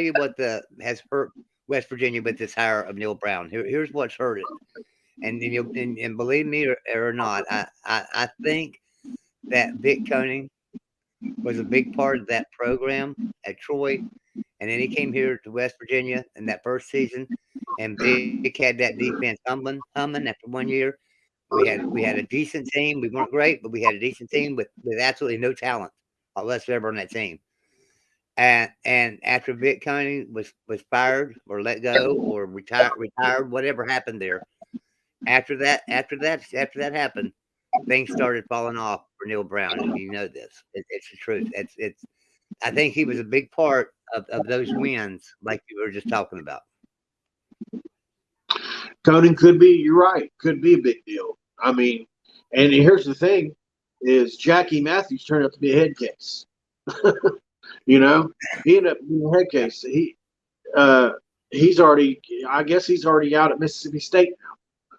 you what has hurt West Virginia with this hire of Neil Brown. Here's what's hurt it, and believe me or not, I think that Vic Koenig was a big part of that program at Troy, and then he came here to West Virginia in that first season, and Vic had that defense humming after 1 year. We had a decent team. We weren't great, but we had a decent team with absolutely no talent whatsoever on that team. And after Vic Koenig was fired or let go or retired, whatever happened there, after that happened, things started falling off for Neil Brown, and you know this. It's the truth. It's. I think he was a big part of those wins, like you were just talking about. Koenig could be. You're right. Could be a big deal. I mean, and here's the thing: is Jackie Matthews turned out to be a head case. You know, he ended up being a head case. He's already. I guess he's already out at Mississippi State now.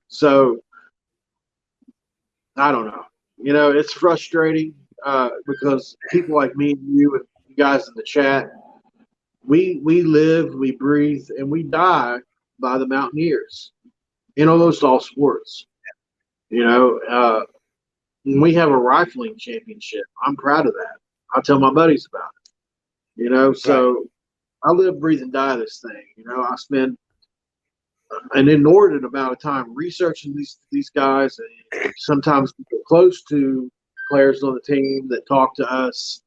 So I don't know. You know, it's frustrating because people like me and you and you guys in the chat, we live, we breathe, and we die by the Mountaineers in almost all sports. You know, we have a rifling championship. I'm proud of that. I tell my buddies about it. You know, so I live, breathe, and die this thing. You know, I spend an inordinate amount of time researching these guys, and sometimes we get close to players on the team that talk to us.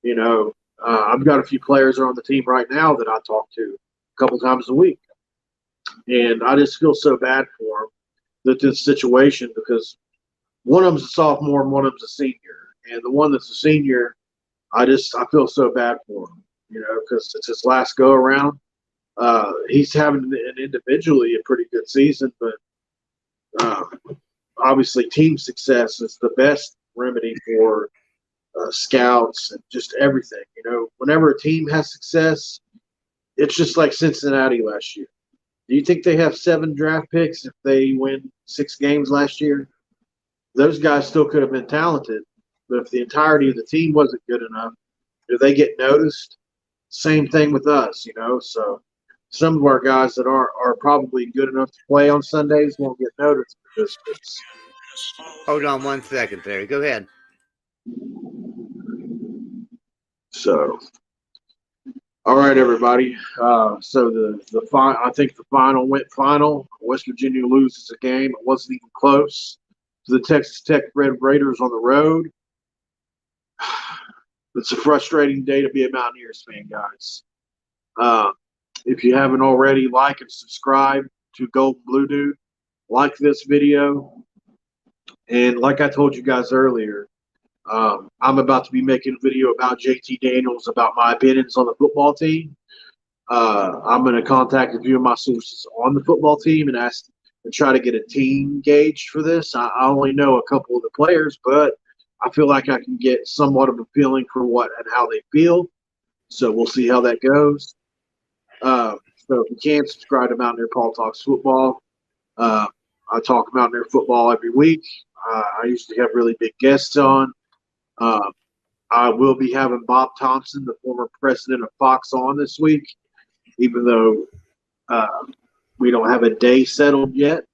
You know, I've got a few players on the team right now that I talk to a couple times a week, and I just feel so bad for them that this situation, because one of them's a sophomore and one of them's a senior, and the one that's a senior, I feel so bad for him, you know, because it's his last go around. He's having an individually a pretty good season, but obviously team success is the best remedy for scouts and just everything. You know, whenever a team has success, it's just like Cincinnati last year. Do you think they have 7 draft picks if they win 6 games last year? Those guys still could have been talented, but if the entirety of the team wasn't good enough, do they get noticed? Same thing with us, you know. So some of our guys that are probably good enough to play on Sundays won't get noticed because it's. Hold on 1 second, Terry. Go ahead. So, all right, everybody. So I think the final went final. West Virginia loses a game. It wasn't even close to the Texas Tech Red Raiders on the road. It's a frustrating day to be a Mountaineers fan, guys. If you haven't already, like and subscribe to Gold Blue Dude. Like this video. And like I told you guys earlier, I'm about to be making a video about JT Daniels, about my opinions on the football team. I'm going to contact a few of my sources on the football team and ask and try to get a team engaged for this. I only know a couple of the players, but I feel like I can get somewhat of a feeling for what and how they feel. So we'll see how that goes. So if you can, subscribe to Mountaineer Paul Talks Football. I talk Mountaineer football every week. I usually have really big guests on. I will be having Bob Thompson, the former president of Fox, on this week, even though we don't have a day settled yet.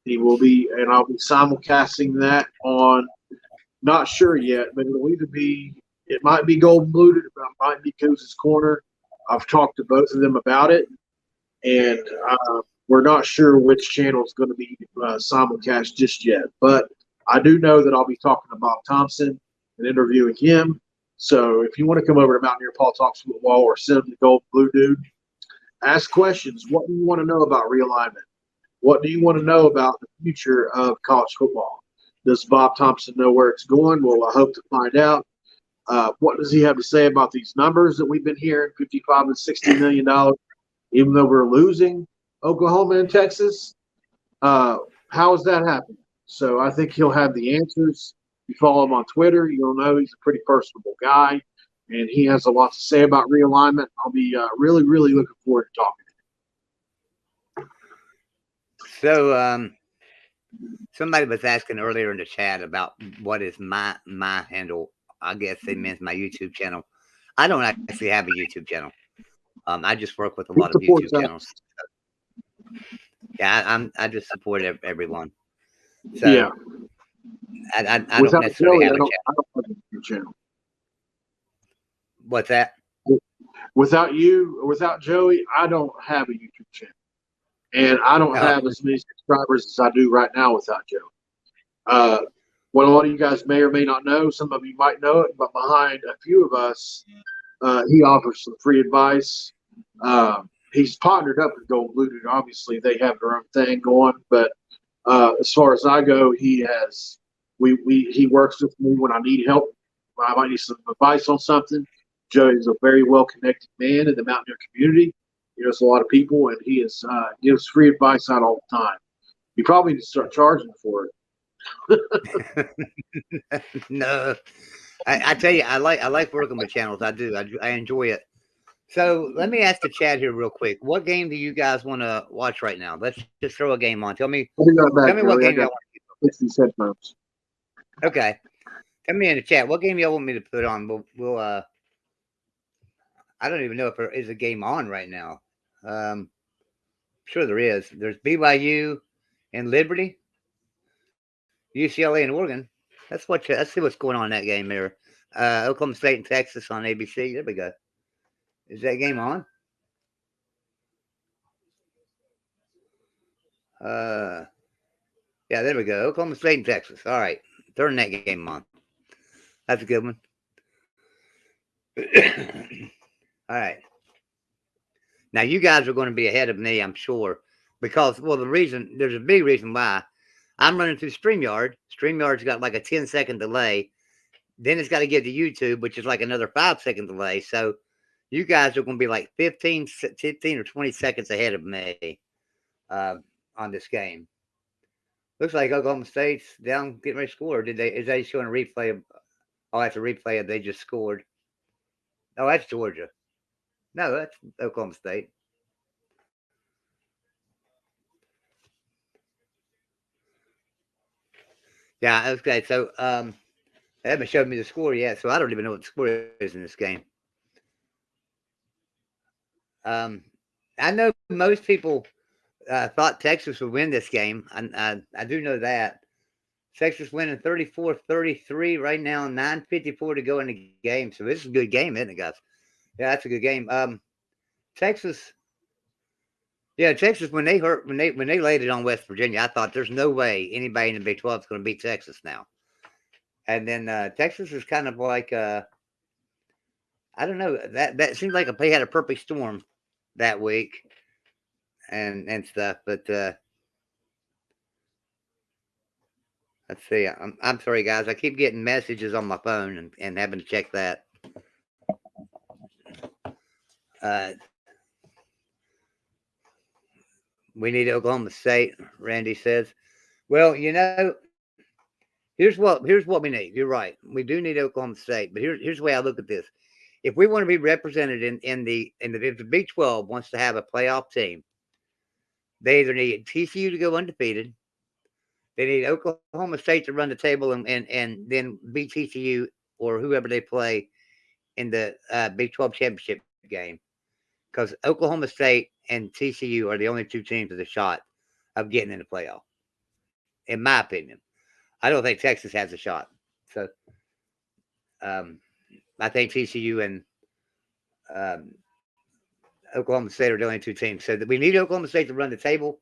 He will be, and I'll be simulcasting that on, not sure yet, but it'll either be, it might be Golden Bluted, it might be Coos' Corner. I've talked to both of them about it, and we're not sure which channel is going to be simulcast just yet. But I do know that I'll be talking to Bob Thompson and interviewing him. So if you want to come over to Mountaineer Paul Talks Football or send him the Gold Blue Dude, ask questions. What do you want to know about realignment? What do you want to know about the future of college football? Does Bob Thompson know where it's going? Well, I hope to find out. What does he have to say about these numbers that we've been hearing, $55 and $60 million, even though we're losing Oklahoma and Texas? How is that happening? So I think he'll have the answers. If you follow him on Twitter, you'll know he's a pretty personable guy, and he has a lot to say about realignment. I'll be really, really looking forward to talking to him. So somebody was asking earlier in the chat about what is my handle. I guess they meant my YouTube channel. I don't actually have a YouTube channel. I just work with a lot of YouTube channels. Yeah, I just support everyone. So Yeah. I don't necessarily have a channel. I don't have a YouTube channel. What's that? Without you, or without Joey, I don't have a YouTube channel. And I don't have as many subscribers as I do right now without Joey. What a lot of you guys may or may not know, some of you might know it, but behind a few of us, he offers some free advice. He's partnered up with Gold Blue Dude. Obviously, they have their own thing going, but as far as I go, he works with me when I need help. I might need some advice on something. Joey's a very well-connected man in the Mountaineer community. He knows a lot of people, and he gives free advice out all the time. You probably need to start charging for it. No, I tell you, I like working with channels. I do. I enjoy it. So let me ask the chat here real quick. What game do you guys want to watch right now? Let's just throw a game on. Tell me what game y'all want to fix these headphones. Okay. Tell me in the chat what game y'all want me to put on. We'll I don't even know if there is a game on right now. Sure there is. There's BYU and Liberty, UCLA and Oregon. Let's see what's going on in that game there. Oklahoma State and Texas on ABC. There we go. Is that game on? Yeah, there we go. Oklahoma State and Texas. All right. Turn that game on. That's a good one. All right. Now, you guys are going to be ahead of me, I'm sure, because, well, there's a big reason why. I'm running through StreamYard. StreamYard's got like a 10-second delay. Then it's got to get to YouTube, which is like another 5-second delay. So you guys are going to be like 15 or 20 seconds ahead of me on this game. Looks like Oklahoma State's down getting ready to score. Is they showing a replay? Oh, that's a replay of they just scored. Oh, that's Georgia. No, that's Oklahoma State. Yeah, okay. So they haven't showed me the score yet, so I don't even know what the score is in this game. I know most people thought Texas would win this game. I do know that. Texas winning 34-33 right now, 9:54 to go in the game. So this is a good game, isn't it, guys? Yeah, that's a good game. Texas. Yeah, Texas when they laid it on West Virginia, I thought there's no way anybody in the Big 12 is going to beat Texas now. And then Texas is kind of like I don't know, that seems like they had a perfect storm that week and stuff. But let's see. I'm sorry, guys. I keep getting messages on my phone and having to check that. We need Oklahoma State, Randy says. Well, here's what we need. You're right. We do need Oklahoma State, but here's the way I look at this. If we want to be represented if the Big 12 wants to have a playoff team, they either need TCU to go undefeated, they need Oklahoma State to run the table and then beat TCU or whoever they play in the Big 12 championship game, because Oklahoma State and TCU are the only two teams with a shot of getting in the playoff, in my opinion. I don't think Texas has a shot. So I think TCU and Oklahoma State are the only two teams. So we need Oklahoma State to run the table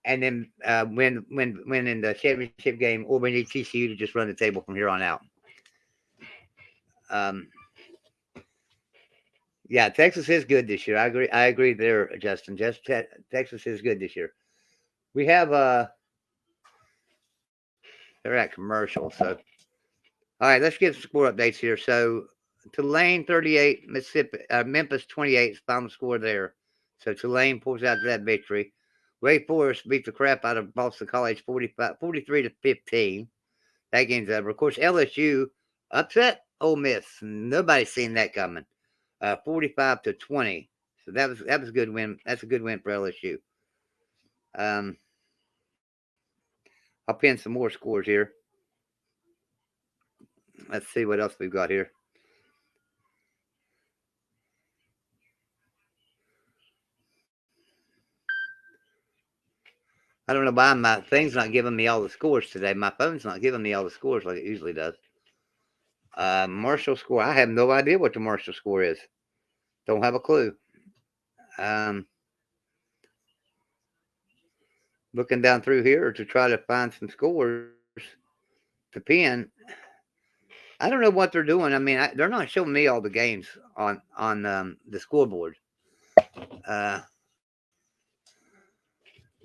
and then win in the championship game, or we need TCU to just run the table from here on out. Yeah, Texas is good this year. I agree there, Justin. Texas is good this year. We have they're at commercial. So, all right, let's get score updates here. So, Tulane 38, Memphis 28 is final score there. So Tulane pulls out that victory. Wake Forest beat the crap out of Boston College 43-15. That game's over. Of course, LSU upset Ole Miss. Nobody's seen that coming. 45-20. So that was a good win. That's a good win for LSU. I'll pin some more scores here. Let's see what else we've got here. I don't know why my thing's not giving me all the scores today. My phone's not giving me all the scores like it usually does. Marshall score. I have no idea what the Marshall score is. Don't have a clue. Looking down through here to try to find some scores to pin. I don't know what they're doing. I mean, they're not showing me all the games on the scoreboard.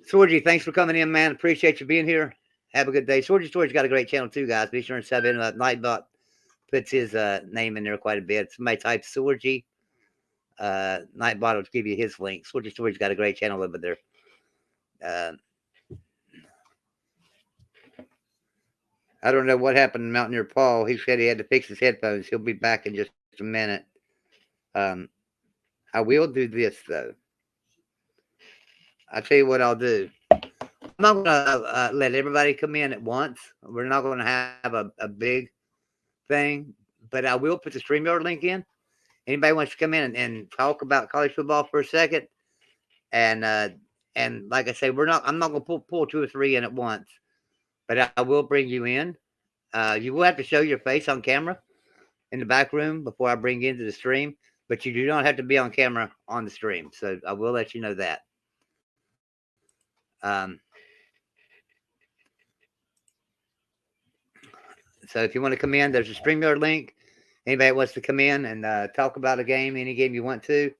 Sorgy, thanks for coming in, man. Appreciate you being here. Have a good day. Sorgy Story's got a great channel too, guys. Be sure and sub in. Nightbot puts his name in there quite a bit. Somebody type Sorgy. Nightbot will give you his link. Sorgy Story's got a great channel over there. I don't know what happened to Mountaineer Paul. He said he had to fix his headphones. He'll be back in just a minute. I will do this, though. I'll tell you what I'll do. I'm not going to let everybody come in at once. We're not going to have a big thing, but I will put the StreamYard link in. Anybody wants to come in and talk about college football for a second? And like I say, I'm not going to pull two or three in at once, but I will bring you in. You will have to show your face on camera in the back room before I bring you into the stream, but you do not have to be on camera on the stream. So I will let you know that. So if you want to come in, there's a StreamYard link. Anybody wants to come in and talk about a game, any game you want to.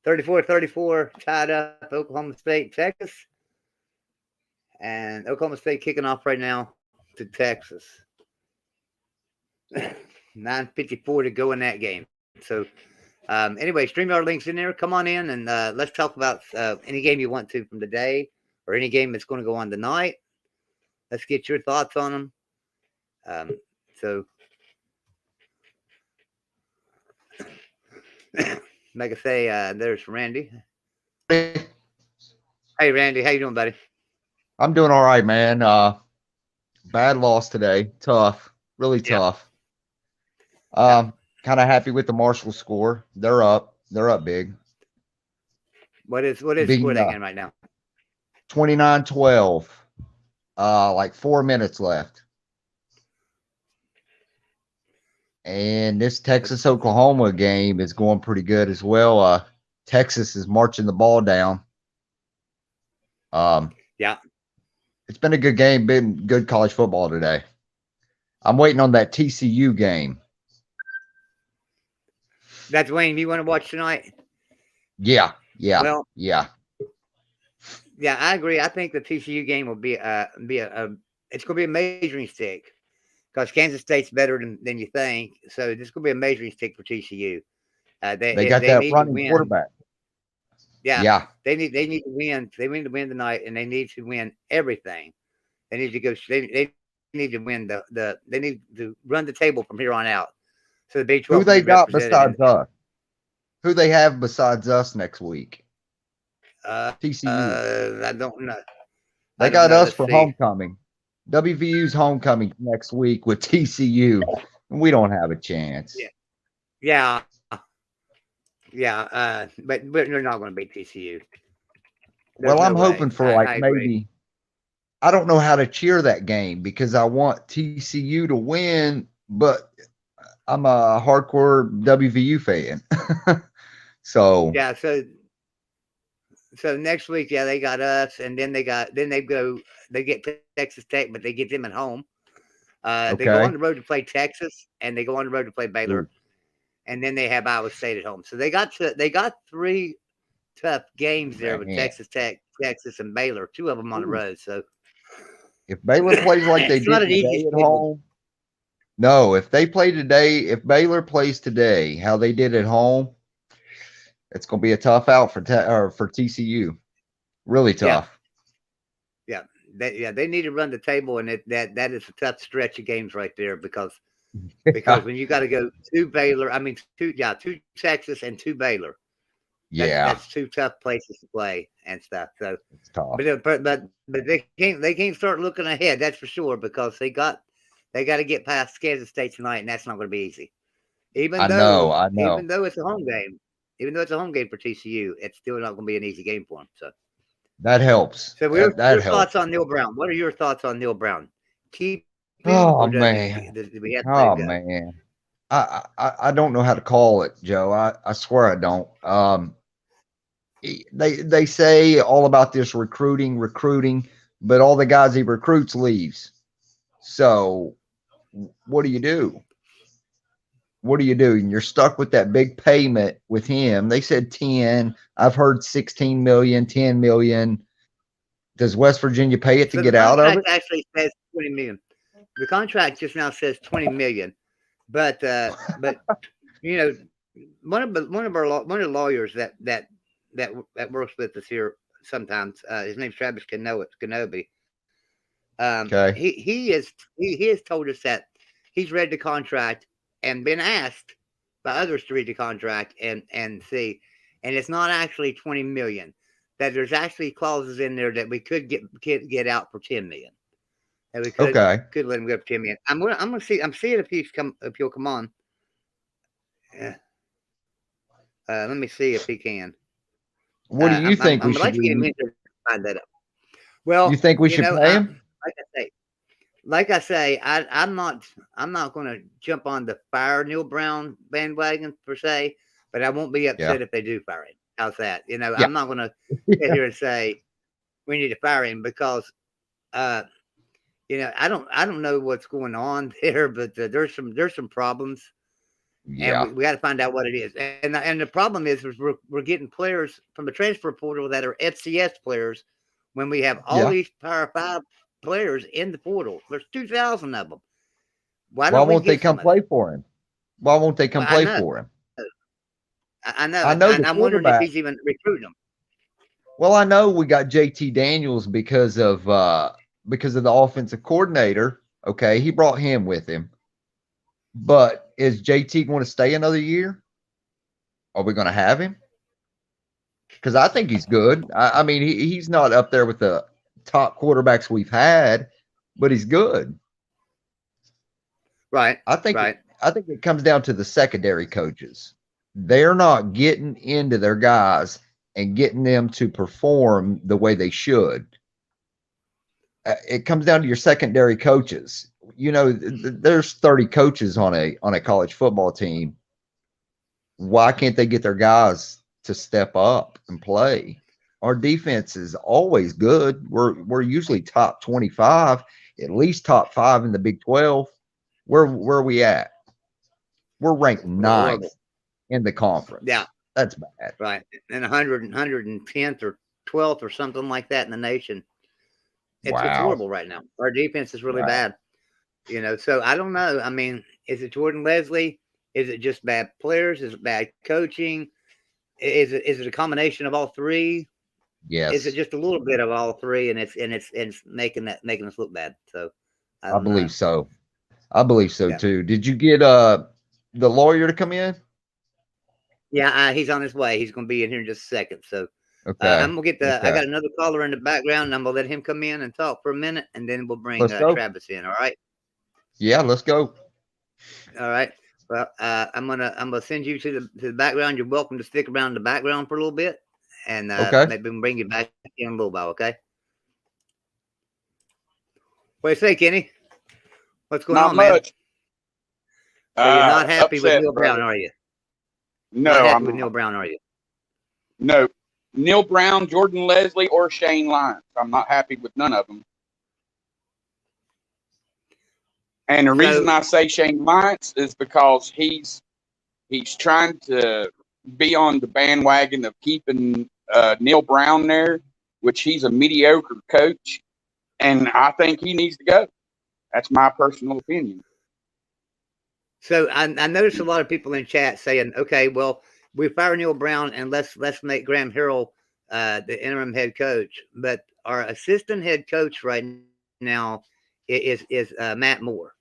34-34, tied up, Oklahoma State, Texas. And Oklahoma State kicking off right now to Texas. 9:54 to go in that game. So anyway, StreamYard link's in there. Come on in and let's talk about any game you want to from the day or any game that's going to go on tonight. Let's get your thoughts on them. So like I say, there's Randy. Hey, Randy, how you doing, buddy? I'm doing all right, man. Bad loss today. Tough. Really tough. Kind of happy with the Marshall score. They're up. They're up big. What is score they game right now? 29-12. like 4 minutes left. And this Texas-Oklahoma game is going pretty good as well. Texas is marching the ball down. Yeah. It's been a good game, been good college football today. I'm waiting on that TCU game. That's Wayne. You want to watch tonight? Yeah. Well, yeah. Yeah, I agree. I think the TCU game will be it's going to be a measuring stick because Kansas State's better than you think. So this is going to be a measuring stick for TCU. They got that need running to win. quarterback. Yeah. They need to win. They need to win tonight, and they need to win everything. They need to go. They need to win they need to run the table from here on out. So the Big 12 Who they got represented besides us? Who they have besides us next week? TCU. I don't know. They got us for homecoming. WVU's homecoming next week with TCU. And we don't have a chance. Yeah. But they're not going to beat TCU. Well, I'm hoping for maybe. I don't know how to cheer that game because I want TCU to win, but I'm a hardcore WVU fan. So yeah, so next week, they got us, and then they get Texas Tech, but they get them at home. They go on the road to play Texas, and they go on the road to play Baylor, and then they have Iowa State at home. So they got 3 tough games there with Texas Tech, Texas, and Baylor. 2 of them on the road. So if Baylor plays like they did today at home, no. If they play today, if Baylor plays today, how they did at home, it's going to be a tough out for TCU. Really tough. Yeah. They need to run the table, and that is a tough stretch of games right there because when you got to go to Baylor, two Texas and 2 Baylor. That's 2 tough places to play and stuff. So it's tough. But they can't start looking ahead. That's for sure because they got to get past Kansas State tonight, and that's not going to be easy. Even though it's a home game. Even though it's a home game for TCU, it's still not going to be an easy game for them. So that helps. So, your thoughts on Neil Brown? What are your thoughts on Neil Brown? Keep him, man. Man. I don't know how to call it, Joe. I swear I don't. They say all about this recruiting, but all the guys he recruits leaves. So what do you do? And you're stuck with that big payment with him. They said 10. I've heard 16 million, 10 million. Does West Virginia pay it to get out of it? The contract actually says 20 million. The contract just now says 20 million. But one of the lawyers that works with us here sometimes, his name's Travis Kenobi. He has told us that he's read the contract and been asked by others to read the contract and see, and it's not actually 20 million. That there's actually clauses in there that we could get out for 10 million. That we could let him go for 10 million. I'm gonna see. I'm seeing if he'll come on. Yeah. Let me see if he can. What do you think we should like to get him in to find that out. Well, you think we should pay him? Like I say, I'm not going to jump on the fire Neil Brown bandwagon per se, but I won't be upset if they do fire him. How's that? I'm not going to sit here and say we need to fire him because, I don't know what's going on there, but there's some problems, and we got to find out what it is. And the problem is we're getting players from the transfer portal that are FCS players when we have all these Power 5 players in the portal. There's 2,000 of them. Why won't they come play for him? Why won't they come play for him? I know. And I'm wondering if he's even recruiting them. Well, I know we got JT Daniels because of the offensive coordinator. Okay, he brought him with him. But is JT going to stay another year? Are we going to have him? Because I think he's good. I mean, he's not up there with the top quarterbacks we've had, but he's good. Right. I think it comes down to the secondary coaches. They're not getting into their guys and getting them to perform the way they should. it comes down to your secondary coaches. You know, there's 30 coaches on a college football team. Why can't they get their guys to step up and play? Our defense is always good. We're usually top 25, at least top 5 in the Big 12. Where are we at? We're ranked ninth in the conference. Yeah, that's bad. Right, and 110th or 12th or something like that in the nation. It's horrible right now. Our defense is really bad. You know, so I don't know. I mean, is it Jordan Leslie? Is it just bad players? Is it bad coaching? Is it a combination of all three? Yes. Is it just a little bit of all three, and it's making us look bad? So I believe so. I believe so too. Did you get the lawyer to come in? Yeah, he's on his way. He's going to be in here in just a second. So I'm gonna get I got another caller in the background, and I'm gonna let him come in and talk for a minute, and then we'll bring Travis in. All right? Yeah, let's go. All right. Well, I'm gonna send you to the background. You're welcome to stick around in the background for a little bit, and maybe we'll bring you back in a little while. Okay. What do you say, Kenny? What's going on, man? So you're not happy with Neil Brown, are you? No, not happy I'm with not. Neil Brown, are you? No, Neil Brown, Jordan Leslie, or Shane Lyons. I'm not happy with none of them. And the reason I say Shane Lyons is because he's trying to be on the bandwagon of keeping Neil Brown there, which he's a mediocre coach, and I think he needs to go. That's my personal opinion. So I noticed a lot of people in chat saying, "Okay, well, we fire Neil Brown and let's make Graham Harrell the interim head coach." But our assistant head coach right now is Matt Moore.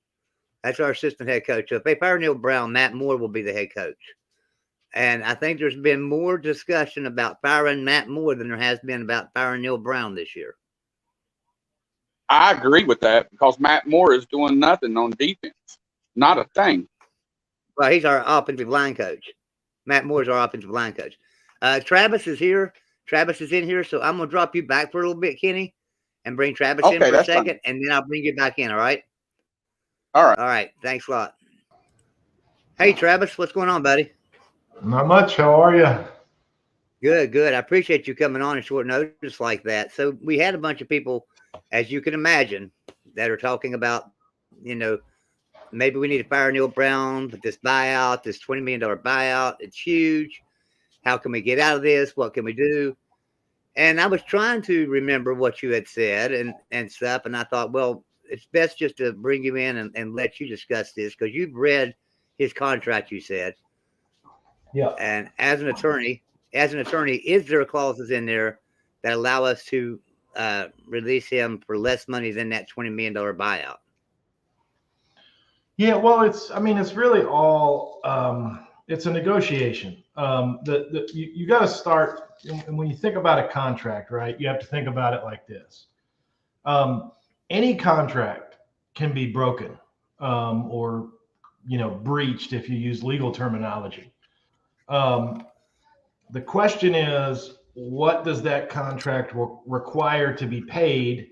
That's our assistant head coach. So if they fire Neil Brown, Matt Moore will be the head coach. And I think there's been more discussion about firing Matt Moore than there has been about firing Neil Brown this year. I agree with that because Matt Moore is doing nothing on defense. Not a thing. Well, he's our offensive line coach. Matt Moore is our offensive line coach. Travis is here. Travis is in here. So I'm going to drop you back for a little bit, Kenny, and bring Travis in for a second. Fine. And then I'll bring you back in. All right. All right. All right. Thanks a lot. Hey, Travis, what's going on, buddy? Not much. How are you? Good, good. I appreciate you coming on at short notice like that. So we had a bunch of people, as you can imagine, that are talking about, you know, maybe we need to fire Neil Brown, but this buyout, this $20 million buyout, it's huge. How can we get out of this? What can we do? And I was trying to remember what you had said and stuff. And I thought, well, it's best just to bring you in and let you discuss this because you've read his contract, you said. Yeah. And as an attorney, is there clauses in there that allow us to release him for less money than that $20 million buyout? Yeah, well, it's really all, it's a negotiation. You got to start, and when you think about a contract, right, you have to think about it like this. Any contract can be broken or, breached if you use legal terminology. The question is, what does that contract require to be paid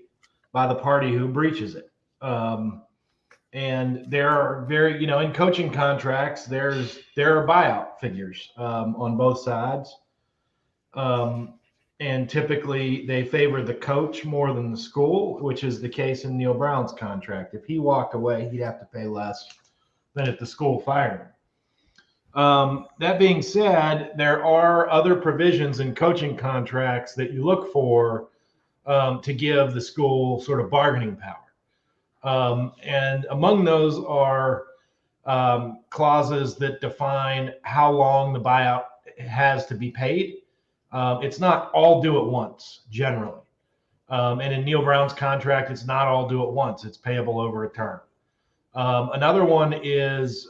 by the party who breaches it? And there are in coaching contracts, there are buyout figures on both sides. And typically they favor the coach more than the school, which is the case in Neil Brown's contract. If he walked away, he'd have to pay less than if the school fired him. That being said, there are other provisions in coaching contracts that you look for to give the school sort of bargaining power. And among those are clauses that define how long the buyout has to be paid. It's not all due at once, generally. And in Neil Brown's contract, it's not all due at once. It's payable over a term. Another one is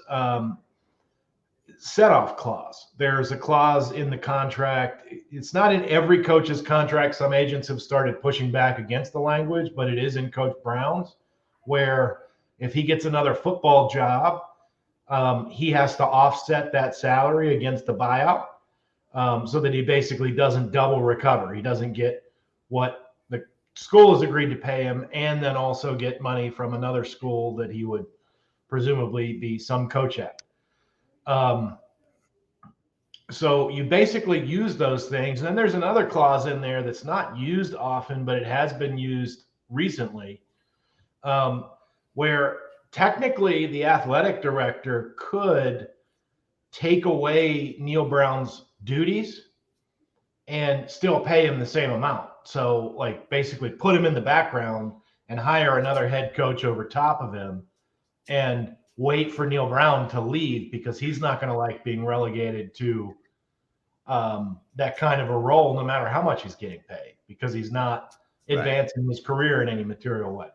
set-off clause. There's a clause in the contract. It's not in every coach's contract. Some agents have started pushing back against the language, but it is in Coach Brown's, where if he gets another football job, he has to offset that salary against the buyout so that he basically doesn't double recover. He doesn't get what the school has agreed to pay him and then also get money from another school that he would presumably be some coach at. So you basically use those things. And then there's another clause in there that's not used often, but it has been used recently, where technically the athletic director could take away Neil Brown's duties and still pay him the same amount. So like basically put him in the background and hire another head coach over top of him and wait for Neil Brown to leave, because he's not going to like being relegated to that kind of a role, no matter how much he's getting paid, because he's not advancing his career in any material way.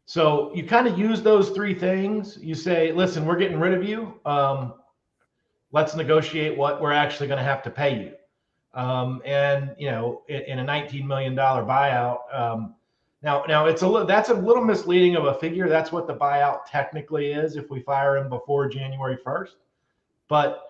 So you kind of use those three things. You say, listen, we're getting rid of you. Let's negotiate what we're actually going to have to pay you. And, you know, in a $19 million buyout, now that's a little misleading of a figure. That's what the buyout technically is if we fire him before January 1st. But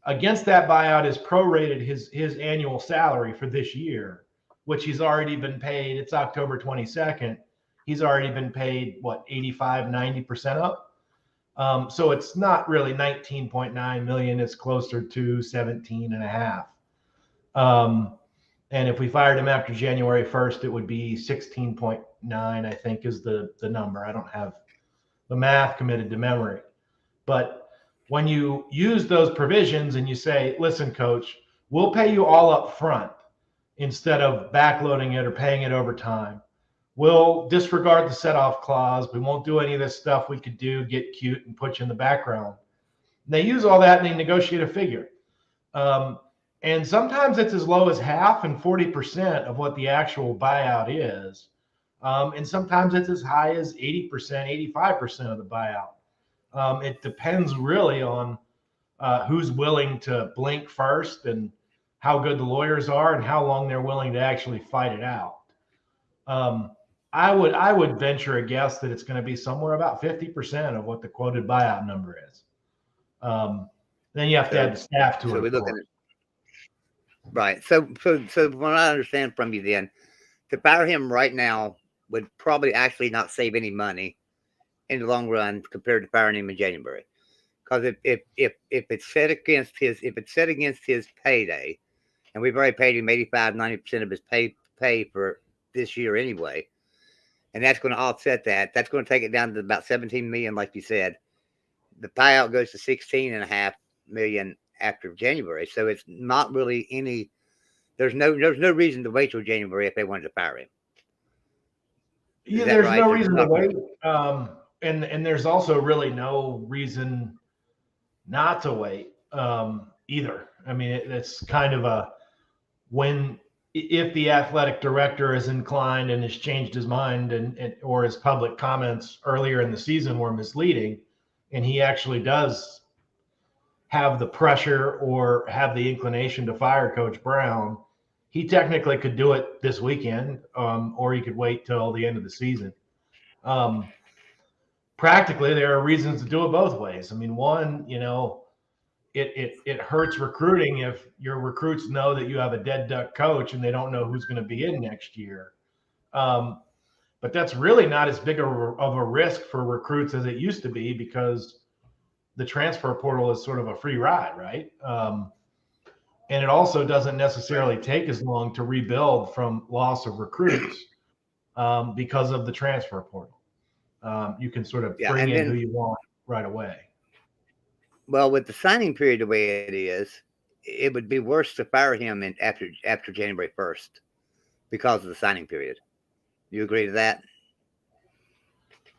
against that buyout is prorated his annual salary for this year, which he's already been paid. It's October 22nd. He's already been paid, what, 85, 90% up. So it's not really 19.9 million. It's closer to 17 and a half. And if we fired him after January 1st, it would be 16.9, I think is the number. I don't have the math committed to memory. But when you use those provisions and you say, listen, coach, we'll pay you all up front instead of backloading it or paying it over time. We'll disregard the set-off clause. We won't do any of this stuff we could do, get cute and put you in the background. And they use all that and they negotiate a figure. And sometimes it's as low as half and 40% of what the actual buyout is. And sometimes it's as high as 80%, 85% of the buyout. It depends really on who's willing to blink first and how good the lawyers are and how long they're willing to actually fight it out. I would venture a guess that it's going to be somewhere about 50% of what the quoted buyout number is. Then you have to add the staff to it. So we're looking at, right. So what I understand from you then, to fire him right now would probably actually not save any money in the long run compared to firing him in January. Because if it's set against his payday, and we've already paid him 85-90% of his pay for this year anyway, and that's going to offset that. That's going to take it down to about 17 million, like you said. The buyout goes to 16.5 million after January, so it's not really any. There's no reason to wait till January if they wanted to fire him. Yeah, there's right? No reason to wait, and there's also really no reason not to wait either. I mean, it's kind of a if the athletic director is inclined and has changed his mind and or his public comments earlier in the season were misleading, and he actually does have the pressure or have the inclination to fire Coach Brown, he technically could do it this weekend, or he could wait till the end of the season. Practically, there are reasons to do it both ways. I mean, one, you know, it hurts recruiting if your recruits know that you have a dead duck coach and they don't know who's going to be in next year. But that's really not as big of a risk for recruits as it used to be, because the transfer portal is sort of a free ride, right? And it also doesn't necessarily take as long to rebuild from loss of recruits because of the transfer portal. You can sort of bring in who you want right away. Well, with the signing period the way it is, it would be worse to fire him after January 1st because of the signing period. You agree to that?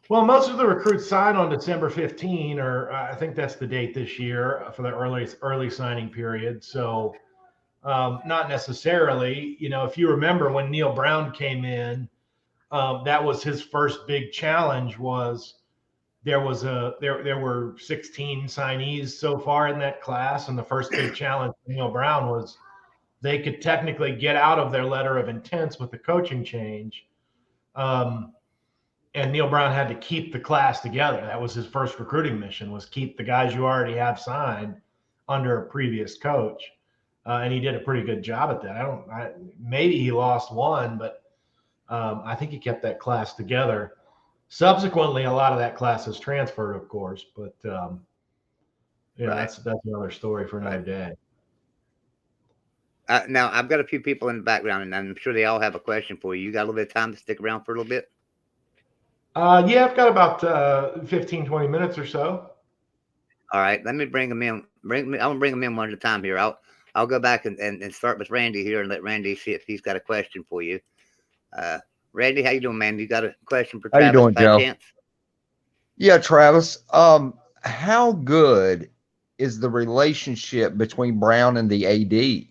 Well, most of the recruits sign on December 15, or I think that's the date this year for the early signing period. So not necessarily. You know, if you remember when Neil Brown came in, that was his first big challenge. There were 16 signees so far in that class, and the first big challenge for Neil Brown was they could technically get out of their letter of intents with the coaching change. And Neil Brown had to keep the class together. That was his first recruiting mission, was keep the guys you already have signed under a previous coach. and he did a pretty good job at that. Maybe he lost one, but I think he kept that class together. Subsequently, a lot of that class has transferred, of course, but that's another story for another day. Now, I've got a few people in the background, and I'm sure they all have a question for you. You got a little bit of time to stick around for a little bit? Yeah, I've got about 15, 20 minutes or so. All right, let me bring them in. I'm gonna bring them in one at a time here. I'll go back and start with Randy here and let Randy see if he's got a question for you. Randy, how you doing, man? You got a question for Travis? How you doing, Joe? Chance? Yeah, Travis. How good is the relationship between Brown and the AD?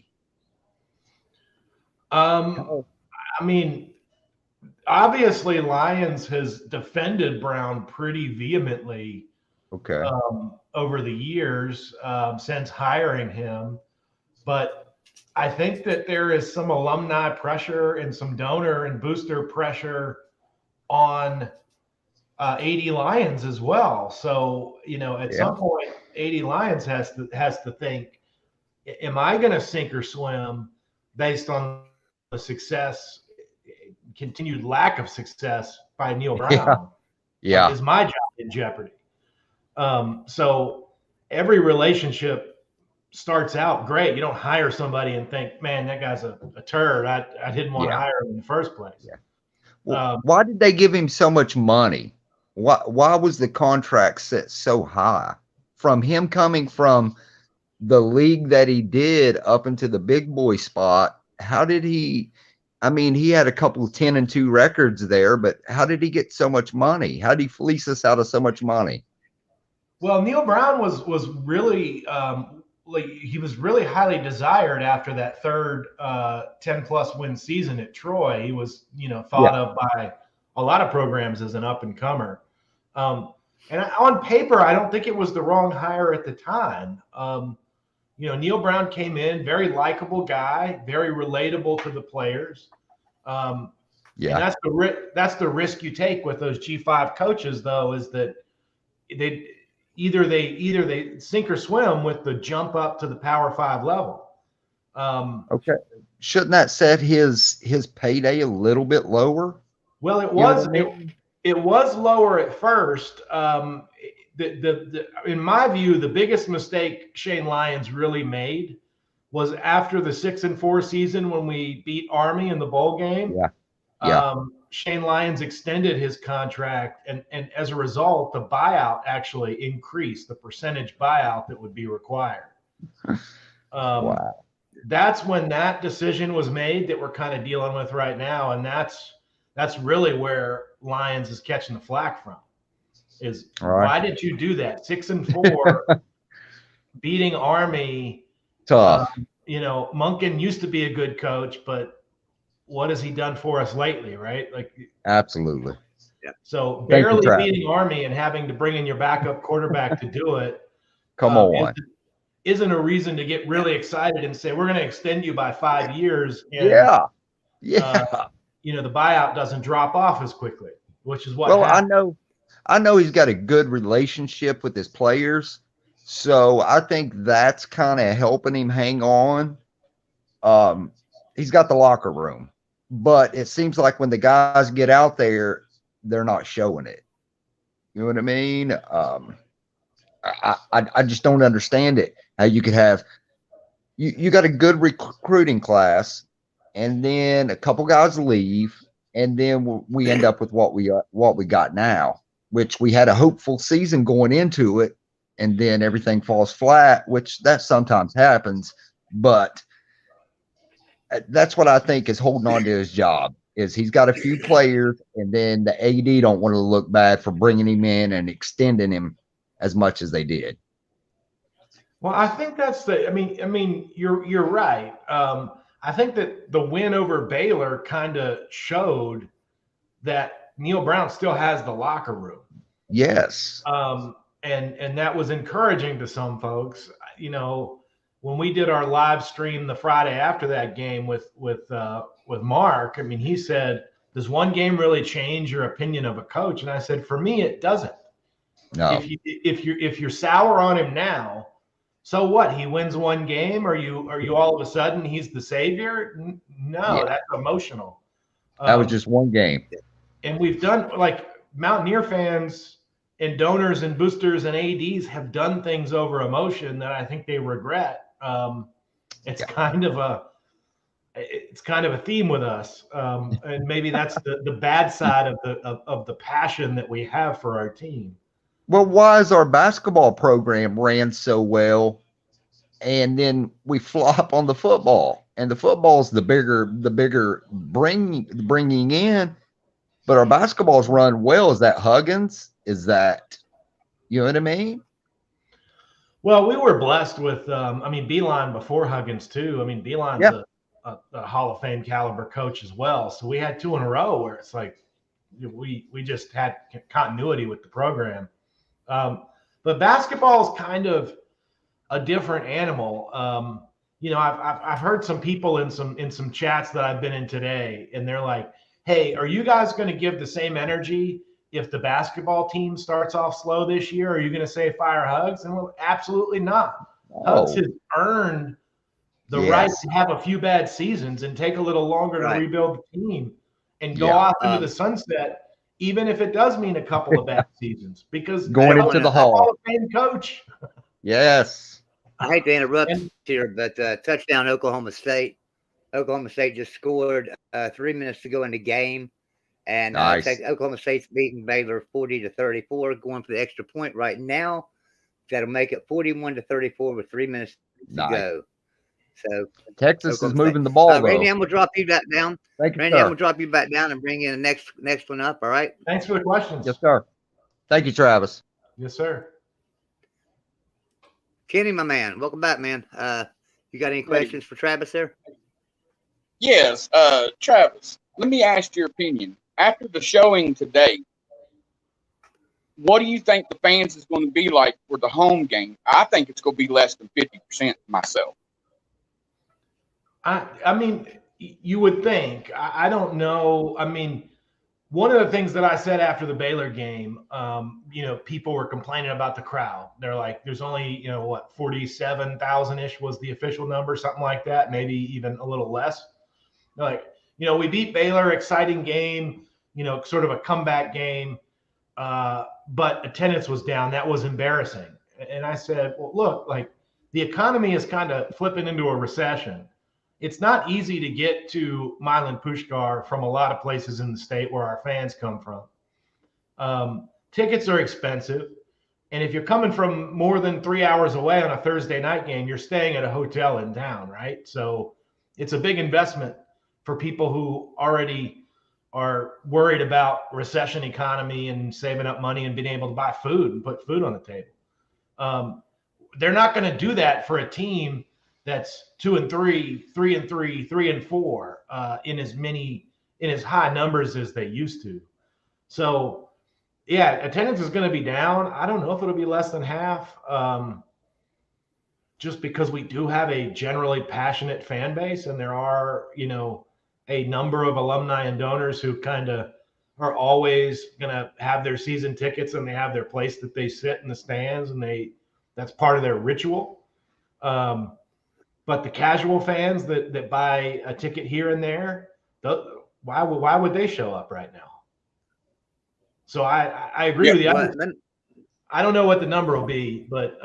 I mean, obviously Lyons has defended Brown pretty vehemently over the years since hiring him. But I think that there is some alumni pressure and some donor and booster pressure on AD Lyons as well. So, at some point, AD Lyons has to think, am I going to sink or swim based on the success, continued lack of success by Neil Brown? Yeah. Like, is my job in jeopardy? So every relationship starts out great. You don't hire somebody and think, man, that guy's a turd. I didn't want to hire him in the first place. Yeah. Well, why did they give him so much money? Why was the contract set so high? From him coming from the league that he did up into the big boy spot, how did he? I mean, he had a couple of 10-2 records there, but how did he get so much money? How did he fleece us out of so much money? Well, Neil Brown was really he was really highly desired after that third 10+ win season at Troy. He was thought of by a lot of programs as an up and comer. And on paper, I don't think it was the wrong hire at the time. Neil Brown came in, very likable guy, very relatable to the players. And that's the risk you take with those G5 coaches, though, is that they either sink or swim with the jump up to the Power 5 level. Okay, shouldn't that set his payday a little bit lower? Well, it was. It was lower at first. In my view, the biggest mistake Shane Lyons really made was after the 6-4 season when we beat Army in the bowl game. Shane Lyons extended his contract, and as a result, the buyout actually increased, the percentage buyout that would be required. Wow. That's when that decision was made that we're kind of dealing with right now, and that's really where Lyons is catching the flack from. Why did you do that? 6-4, beating Army. Tough. Monken used to be a good coach, but what has he done for us lately, right? Like, absolutely. Yeah. So barely beating Army and having to bring in your backup quarterback to do it. Come on. Isn't a reason to get really excited and say, we're going to extend you by 5 years. And, the buyout doesn't drop off as quickly, which is what happened. I know he's got a good relationship with his players. So I think that's kind of helping him hang on. He's got the locker room, but it seems like when the guys get out there, they're not showing it. You know what I mean? I just don't understand it. How you could have, you got a good recruiting class, and then a couple guys leave, and then we end up with what we got now, which we had a hopeful season going into it, and then everything falls flat, which that sometimes happens. But that's what I think is holding on to his job, is he's got a few players, and then the AD don't want to look bad for bringing him in and extending him as much as they did. Well, I think that's I mean, you're right. I think that the win over Baylor kind of showed that Neil Brown still has the locker room. Yes. And that was encouraging to some folks. When we did our live stream the Friday after that game with Mark, I mean, he said, does one game really change your opinion of a coach? And I said, for me, it doesn't. No. If you're sour on him now, So what? He wins one game. Are you all of a sudden he's the savior? No, Yeah. that's emotional. That was just one game. And we've done, like, Mountaineer fans and donors and boosters and ADs have done things over emotion that I think they regret. It's kind of a theme with us, and maybe that's the bad side of the passion that we have for our team. Well, why is our basketball program ran so well, and then we flop on the football? And the football's the bigger bringing in, but our basketball's run well. Is that Huggins? Is that, you know what I mean? Well, we were blessed with, Beeline before Huggins too. I mean, Beeline's a Hall of Fame caliber coach as well. So we had 2 in a row where it's like we just had continuity with the program. But basketball is kind of a different animal. I've heard some people in some chats that I've been in today, and they're like, "Hey, are you guys going to give the same energy if the basketball team starts off slow this year? Are you going to say fire Hugs?" And well, absolutely not. Hugs has earned the right to have a few bad seasons and take a little longer to rebuild the team and go off into the sunset, even if it does mean a couple of bad seasons, because going into the Hall of Fame coach. Yes. I hate to interrupt here, but touchdown Oklahoma State. Oklahoma State just scored 3 minutes to go in the game. And nice. Oklahoma State's beating Baylor 40-34, going for the extra point right now. That'll make it 41-34 with 3 minutes to go. So Texas Oklahoma is moving the ball. Randy, I'm gonna drop you back down. Thank you, Randy, sir. I'm gonna drop you back down and bring in the next one up. All right. Thanks for the questions. Yes, sir. Thank you, Travis. Yes, sir. Kenny, my man, welcome back, man. You got any questions for Travis there? Yes, Travis. Let me ask your opinion. After the showing today, what do you think the fans is going to be like for the home game? I think it's going to be less than 50% myself. I mean, you would think. I don't know. I mean, one of the things that I said after the Baylor game, people were complaining about the crowd. They're like, there's only, 47,000-ish was the official number, something like that, maybe even a little less. They're like, we beat Baylor, exciting game, sort of a comeback game, but attendance was down. That was embarrassing. And I said, well, look, like, the economy is kind of flipping into a recession. It's not easy to get to Milan Pushkar from a lot of places in the state where our fans come from. Tickets are expensive. And if you're coming from more than 3 hours away on a Thursday night game, you're staying at a hotel in town, right? So it's a big investment for people who already are worried about recession economy and saving up money and being able to buy food and put food on the table. They're not going to do that for a team that's 2-3, 3-3, 3-4 in as high numbers as they used to. So, yeah, attendance is going to be down. I don't know if it'll be less than half, just because we do have a generally passionate fan base, and there are, a number of alumni and donors who kind of are always going to have their season tickets, and they have their place that they sit in the stands, and that's part of their ritual. But the casual fans that buy a ticket here and there, why would they show up right now? So I agree with you. I don't know what the number will be, but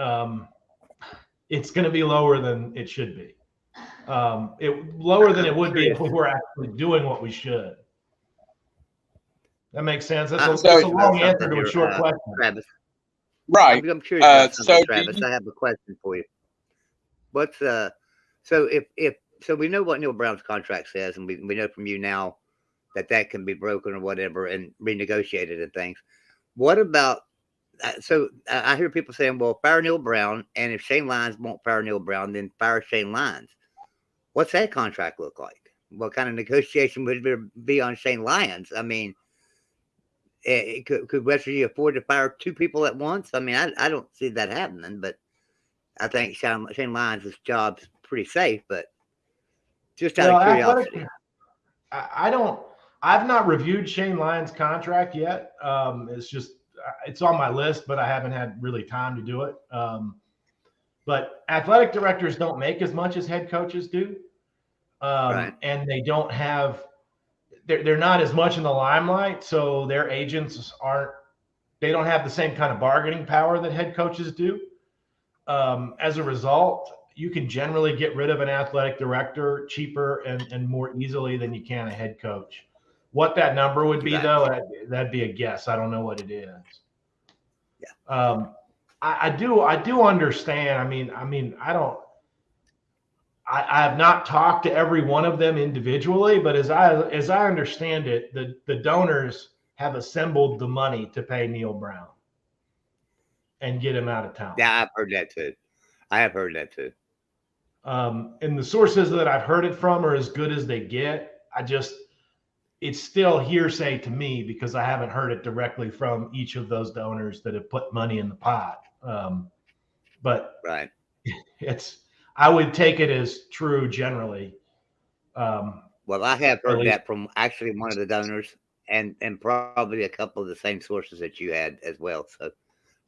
it's going to be lower than it should be. Lower than it would be if we were actually doing what we should. That makes sense. That's a long answer to a short question. Travis. Right. I'm curious about something, Travis. I have a question for you. What's so we know what Neil Brown's contract says, and we know from you now that can be broken or whatever and renegotiated and things. What about I hear people saying, well, fire Neil Brown, and if Shane Lyons won't fire Neil Brown, then fire Shane Lyons. What's that contract look like? What kind of negotiation would there be on Shane Lyons? I mean, could West Virginia afford to fire 2 people at once? I mean, I don't see that happening, but I think Shane Lyons' job's pretty safe, but just out of curiosity. I've not reviewed Shane Lyons' contract yet. It's on my list, but I haven't had really time to do it. But athletic directors don't make as much as head coaches do. Right. And they don't have, they're not as much in the limelight. So their agents they don't have the same kind of bargaining power that head coaches do. As a result, you can generally get rid of an athletic director cheaper and more easily than you can a head coach. What that number would be, Right. though, that'd be a guess. I don't know what it is. Yeah. I do understand. I have not talked to every one of them individually, but as I understand it, the donors have assembled the money to pay Neil Brown and get him out of town. Yeah, I've heard that too. I have heard that too. And the sources that I've heard it from are as good as they get. It's still hearsay to me because I haven't heard it directly from each of those donors that have put money in the pot. But right. I would take it as true generally. Well, I have heard that from actually one of the donors and probably a couple of the same sources that you had as well. So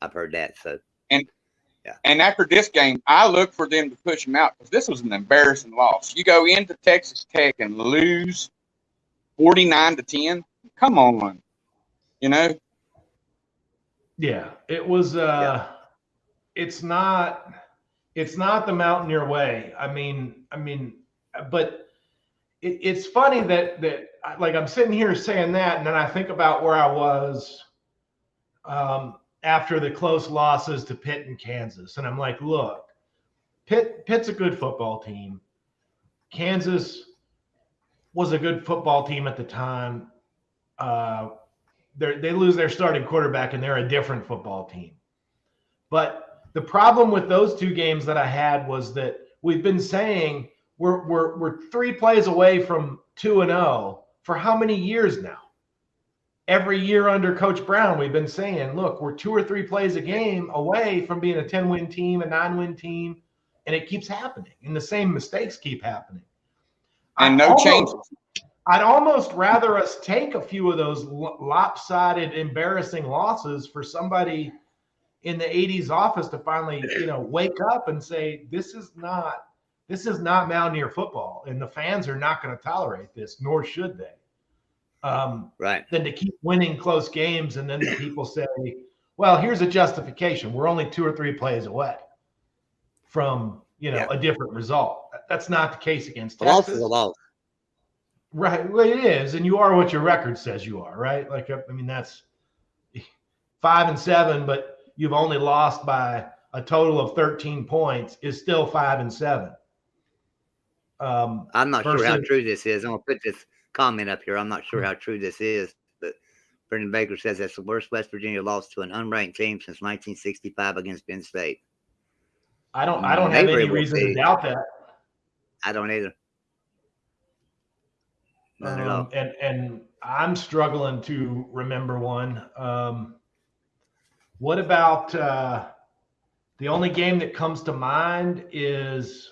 I've heard that. So and after this game, I look for them to push him out because this was an embarrassing loss. You go into Texas Tech and lose 49-10. Come on, Yeah, it was. It's not the Mountaineer way. But it's funny that like I'm sitting here saying that, and then I think about where I was after the close losses to Pitt and Kansas, and I'm like, look, Pitt's a good football team. Kansas was a good football team at the time. They lose their starting quarterback, and they're a different football team. But the problem with those two games that I had was that we've been saying we're 3 plays away from 2-0 for how many years now? Every year under Coach Brown, we've been saying, look, we're 2 or 3 plays a game away from being a 10-win team, a 9-win team, and it keeps happening, and the same mistakes keep happening. And no changes. I'd almost rather us take a few of those lopsided, embarrassing losses for somebody in the 80s office to finally, wake up and say, this is not Mountaineer football, and the fans are not going to tolerate this, nor should they. Right. Than to keep winning close games, and then the people say, well, here's a justification. We're only 2 or 3 plays away from, a different result. That's not the case against Texas. A loss is a loss. Right. Well, it is. And you are what your record says you are, right? Like, that's 5-7, but you've only lost by a total of 13 points is still 5-7. I'm not sure how true this is. I'm going to put this comment up here. I'm not sure how true this is, but Brendan Baker says that's the worst West Virginia loss to an unranked team since 1965 against Penn State. I don't have any reason to doubt that. I don't either. Not at all. And I'm struggling to remember one. What about the only game that comes to mind is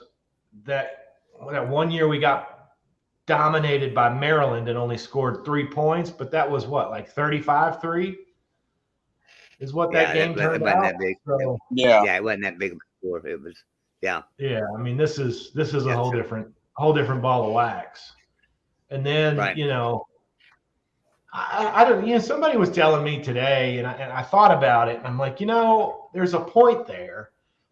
that one year we got dominated by Maryland and only scored 3 points, but that was what, like 35-3 is what that game turned out. That big. So, yeah, it wasn't that big before. It was, yeah. This is a whole different ball of wax. And then, right. I don't, somebody was telling me today, and I thought about it, and I'm like, there's a point there.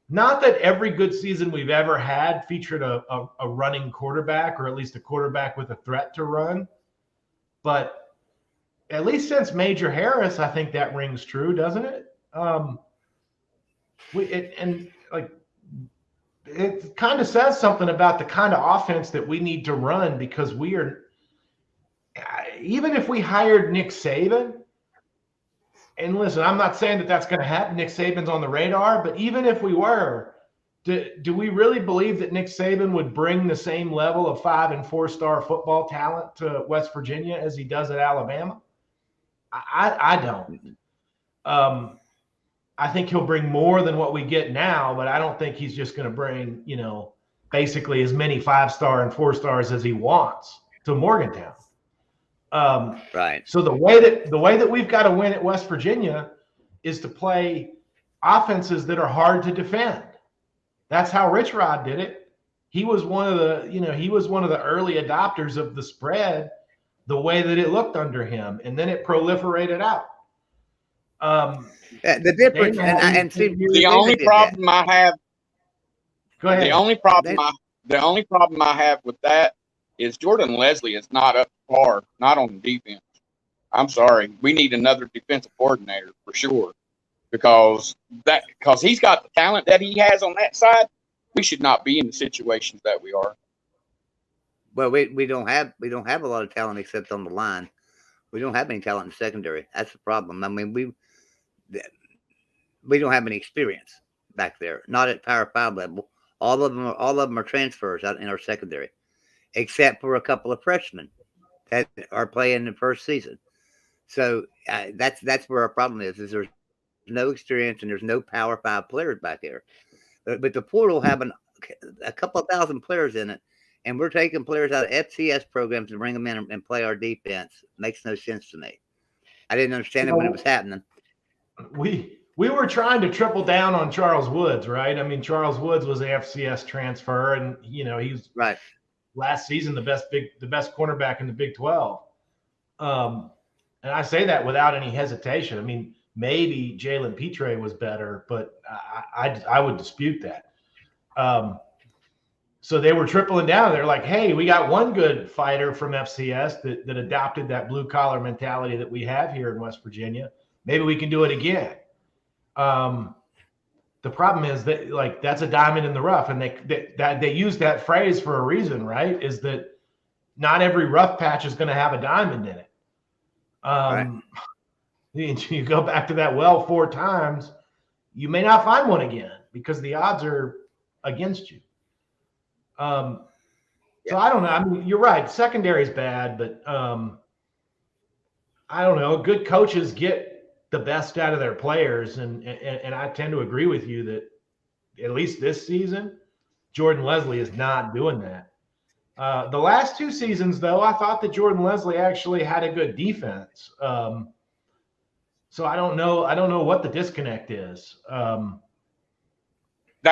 Not that every good season we've ever had featured a running quarterback, or at least a quarterback with a threat to run. But at least since Major Harris, I think that rings true, doesn't it? It kind of says something about the kind of offense that we need to run, because we are, even if we hired Nick Saban, and listen, I'm not saying that that's going to happen. Nick Saban's on the radar, but even if we were, do we really believe that Nick Saban would bring the same level of 5- and 4-star football talent to West Virginia as he does at Alabama? I don't. I think he'll bring more than what we get now, but I don't think he's just going to bring, basically as many 5-star and 4-stars as he wants to Morgantown. Right. So the way that we've got to win at West Virginia is to play offenses that are hard to defend. That's how Rich Rod did it. He was one of the, he was one of the early adopters of the spread, the way that it looked under him, and then it proliferated out. The difference, the only problem I have. Go ahead. The only problem I have with that is Jordan Leslie is not up to par, not on defense. I'm sorry, we need another defensive coordinator for sure, because he's got the talent that he has on that side. We should not be in the situations that we are. Well, we don't have a lot of talent except on the line. We don't have any talent in the secondary. That's the problem. I mean, we don't have any experience back there. Not at Power 5 level. All of them are transfers out in our secondary, except for a couple of freshmen that are playing the first season. So that's where our problem is there's no experience and there's no Power 5 players back there. But the portal having a couple of thousand players in it, and we're taking players out of FCS programs and bring them in and play our defense. Makes no sense to me. I didn't understand it when it was happening. We were trying to triple down on Charles Woods, right? I mean, Charles Woods was an FCS transfer, and he was right last season the best cornerback in the Big 12. And I say that without any hesitation. I mean, maybe Jalen Petre was better, but I would dispute that. So they were tripling down. They're like, hey, we got one good fighter from FCS that adopted that blue collar mentality that we have here in West Virginia. Maybe we can do it again. The problem is that that's a diamond in the rough, and they use that phrase for a reason, right? Is that not every rough patch is going to have a diamond in it. Right. You go back to that well 4 times, you may not find one again because the odds are against you. So I don't know. I mean, you're right. Secondary is bad, but I don't know. Good coaches get the best out of their players, and I tend to agree with you that at least this season, Jordan Leslie is not doing that. The last 2 seasons, though, I thought that Jordan Leslie actually had a good defense. So I don't know what the disconnect is. That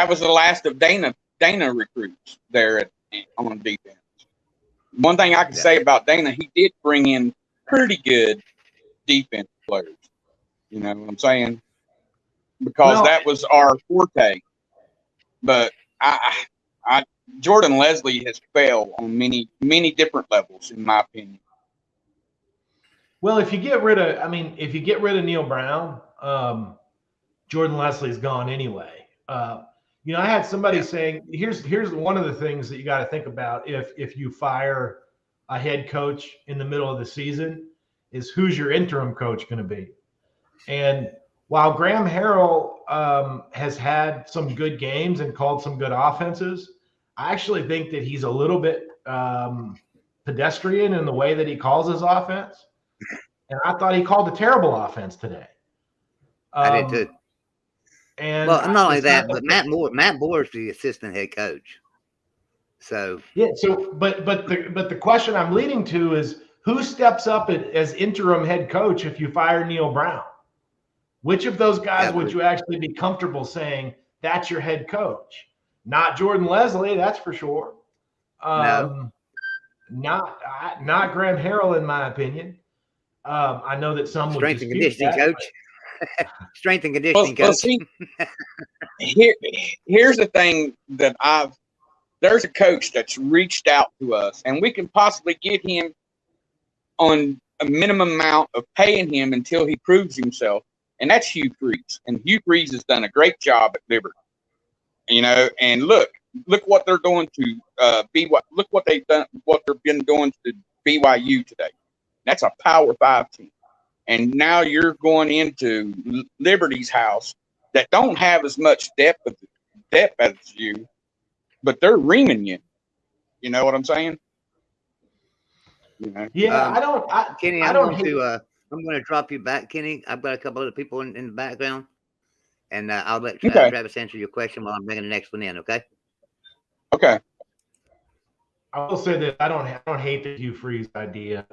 was the last of Dana recruits there on defense. One thing I can say about Dana, he did bring in pretty good defense players. You know what I'm saying? Because that was our forte. But Jordan Leslie has failed on many different levels, in my opinion. Well, if you get rid of Neil Brown, Jordan Leslie's gone anyway. I had somebody saying, here's one of the things that you got to think about if you fire a head coach in the middle of the season is who's your interim coach going to be. And while Graham Harrell has had some good games and called some good offenses, I actually think that he's a little bit pedestrian in the way that he calls his offense. And I thought he called a terrible offense today. I did too. And not only that, but Matt Moore is the assistant head coach. So but the question I'm leading to is who steps up as interim head coach if you fire Neil Brown? Which of those guys would you actually be comfortable saying that's your head coach? Not Jordan Leslie, that's for sure. No. Not Graham Harrell, in my opinion. I know that some would strength and conditioning coach. Strength and conditioning coach. Well, see, here's the thing that there's a coach that's reached out to us, and we can possibly get him on a minimum amount of paying him until he proves himself, and that's Hugh Freeze. And Hugh Freeze has done a great job at Liberty. And look what they're doing to BYU. Look what they've done, what they've been doing to BYU today. That's a Power 5 team. And now you're going into Liberty's house that don't have as much depth as you, but they're reaming you. You know what I'm saying? Yeah, Kenny, I'm going to drop you back, Kenny. I've got a couple other people in the background, and I'll let Travis answer your question while I'm bringing the next one in. Okay. Okay. I will say that I don't hate the Hugh Freeze idea.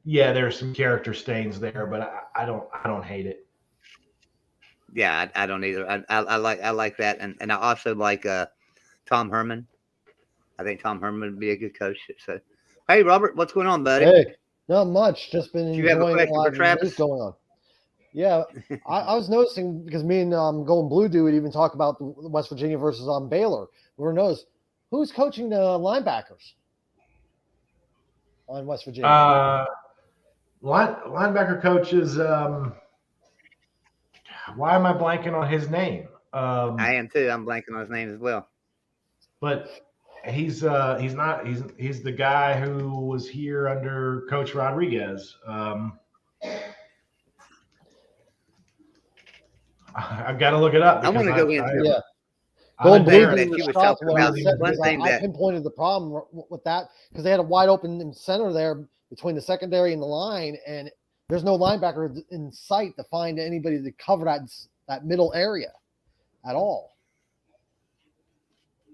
There's some character stains there, but I don't hate it. Yeah, I don't either. I like that, and I also like Tom Herman. I think Tom Herman would be a good coach. So, hey, Robert, what's going on, buddy? Hey, not much. Just been Do you have a enjoying a question lot for of news Travis? going on. Yeah, I was noticing because me and Golden Blue Dude even talk about the West Virginia versus Baylor. We were noticing who's coaching the linebackers on West Virginia. Linebacker coach is why am I blanking on his name? I am too. I'm blanking on his name as well. But he's the guy who was here under Coach Rodriguez. I've got to look it up. I want to go into Yeah. I'm Golden Blue embarrassed. Dude that was you were shocked talking when I about. said One because thing I that pinpointed the problem with that because they had a wide open center there between the secondary and the line, and there's no linebacker in sight to find anybody to cover that middle area at all.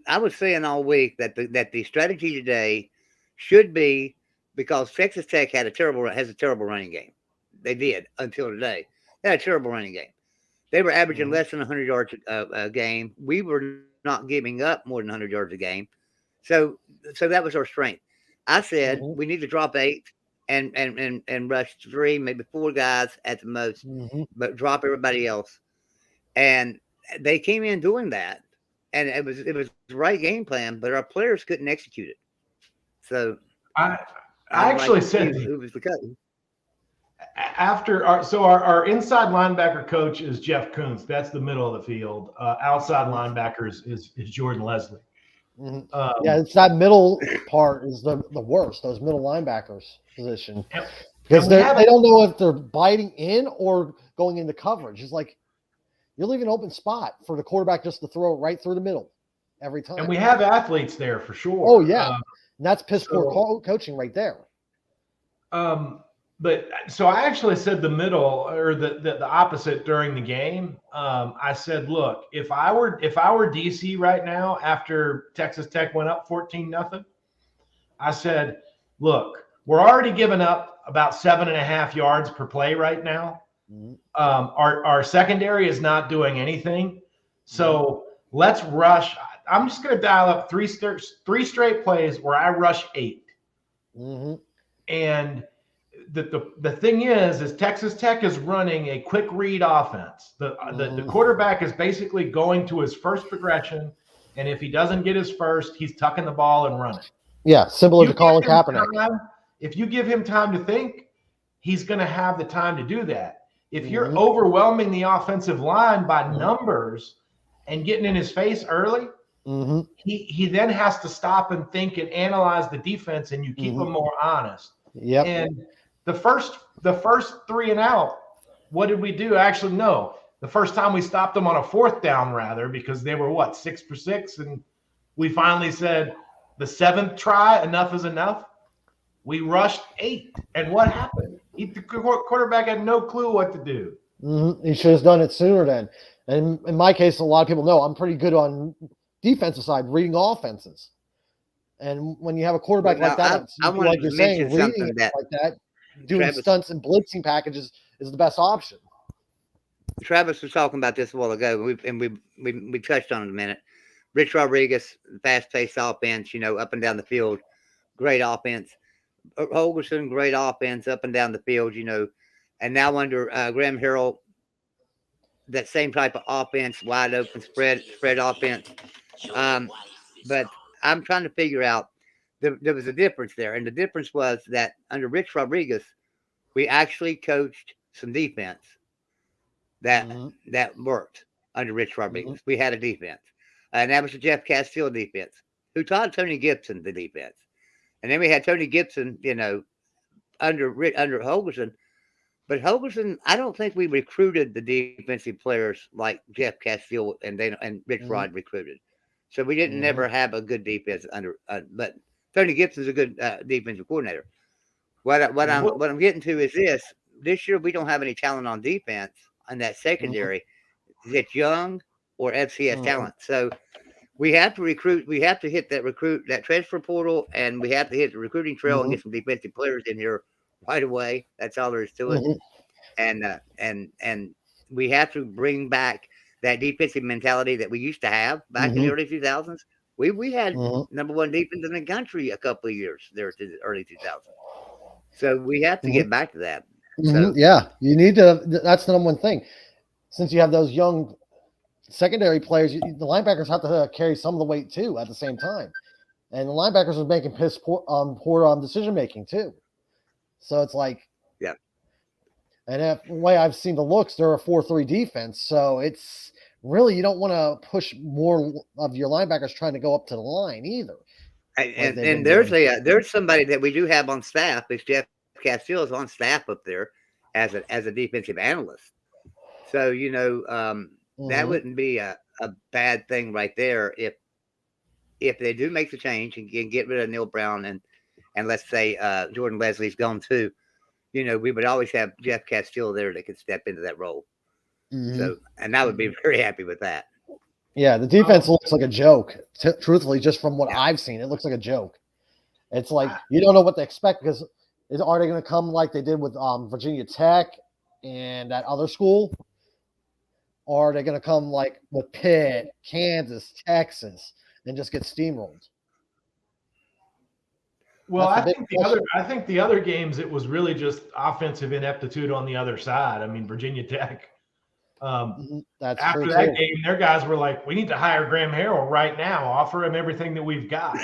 I was saying all week that the strategy today should be, because Texas Tech has a terrible running game. They did until today. They had a terrible running game. They were averaging less than 100 yards a game. We were not giving up more than 100 yards a game. So that was our strength. I said we need to drop 8 and rush 3, maybe 4 guys at the most, but drop everybody else. And they came in doing that, and it was the right game plan, but our players couldn't execute it. So I actually said who was the coach. After our inside linebacker coach is Jeff Kuntz. That's the middle of the field. Outside linebackers is Jordan Leslie. Yeah, it's that middle part is the worst. Those middle linebackers position because they don't know if they're biting in or going into coverage. It's like you're leaving an open spot for the quarterback just to throw it right through the middle every time. And we have athletes there for sure. Oh yeah, and that's piss poor coaching right there. But so I actually said the middle or the opposite during the game. I said, look, if I were DC right now after Texas Tech went up 14-0, I said, look, we're already giving up about 7.5 yards per play right now. Our secondary is not doing anything. So let's rush. I'm just going to dial up three straight plays where I rush 8. And the thing is Texas Tech is running a quick read offense. The quarterback is basically going to his first progression, and if he doesn't get his first, he's tucking the ball and running. Yeah, similar to Colin Kaepernick. If you give him time to think, he's going to have the time to do that. If you're overwhelming the offensive line by numbers and getting in his face early, he then has to stop and think and analyze the defense, and you keep him more honest. Yep. And the first 3 and out, what did we do? Actually, no. The first time we stopped them on a 4th down, rather, because they were 6 for 6, and we finally said the 7th try, enough is enough. We rushed 8, and what happened? The quarterback had no clue what to do. He should have done it sooner then. And in my case, a lot of people know I'm pretty good on defensive side, reading offenses. And when you have a quarterback like that, like you're saying, reading it like that, doing stunts and blitzing packages is the best option. Travis was talking about this a while ago, and we touched on it a minute. Rich Rodriguez, fast-paced offense, up and down the field, great offense. Holgerson, great offense up and down the field, and now under Graham Harrell, that same type of offense, wide open spread offense. But I'm trying to figure out there was a difference there, and the difference was that under Rich Rodriguez, we actually coached some defense that worked under Rich Rodriguez. We had a defense, and that was the Jeff Castile defense, who taught Tony Gibson the defense. And then we had Tony Gibson, under Holgerson. But Holgerson, I don't think we recruited the defensive players like Jeff Castile and Rich Rod recruited. So we didn't never have a good defense under. But Tony Gibson's a good defensive coordinator. What I'm getting to is this year we don't have any talent on defense on that secondary. Is it young or FCS talent? So we have to recruit. We have to hit that transfer portal, and we have to hit the recruiting trail and get some defensive players in here right away. That's all there is to it. And we have to bring back that defensive mentality that we used to have back in the early 2000s. We had number one defense in the country a couple of years there to the early 2000s. So we have to get back to that. So yeah, you need to. That's the number one thing. Since you have those young secondary players, the linebackers have to carry some of the weight too at the same time, and the linebackers are making poor decision making too. So it's like, yeah. And the way I've seen the looks, they're a 4-3 defense, so it's really, you don't want to push more of your linebackers trying to go up to the line either. And there's somebody that we do have on staff. Is Jeff Castillo is on staff up there as a defensive analyst. So that wouldn't be a bad thing right there if they do make the change and get rid of Neil Brown and let's say Jordan Leslie's gone too. We would always have Jeff Castillo there that could step into that role. So, and I would be very happy with that. Yeah, the defense looks like a joke. Truthfully, just from what I've seen, it looks like a joke. It's like you don't know what to expect because are they going to come like they did with Virginia Tech and that other school? Or are they going to come like with Pitt, Kansas, Texas, and just get steamrolled? Well, I think the other games, it was really just offensive ineptitude on the other side. I mean, Virginia Tech. After that game, their guys were like, "We need to hire Graham Harrell right now. Offer him everything that we've got."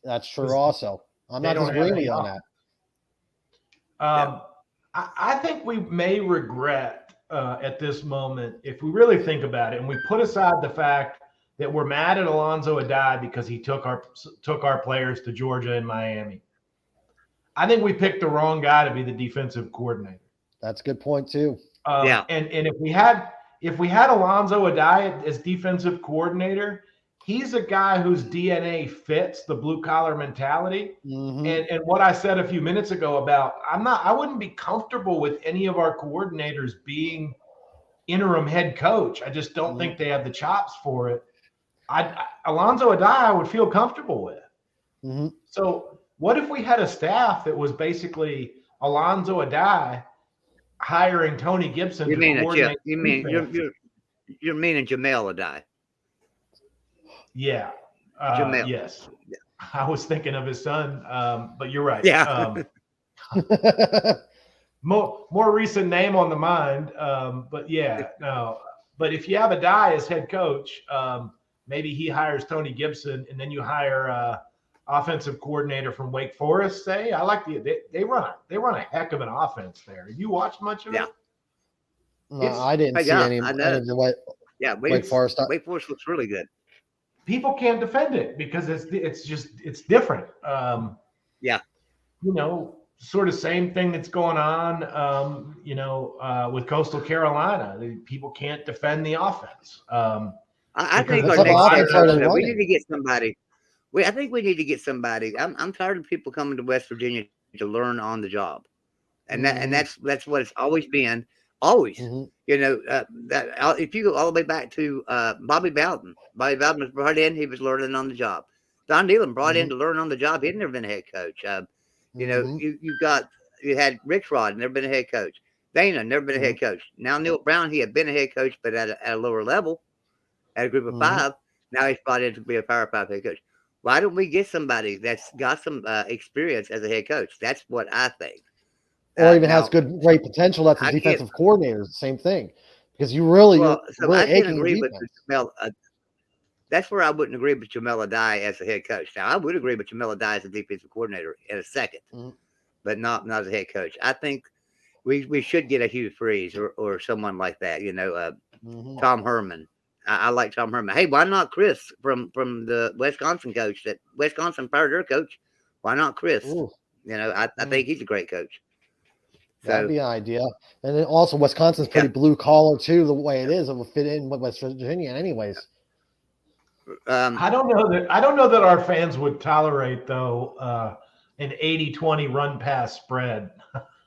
That's true. Also, I'm not disagreeing with you on that. I think we may regret at this moment, if we really think about it, and we put aside the fact that we're mad at Alonzo Adai because he took our players to Georgia and Miami. I think we picked the wrong guy to be the defensive coordinator. That's a good point too. And if we had Alonzo Adai as defensive coordinator, he's a guy whose DNA fits the blue collar mentality. And what I said a few minutes ago about I wouldn't be comfortable with any of our coordinators being interim head coach. I just don't think they have the chops for it. Alonzo Adai I would feel comfortable with. So what if we had a staff that was basically Alonzo Adai hiring Tony Gibson? You're meaning Jamel Adai? Yeah. Jamel. Yes. I was thinking of his son, but you're right. Yeah. More recent name on the mind, but yeah, no. But if you have Adai as head coach, maybe he hires Tony Gibson, and then you hire offensive coordinator from Wake Forest. Say, I like they run a heck of an offense there. You watched much of it? No, I didn't see any of the Wake Forest. Wake Forest looks really good. People can't defend it because it's different. Sort of same thing that's going on. With Coastal Carolina, people can't defend the offense. I think our next step, we need to get somebody. I think we need to get somebody. I'm tired of people coming to West Virginia to learn on the job, and that's what it's always been. Always, that if you go all the way back to Bobby Bowden was brought in. He was learning on the job. Don Nealon brought in to learn on the job. He'd never been a head coach. You had Rich Rod, never been a head coach. Dana, never been a head coach. Now Neil Brown, he had been a head coach, but at a lower level, at a group of five. Now he's brought in to be a Power 5 head coach. Why don't we get somebody that's got some experience as a head coach? That's what I think. Or even has great potential. That's a defensive coordinator. Same thing, because I can agree with Jamel. That's where I wouldn't agree with Jamel Adai as a head coach. Now I would agree with Jamel Adai as a defensive coordinator in a second, but not as a head coach. I think we should get a Hugh Freeze or someone like that. Tom Herman. I like Tom Herman. Hey, why not Chris from the Wisconsin coach that Wisconsin fired their coach? Why not Chris? I think he's a great coach. That'd be an idea. And then also Wisconsin's pretty blue collar too, the way it is. It will fit in with West Virginia anyways. I don't know that our fans would tolerate though an 80-20 run pass spread.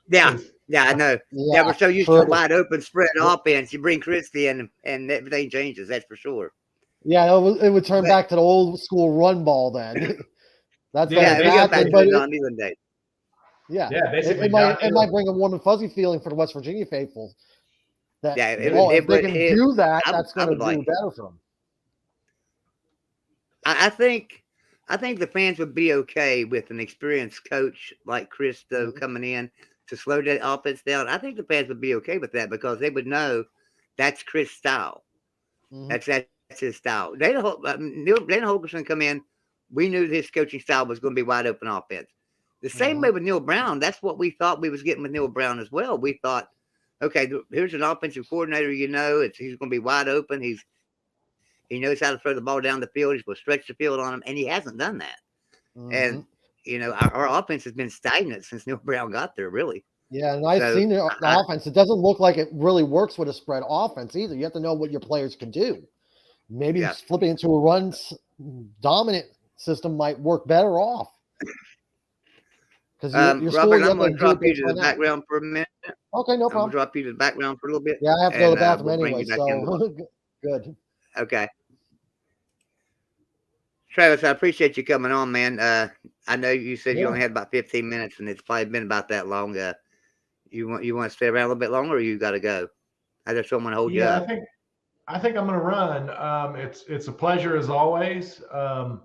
Yeah, I know. Yeah, we're so used to a wide open spread offense. You bring Christie in and everything changes, that's for sure. Yeah, it would turn back to the old school run ball then. That's it might bring a warm and fuzzy feeling for the West Virginia faithful. That if they can do that, that's going to do like better for them. I think the fans would be okay with an experienced coach like Christo coming in to slow that offense down. I think the fans would be okay with that because they would know that's Chris' style. That's his style. Dana Holgorsen come in. We knew his coaching style was going to be wide open offense. The same way with Neil Brown. That's what we thought we was getting with Neil Brown as well. We thought, okay, here's an offensive coordinator. He's going to be wide open. He knows how to throw the ball down the field. He's going to stretch the field on him, and he hasn't done that. And our offense has been stagnant since Neil Brown got there, really. Yeah, and I've seen the offense. It doesn't look like it really works with a spread offense either. You have to know what your players can do. Maybe flipping into a run dominant system might work better off. Because Robert, I'm going to drop you to the background for a minute. Okay, no problem. I'm going to drop you to the background for a little bit. Yeah, I have to go to the bathroom anyway, so good. Okay. Travis, I appreciate you coming on, man. I know you said you only had about 15 minutes, and it's probably been about that long. You want to stay around a little bit longer, or you got to go? I just don't want to hold you up. I think I'm going to run. It's a pleasure as always. I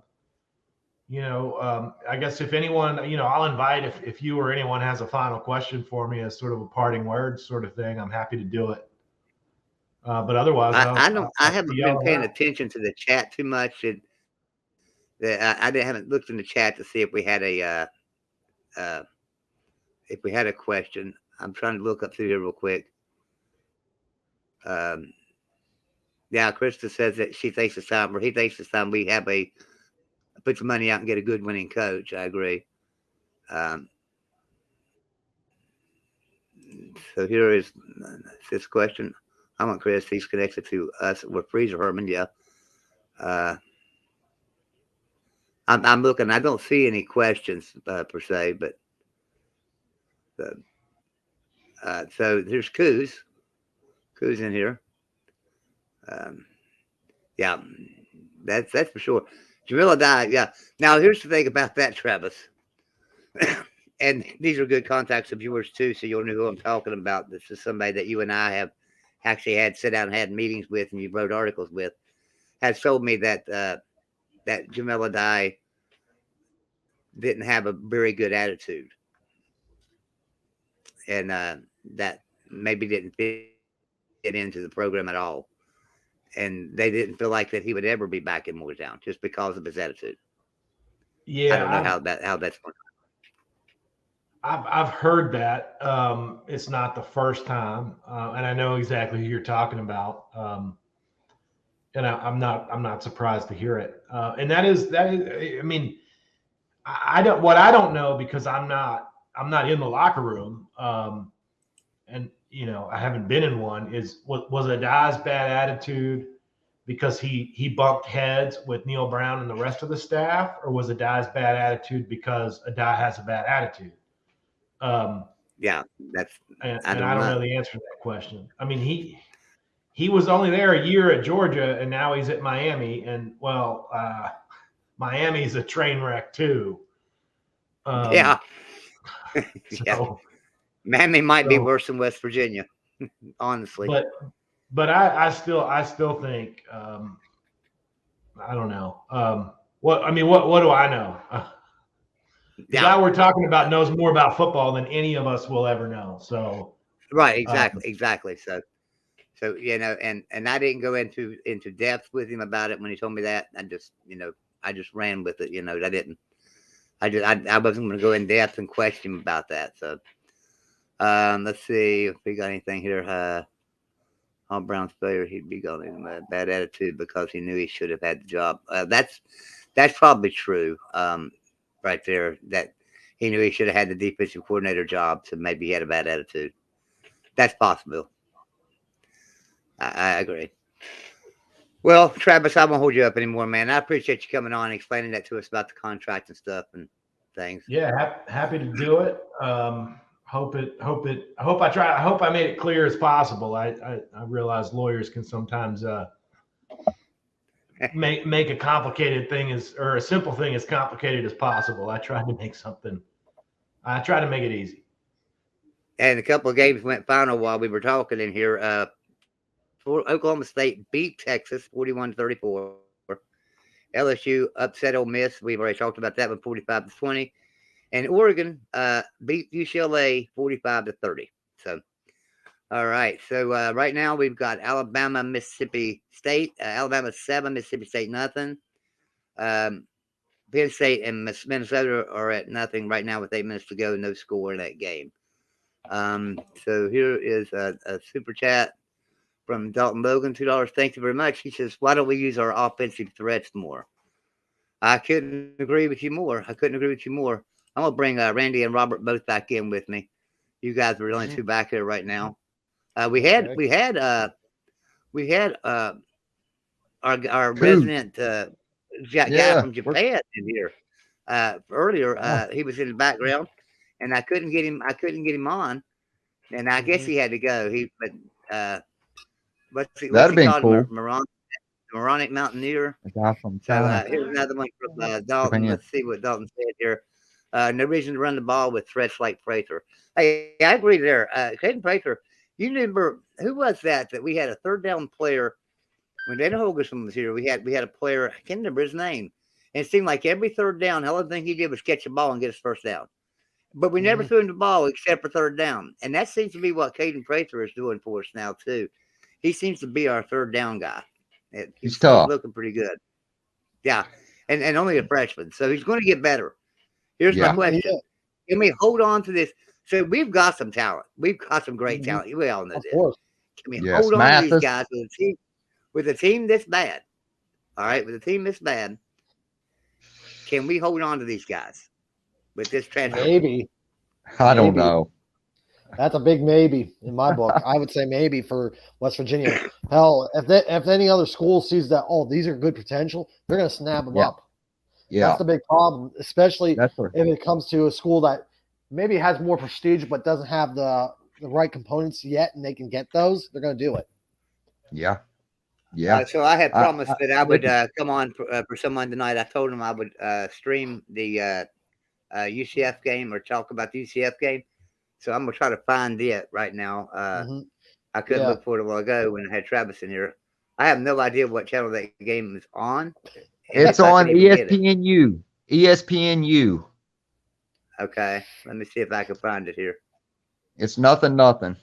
guess if anyone, I'll invite if you or anyone has a final question for me as sort of a parting word sort of thing, I'm happy to do it. But otherwise, I haven't been paying attention to the chat too much. I haven't looked in the chat to see if we had a question. I'm trying to look up through here real quick. Yeah, Krista says that she thinks it's time, or he thinks it's time we have put some money out and get a good winning coach. I agree. So here is this question. I want Chris. He's connected to us with Freezer Herman. Yeah. I'm looking. I don't see any questions per se, but so there's Coos in here. Yeah, that's for sure. Jamila died. Yeah. Now here's the thing about that, Travis. And these are good contacts of yours too, so you'll know who I'm talking about. This is somebody that you and I have actually had sit down and had meetings with, and you wrote articles with. Has told me that that Jamila Dye didn't have a very good attitude, and that maybe didn't fit into the program at all. And they didn't feel like that he would ever be back in Morgantown just because of his attitude. Yeah, I don't know how that's going. I've heard that. It's not the first time, and I know exactly who you're talking about. And I'm not surprised to hear it. And that is. I mean, I don't know because I'm not in the locker room. And I haven't been in one. Was Adai's bad attitude because he bumped heads with Neil Brown and the rest of the staff, or was Adai's bad attitude because Adai has a bad attitude? Yeah, I don't know the answer to that question. I mean, he was only there a year at Georgia, and now he's at Miami, and Miami's a train wreck too. Yeah. Yeah. Miami might be worse than West Virginia, honestly. But I still think I don't know. What do I know? The guy we're talking about knows more about football than any of us will ever know. So right, exactly. So and I didn't go into depth with him about it when he told me that. I just ran with it. I wasn't going to go in depth and question him about that. So let's see if we got anything here. On Brown's failure, he'd be going in a bad attitude because he knew he should have had the job. That's probably true. Right there, that he knew he should have had the defensive coordinator job, so maybe he had a bad attitude. That's possible. I agree. Well, Travis, I won't hold you up anymore, man. I appreciate you coming on and explaining that to us about the contract and stuff and things. Yeah, happy to do it. Hope I made it clear as possible. I realize lawyers can sometimes make a complicated thing or a simple thing as complicated as possible. I try to make it easy. And a couple of games went final while we were talking in here. Oklahoma State beat Texas 41-34. LSU upset Ole Miss. We've already talked about that one, 45-20. And Oregon beat UCLA 45-30. So, all right. So right now we've got Alabama, Mississippi State. Alabama 7, Mississippi State nothing. Penn State and Minnesota are at nothing right now with 8 minutes to go. No score in that game. So here is a super chat from Dalton Logan, $2. Thank you very much. He says, why don't we use our offensive threats more? I couldn't agree with you more. I'm going to bring Randy and Robert both back in with me. You guys are the only two back here right now. We had our resident guy from Japan in here earlier. He was in the background, and I couldn't get him on, and I guess he had to go. What's he called? Moronic Mountaineer. So here's another one from Dalton. Let's see what Dalton said here. No reason to run the ball with threats like Prather. Hey, I agree there. Caden Prather, you remember who was that we had a third down player when Dana Holgerson was here? We had a player, I can't remember his name. And it seemed like every third down, the only thing he did was catch the ball and get his first down. But we never threw him the ball except for third down. And that seems to be what Caden Prather is doing for us now, too. He seems to be our third down guy. He's looking pretty good. Yeah. And only a freshman. So he's going to get better. Here's my question. Can we hold on to this? So we've got some talent. We've got some great talent. We all know this. Can we hold on to these guys with a team this bad? All right, with a team this bad, can we hold on to these guys with this transfer? Maybe. I don't know. That's a big maybe in my book. I would say maybe for West Virginia. Hell, if any other school sees that, these are good potential, they're going to snap them up. Yeah, that's the big problem, especially if it comes to a school that maybe has more prestige but doesn't have the right components yet, and they can get those. They're going to do it. Yeah. So I had promised that I would come on for someone tonight. I told them I would stream the UCF game or talk about the UCF game. So I'm going to try to find it right now. I couldn't look for it a while ago when I had Travis in here. I have no idea what channel that game is on. It's on ESPNU. ESPNU. Okay. Let me see if I can find it here. It's 0-0.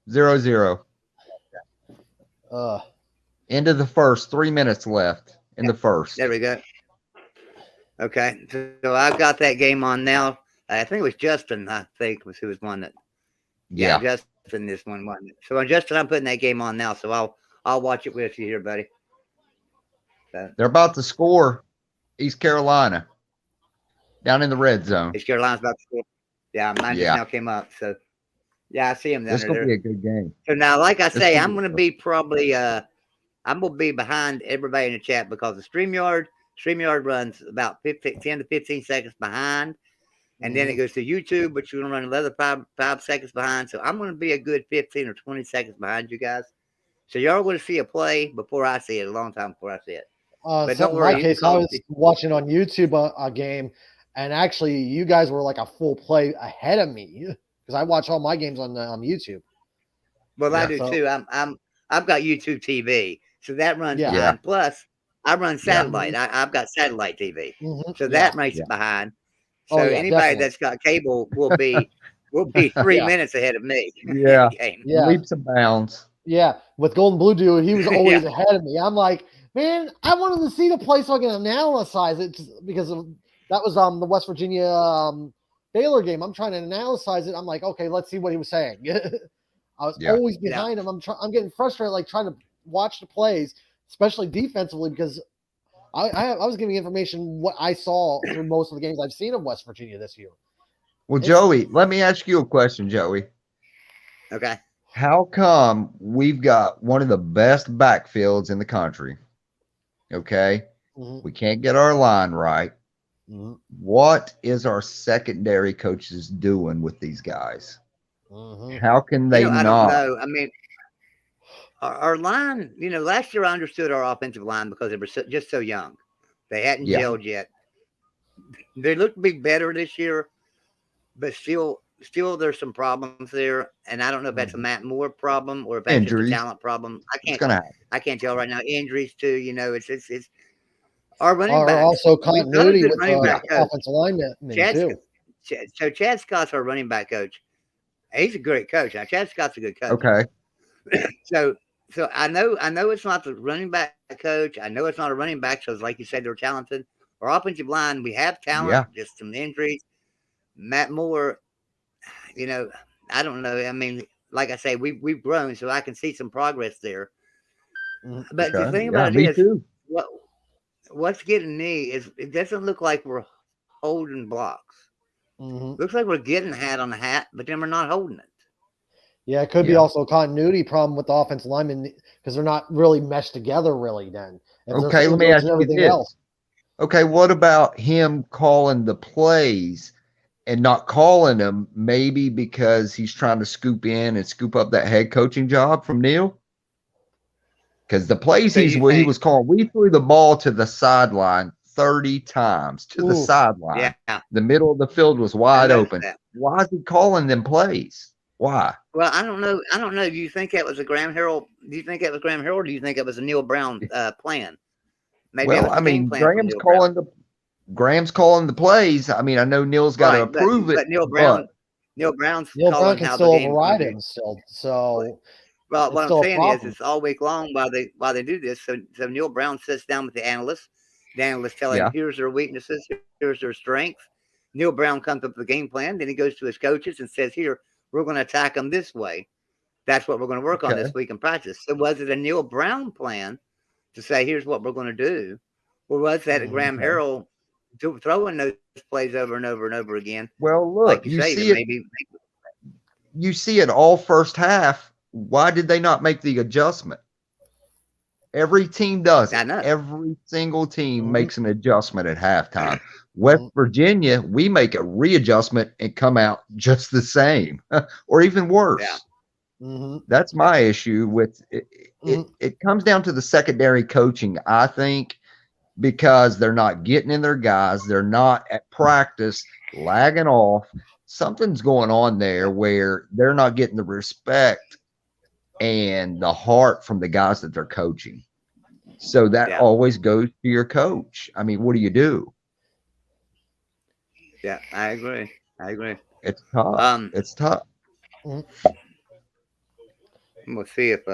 0-0. End of the first. 3 minutes left in the first. There we go. Okay. So I've got that game on now. I think it was Justin, was who was one that. Yeah, Justin, this one won it. So Justin, I'm putting that game on now. So I'll watch it with you here, buddy. They're about to score East Carolina down in the red zone. East Carolina's about to score. Yeah, mine just now came up. So, yeah, I see him down there. This will be a good game. So now, like I say, I'm going to be probably I'm going to be behind everybody in the chat because the StreamYard runs about 10 to 15 seconds behind. And then it goes to YouTube, but you're going to run another five seconds behind. So I'm going to be a good 15 or 20 seconds behind you guys. So y'all going to see a play before I see it, a long time before I see it. But don't worry. In my case, I was watching on YouTube a game, and actually you guys were like a full play ahead of me because I watch all my games on YouTube. Well, I do too. I've got YouTube TV, so that runs behind. Plus, I run satellite. I've got satellite TV, so that runs behind. So anybody that's got cable will be 3 minutes ahead of me. Yeah, leaps and bounds. Yeah, with Golden Blue Dude, he was always ahead of me. I'm like, man, I wanted to see the play so I can analyze it because that was the West Virginia Baylor game. I'm trying to analyze it. I'm like, okay, let's see what he was saying. I was always behind him. I'm getting frustrated, like trying to watch the plays, especially defensively, because I was giving information what I saw through most of the games I've seen of West Virginia this year. Well, Joey, let me ask you a question, Joey. Okay. How come we've got one of the best backfields in the country? Okay. We can't get our line right. What is our secondary coaches doing with these guys? How can they not? I don't know. I mean, our line, last year I understood our offensive line because they were just so young. They hadn't gelled yet. They look to be better this year, but still, still there's some problems there, and I don't know if that's a Matt Moore problem or if that's just a talent problem. I can't tell right now. Injuries too, it's our running backs. Also continuity with offensive linemen too. So Chad Scott's our running back coach. He's a great coach. Now Chad Scott's a good coach. Okay. So I know it's not the running back coach. I know it's not a running back. So like you said, they're talented. Our offensive line, we have talent, just some injuries. Matt Moore, I don't know. I mean, like I say, we've grown, so I can see some progress there. But the thing about it is, what's getting me is it doesn't look like we're holding blocks. Looks like we're getting hat on the hat, but then we're not holding it. Yeah, it could be also a continuity problem with the offensive linemen because they're not really meshed together really then. Okay, let me ask you this. Okay, what about him calling the plays and not calling them maybe because he's trying to scoop in and scoop up that head coaching job from Neil? Because the plays he was calling, we threw the ball to the sideline 30 times to the sideline. Yeah. The middle of the field was wide open. Why is he calling them plays? Why? Well, I don't know. Do you think that was a Graham Harrell? Do you think that was Graham Harrell? Or do you think it was a Neil Brown plan? Maybe Graham's calling the plays. I mean, I know Neil's got to approve it. But Neil Brown can still override him still. So, well, what I'm saying is, it's all week long while they do this. So Neil Brown sits down with the analysts. The analysts tell him, here's their weaknesses, here's their strengths. Neil Brown comes up with the game plan. Then he goes to his coaches and says, here, we're going to attack them this way. That's what we're going to work on this week in practice. So was it a Neil Brown plan to say, here's what we're going to do? Or was that a Graham Harrell throwing those plays over and over and over again? Well, look, like you say, you see it all first half. Why did they not make the adjustment? Every team does. I know. Every single team makes an adjustment at halftime. West Virginia, we make a readjustment and come out just the same or even worse. Yeah. That's my issue with it. It comes down to the secondary coaching, I think, because they're not getting in their guys. They're not at practice, lagging off. Something's going on there where they're not getting the respect and the heart from the guys that they're coaching. So that always goes to your coach. I mean, what do you do? Yeah, I agree. It's tough. It's tough. I'm gonna see if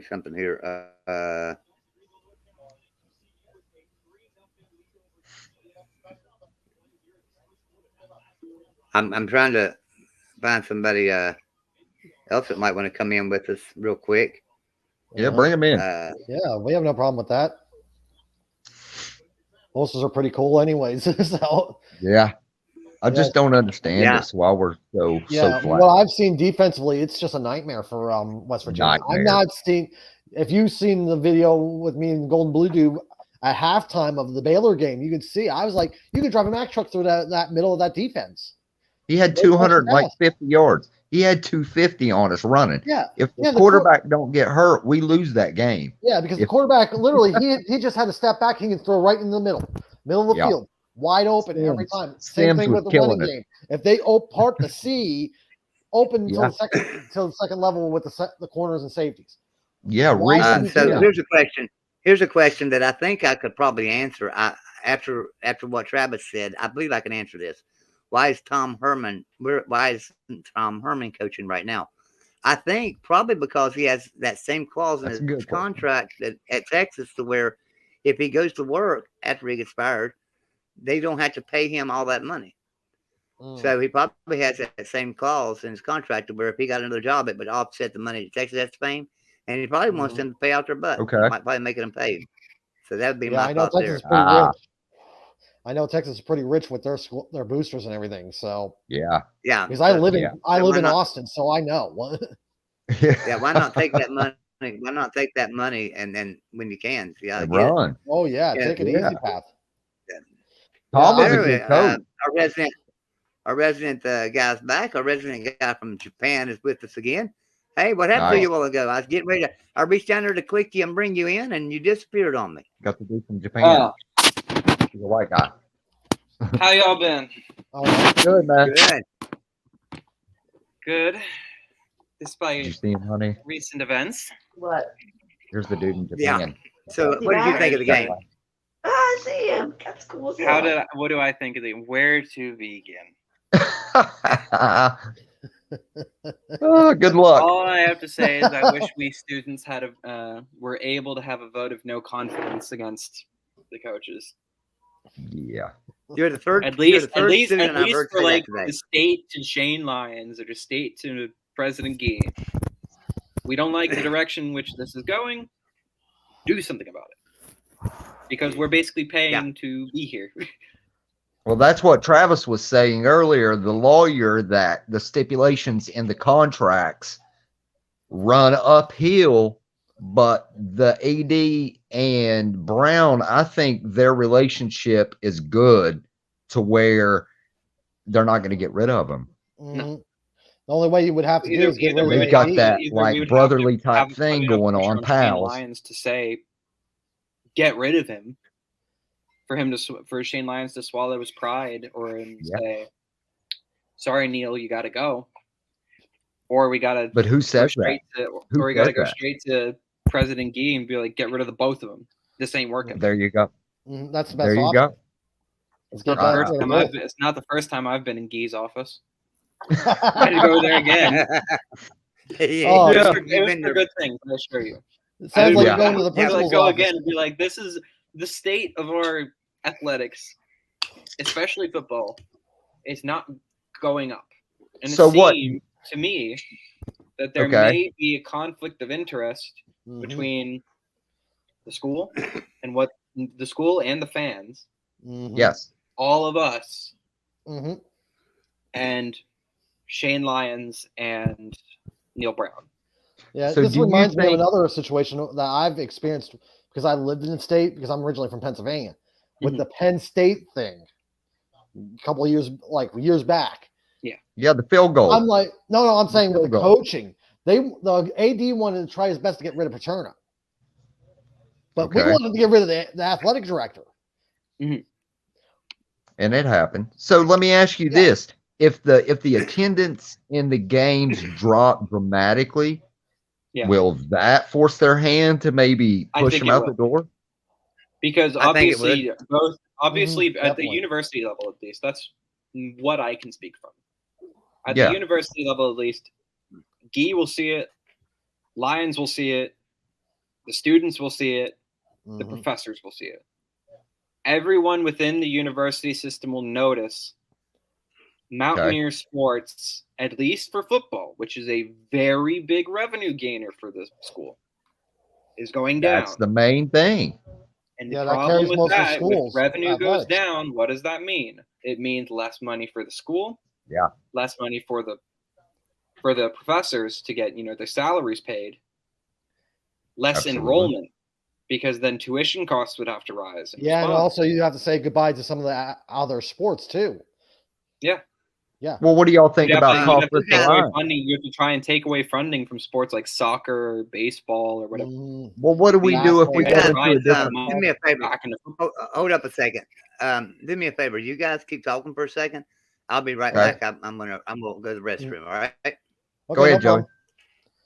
something here. I'm trying to find somebody else that might want to come in with us real quick. Yeah, bring them in. Yeah, we have no problem with that. Most of us are pretty cool anyways. So yeah. I just don't understand this while we're so flat. What I've seen defensively, it's just a nightmare for West Virginia. I'm not seeing if you've seen the video with me and Golden Blue do at halftime of the Baylor game, you could see I was like, you could drive a Mack truck through that middle of that defense. He had 250 yards. He had 250 on us running. Yeah. If the quarterback don't get hurt, we lose that game. Yeah, because the quarterback literally he just had to step back. He can throw right in the middle of the field, wide open every time. Same thing with the running game. If they part the C, open until the second level with the corners and safeties. Yeah. So here's a question. Here's a question that I think I could probably answer. After what Travis said, I believe I can answer this. Why is Tom Herman coaching right now? I think probably because he has that same clause in his contract at Texas to where if he goes to work after he gets fired, they don't have to pay him all that money. So he probably has that same clause in his contract to where if he got another job, it would offset the money that Texas has to pay him. And he probably wants them to pay out their butt. Okay. Might probably making them pay. So that would be my thought there. I know Texas is pretty rich with their boosters and everything. So yeah, because I live in Austin, so I know. Why not take that money? Why not take that money and then when you can, run? Oh yeah, take an easy path. Tom is a good coach. Our resident guy's back. Our resident guy from Japan is with us again. Hey, what happened to you a while ago? I was getting ready I reached down there to click you and bring you in, and you disappeared on me. Got the dude from Japan. He's a white guy. How y'all been? Good, man. Good. Good. Did you Despite see him, honey? recent events. What? Here's the dude in Yeah. Japan. So, what did you think of the game? I see him. That's cool. What do I think of the where to begin? Oh, good luck. All I have to say is I wish we students were able to have a vote of no confidence against the coaches. Yeah. You're the third. At least student I've heard for say like that today. the state to Shane Lyons or the state to President Gee. We don't like the direction in which this is going. Do something about it. Because we're basically paying to be here. Well, that's what Travis was saying earlier. The lawyer, that the stipulations in the contracts run uphill, but the AD and Brown, I think their relationship is good to where they're not going to get rid of him. No. The only way you would have to do is get rid of We've AD. got that like brotherly type thing going on, pals. Lyons to say, get rid of him. For Shane Lyons to swallow his pride, or say, "Sorry, Neil, you got to go," or we got to. But who says that? Or we got to go straight to President Gee and be like, "Get rid of the both of them. This ain't working." There you go. That's the best. There you go. It's not the first time I've been in Gee's office. I had to go there again. It was for good things, I assure you. It sounds like you're going to the principal's go office. again and be like, "This is the state of our athletics, especially football, is not going up." And so it seems to me that there may be a conflict of interest between the school and what the school and the fans. Yes. All of us. And Shane Lyons and Neil Brown. Yeah, so this reminds me of another situation that I've experienced because I lived in the state, because I'm originally from Pennsylvania, with the Penn State thing a couple of years back. Yeah, the field goal. I'm like, no, I'm saying the coaching. The AD wanted to try his best to get rid of Paterno. But we wanted to get rid of the athletic director. And it happened. So let me ask you this. If the attendance in the games drop dramatically, will that force their hand to maybe push them out the door? Because obviously, at the university level, at least, that's what I can speak from. At the university level, at least, Gee will see it, Lyons will see it, the students will see it, the professors will see it. Everyone within the university system will notice Mountaineer sports, at least for football, which is a very big revenue gainer for the school, is going down. That's the main thing. And the problem with that, with revenue goes down, what does that mean? It means less money for the school. Yeah. Less money for the professors to get, their salaries paid. Less enrollment, because then tuition costs would have to rise. And also you have to say goodbye to some of the other sports too. Yeah. Yeah. Well, what do y'all think about conference funding? You have to try and take away funding from sports like soccer or baseball or whatever. Well, what do we do if we go into a different? Do me a favor. Hold up a second. Do me a favor. You guys keep talking for a second. I'll be right back. I'm gonna go to the restroom. All right. Go ahead, Joey.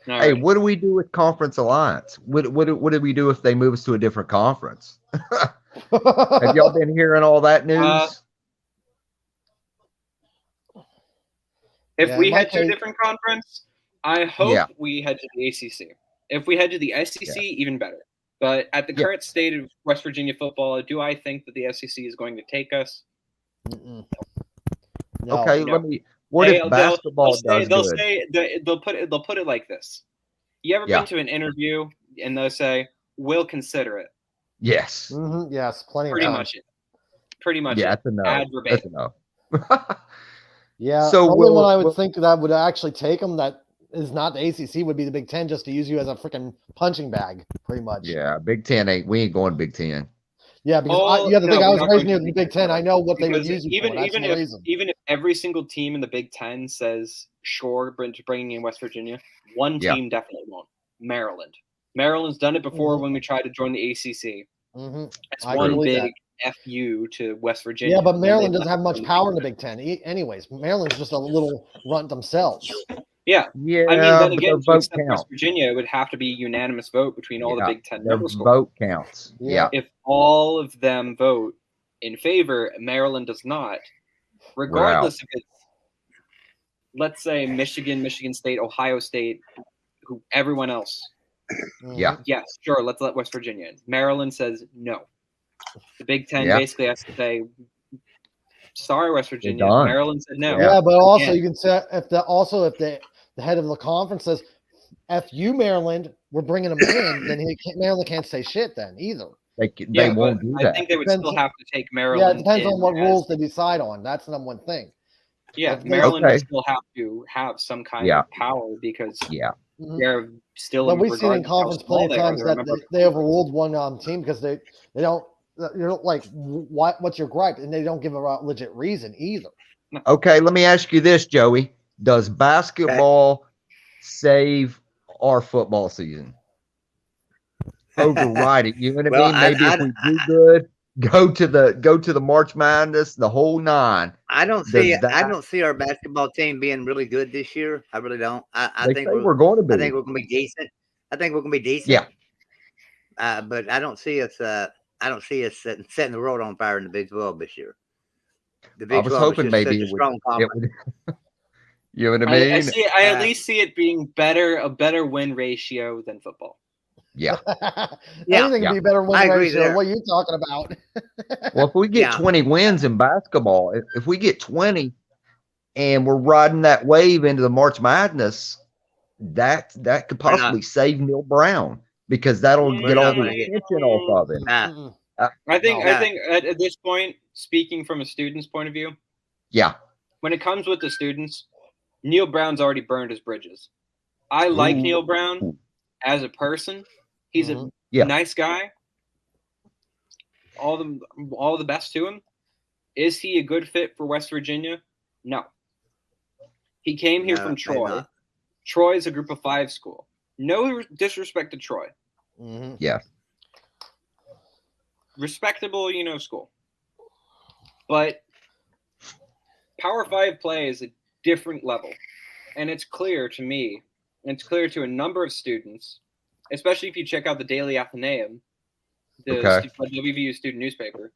Hey, what do we do with Conference Alliance? What do we do if they move us to a different conference? Have y'all been hearing all that news? If we head to a different conference, I hope we head to the ACC. If we head to the SEC, even better. But at the current state of West Virginia football, do I think that the SEC is going to take us? No, let me. What if basketball does good? They'll put it like this. You ever been to an interview and they'll say, "We'll consider it"? Yes. Yes, plenty. Pretty of much it. Pretty much. Yeah, that's a no. That's a no. Yeah. So the only one I would think that would actually take them that is not the ACC would be the Big Ten, just to use you as a freaking punching bag, pretty much. Yeah, Big Ten ain't. We ain't going Big Ten. Yeah, because I was raised near the Big Ten. I know what they would use you for. Even if every single team in the Big Ten says sure, bringing in West Virginia, one team definitely won't. Maryland. Maryland's done it before when we tried to join the ACC. It's one big FU to West Virginia. Yeah, but Maryland doesn't have much power in the Big Ten. Anyways, Maryland's just a little runt themselves. Yeah. Yeah, I mean, then but again, their to vote accept West counts. Virginia, it would have to be unanimous vote between all the Big Ten Their member schools. vote counts. Yeah. If all of them vote in favor, Maryland does not, regardless if it's, let's say, Michigan, Michigan State, Ohio State, who everyone else. Yeah. Yes, sure, let's let West Virginia in. Maryland says no. The Big Ten basically has to say, sorry, West Virginia. Maryland said no. Yeah, but also you can say if the head of the conference says, "F you, Maryland, we're bringing them in," then Maryland can't say shit then either. They won't do that. I think they would still have to take Maryland. Yeah, it depends on what rules they decide on. That's the number one thing. Yeah, Maryland would still have to have some kind of power because they're still. But we've seen in conference plenty of times that they overruled one team because they don't. You're like, what's your gripe? And they don't give a legit reason either. Okay, let me ask you this, Joey. Does basketball save our football season? Override it. You know what I mean? Maybe if we do good, go to the March Madness, the whole 9. I don't see our basketball team being really good this year. I really don't. I think we're going to be. I think we're going to be decent. Yeah. But I don't see us. I don't see us setting the world on fire in the Big 12 this year. The Big 12 hoping is maybe such a strong conference. You know what I mean? I at least see it being a better win ratio than football. Yeah. Anything can be better win ratio. What are you talking about? Well, if we get 20 wins in basketball, if we get 20 and we're riding that wave into the March Madness, that could possibly save Neil Brown because that'll get all the attention off of him. I think at this point, speaking from a student's point of view, when it comes with the students, Neil Brown's already burned his bridges. I like Neil Brown as a person. He's a nice guy. All the best to him. Is he a good fit for West Virginia? No. He came here from Troy. Troy is a group of 5 school. No disrespect to Troy. Mm-hmm. Yeah. Respectable, school. But Power 5 play is a different level. And it's clear to me, and it's clear to a number of students, especially if you check out the Daily Athenaeum, the WVU student newspaper.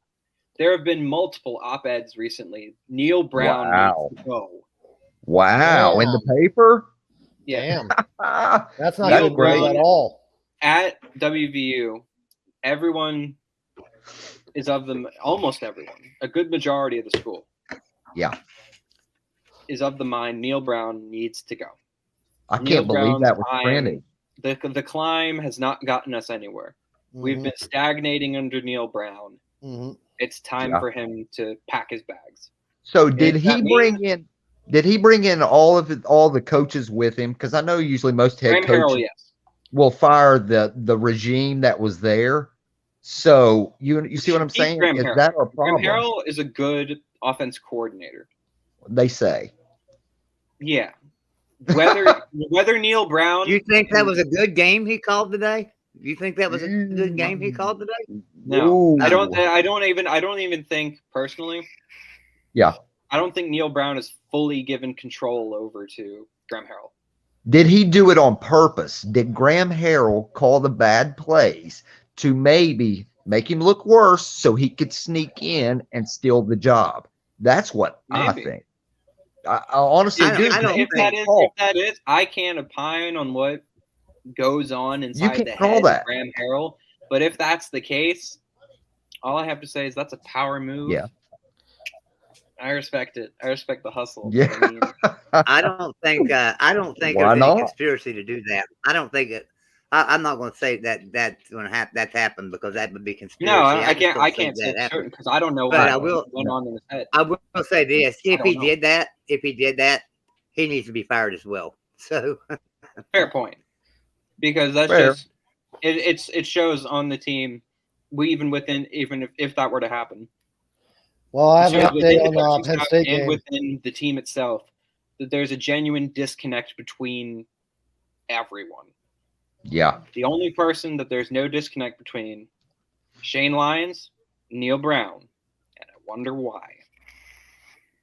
There have been multiple op-eds recently. Neil Brown needs to go. Wow. In the paper? Yeah. Damn. That's not good news at all. At WVU, everyone is almost everyone, a good majority of the school. Is of the mind Neil Brown needs to go. I can't believe that was printed. The climb has not gotten us anywhere. Mm-hmm. We've been stagnating under Neil Brown. Mm-hmm. It's time for him to pack his bags. So did he bring in all the coaches with him? Because I know usually most head coaches will fire the regime that was there. So you see what I'm saying? Is that our problem? Graham Harrell is a good offense coordinator. They say. Yeah. Whether Neil Brown. Do you think that was a good game he called today? Do you think that was a good game he called today? No. I don't even think personally. Yeah. I don't think Neil Brown is fully given control over to Graham Harrell. Did he do it on purpose? Did Graham Harrell call the bad plays to maybe make him look worse so he could sneak in and steal the job? That's what I think. I honestly do. If that is, I can't opine on what goes on inside the head of Graham Harrell. But if that's the case, all I have to say is that's a power move. Yeah. I respect it. I respect the hustle. Yeah. I mean, I don't think there's any conspiracy to do that. I don't think it. I'm not going to say that's going to happen. That's happened because that would be conspiracy. No, I can't say certain because I don't know what went on in his head. I will say this: if he did that, he needs to be fired as well. So fair point, because that's just it shows on the team. Even if that were to happen. Well, I have an update on the Penn State game. And within the team itself, that there's a genuine disconnect between everyone. Yeah. The only person that there's no disconnect between, Shane Lyons, Neil Brown, and I wonder why.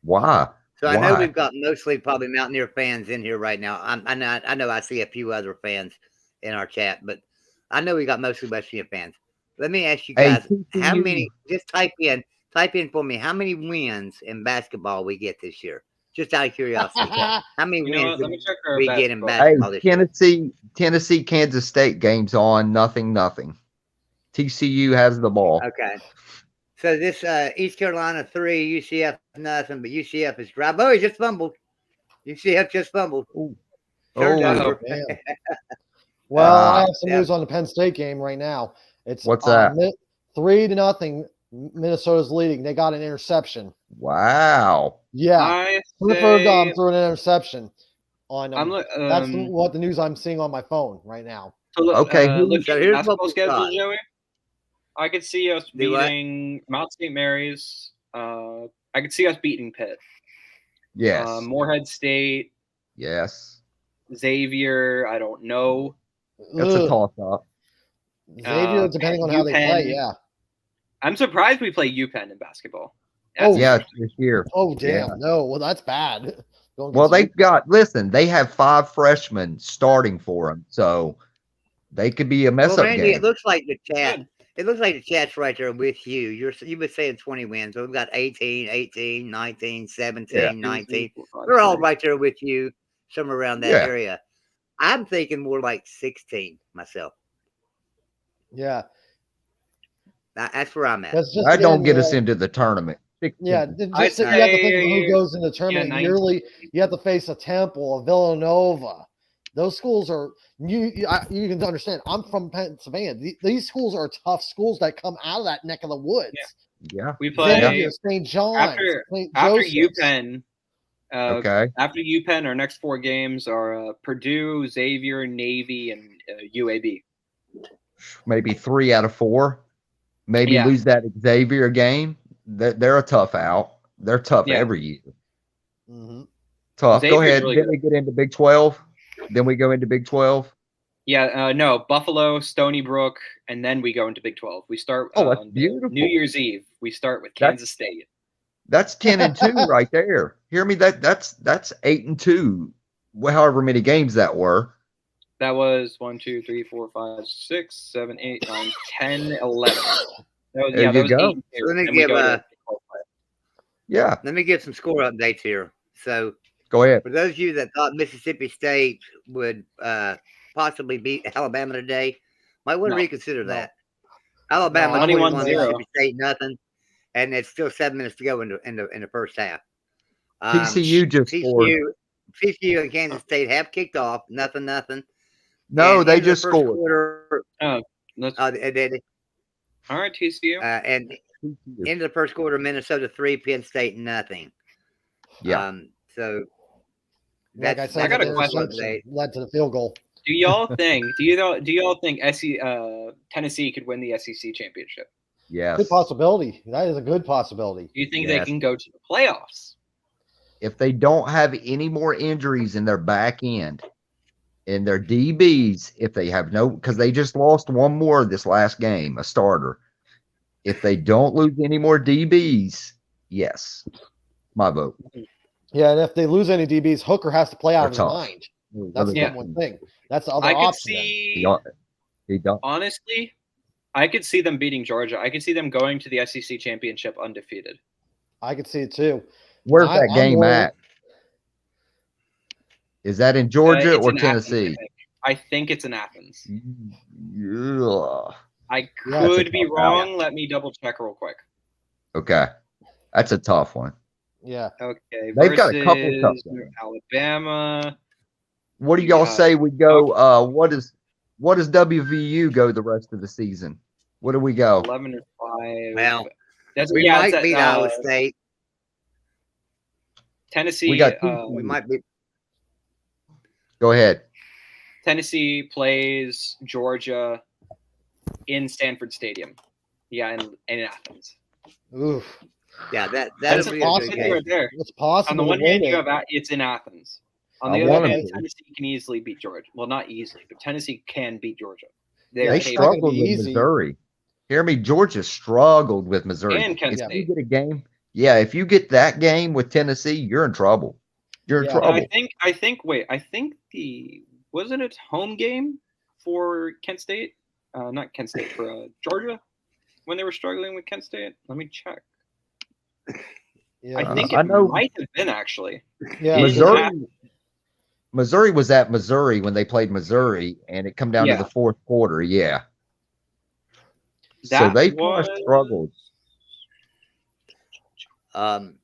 Why? So I know we've got mostly probably Mountaineer fans in here right now. I know I see a few other fans in our chat, but I know we got mostly West Virginia fans. Let me ask you guys, how many? Just type in for me how many wins in basketball we get this year. Just out of curiosity, how many wins Let me check our we get in basketball this year? Tennessee, Kansas State game's on 0-0. TCU has the ball. Okay. So this East Carolina 3, UCF nothing, but UCF is dry. Oh, he just fumbled. UCF just fumbled. Turned over. Well, I have some news on the Penn State game right now. It's what's that? 3-0. Minnesota's leading. They got an interception. Wow. Yeah. Clifford threw an interception on them. That's what the news I'm seeing on my phone right now. So look, okay. Look at the basketball schedule, Joey. I could see us beating Mount St. Mary's. I could see us beating Pitt. Yes. Morehead State. Yes. Xavier. I don't know. That's a toss-up. Xavier, depending on how they play, yeah. I'm surprised we play UPenn in basketball. This year. Oh, damn. Yeah. No, well, that's bad. Well, they have 5 freshmen starting for them, so they could be a mess-up Randy, game. It looks like the chat. It looks like the chat's right there with you. You've been saying 20 wins. So we've got 18, 18, 19, 17, 19. We're all right there with you, somewhere around that area. I'm thinking more like 16 myself. Yeah. That's where I'm at. I don't get us into the tournament. 16. Yeah, you have to think of who goes in the tournament yearly. You have to face a Temple, a Villanova. Those schools are you can understand. I'm from Pennsylvania. These schools are tough schools that come out of that neck of the woods. Yeah, we play St. John's after UPenn. After UPenn, our next 4 games are Purdue, Xavier, Navy, and UAB. Maybe 3 out of 4. Maybe lose that Xavier game. They're a tough out. They're tough every year. Mm-hmm. Tough. Xavier's go ahead. Really then we get into Big 12. Then we go into Big 12. Yeah, no, Buffalo, Stony Brook, and then we go into Big 12. We start that's beautiful. New Year's Eve. We start with Kansas State. That's 10-2 right there. Hear me? That's 8-2. Well, however many games that were. That was 1, 2, 3, 4, 5, 6, 7, 8, 9, 10, 11. There you go. Let me give some score updates here. So go ahead. For those of you that thought Mississippi State would possibly beat Alabama today, might want to reconsider that. Alabama 21, Mississippi State nothing, and it's still 7 minutes to go in the first half. TCU scored. TCU and Kansas State have kicked off, nothing. No, and they just scored. All right, TCU. And into the first quarter, Minnesota 3, Penn State nothing. Yeah. So like I said, I got a question. Led to the field goal. Do y'all think Tennessee could win the SEC championship? Yes. Good possibility. That is a good possibility. Do you think they can go to the playoffs? If they don't have any more injuries in their back end, in their DBs, if they have because they just lost one more this last game, a starter. If they don't lose any more DBs, yes, my vote. Yeah, and if they lose any DBs, Hooker has to play out of his mind. That's the one thing. That's the other option. Honestly, I could see them beating Georgia. I could see them going to the SEC championship undefeated. I could see it too. Where's that game at? Is that in Georgia or Tennessee? Athens, I think it's in Athens. Yeah. I could be wrong. Let me double check real quick. Okay. That's a tough one. Yeah. Okay. They've got a couple of tough ones. Alabama. What do y'all say we go? What does WVU go the rest of the season? What do we go? 11-5. Well, we might beat Iowa State. Tennessee. We might be. Go ahead. Tennessee plays Georgia in Stanford Stadium. Yeah, in Athens. Oof. Yeah, that's possible right there. It's possible. On the one hand, you have it's in Athens. On the other hand, Tennessee can easily beat Georgia. Well, not easily, but Tennessee can beat Georgia. They struggled with Missouri. Hear me, Georgia struggled with Missouri. And Kent If you State. get a game, if you get that game with Tennessee, you're in trouble. You're in trouble. I think the wasn't it home game for Kent State? Not Kent State, for Georgia when they were struggling with Kent State. Let me check. Yeah, I think I know. might have been actually. Yeah, Missouri was at Missouri when they played Missouri, and it come down to the fourth quarter. Yeah. So they kind of struggled. I'm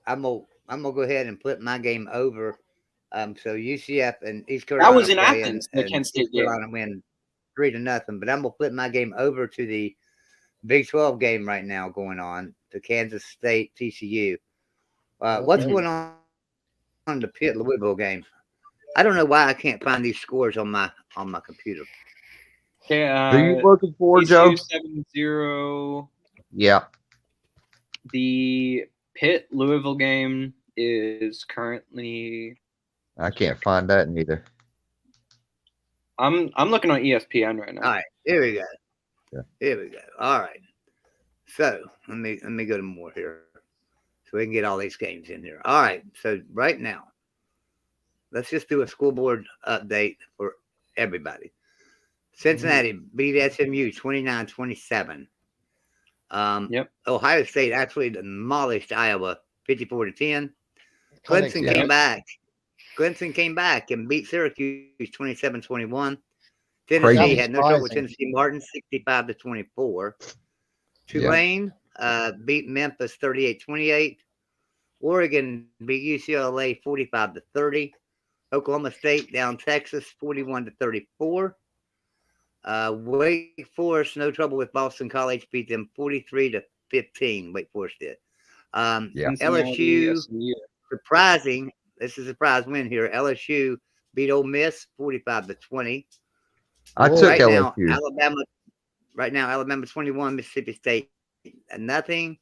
gonna go ahead and put my game over. So UCF and East Carolina. That was in Athens. The Kent State game. Carolina win 3-0. But I'm gonna put my game over to the Big 12 game right now going on, the Kansas State TCU. What's going on the Pitt Louisville game? I don't know why I can't find these scores on my computer. Okay, Who are you looking for, Joe? 7-0. Yeah. The Pitt Louisville game is currently. I can't find that neither. I'm looking on ESPN right now. All right, here we go. Yeah. Here we go. All right. So let me go to more here, so we can get all these games in here. All right. So right now, let's just do a school board update for everybody. Cincinnati beat SMU 29-27. Yep. Ohio State actually demolished Iowa 54-10. Clemson came back. Clemson came back and beat Syracuse 27-21. Tennessee had no trouble with Tennessee Martin 65-24. Tulane beat Memphis 38-28. Oregon beat UCLA 45-30. Oklahoma State down Texas 41-34. Wake Forest, no trouble with Boston College, beat them 43-15. Wake Forest did. LSU, surprising. This is a surprise win here. LSU beat Ole Miss 45-20. I took LSU. Alabama 21, Mississippi State nothing.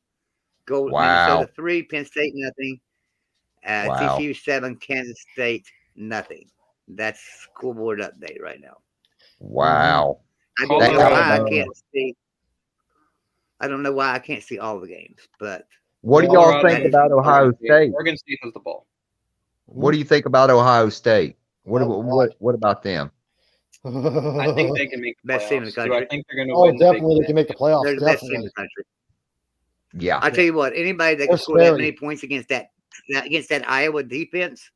Minnesota 3, Penn State nothing. TCU 7, Kansas State nothing. That's school board update right now. Wow. I don't know why I can't see. I don't know why I can't see all the games, but what do y'all think about Ohio State? Oregon State has the ball. What do you think about Ohio State? What about them? I think they can make the best team in the country. I think they're going to win. Definitely they can make the playoffs. They're the best team in the country. Yeah, I tell you what, anybody that can score that many points against that Iowa defense,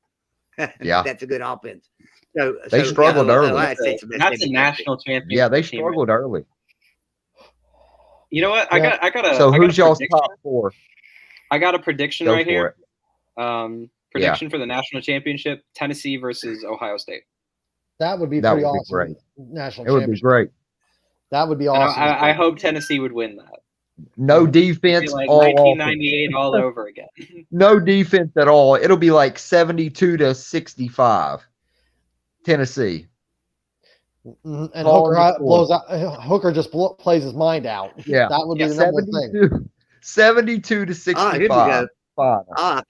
that's a good offense. So they struggled early. That's a national championship. Yeah, they struggled early. You know what? I got a. So who's y'all's top four? I got a prediction right here. Prediction for the national championship: Tennessee versus Ohio State. That would be pretty awesome. Great. National it would be great. That would be awesome. I hope Tennessee would win that. No defense. Like 1998 all over again. No defense at all. It'll be like 72-65. Tennessee. And Hooker just plays his mind out. Yeah. That would be the number one thing. 72-65. Here we go. I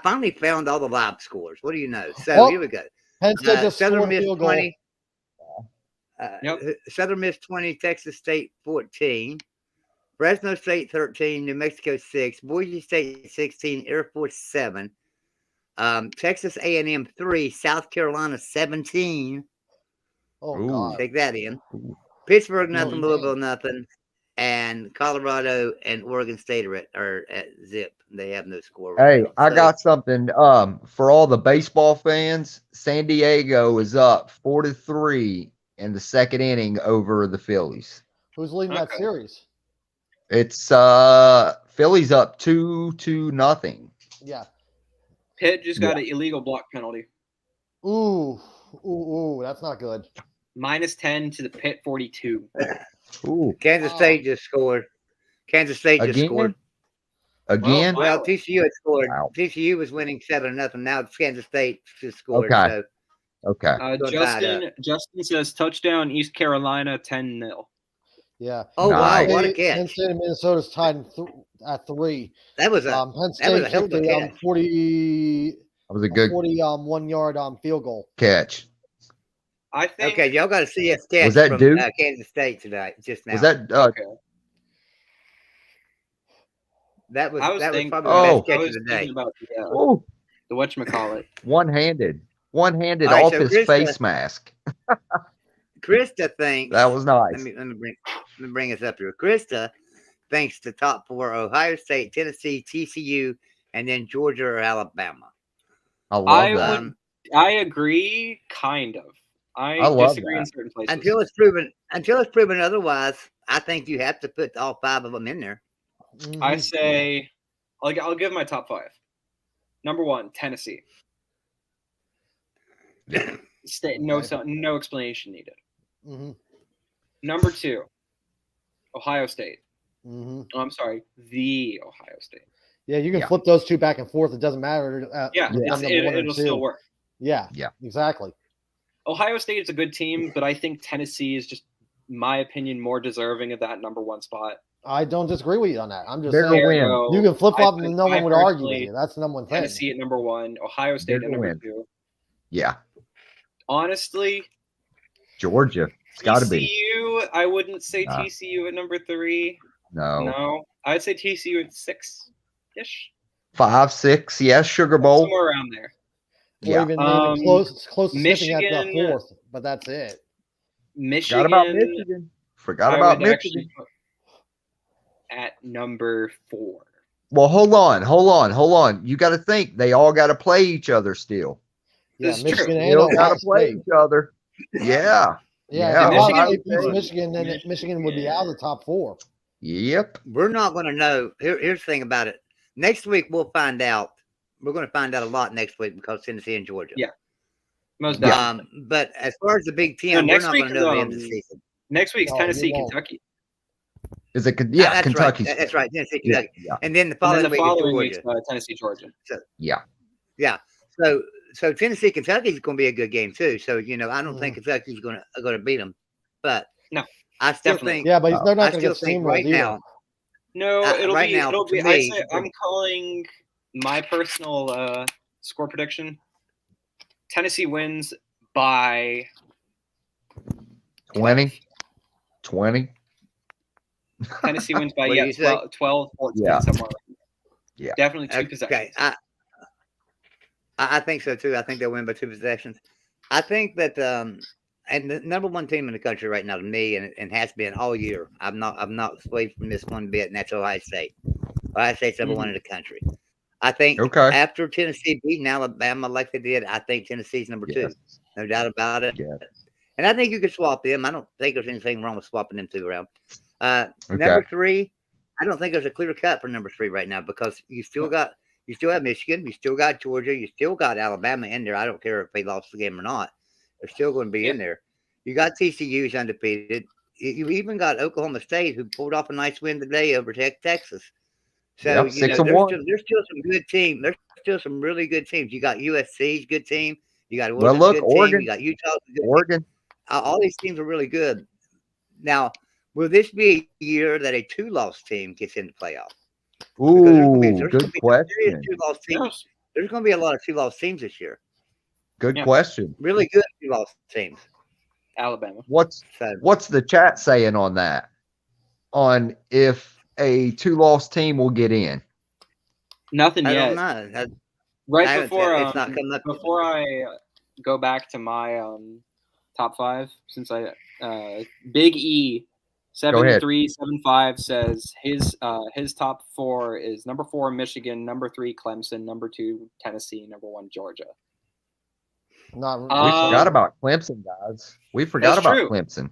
finally found all the live scores. What do you know? So here we go. Penn State just Southern Miss 20. Southern Miss 20, Texas State 14, Fresno State 13, New Mexico 6, Boise State 16, Air Force 7, Texas A&M 3, South Carolina 17. Oh, God. Take that in. Pittsburgh nothing, Louisville nothing, and Colorado and Oregon State are at zip. They have no score. Hey, right I got something. For all the baseball fans, San Diego is up 4-3 in the second inning over the Phillies. Who's leading that series? It's Phillies up 2-0. Yeah. Pitt just got an illegal block penalty. Ooh, that's not good. -10 to the Pitt 42. Ooh. Kansas State just scored. Kansas State just scored. Again? Well, TCU had scored. Wow. TCU was winning 7-0. Now it's Kansas State just scored. Okay. Justin says touchdown East Carolina 10-0. Yeah. Oh, nice. Wow, what a catch. Penn State and Minnesota's tied at 3. That was a Penn State kicked a 40. That was a good 41-yard field goal catch. I think. Okay, y'all got to see a sketch Was that from Duke? Kansas State tonight, just now. Was that Okay. That was I was thinking. probably the best I catch of was the thinking day. about oh, the whatchamacallit. one-handed All right, off so his Krista- face mask. Krista thinks That was nice. Let me bring us up here. Krista thinks the top 4: Ohio State, Tennessee, TCU, and then Georgia or Alabama. I love that. I agree, kind of. I love disagree that. in certain places. Until it's proven otherwise, I think you have to put all 5 of them in there. I say, I'll give my top 5. Number 1, Tennessee. No explanation needed. Mm-hmm. Number 2, Ohio State. Mm-hmm. Oh, I'm sorry, the Ohio State. Yeah, you can flip those two back and forth. It doesn't matter. It'll still work. Yeah, exactly. Ohio State is a good team, but I think Tennessee is just, in my opinion, more deserving of that number 1 spot. I don't disagree with you on that. I'm just They're saying gonna you can flip flop and no one would argue with you. That's the number one thing. Tennessee at number 1, Ohio State at number 2. Yeah. Honestly, Georgia. It's got to be. TCU, I wouldn't say TCU at number 3. No. I'd say TCU at 6-ish. 5, 6, yes, Sugar Bowl. Somewhere around there. Or even close to Michigan, sniffing at the 4th, but that's it. Michigan. Forgot about Michigan. At number 4. Well, hold on. You got to think they all got to play each other still. Yeah, Michigan and Ohio got to play each other. Yeah. Yeah. If Ohio State beats Michigan, then Michigan would be out of the top 4. Yep. We're not going to know. Here's the thing about it. Next week we'll find out. We're going to find out a lot next week because Tennessee and Georgia. Yeah. Most definitely. But as far as the Big Ten, we're not going to know the end of the season. Next week's Tennessee, Kentucky. Is it? Yeah, that's Kentucky. Right. That's right. Tennessee, Kentucky. Yeah. And then the following week, Georgia. Tennessee, Georgia. So, yeah. So Tennessee, Kentucky is going to be a good game too. So I don't think Kentucky's going to beat them, but no, I still think. Yeah, but they're not going to get steamrolled right now. No, it'll be. I'm calling my personal score prediction. Tennessee wins by 20. Tennessee wins by 12, 14, somewhere. Yeah, definitely 2 possessions. Okay, I think so too. I think they'll win by 2 possessions. I think that and the number 1 team in the country right now to me, and has been all year. I'm not swayed from this one bit, and that's Ohio State. Ohio State's number 1 in the country. I think after Tennessee beating Alabama like they did, I think Tennessee's number 2. No doubt about it. Yeah. And I think you could swap them. I don't think there's anything wrong with swapping them 2 around. Number 3, I don't think there's a clear cut for number 3 right now because you still have Michigan, you still got Georgia, you still got Alabama in there. I don't care if they lost the game or not. They're still going to be in there. You got TCU's undefeated. You even got Oklahoma State, who pulled off a nice win today over Texas. So there's still some good teams. There's still some really good teams. You got USC's good team. You got Oregon. You got Utah's good Oregon. Team. All these teams are really good. Now, will this be a year that a 2-loss team gets into playoffs? Ooh, good question. There's going to be a lot of 2-loss teams this year. Good question. Really good 2-loss teams. Alabama. What's the chat saying on that? On if a 2-loss team will get in? Nothing yet. I don't know. Right before I go back to my top 5, since Big E 7375 says his top 4 is number 4 Michigan, number 3 Clemson, number 2 Tennessee, number 1 Georgia. We forgot about Clemson, guys. We forgot about Clemson.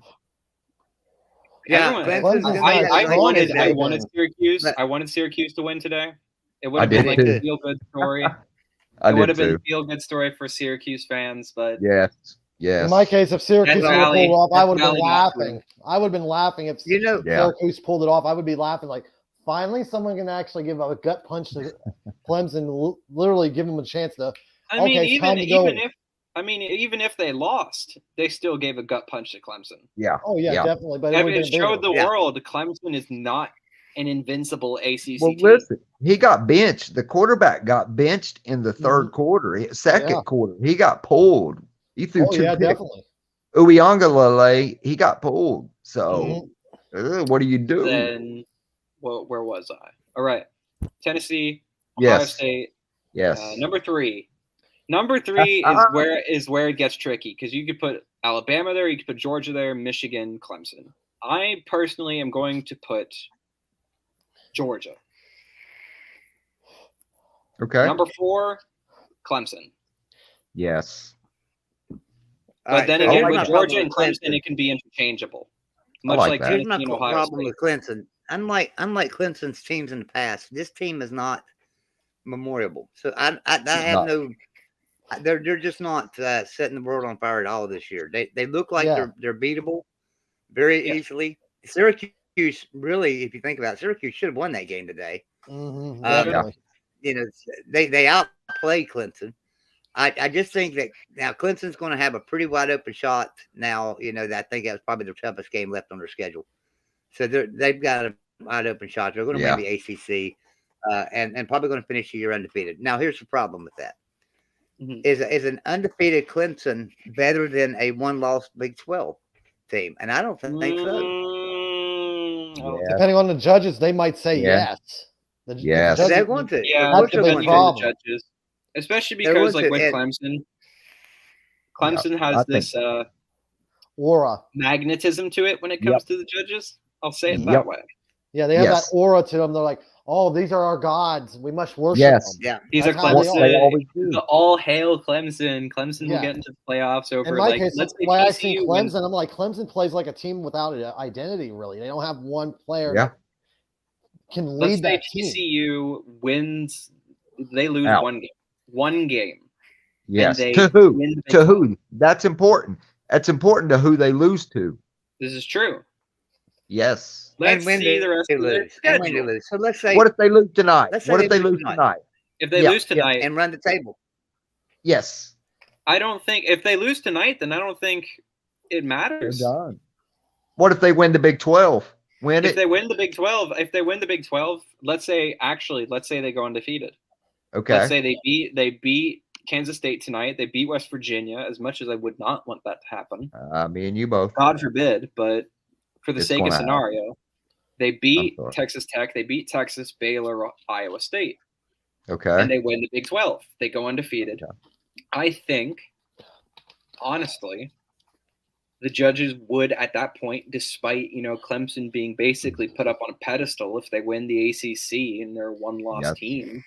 Yeah, I wanted Syracuse. I wanted Syracuse to win today. It would have been like a feel-good story. It would have been a feel-good story for Syracuse fans, but yes. In my case, if Syracuse pulled it off, I would have been laughing. I would have been laughing if Syracuse pulled it off. I would be laughing like, finally, someone can actually give a gut punch to Clemson, literally give them a chance to. Even if they lost, they still gave a gut punch to Clemson. Yeah. Oh yeah, definitely. But it showed the world Clemson is not an invincible ACC team. Listen, he got benched. The quarterback got benched in the third quarter, second quarter. He got pulled. He threw 2 picks. Definitely. Uiagalelei, he got pulled. So what do you do? Then, well, where was I? All right, Tennessee, Ohio State. Yes. Number 3. Number 3 is where it gets tricky because you could put Alabama there, you could put Georgia there, Michigan, Clemson. I personally am going to put Georgia. Okay. Number 4, Clemson. Yes. But then again, with Georgia and Clemson, it can be interchangeable. Much like here's my Tennessee and Ohio problem State. with Clemson. Unlike Clemson's teams in the past, this team is not memorable. So I have no. They're just not setting the world on fire at all this year. They look like they're beatable very easily. Syracuse, really, if you think about it, Syracuse should have won that game today. Definitely. You know, they outplayed Clemson. I just think that now Clemson's going to have a pretty wide open shot now. You know, I think that was probably the toughest game left on their schedule. So they've got a wide open shot. They're going to win the ACC and probably going to finish the year undefeated. Now, here's the problem with that. Is an undefeated Clemson better than a one-loss Big 12 team? And I don't think so. Depending on the judges, they might say yes. Yes. They want to. Yeah, that's the big problem. The judges. Especially because, like, with Clemson has this aura, magnetism to it when it comes to the judges. I'll say it that way. Yeah, they have that aura to them. They're like, oh, these are our gods. We must worship them. Yeah. These are Clemson. All hail Clemson. Clemson will get into the playoffs over. In my case, why I see Clemson, I'm like, Clemson plays like a team without an identity, really. They don't have one player that can lead that team. TCU wins. They lose one game. Yes. To who? To who? That's important. That's important to who they lose to. This is true. Yes. Let's see the rest of their schedule. So let's say, what if they lose tonight? What if they lose tonight? If they lose tonight and run the table. Yes. I don't think if they lose tonight, then I don't think it matters. They're done. What if they win the Big 12? If they win the Big 12, let's say they go undefeated. Okay. Let's say they beat Kansas State tonight. They beat West Virginia, as much as I would not want that to happen. Me and you both. God forbid, but for the sake of scenario, they beat Texas Tech. They beat Texas, Baylor, Iowa State. Okay. And they win the Big 12. They go undefeated. Okay. I think, honestly, the judges would at that point, despite, Clemson being basically put up on a pedestal if they win the ACC and they're a one-loss team,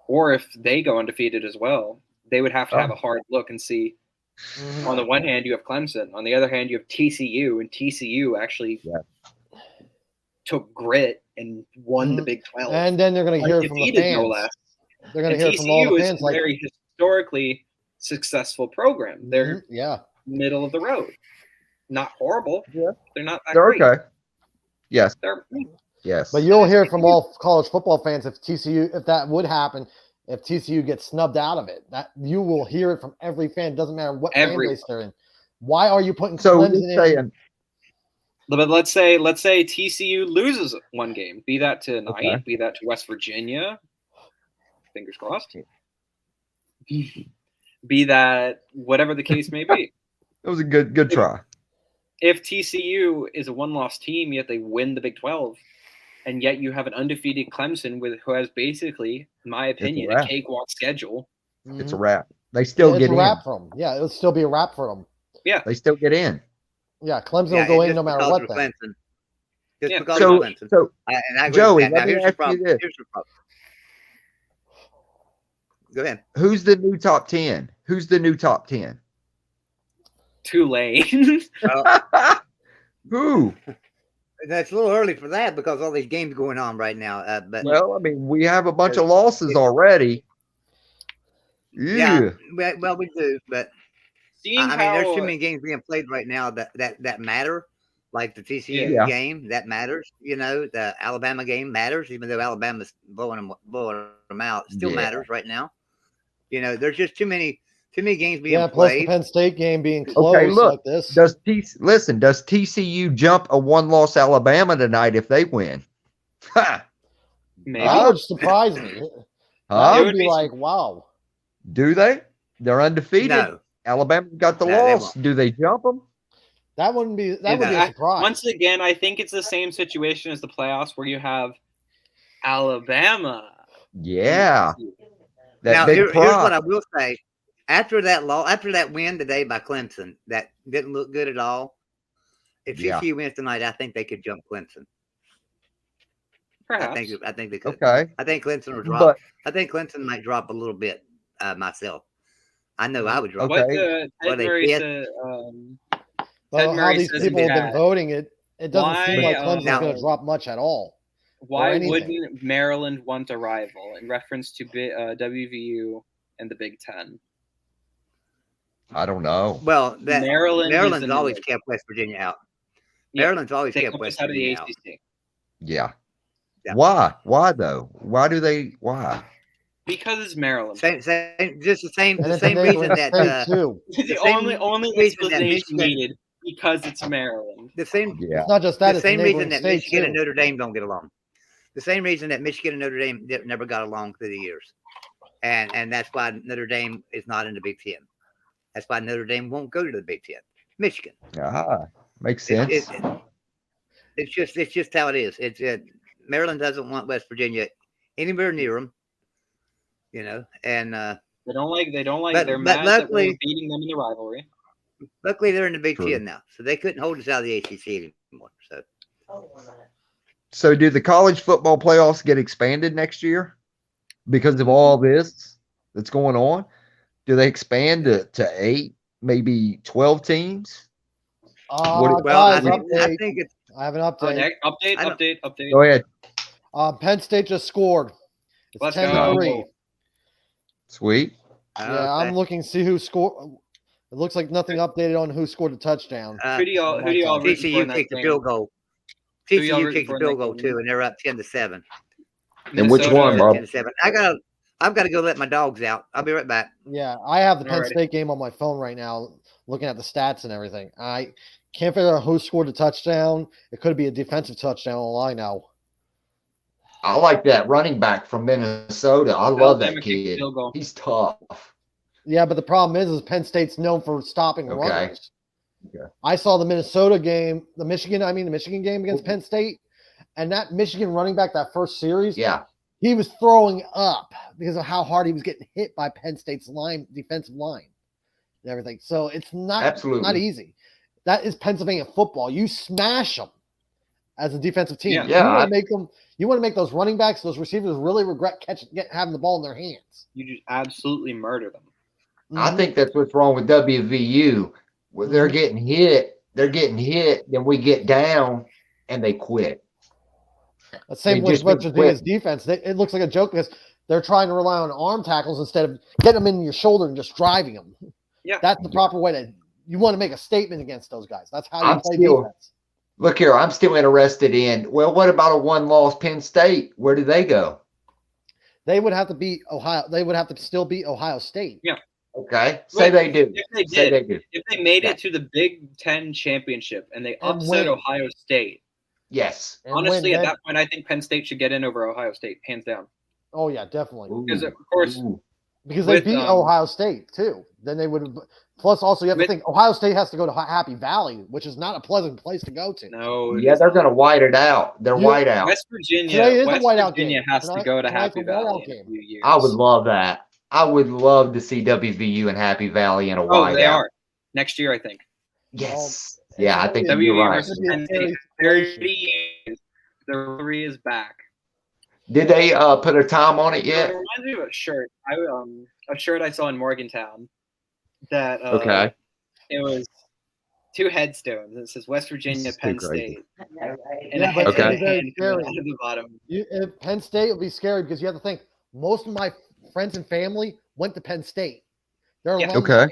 or if they go undefeated as well, they would have to have a hard look and see. On the one hand, you have Clemson. On the other hand, you have TCU, and TCU actually took grit and won the Big 12. And then they're going to hear from the fans. No less. They're going to hear from all the fans. TCU is a very historically successful program. They're middle of the road. Not horrible. Yeah. They're not that great. Okay. Yes. Yes. But you'll hear from all college football fans if that would happen, if TCU gets snubbed out of it. That you will hear it from every fan. Doesn't matter what fan base they're in. Why are you putting Clemson in? But let's say TCU loses one game. Be that tonight, be that to West Virginia. Fingers crossed. Be that whatever the case may be. It was a good try. If TCU is a one-loss team, yet they win the Big 12, and yet you have an undefeated Clemson who has basically, in my opinion, a cakewalk schedule. It's a wrap. They still get in. It's a wrap for them. Yeah, it'll still be a wrap for them. Yeah. They still get in. Yeah, Clemson will go in no matter what. Clemson. So, Joey, let me ask you this. Go ahead. Who's the new top 10? Tulane. Who? That's a little early for that because all these games going on right now. But we have a bunch of losses already. Yeah, well, we do, but there's too many games being played right now that matter. Like the TCU game, that matters. The Alabama game matters, even though Alabama's blowing them out. It still matters right now. There's just too many games being played. Plus the Penn State game being close like this. Does TCU jump a one-loss Alabama tonight if they win? Maybe. That would surprise me. It would be like, wow. Do they? They're undefeated. No. Alabama got the loss. Do they jump them? That wouldn't be a surprise. Once again, I think it's the same situation as the playoffs where you have Alabama. Yeah. Now, here's what I will say. After that win today by Clemson, that didn't look good at all. If TCU wins tonight, I think they could jump Clemson. Perhaps. I think they could. Okay. I think Clemson will drop. I think Clemson might drop a little bit myself. I know I would drop. Okay. Ted Murray said, well, how these people have been voting, it doesn't seem like Clemson's going to drop much at all. Why wouldn't Maryland want a rival in reference to WVU and the Big Ten? I don't know. Well, Maryland's always kept West Virginia out. Maryland's always kept West Virginia out. Yeah. Why? Why though? Why? Because it's Maryland. Just the same reason that the only explanation needed. Because it's Maryland. The same. Yeah. It's not just that. The same reason that Michigan and Notre Dame don't get along. The same reason that Michigan and Notre Dame never got along through the years, and that's why Notre Dame is not in the Big Ten. That's why Notre Dame won't go to the Big Ten. Michigan. Makes sense. It's just how it is. Maryland doesn't want West Virginia anywhere near them. You know, and they don't like. They're mad that we're beating them in the rivalry. Luckily, they're in the Big Ten now, so they couldn't hold us out of the ACC anymore. So, do the college football playoffs get expanded next year because of all this that's going on? Do they expand to 8, maybe 12 teams? I think it's. I have an update. Update. Go ahead. Penn State just scored. It's 10-3. Sweet. Yeah, I'm looking to see who scored. It looks like nothing updated on who scored the touchdown. Who do y'all TCU kicked the field goal. TCU kicked the field goal too, and they're up 10-7. And which one, Bob? 10-7. I've got to go let my dogs out. I'll be right back. Yeah, I have the Penn State game on my phone right now, looking at the stats and everything. I can't figure out who scored the touchdown. It could be a defensive touchdown. All I know. I like that running back from Minnesota. I love that kid. He's tough. Yeah, but the problem is Penn State's known for stopping runners. Okay. I saw the Minnesota game, the Michigan game against Penn State, and that Michigan running back that first series, he was throwing up because of how hard he was getting hit by Penn State's defensive line and everything. So it's not easy. That is Pennsylvania football. You smash them as a defensive team. You want to make those running backs, those receivers really regret having the ball in their hands. You just absolutely murder them. I think that's what's wrong with WVU. Where they're getting hit, then we get down, and they quit. The same with West Virginia's defense. It looks like a joke because they're trying to rely on arm tackles instead of getting them in your shoulder and just driving them. Yeah, that's the proper way you want to make a statement against those guys. That's how you play defense. Look here, I'm still interested in, what about a one-loss Penn State? Where do they go? They would have to beat Ohio. They would have to still beat Ohio State. Yeah. Okay. Say they do. If they made it to the Big Ten championship and they upset Ohio State. Yes. Honestly, at that point, I think Penn State should get in over Ohio State, hands down. Oh, yeah, definitely. Because, of course. Because they beat Ohio State, too. Then they would – plus, also, you have to think Ohio State has to go to Happy Valley, which is not a pleasant place to go to. No. Yeah, they're going to white it out. They're white out. West Virginia has to go to Happy Valley in a few years. I would love that. I would love to see WVU and Happy Valley in a white out. They are. Next year, I think. Yes. Yeah, I think you're right. The rivalry is back. Did they put a time on it yet? It reminds me of a shirt. A shirt I saw in Morgantown. That it was 2 headstones. It says West Virginia, Penn State. And very scary. At the bottom. Penn State will be scary because you have to think most of my friends and family went to Penn State. They're okay.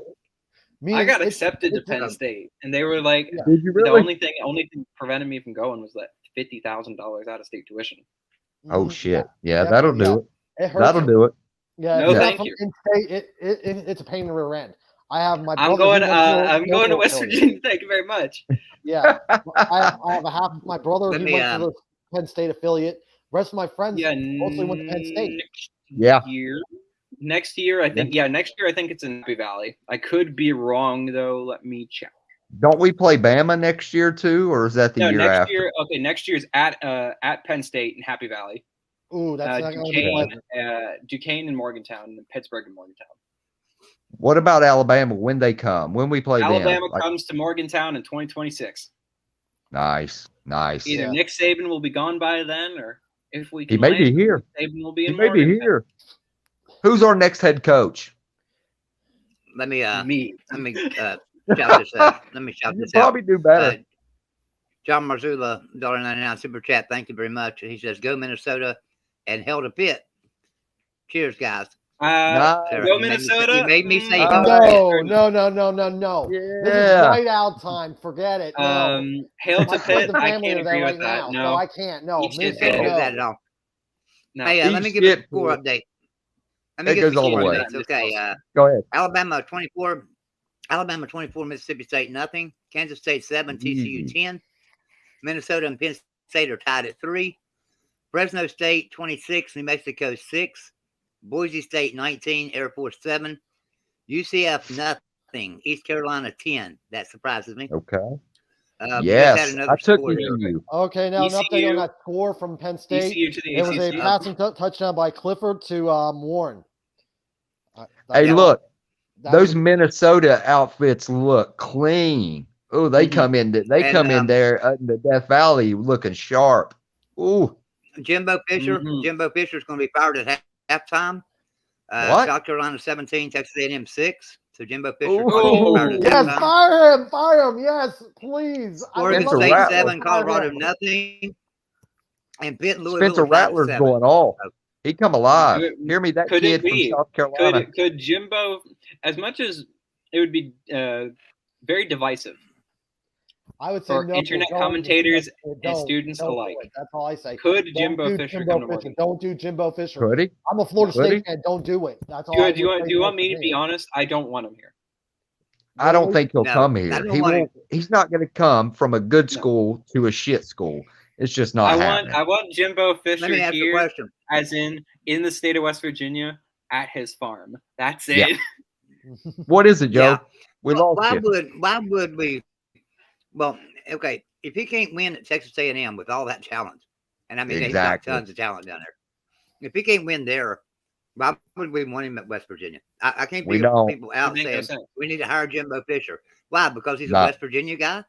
I got accepted to Penn State, and they were like, Did you really? The only thing preventing me from going was that $50,000 out of state tuition. Oh shit! Yeah, that'll do it. That'll do it. Yeah, no, thank you. It's a pain in the rear end. I have my. I'm going to West Virginia. Thank you very much. Yeah, I have a half. My brother he went to the Penn State affiliate. The rest of my friends mostly went to Penn State. Yeah. Next year, I think. Yeah, next year I think it's in Happy Valley. I could be wrong though. Let me check. Don't we play Bama next year too, or is that the year next after? year. Okay, next year's at Penn State in Happy Valley. Ooh, that's not going to be pleasant. Duquesne and Morgantown, and Pittsburgh and Morgantown. What about Alabama when they come? When we play Alabama them? comes to Morgantown in 2026. Nice. Either Nick Saban will be gone by then, or if we can, he may be here. Saban will be in he may be here. Who's our next head coach? Let me shout this out. Let me shout this out. Probably do better. John Marzullo, $1.99 super chat. Thank you very much. He says, "Go Minnesota and hell to Pitt." Cheers, guys. Go Minnesota. You made me say no. Yeah. This is whiteout time. Forget it. No. Hail to Pitt. I can't agree with that. No, I can't. No, can't do that at all. No. Hey, let me give you a score update. That goes all the way. Okay. Go ahead. Alabama 24, Mississippi State nothing. Kansas State 7, TCU 10. Minnesota and Penn State are tied at 3. Fresno State 26, New Mexico 6. Boise State 19, Air Force 7. UCF nothing. East Carolina 10. That surprises me. Okay. Yes, I took you. Okay, now an update on that score from Penn State. There was a passing touchdown by Clifford to Warren. Hey, look, those Minnesota outfits look clean. Oh, they come in. They come in there in the Death Valley looking sharp. Ooh, Jimbo Fisher. Jimbo Fisher is going to be fired at halftime. South Carolina 17, Texas A&M 6. So Jimbo Fisher. Yes, fire him. Yes, please. Oregon State 7, Colorado nothing. And Pitt and Louisville. Spencer Rattler's going off. He come alive. Hear me, that kid from South Carolina. Could Jimbo, as much as it would be very divisive, I would say for no, internet commentators and students alike. That's all I say. Could Jimbo Fisher come to Morgan? Don't do Jimbo Fisher. Could he? I'm a Florida State fan. Don't do it. That's all. Do you want me to be honest? I don't want him here. I don't think he'll come here. He won't. He's not going to come from a good school to a shit school. It's just not happening. I want Jimbo Fisher Let me ask here, a question. as in the state of West Virginia, at his farm. That's it. Yeah. What is it, Joe? Yeah. We lost you. Why would we? Well, okay. If he can't win at Texas A&M with all that talent, and I mean, he's got tons of talent down there. If he can't win there, why would we want him at West Virginia? I can't be people out saying we need to hire Jimbo Fisher. Why? Because he's a West Virginia guy?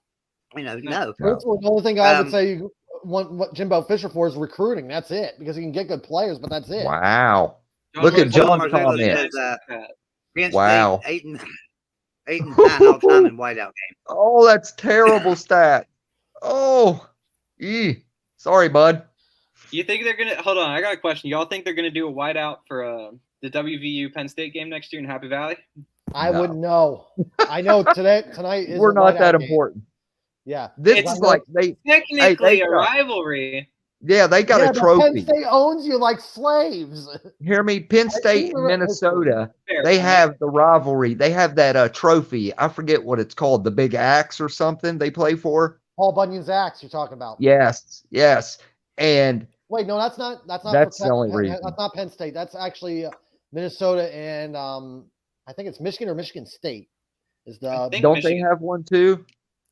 No. The only thing I would say you want what Jimbo Fisher for is recruiting. That's it, because he can get good players, but that's it. Wow. Look at John's comment. Wow. 8 and 9 all time in whiteout game. Oh, that's terrible stat. Oh, sorry, bud. You think they're gonna hold on? I got a question. Y'all think they're gonna do a whiteout for the WVU Penn State game next year in Happy Valley? I wouldn't know. I know tonight is. We're not that important. Yeah, this is like technically a rivalry. Yeah, they got a trophy. Penn State owns you like slaves. Hear me? Penn State and Minnesota, they have the rivalry. They have that trophy. I forget what it's called, the Big Axe or something they play for. Paul Bunyan's axe you're talking about. Yes. And wait, no, that's not the only reason. That's not Penn State. That's actually Minnesota and I think it's Michigan or Michigan State. Don't they have one too?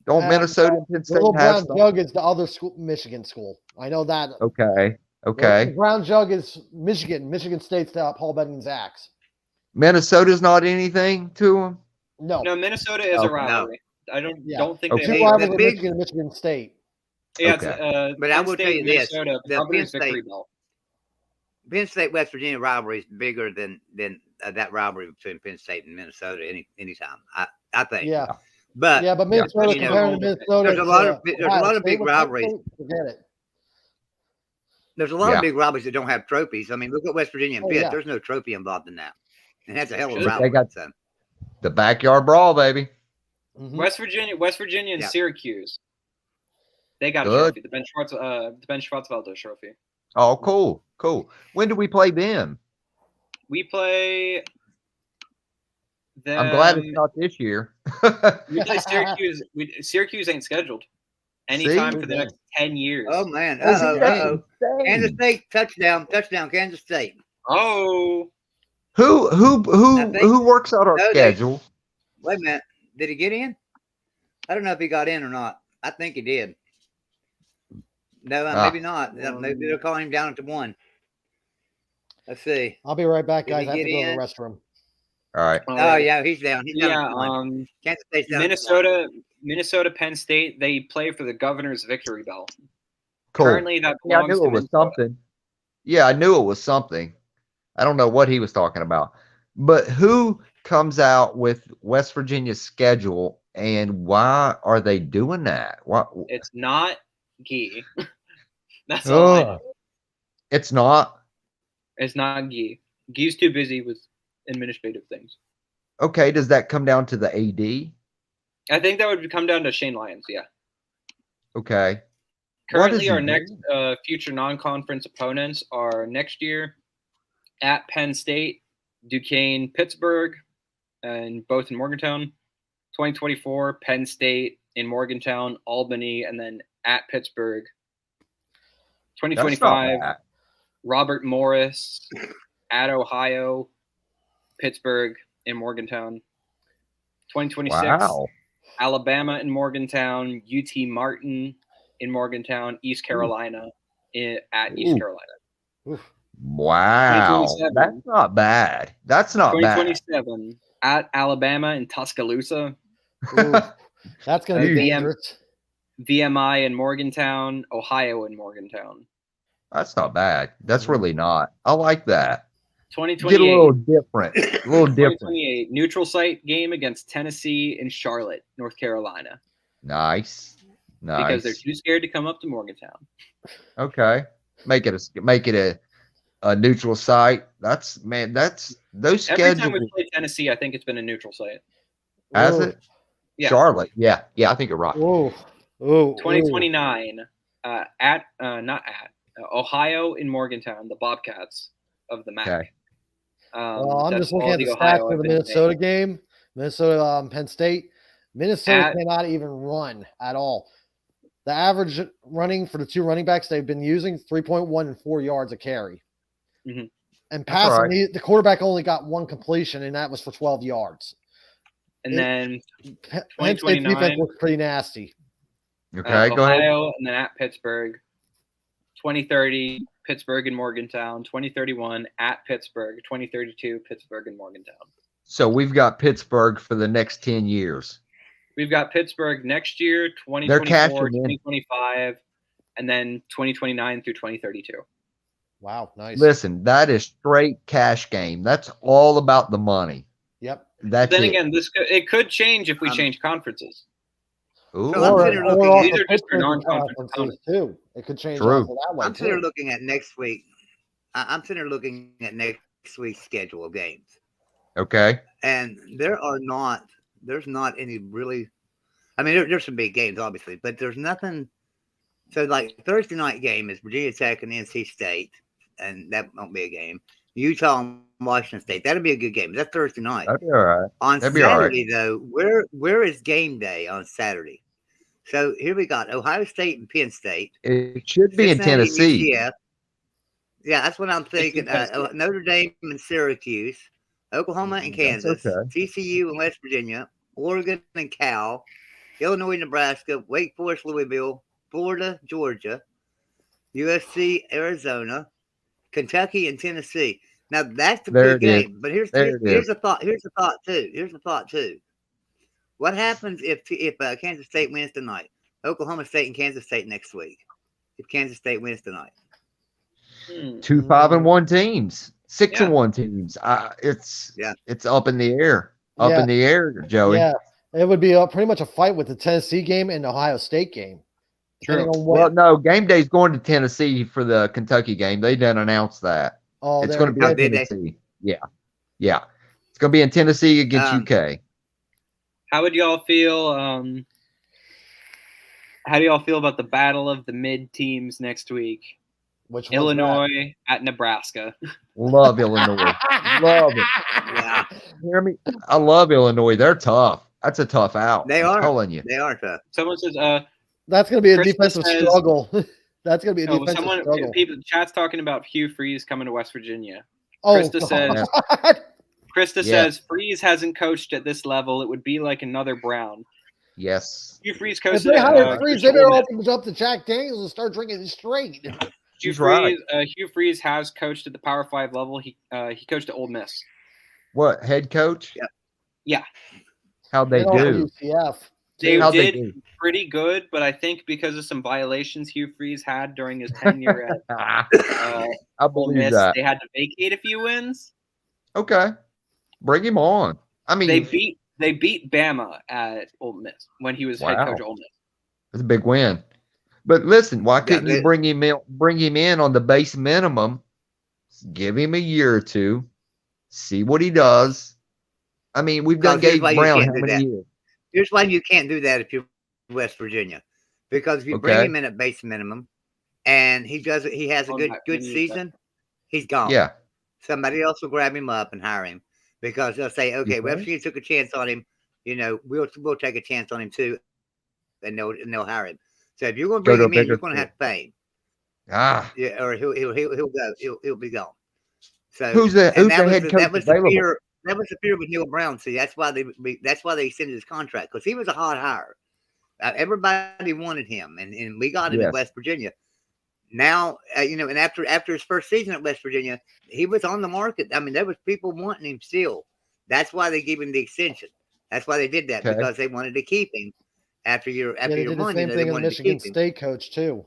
Don't Minnesota and Penn State have Brown Jug is the other school, Michigan school. I know that. Okay. The Brown Jug is Michigan. Michigan State's Paul Bunyan's axe. Minnesota's not anything to them? No. No, Minnesota is a rivalry. I don't think two rivals in Michigan and Michigan State. Yeah, but I will tell you this: the Penn State West Virginia rivalry is bigger than that rivalry between Penn State and Minnesota anytime. I think. Yeah. But Minnesota compared to Minnesota, there's a lot of big rivalries. Forget it. There's a lot of big rivalries that don't have trophies. I mean, look at West Virginia and Pitt. There's no trophy involved in that, and that's a hell of a rivalry. They got the backyard brawl, baby. Mm-hmm. West Virginia, and Syracuse. They got a trophy. The Ben Schwartzwelder trophy. Oh, cool. When do we play them? We play them. I'm glad it's not this year. We play Syracuse. Syracuse ain't scheduled anytime for the next 10 years. Oh man! Uh-oh. Kansas State touchdown! Kansas State. Oh. Who works out our schedule? Wait a minute. Did he get in? I don't know if he got in or not. I think he did. No, maybe not. Maybe they're calling him down to 1. Let's see. I'll be right back, guys. I have to go to the restroom. All right. Oh, yeah, he's down. He's down. Kansas State's down. Minnesota, Penn State, they play for the Governor's Victory Bell. Cool. Currently, that I belongs knew to it was Minnesota. something. Yeah, I knew it was something. I don't know what he was talking about. But who comes out with West Virginia's schedule, and why are they doing that? Why? It's not Guy. That's all I know. It's not? It's not Guy. Guy's too busy with administrative things. Okay, does that come down to the AD? I think that would come down to Shane Lyons, yeah. Okay. Currently, our next future non-conference opponents are next year at Penn State, Duquesne, Pittsburgh, and both in Morgantown. 2024, Penn State in Morgantown, Albany, and then at Pittsburgh. 2025, Robert Morris at Ohio, Pittsburgh, in Morgantown. 2026, Alabama in Morgantown, UT Martin in Morgantown, East Carolina at East Carolina. Wow, that's not bad. That's not 2027, bad. At Alabama in Tuscaloosa. That's going to be dangerous. VMI in Morgantown, Ohio in Morgantown. That's not bad. That's really not. I like that. 2028. Get a little different. A little different. 2028 neutral site game against Tennessee in Charlotte, North Carolina. Nice. Because they're too scared to come up to Morgantown. Okay. Make it a neutral site. That's those schedules. Every time we play Tennessee, I think it's been a neutral site. Has it? Yeah. Charlotte. Yeah, I think you're right. 2029 Ohio in Morgantown, the Bobcats of the MAC. Okay. I'm just looking at the stats for the Minnesota game. Minnesota, Penn State. Minnesota cannot even run at all. The average running for the two running backs they've been using 3.1 and 4 yards a carry. Mm-hmm. And passing, the quarterback only got one completion, and that was for 12 yards. And then Penn State defense looks pretty nasty. Okay, go ahead. Ohio, and then at Pittsburgh. 2030, Pittsburgh and Morgantown. 2031, at Pittsburgh. 2032, Pittsburgh and Morgantown. So we've got Pittsburgh for the next 10 years. We've got Pittsburgh next year, 2024, 2025, and then 2029 through 2032. Wow, nice. Listen, that is straight cash game. That's all about the money. Yep. Again, it could change if we change conferences. Ooh. These are just non-conference too. It could change. True. That way I'm sitting looking at next week. I'm sitting there looking at next week's schedule of games. Okay. And there's not any really. I mean, there's some big games, obviously, but there's nothing. So, like Thursday night game is Virginia Tech and NC State, and that won't be a game. Utah and Washington State. That'll be a good game. That's Thursday night. That'd be all right. On Saturday, though, where is game day on Saturday? So here we got Ohio State and Penn State. It should be in Tennessee. Yeah, that's what I'm thinking. Notre Dame and Syracuse, Oklahoma and Kansas, TCU and West Virginia, Oregon and Cal, Illinois, Nebraska, Wake Forest, Louisville, Florida, Georgia, USC, Arizona, Kentucky, and Tennessee. Now that's the big game. But here's a thought. Here's a thought too. What happens if Kansas State wins tonight? Oklahoma State and Kansas State next week. If Kansas State wins tonight, 2 5-1 teams, 6-1 teams. It's up in the air. In the air, Joey. Yeah, it would be pretty much a fight with the Tennessee game and the Ohio State game. True. Well, no, game day's going to Tennessee for the Kentucky game. They didn't announce that. Oh, it's going to be in Tennessee. Yeah. It's going to be in Tennessee against UK. How would y'all feel? How do y'all feel about the battle of the mid teams next week? Which Illinois at Nebraska. Love Illinois. Love it. Yeah. Hear me? I love Illinois. They're tough. That's a tough out. They are. I'm telling you. They are tough. Someone says, that's going to be a defensive struggle. That's going to be a defensive struggle. Chat's talking about Hugh Freeze coming to West Virginia. Krista says Freeze hasn't coached at this level. It would be like another Brown. Yes. Hugh Freeze coached. If they hire Freeze, they better open up to Jack Daniels and start drinking it straight. Hugh Freeze has coached at the Power 5 level. He coached at Ole Miss. What, head coach? Yeah. How'd they do? UCF. They did pretty good, but I think because of some violations Hugh Freeze had during his tenure at I Ole believe Miss, that. they had to vacate a few wins. Okay, bring him on. I mean, they beat Bama at Ole Miss when he was head coach at Ole Miss. That's a big win. But listen, why couldn't you bring him in on the base minimum? Give him a year or two, see what he does. I mean, we've done Gabe Brown how many years? Here's why you can't do that if you're West Virginia, because if you bring him in at base minimum, and he has a good season, he's gone. Yeah, somebody else will grab him up and hire him because they'll say, "Okay, West Virginia took a chance on him. You know, we'll take a chance on him too," and they'll hire him. So if you're going to bring him in, you're going to have to pay him. Yeah, or he'll go. He'll be gone. So who's the head coach available? That was the fear with Neil Brown. See, that's why they extended his contract, because he was a hot hire. Everybody wanted him, and we got him at West Virginia. Now, and after his first season at West Virginia, he was on the market. I mean, there was people wanting him still. That's why they gave him the extension. That's why they did that, because they wanted to keep him after your they did the same thing in the Michigan State coach too.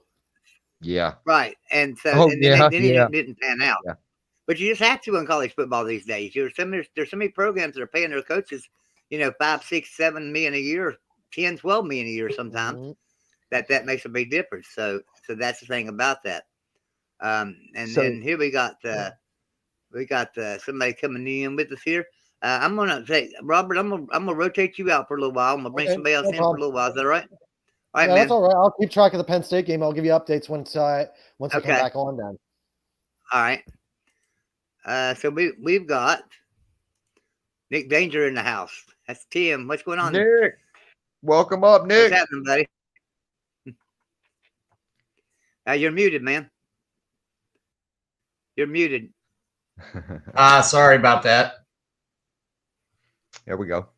Yeah. Right, and so then it didn't pan out. Yeah. But you just have to in college football these days. There's so many programs that are paying their coaches, $5, $6, $7 million a year, $10, $12 million a year sometimes. Mm-hmm. That makes a big difference. So that's the thing about that. And here we got somebody coming in with us here. I'm gonna say, Robert, I'm gonna rotate you out for a little while. I'm gonna bring somebody else in for a little while. Is that all right? All right, man. That's all right. I'll keep track of the Penn State game. I'll give you updates once I come back on then. All right. So we've got Nick Danger in the house. That's Tim. What's going on, Nick? Welcome up, Nick. What's happening, buddy? You're muted, man. You're muted. Sorry about that. There we go.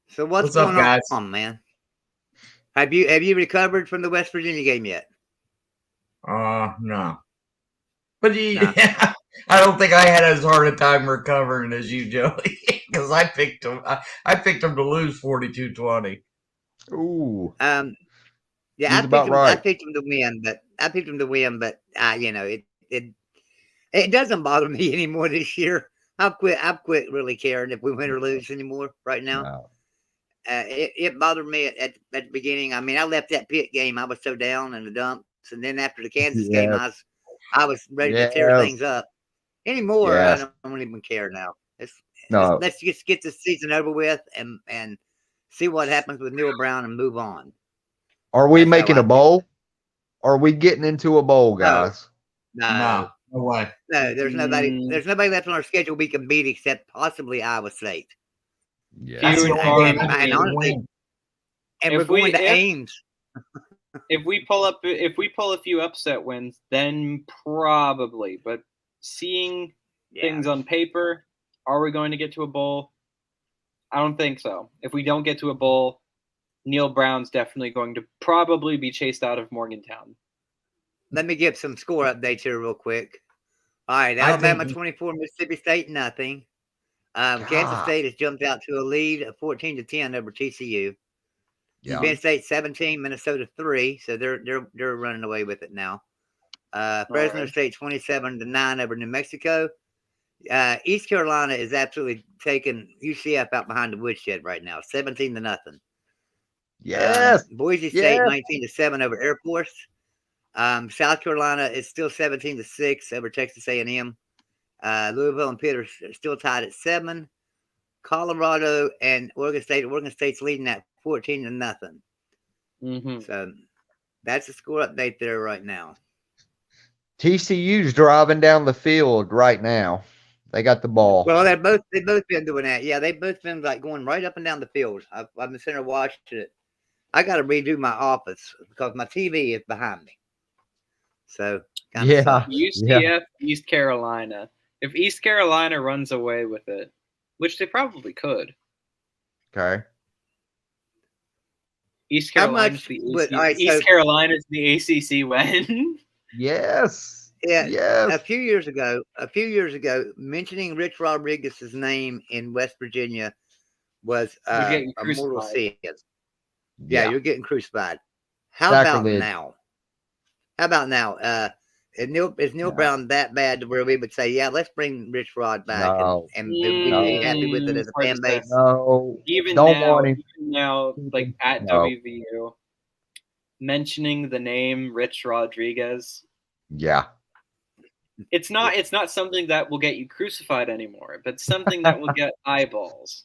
So what's going on, man? Have you recovered from the West Virginia game yet? No. But yeah. I don't think I had as hard a time recovering as you, Joey, because I picked them. I picked them to lose 42-20. Ooh. Yeah, I picked them to win, but it doesn't bother me anymore this year. I've quit really caring if we win or lose anymore right now. No. It bothered me at the beginning. I mean, I left that Pitt game. I was so down in the dumps, and then after the Kansas game, I was ready to tear things up. Anymore, I don't even care now. Let's just get this season over with and see what happens with Neil Brown and move on. Are we making a bowl? Are we getting into a bowl, guys? No way. No, there's nobody left on our schedule we can beat except possibly Iowa State. Yeah, and honestly, we're going to Ames. If we pull a few upset wins, then probably. But seeing things on paper, are we going to get to a bowl? I don't think so. If we don't get to a bowl, Neil Brown's definitely going to probably be chased out of Morgantown. Let me give some score updates here real quick. All right, Alabama 24, Mississippi State nothing. Kansas State has jumped out to a lead of 14-10 over TCU. Yeah. Penn State 17, Minnesota 3, so they're running away with it now. Fresno State 27-9 over New Mexico. East Carolina is absolutely taking UCF out behind the woodshed right now, 17-0. Yes. Boise State 19-7 over Air Force. South Carolina is still 17-6 over Texas A&M. Louisville and Pitt are still tied at 7. Colorado and Oregon State. Oregon State's leading at 14-0. Mm-hmm. So that's the score update there right now. TCU's driving down the field right now. They got the ball. Well, they've both been doing that. Yeah, they've both been like going right up and down the field. I've been sitting there watching it. I got to redo my office because my TV is behind me. So UCF, East Carolina. If East Carolina runs away with it, which they probably could. Okay. East Carolina's the ACC win. Yes. Yeah. Yes. A few years ago, mentioning Rich Rodriguez's name in West Virginia was a mortal sin. Yeah, you're getting crucified. How about now? Is Neil Brown that bad to where we would say, yeah, let's bring Rich Rod back and be happy with it as a fan base? No. Even now, like at WVU, mentioning the name Rich Rodriguez. Yeah. It's not something that will get you crucified anymore, but something that will get eyeballs.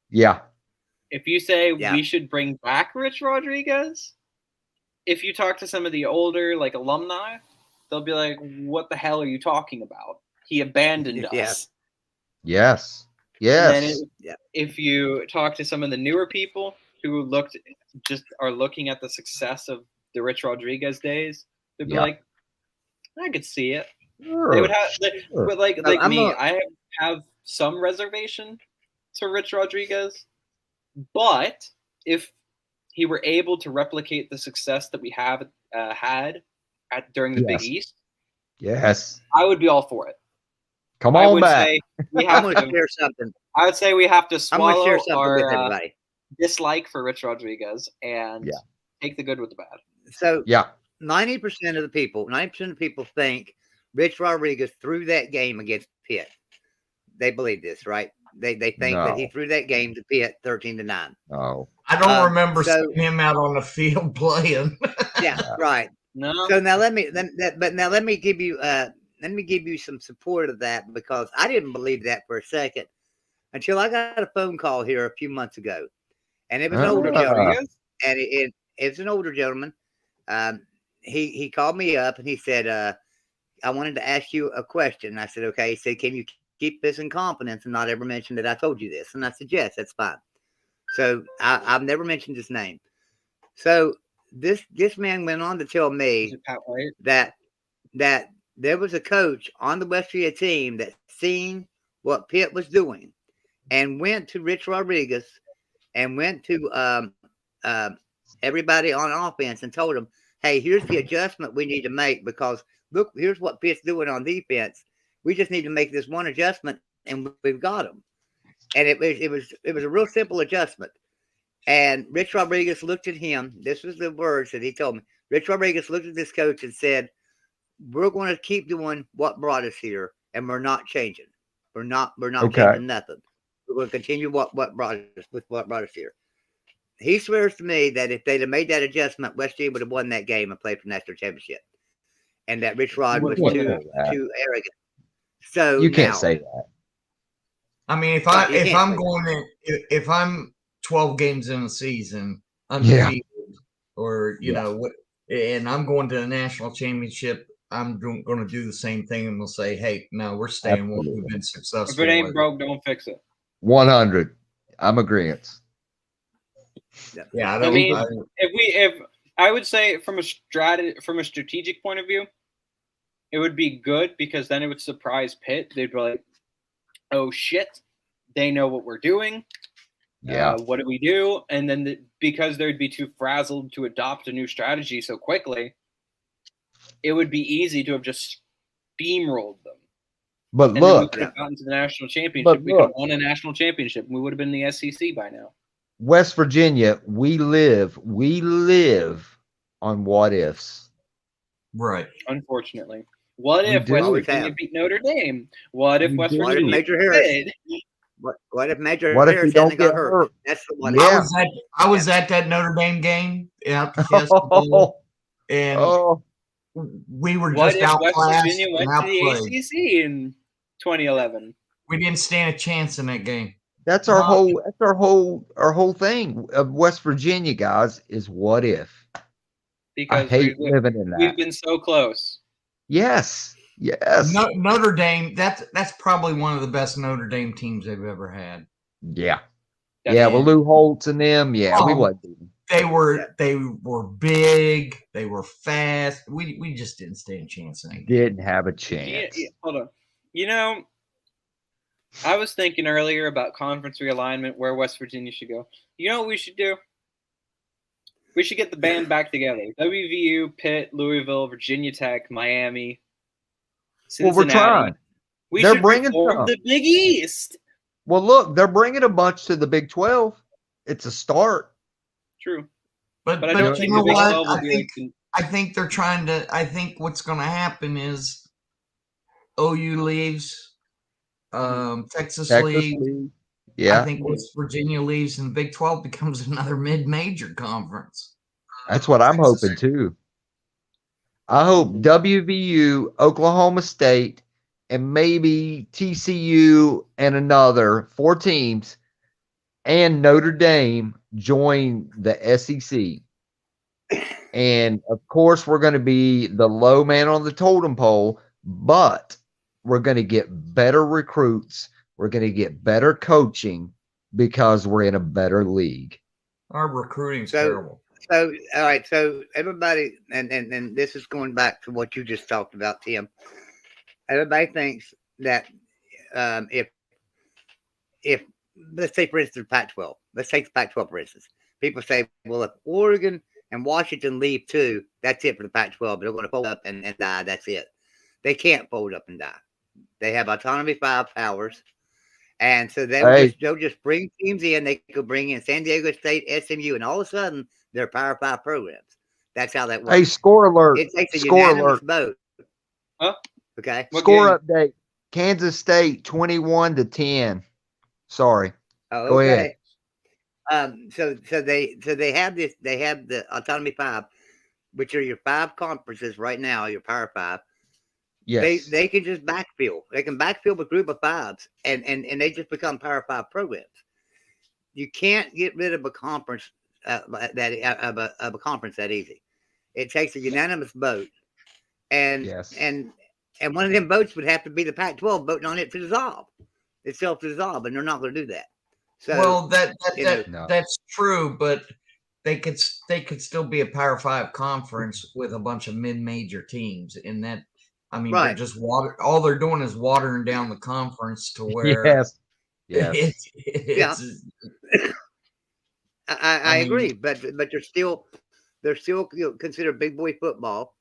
Yeah. If you say we should bring back Rich Rodriguez, if you talk to some of the older like alumni, they'll be like, "What the hell are you talking about? He abandoned us." Yes. And then if you talk to some of the newer people who are looking at the success of the Rich Rodriguez days, they'd be like, "I could see it." Sure. They would have, but like me, I have some reservation to Rich Rodriguez, but if he were able to replicate the success that we have had during the Big East, I would be all for it. Come on back. I'm going to share something. I would say we have to swallow our dislike for Rich Rodriguez and take the good with the bad. So 90% of the people think Rich Rodriguez threw that game against Pitt. They believe this, right? They think that he threw that game to Pitt 13-9. Oh, I don't remember seeing him out on the field playing. Yeah, right. No. So now let me give you some support of that, because I didn't believe that for a second until I got a phone call here a few months ago, and it was an older gentleman, and it's an older gentleman. He called me up and he said, I wanted to ask you a question. I said, okay. He said, can you keep this in confidence and not ever mention that I told you this? And I said, yes, that's fine. So I've never mentioned his name. So this man went on to tell me that there was a coach on the West Virginia team that seen what Pitt was doing and went to Rich Rodriguez and went to everybody on offense and told them, hey, here's the adjustment we need to make, because look, here's what Pitt's doing on defense. We just need to make this one adjustment, and we've got them. And it was a real simple adjustment. And Rich Rodriguez looked at him. This was the words that he told me. Rich Rodriguez looked at this coach and said, we're going to keep doing what brought us here, and we're not changing. We're not changing nothing. We're going to continue what brought us here. He swears to me that if they'd have made that adjustment, West Virginia would have won that game and played for national championship. And that Rich Rod was too arrogant. So you can't say that. I mean, if I'm 12 games in a season, undefeated, or you know what, and I'm going to the national championship, I'm going to do the same thing, and we'll say, hey, no, we're staying. We've been successful. If it ain't broke, don't fix it. 100. I'm agreeing. Yeah, if I would say from a strategic point of view, it would be good, because then it would surprise Pitt. They'd be like, "Oh shit, they know what we're doing. Yeah, what do we do?" And then because they'd be too frazzled to adopt a new strategy so quickly, it would be easy to have just steamrolled them. But and look, we could have gotten to the national championship. We could have won a national championship. We would have been in the SEC by now. West Virginia, we live on what ifs. Right. Unfortunately. What if West Virginia beat Notre Dame? What if West Virginia Major Harris? What if Major Harris don't get hurt? That's the one. Yeah. I was at that Notre Dame game out the Fiesta Bowl, and we were just outclassed. West Virginia went to the ACC in 2011. We didn't stand a chance in that game. That's our whole thing of West Virginia, guys, is what if. Because I hate living in that. We've been so close. Yes. Notre Dame, that's probably one of the best Notre Dame teams they've ever had. Yeah. Yeah, with Lou Holtz and them. Yeah, we wasn't. They were big, they were fast. We just didn't stand a chance in that game. Didn't have a chance. Hold on. You know, I was thinking earlier about conference realignment, where West Virginia should go. You know what we should do? We should get the band back together. WVU, Pitt, Louisville, Virginia Tech, Miami, Cincinnati. Well, we're trying. We They're should bringing reform some. the Big East. Well, look, they're bringing a bunch to the Big 12. It's a start. True. But I don't you think know the Big what? 12 will be I think they're trying to. I think what's going to happen is OU leaves, Texas leaves. Yeah, I think West Virginia leaves, and Big 12 becomes another mid-major conference. that's what I'm hoping too. I hope WVU, Oklahoma State, and maybe TCU and another 4 teams, and Notre Dame join the SEC. And of course, we're going to be the low man on the totem pole, but we're going to get better recruits. We're going to get better coaching because we're in a better league. Our recruiting's terrible. So, all right. So everybody, and this is going back to what you just talked about, Tim. Everybody thinks that if let's say, for instance, Pac-12. Let's take the Pac-12, for instance. People say, well, if Oregon and Washington leave too, that's it for the Pac-12. They're going to fold up and die. That's it. They fold up and die. They have autonomy 5 powers. And so they'll just bring teams in. They could bring in San Diego State, SMU, and all of a sudden they're Power 5 programs. That's how that works. Hey, score alert. It takes a score unanimous alert. vote. Huh? Okay. Score update. Kansas State 21-10. Sorry. Oh, Go okay. ahead. So they have this. They have the autonomy 5, which are your 5 conferences right now. Your Power 5. Yes. They can just backfill. They can backfill a group of 5s, and they just become Power 5 programs. You can't get rid of a conference of a conference that easy. It takes a unanimous vote, and one of them votes would have to be the Pac-12 voting on it to dissolve. Itself to dissolve, and they're not going to do that. So, well, that's true, but they could still be a Power 5 conference with a bunch of mid-major teams. In that, I mean, they're just all they're doing is watering down the conference to where I agree, but they're still considered big boy football,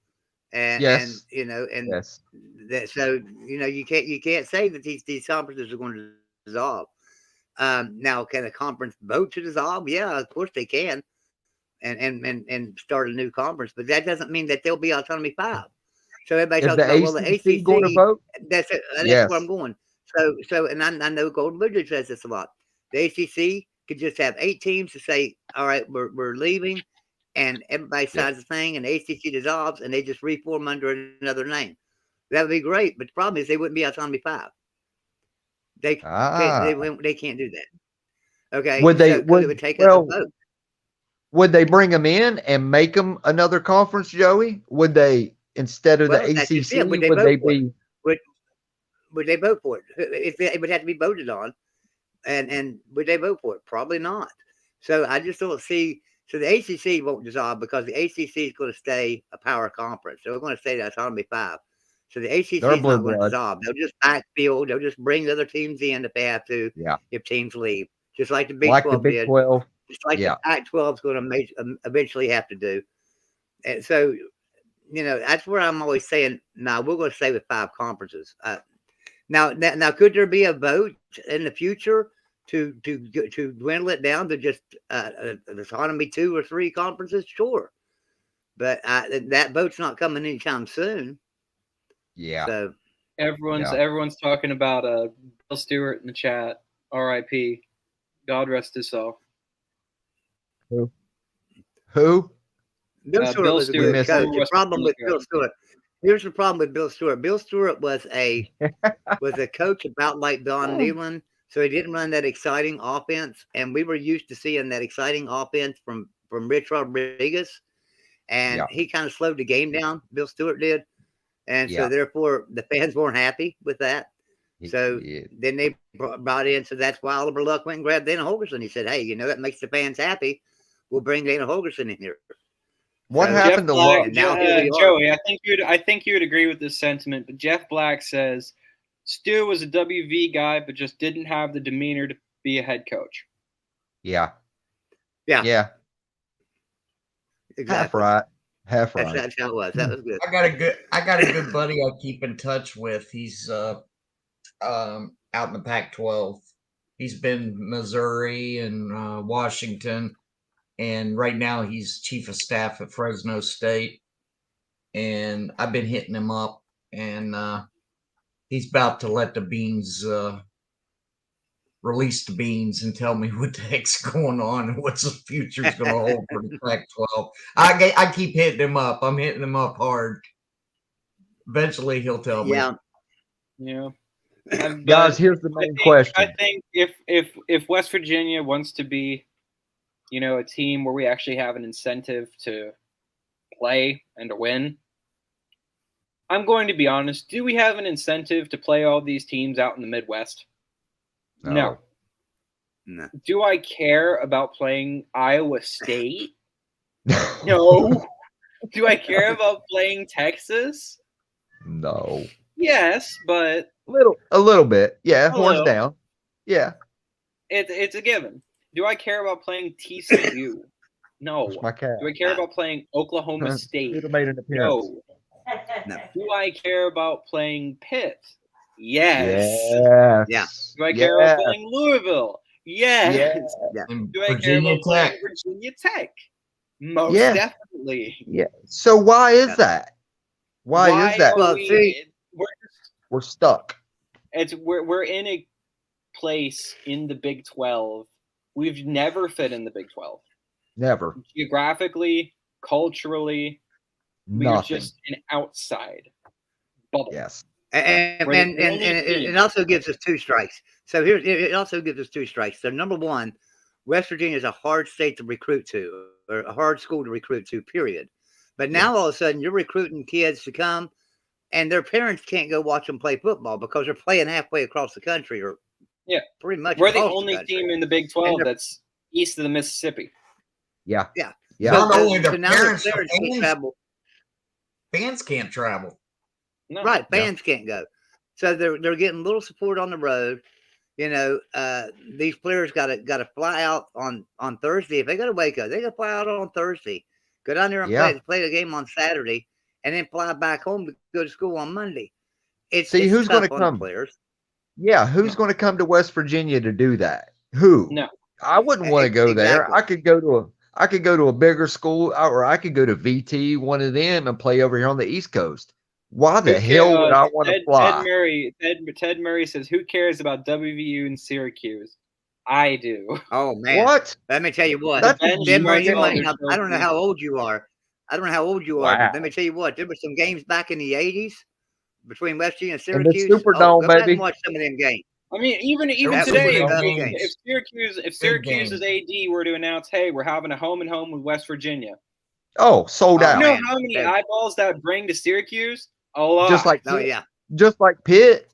and so you can't say that these conferences are going to dissolve. Now, can a conference vote to dissolve? Yeah, of course they can, and start a new conference, but that doesn't mean that there'll be autonomy 5. So everybody talks about, well, the ACC going to vote? That's it. That's where I'm going. So, and I know Golden Wizard says this a lot. The ACC could just have 8 teams to say, all right, we're leaving, and everybody signs the thing, and the ACC dissolves, and they just reform under another name. That would be great, but the problem is they wouldn't be autonomy 5. They can't do that. Okay, would it would take a vote. Would they bring them in and make them another conference, Joey? Would they, instead of the ACC, would they vote for it? It would have to be voted on. And would they vote for it? Probably not. So I just don't see. So the ACC won't dissolve because the ACC is going to stay a power conference. So we're going to stay the autonomy 5. So the ACC is not going to dissolve. They'll just backfill. They'll just bring other teams in if they have to. Yeah. If teams leave, just like the Big 12 did. Just like the Pac-12 is going to eventually have to do. And so, that's where I'm always saying, no, we're going to stay with 5 conferences. Now, could there be a vote in the future to dwindle it down to just autonomy 2 or 3 conferences? Sure, but that vote's not coming anytime soon. Yeah. So everyone's talking about Bill Stewart in the chat. R.I.P. God rest his soul. Who? Bill Stewart was a good coach. The problem with Bill Stewart. Here's the problem with Bill Stewart. Bill Stewart was a coach about like Don Nehlen, so he didn't run that exciting offense, and we were used to seeing that exciting offense from Rich Rodriguez, and he kind of slowed the game down. Bill Stewart did, and so therefore the fans weren't happy with that. So then they brought in. So that's why Oliver Luck went and grabbed Dana Holgorsen. He said, "Hey, that makes the fans happy. We'll bring Dana Holgorsen in here." What happened to Luck? Joey, I think you would agree with this sentiment, but Jeff Black says Stu was a WV guy, but just didn't have the demeanor to be a head coach. Yeah. Exactly. Half right. That's how it was. That was good. I got a good buddy I keep in touch with. He's out in the Pac-12. He's been Missouri and Washington, and right now he's chief of staff at Fresno State. And I've been hitting him up, and he's about to let the beans release the beans and tell me what the heck's going on and what's the future's going to hold for the Pac-12. I keep hitting him up. I'm hitting him up hard. Eventually, he'll tell me. Yeah. Guys, here's the main question. I think if West Virginia wants to be, a team where we actually have an incentive to play and to win, I'm going to be honest. Do we have an incentive to play all these teams out in the Midwest? No. Do I care about playing Iowa State? No. Do I care about playing Texas? No. Yes, but a little bit. Yeah, horns down. Yeah. It's a given. Do I care about playing TCU? No. Do I care about playing Oklahoma State? Should have made an appearance. No. Do I care about playing Pitt? Yes. Yeah. Do I care about playing Louisville? Yes. Yeah. Do I care about playing Virginia Tech? Most definitely. Yeah. So why is that? Why is that? Well, we're stuck. We're in a place in the Big 12. We've never fit in the Big 12. Never. Geographically, culturally, we're just an outside bubble. Yes. And it also gives us two strikes. So it also gives us two strikes. So number one, West Virginia is a hard state to recruit to, or a hard school to recruit to, period. But now all of a sudden you're recruiting kids to come, and their parents can't go watch them play football because they're playing halfway across the country, or pretty much. We're the only team in the Big 12 that's east of the Mississippi. Yeah. Not only the parents, can't travel. Fans can't travel. No. Right, fans can't go. So they're getting little support on the road. These players got to fly out on Thursday. If they go to Waco, they got to fly out on Thursday. Go down there and play the game on Saturday, and then fly back home to go to school on Monday. Who's going to come? Players. Yeah, who's going to come to West Virginia to do that? Who? No, I wouldn't want to go there. I could go to a bigger school, or I could go to VT, one of them, and play over here on the East Coast. Why the hell would I want to fly? Ted Murray says, "Who cares about WVU and Syracuse?" I do. Oh man! What? Let me tell you what. I don't know how old you are. But let me tell you what. There were some games back in the '80s between West Virginia and Syracuse. And the Superdome, go back baby. and watch some of them games. I mean, even today, if Syracuse's AD were to announce, "Hey, we're having a home and home with West Virginia," sold out. You know how many eyeballs that would bring to Syracuse? A lot. Just like Pitt.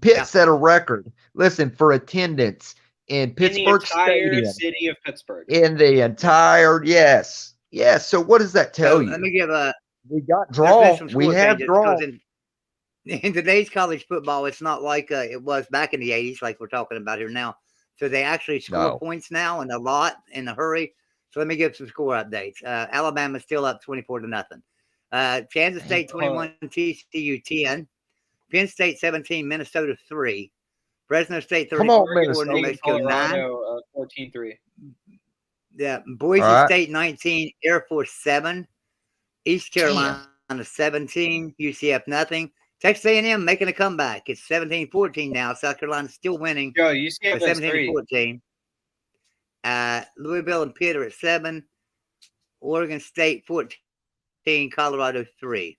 Pitt set a record. Listen, for attendance in Pittsburgh Stadium, city of Pittsburgh. In the entire yes. So what does that tell you? Let me give we got draw. We have draw. In today's college football, it's not like it was back in the '80s, like we're talking about here now. So they actually score points now, and a lot in a hurry. So let me give some score updates. Alabama's still up 24-0. Kansas State 21, TCU 10, Penn State 17, Minnesota 3, Fresno State 34, New Mexico 9, 14-3. Yeah, Boise State 19, Air Force 7, East Carolina 17, UCF nothing. Texas A&M making a comeback. It's 17-14 now. South Carolina's still winning. Yo, UCF 17-14. Louisville and Pitt are at 7. Oregon State 14. Colorado 3.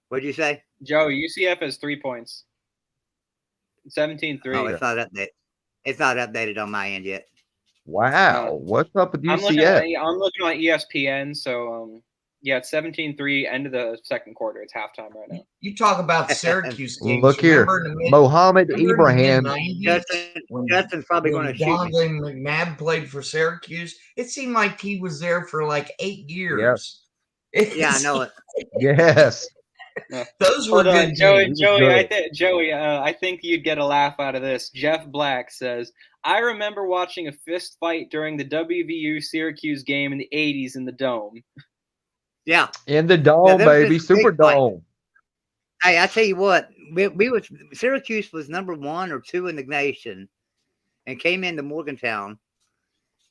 What'd you say? Joe, UCF has 3 points. 17-3. Oh, it's not updated. It's not updated on my end yet. Wow. What's up with UCF? I'm looking at ESPN, so it's 17-3, end of the second quarter. It's halftime right now. You talk about Syracuse games. Look here. Mohammed Ibrahim. Justin's probably going to shoot Donovan McNabb played for Syracuse. It seemed like he was there for like 8 years. Yeah, I know it. Yes. Those were good games. Joey, I think you'd get a laugh out of this. Jeff Black says, I remember watching a fist fight during the WVU Syracuse game in the 80s in the Dome. Yeah. In the Dome, baby. Super Dome. Hey, I tell you what, Syracuse was number 1 or 2 in the nation and came into Morgantown.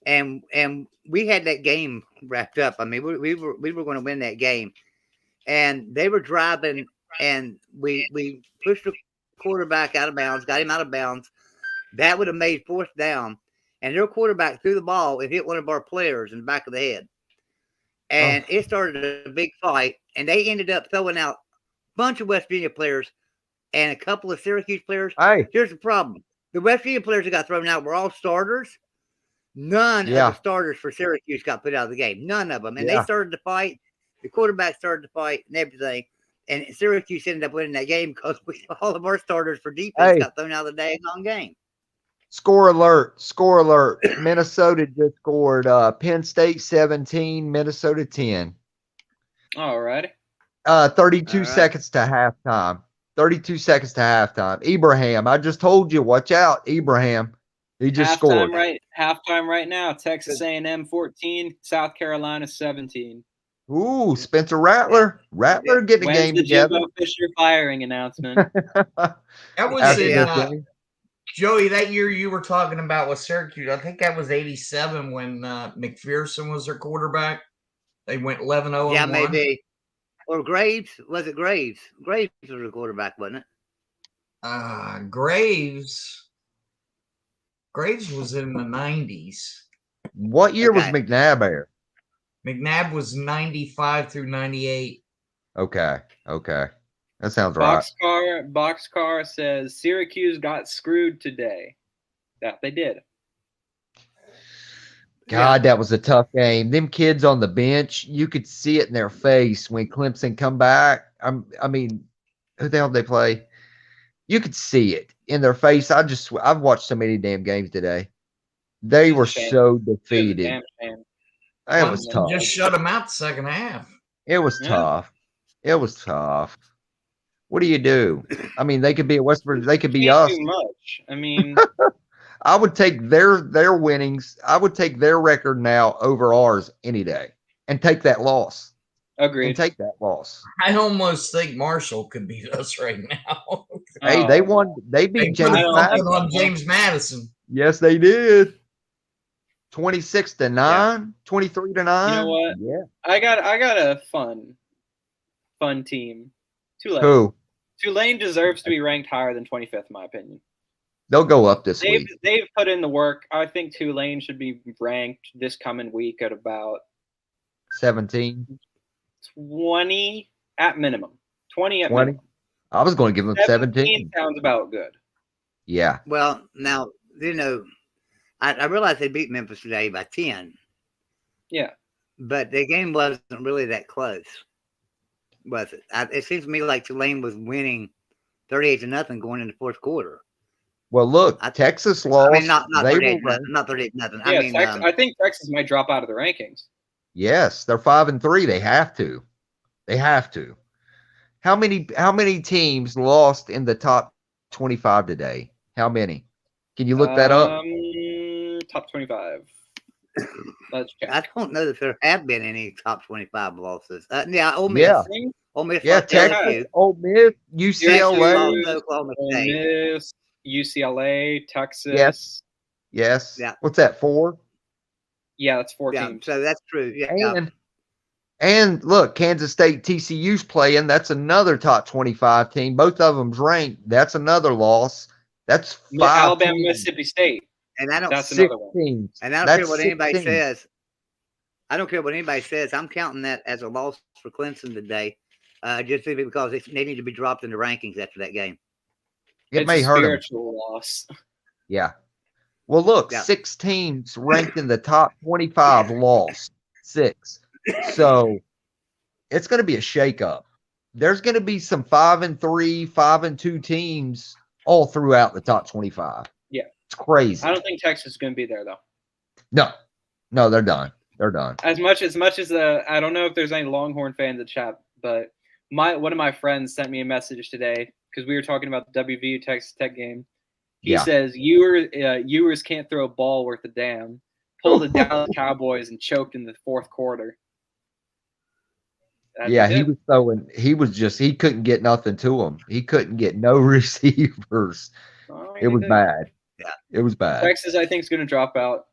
And we had that game wrapped up. I mean, we were going to win that game. And they were driving, and we pushed the quarterback out of bounds, got him out of bounds. That would have made 4th down. And their quarterback threw the ball and hit one of our players in the back of the head. And it started a big fight. And they ended up throwing out a bunch of West Virginia players and a couple of Syracuse players. Hey. Here's the problem. The West Virginia players that got thrown out were all starters. None of the starters for Syracuse got put out of the game. None of them. And they started to fight. The quarterback started to fight and everything. And Syracuse ended up winning that game because all of our starters for defense got thrown out of the daggone game. Score alert. Score alert. Minnesota just scored. Penn State 17, Minnesota 10. All righty. 32 seconds to halftime. 32 seconds to halftime. Ibrahim, I just told you, watch out. Ibrahim. He just scored. Halftime right now. Texas A&M 14, South Carolina 17. Ooh, Spencer Rattler. Rattler getting a game together. Jimbo Fisher firing announcement. That was in, Joey, that year you were talking about with Syracuse. I think that was 87 when McPherson was their quarterback. They went 11-0. Yeah, maybe. Or Graves. Was it Graves? Graves was the quarterback, wasn't it? Graves was in the 90s. What year was McNabb there? McNabb was 95 through 98. Okay. That sounds right. Boxcar says Syracuse got screwed today. That they did. God, that was a tough game. Them kids on the bench, you could see it in their face when Clemson come back. I mean, who the hell did they play? You could see it in their face. I've watched so many damn games today. They were so defeated. It was tough. Just shut them out the second half. It was tough. It was tough. What do you do? I mean, they could be at Westford. They could be us. Too much. I mean, I would take their winnings. I would take their record now over ours any day, and take that loss. Agreed. And take that loss. I almost think Marshall could beat us right now. Hey, they won. They beat James Madison. On James Madison. Yes, they did. 26-9, 23-9. You know what? Yeah. I got a fun team. Tulane. Who? Tulane deserves to be ranked higher than 25th, in my opinion. They'll go up this week. They've put in the work. I think Tulane should be ranked this coming week at about 17. 20 at minimum. 20 at 20. minimum. I was going to give them 17. Sounds about good. Yeah. Well, now, I realized they beat Memphis today by 10. Yeah. But the game wasn't really that close, was it? It seems to me like Tulane was winning 38-0 going into the fourth quarter. Well, look, Texas lost. I mean, not 38-0. Yeah, I think Texas might drop out of the rankings. Yes, they're 5-3. They have to. They have to. How many teams lost in the top 25 today? How many? Can you look that up? Top 25. Let's check. I don't know if there have been any top 25 losses. Ole Miss. Yeah. Ole Miss. Yeah, Texas, Ole Miss, UCLA. Oklahoma Ole State. Miss, UCLA, Texas. Yes. Yeah. What's that, 4? Yeah, that's 4 Yeah, teams. so that's true. Yeah. And look, Kansas State, TCU's playing. That's another top 25 team. Both of them's ranked. That's another loss. That's 5 Alabama, teams. Mississippi State. And I don't. That's 6 another one. teams. And I don't That's care what anybody 16. says. I don't care what anybody says. I'm counting that as a loss for Clemson today, just simply because they need to be dropped in the rankings after that game. It may hurt them. Spiritual loss. Yeah. Well, look, Yeah. 6 teams ranked in the top 25 lost. 6. So it's going to be a shakeup. There's going to be some 5-3, 5-2 teams all throughout the top 25. Yeah. It's crazy. I don't think Texas is going to be there, though. No, they're done. They're done. As much as I don't know if there's any Longhorn fans in the chat, but one of my friends sent me a message today because we were talking about the WVU Texas Tech game. He says Ewers can't throw a ball worth a damn. Pulled the Dallas Cowboys and choked in the fourth quarter. He was throwing. He couldn't get nothing to him. He couldn't get no receivers. It was bad. Yeah, it was bad. Texas, I think, is going to drop out.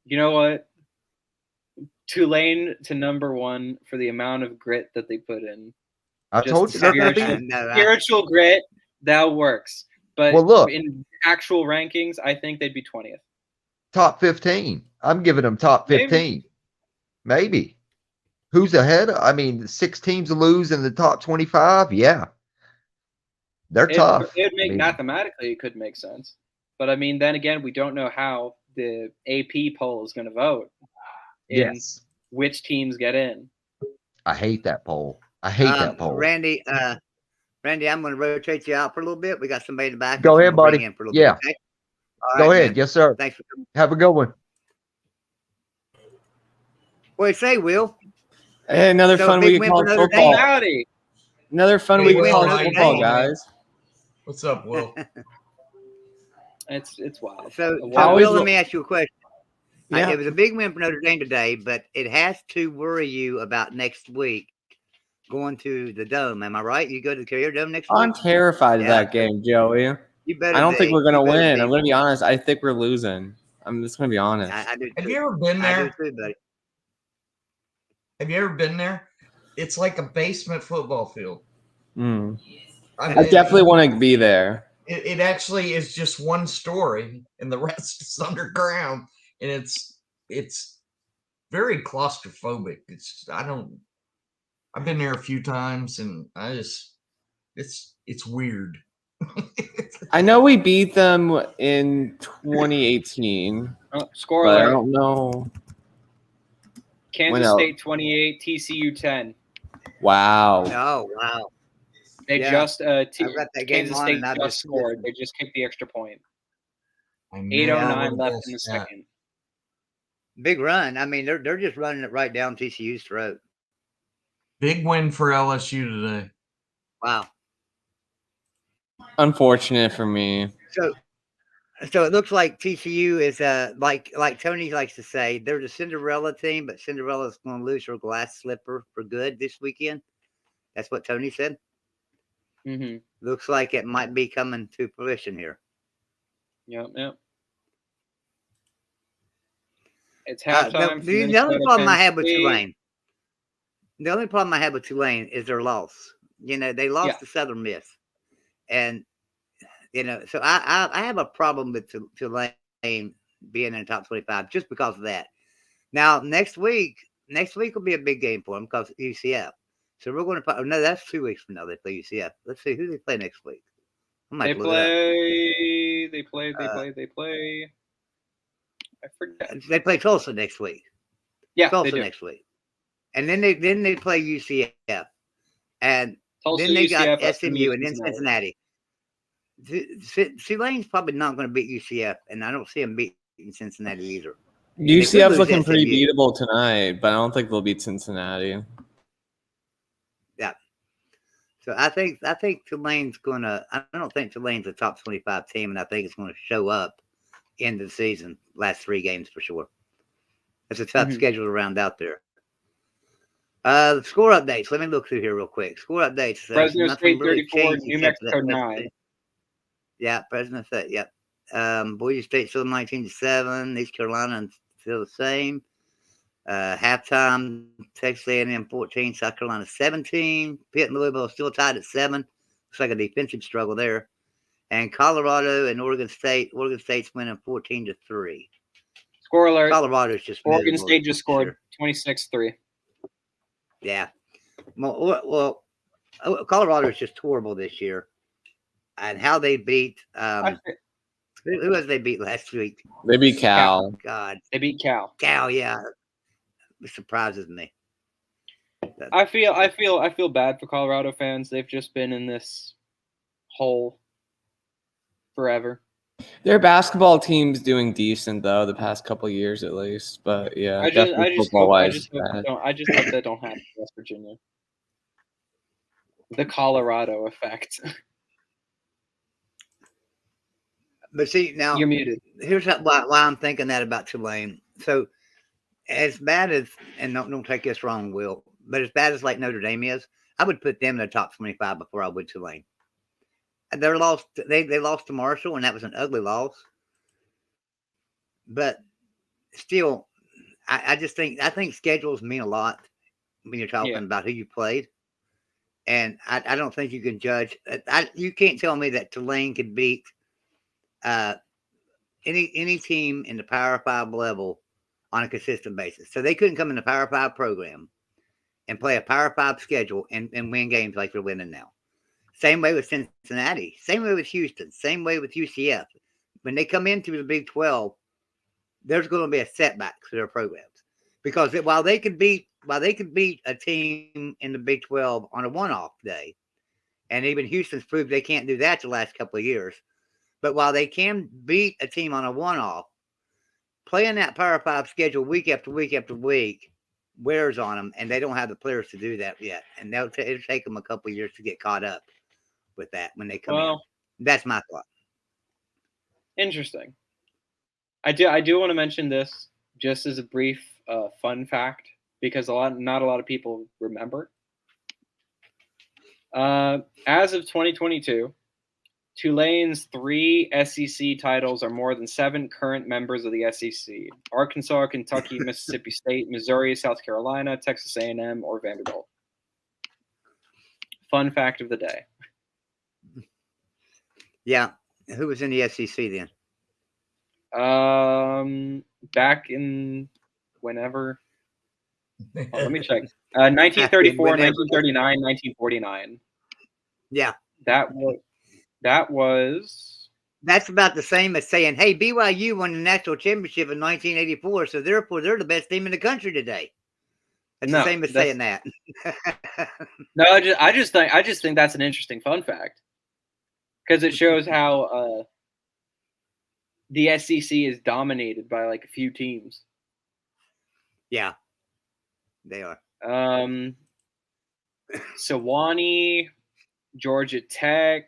You know what? Tulane to number 1 for the amount of grit that they put in. I told you spiritual grit that works. But look, in actual rankings, I think they'd be 20th. Top 15. I'm giving them top 15. Maybe. Who's ahead? I mean, 6 teams lose in the top 25. Yeah, they're tough. It would make mathematically, it could make sense. But I mean, then again, we don't know how the AP poll is going to vote. Which teams get in. I hate that poll. I hate that poll. Randy, I'm going to rotate you out for a little bit. We got somebody in the back. Go ahead, buddy. Bit, okay? Go ahead. Man. Yes, sir. Thanks for coming. Have a good one. What do you say, Will? Hey, another fun week of college football. Howdy. Another fun week of college football, guys. What's up, Will? It's wild. So Will, let me ask you a question. Yeah. It was a big win for Notre Dame today, but it has to worry you about next week going to the Dome. Am I right? You go to the Carrier Dome next week? I'm terrified of that game, Joey. You better. I don't think we're going to win. I'm going to be honest. I think we're losing. I'm just going to be honest. I do too. Have you ever been there? I do too, buddy. Have you ever been there? It's like a basement football field. I definitely want to be there. It actually is just one story, and the rest is underground, and it's very claustrophobic. I've been there a few times, and it's weird. I know we beat them in 2018. Score alert. I don't know. Kansas State 28, TCU 10. Wow. Oh, wow. They just Kansas State just scored. They just kicked the extra point. 8:09 left in the second. Big run. I mean, they're just running it right down TCU's throat. Big win for LSU today. Wow. Unfortunate for me. So it looks like TCU is like Tony likes to say, they're the Cinderella team, but Cinderella's going to lose her glass slipper for good this weekend. That's what Tony said. Mm-hmm. Looks like it might be coming to fruition here. Yep. It's halftime. The only problem I have with Tulane. The only problem I have with Tulane is their loss. You know, they lost to Southern Miss, and so I have a problem with Tulane being in the top 25 just because of that. Now next week will be a big game for them because UCF. So we're going to no, that's 2 weeks from now they play UCF. Let's see who they play next week. They play. I forget. They play Tulsa next week. Yeah, Tulsa next week, and then they play UCF, and Tulsa, then they UCF, got SMU, and then Cincinnati. Tulane's probably not going to beat UCF, and I don't see them beating Cincinnati either. UCF's looking pretty beatable tonight, but I don't think they'll beat Cincinnati. Yeah. So I think Tulane's gonna. I don't think Tulane's a top 25 team, and I think it's going to show up end of the season. Last 3 games for sure. It's a tough schedule to round out there. The score updates. Let me look through here real quick. Score updates. Fresno State 34, New Mexico 9. Yeah, Fresno State. Yep. Boise State still 19-7. East Carolina still the same. Halftime, Texas A&M 14, South Carolina 17. Pitt and Louisville still tied at 7. Looks like a defensive struggle there. And Colorado and Oregon State. Oregon State's winning 14-3. Score alert. Colorado's just Oregon State just scored 26-3. Yeah. Well, Colorado's just horrible this year. And how they beat who was they beat last week? They beat Cal. God. They beat Cal. Cal, yeah. It surprises me. I feel bad for Colorado fans. They've just been in this hole forever. Their basketball team's doing decent though, the past couple of years at least. But yeah, I just hope that don't happen in West Virginia. The Colorado effect. But see, now you're muted. Here's why I'm thinking that about Tulane. So, as bad as, and don't take this wrong, Will, but as bad as like Notre Dame is, I would put them in the top 25 before I would Tulane. They lost to Marshall, and that was an ugly loss. But still, I think schedules mean a lot when you're talking about who you played. And I don't think you can judge. You can't tell me that Tulane could beat any team in the Power 5 level on a consistent basis. So they couldn't come in the Power 5 program and play a Power 5 schedule and win games like they're winning now. Same way with Cincinnati. Same way with Houston. Same way with UCF. When they come into the Big 12, there's going to be a setback to their programs, because while they could beat a team in the Big 12 on a one-off day, and even Houston's proved they can't do that the last couple of years, but while they can beat a team on a one-off, playing that Power 5 schedule week after week after week wears on them, and they don't have the players to do that yet. And it'll take them a couple of years to get caught up with that when they come in. That's my thought. Interesting. I do want to mention this just as a brief fun fact, because not a lot of people remember. As of 2022, Tulane's 3 SEC titles are more than 7 current members of the SEC: Arkansas, Kentucky, Mississippi State, Missouri, South Carolina, Texas A&M, or Vanderbilt. Fun fact of the day. Yeah. Who was in the SEC then? Back in whenever. Let me check. 1934, 1939, 1949. Yeah. That's about the same as saying, hey, BYU won the national championship in 1984, so therefore they're the best team in the country today. That's the same as saying that. No, I just think that's an interesting fun fact, because it shows how the SEC is dominated by like a few teams. Yeah, they are. Sewanee, Georgia Tech.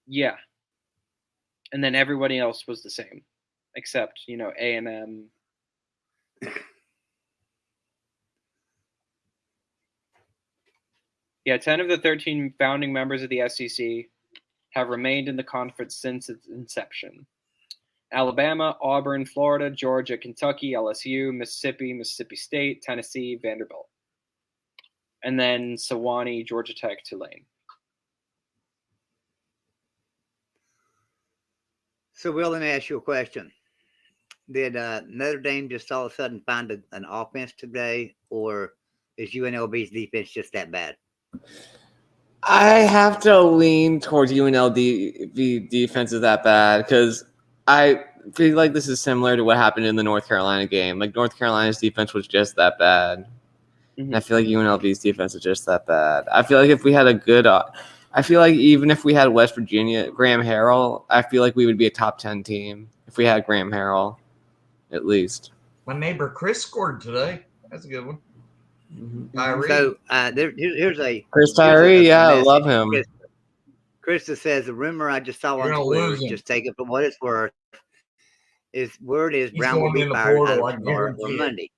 Yeah. And then everybody else was the same, except, A&M. Yeah, 10 of the 13 founding members of the SEC have remained in the conference since its inception. Alabama, Auburn, Florida, Georgia, Kentucky, LSU, Mississippi State, Tennessee, Vanderbilt. And then Sewanee, Georgia Tech, Tulane. So, Will, let me ask you a question. Did Notre Dame just all of a sudden find an offense today, or is UNLV's defense just that bad? I have to lean towards UNLV defense is that bad, because I feel like this is similar to what happened in the North Carolina game. Like, North Carolina's defense was just that bad. Mm-hmm. I feel like UNLV's defense is just that bad. I feel like if we had a good I feel like even if we had West Virginia, Graham Harrell, I feel like we would be a top 10 team if we had Graham Harrell, at least. My neighbor Chris scored today. That's a good one. Mm-hmm. So here's a Chris Tyree. Yeah, I love him. Krista says the rumor I just saw on Twitter, just take it for what it's worth. Word is Brown will be fired on Monday.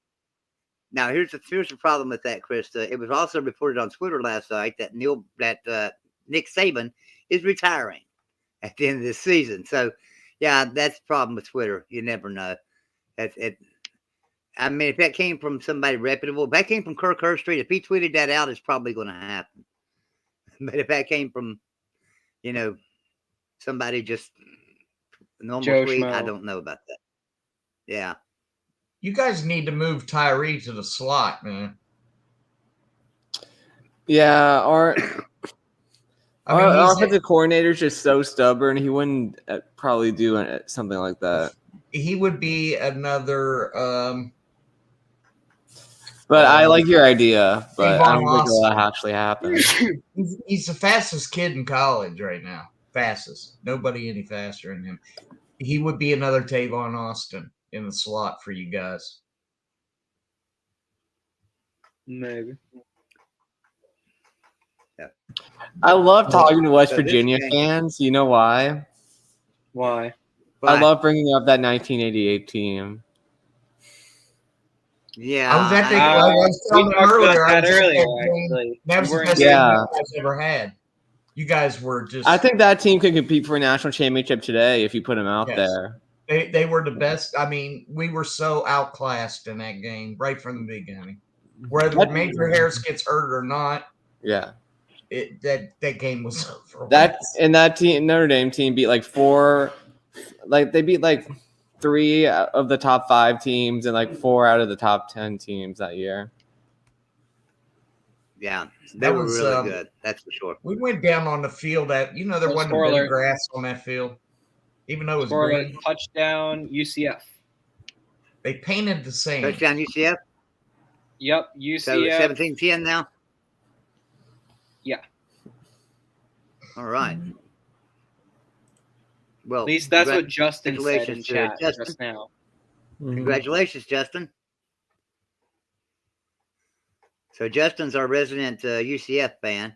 Now here's the problem with that, Krista. It was also reported on Twitter last night that Nick Saban is retiring at the end of this season. So, yeah, that's the problem with Twitter. You never know. I mean, if that came from somebody reputable, if that came from Kirk Herbstreit, if he tweeted that out, it's probably going to happen. But if that came from, somebody just normal Joe tweet, Schmo. I don't know about that. Yeah. You guys need to move Tyree to the slot, man. Yeah, our offensive coordinator is just so stubborn. He wouldn't probably do something like that. He would be another. But I like your idea, but I don't think it'll actually happen. He's the fastest kid in college right now. Fastest. Nobody any faster than him. He would be another Tavon Austin in the slot for you guys. Maybe. I love talking to West So this Virginia game- fans. You know why? Why? I love bringing up that 1988 team. Yeah, I was at the. we I was telling them talked about earlier. I that was at earlier, that game. actually. That was You the weren't best there. game Yeah. you guys ever had. You guys were just. I think that team could compete for a national championship today if you put them out Yes. there. They were the best. I mean, we were so outclassed in that game right from the beginning. Whether Major Harris gets hurt or not, Yeah. That game was over. That team, Notre Dame team, beat like they beat like 3 of the top 5 teams and like 4 out of the top 10 teams that year. Yeah, they were really good. That's for sure. We went down on the field that there wasn't a bit of grass on that field, even though it was green. Touchdown UCF. They painted the same. Touchdown UCF. Yep, UCF. So 17-10 now. Yeah. All right. Well, at least that's what Justin said in chat just now. Congratulations, Justin. So Justin's our resident UCF fan,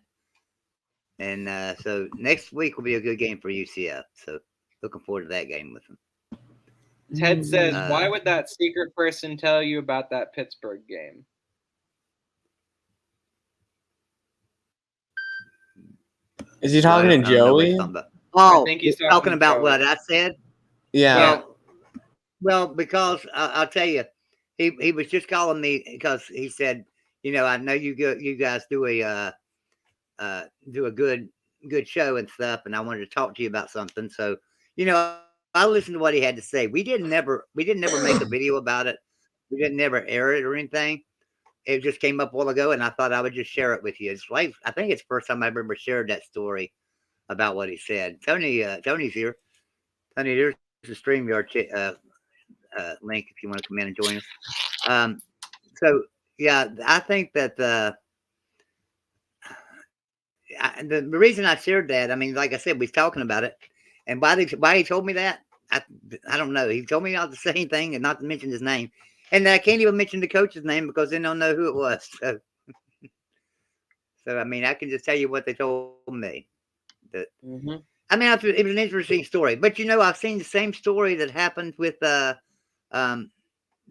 and so next week will be a good game for UCF. So looking forward to that game with him. Ted says, "Why would that secret person tell you about that Pittsburgh game?" Is he talking to Joey? Oh, I think he's talking about what I said. Yeah. Well, because I'll tell you, he was just calling me because he said, I know you guys do a good show and stuff, and I wanted to talk to you about something. So, I listened to what he had to say. We didn't never make a video about it. We didn't never air it or anything. It just came up a while ago, and I thought I would just share it with you. It's like, I think it's the first time I've ever shared that story about what he said. Tony's here. Tony, there's the StreamYard link if you want to come in and join us. So yeah, I think that the reason I shared that, I mean, like I said, we was talking about it, and why he told me that, I don't know. He told me not to say anything and not to mention his name, and I can't even mention the coach's name because they don't know who it was. So I mean, I can just tell you what they told me. That I mean, it was an interesting story, but I've seen the same story that happened with the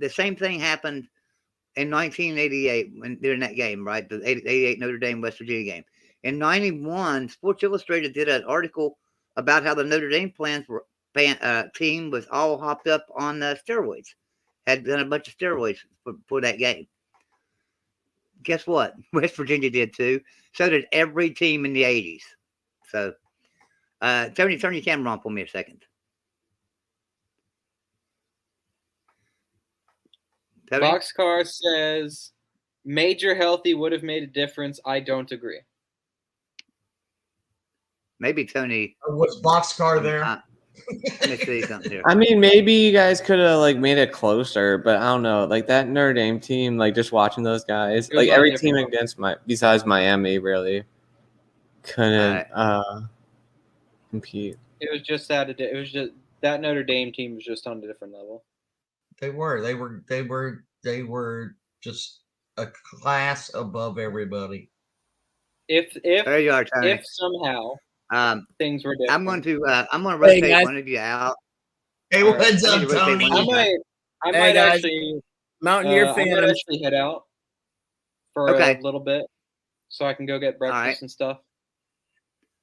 same thing happened in 1988 during that game, right? The 88 Notre Dame West Virginia game. In 91, Sports Illustrated did an article about how the Notre Dame team was all hopped up on steroids, had done a bunch of steroids for that game. Guess what? West Virginia did too. So did every team in the 80s. So, Tony, turn your camera on for me a second. Tony? Boxcar says, Major healthy would have made a difference. I don't agree. Maybe Tony. Was Boxcar there? Let me see something here. I mean, maybe you guys could have made it closer, but I don't know. Like that Notre Dame team, just watching those guys, every team besides Miami really couldn't compete. It was just that that Notre Dame team was just on a different level. They were just a class above everybody. If there you are, Tony. If somehow things were different, I'm going to rotate one of you out. Hey, what's up, Tony? I might actually Mountaineer fan. I might actually head out for a little bit so I can go get breakfast and stuff.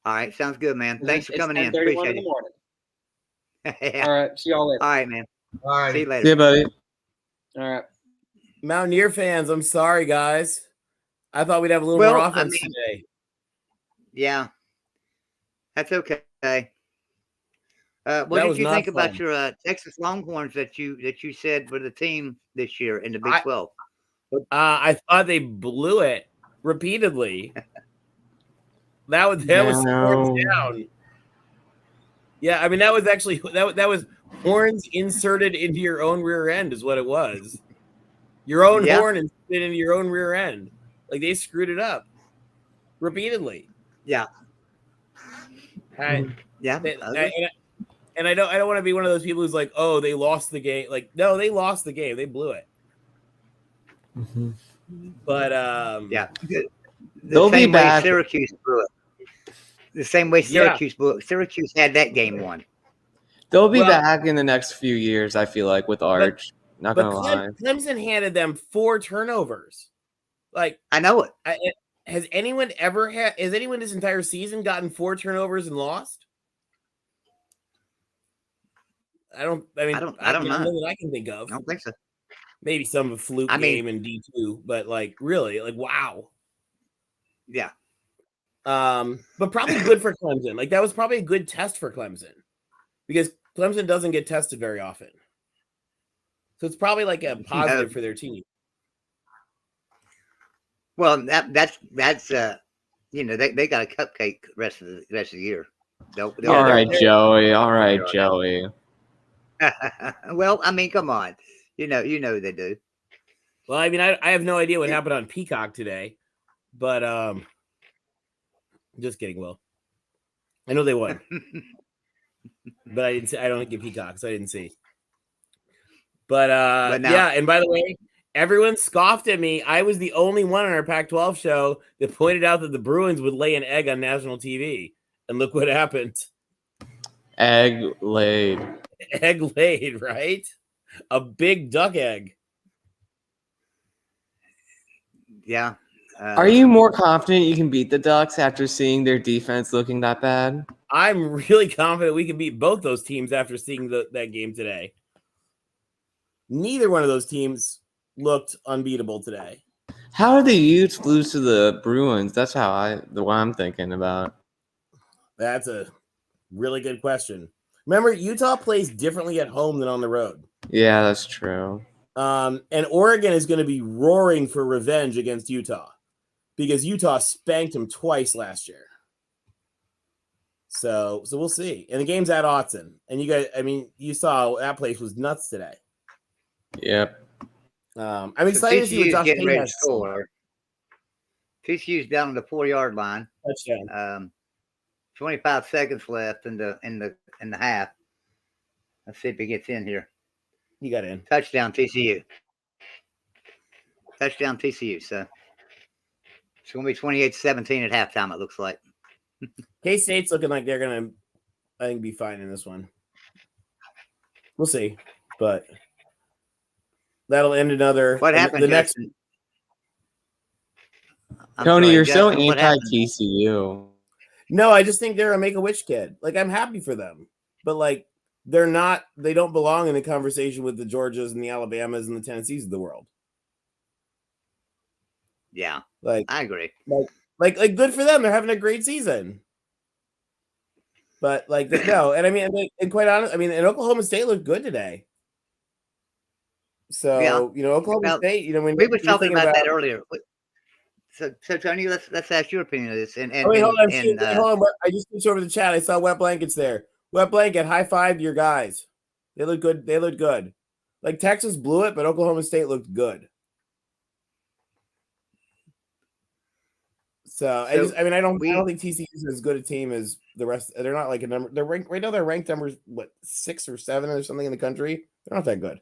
All right, sounds good, man. Thanks for coming in. Appreciate it. Yeah. All right, see y'all later. All right, man. All right, see you later. See you, buddy. All right, Mountaineer fans. I'm sorry, guys. I thought we'd have a little more offense today. Yeah, that's okay. What did you think about your Texas Longhorns that you said were the team this year in the Big 12? I thought they blew it repeatedly. That was horns down. Yeah, I mean that was actually that was horns inserted into your own rear end is what it was. Your own horn inserted into your own rear end. Like they screwed it up repeatedly. Yeah. And I don't want to be one of those people who's like, oh, they lost the game. Like, no, they lost the game. They blew it. Mm-hmm. But yeah, they'll be back. Syracuse blew it. The same way Syracuse had that game won. They'll be back in the next few years, I feel like, with Arch. Not gonna lie. Clemson handed them 4 turnovers. Like, I know it. Has anyone this entire season gotten 4 turnovers and lost? I don't know that I can think of. I don't think so. Maybe some of a fluke game in D2, but like really, like wow. Yeah. But probably good for Clemson. Like that was probably a good test for Clemson because Clemson doesn't get tested very often. So it's probably like a positive for their team. Well, that's you know, they got a cupcake rest of the year. All right, Joey. All right, Joey. Well, I mean, come on. You know they do. Well, I mean, I have no idea what happened on Peacock today, but just kidding, Will. I know they won, but I didn't see. I don't get Peacock, so I didn't see. But now, yeah, and by the way, everyone scoffed at me. I was the only one on our Pac-12 show that pointed out that the Bruins would lay an egg on national TV, and look what happened. Egg laid. Egg laid, right? A big duck egg. Yeah. Are you more confident you can beat the Ducks after seeing their defense looking that bad? I'm really confident we can beat both those teams after seeing that game today. Neither one of those teams looked unbeatable today. How did the Utes lose to the Bruins? That's what I'm thinking about. That's a really good question. Remember, Utah plays differently at home than on the road. Yeah, that's true. And Oregon is going to be roaring for revenge against Utah because Utah spanked them twice last year. So we'll see. And the game's at Autzen. And you guys, I mean, you saw that place was nuts today. Yep. I'm excited to see what Josh getting ready to score. TCU's down on the 4-yard line. Touchdown. 25 seconds left in the half. Let's see if he gets in here. He got in. Touchdown TCU. Touchdown TCU. So it's going to be 28-17 at halftime, it looks like. K-State's looking like they're going to, I think, be fine in this one. We'll see. But that'll end another. What happened? The next. Tony, you're so anti-TCU. No, I just think they're a Make-A-Wish kid. Like, I'm happy for them. But, like, they don't belong in the conversation with the Georgias and the Alabamas and the Tennessees of the world. Yeah. Like, I agree. Like good for them. They're having a great season. But, like, no. And, I mean, and quite honest, I mean, and Oklahoma State looked good today. So, you know, Oklahoma State, you know, when we were talking about that earlier. So Tony, let's ask your opinion of this. Hold on. Hold on. I just switched over to the chat. I saw Wet Blankets there. Wet Blanket, high five to your guys. They look good. They look good. Like Texas blew it, but Oklahoma State looked good. So I don't think TCU is as good a team as the rest. They're not like a number. They're ranked right now. They're ranked numbers 6 or 7 or something in the country. They're not that good.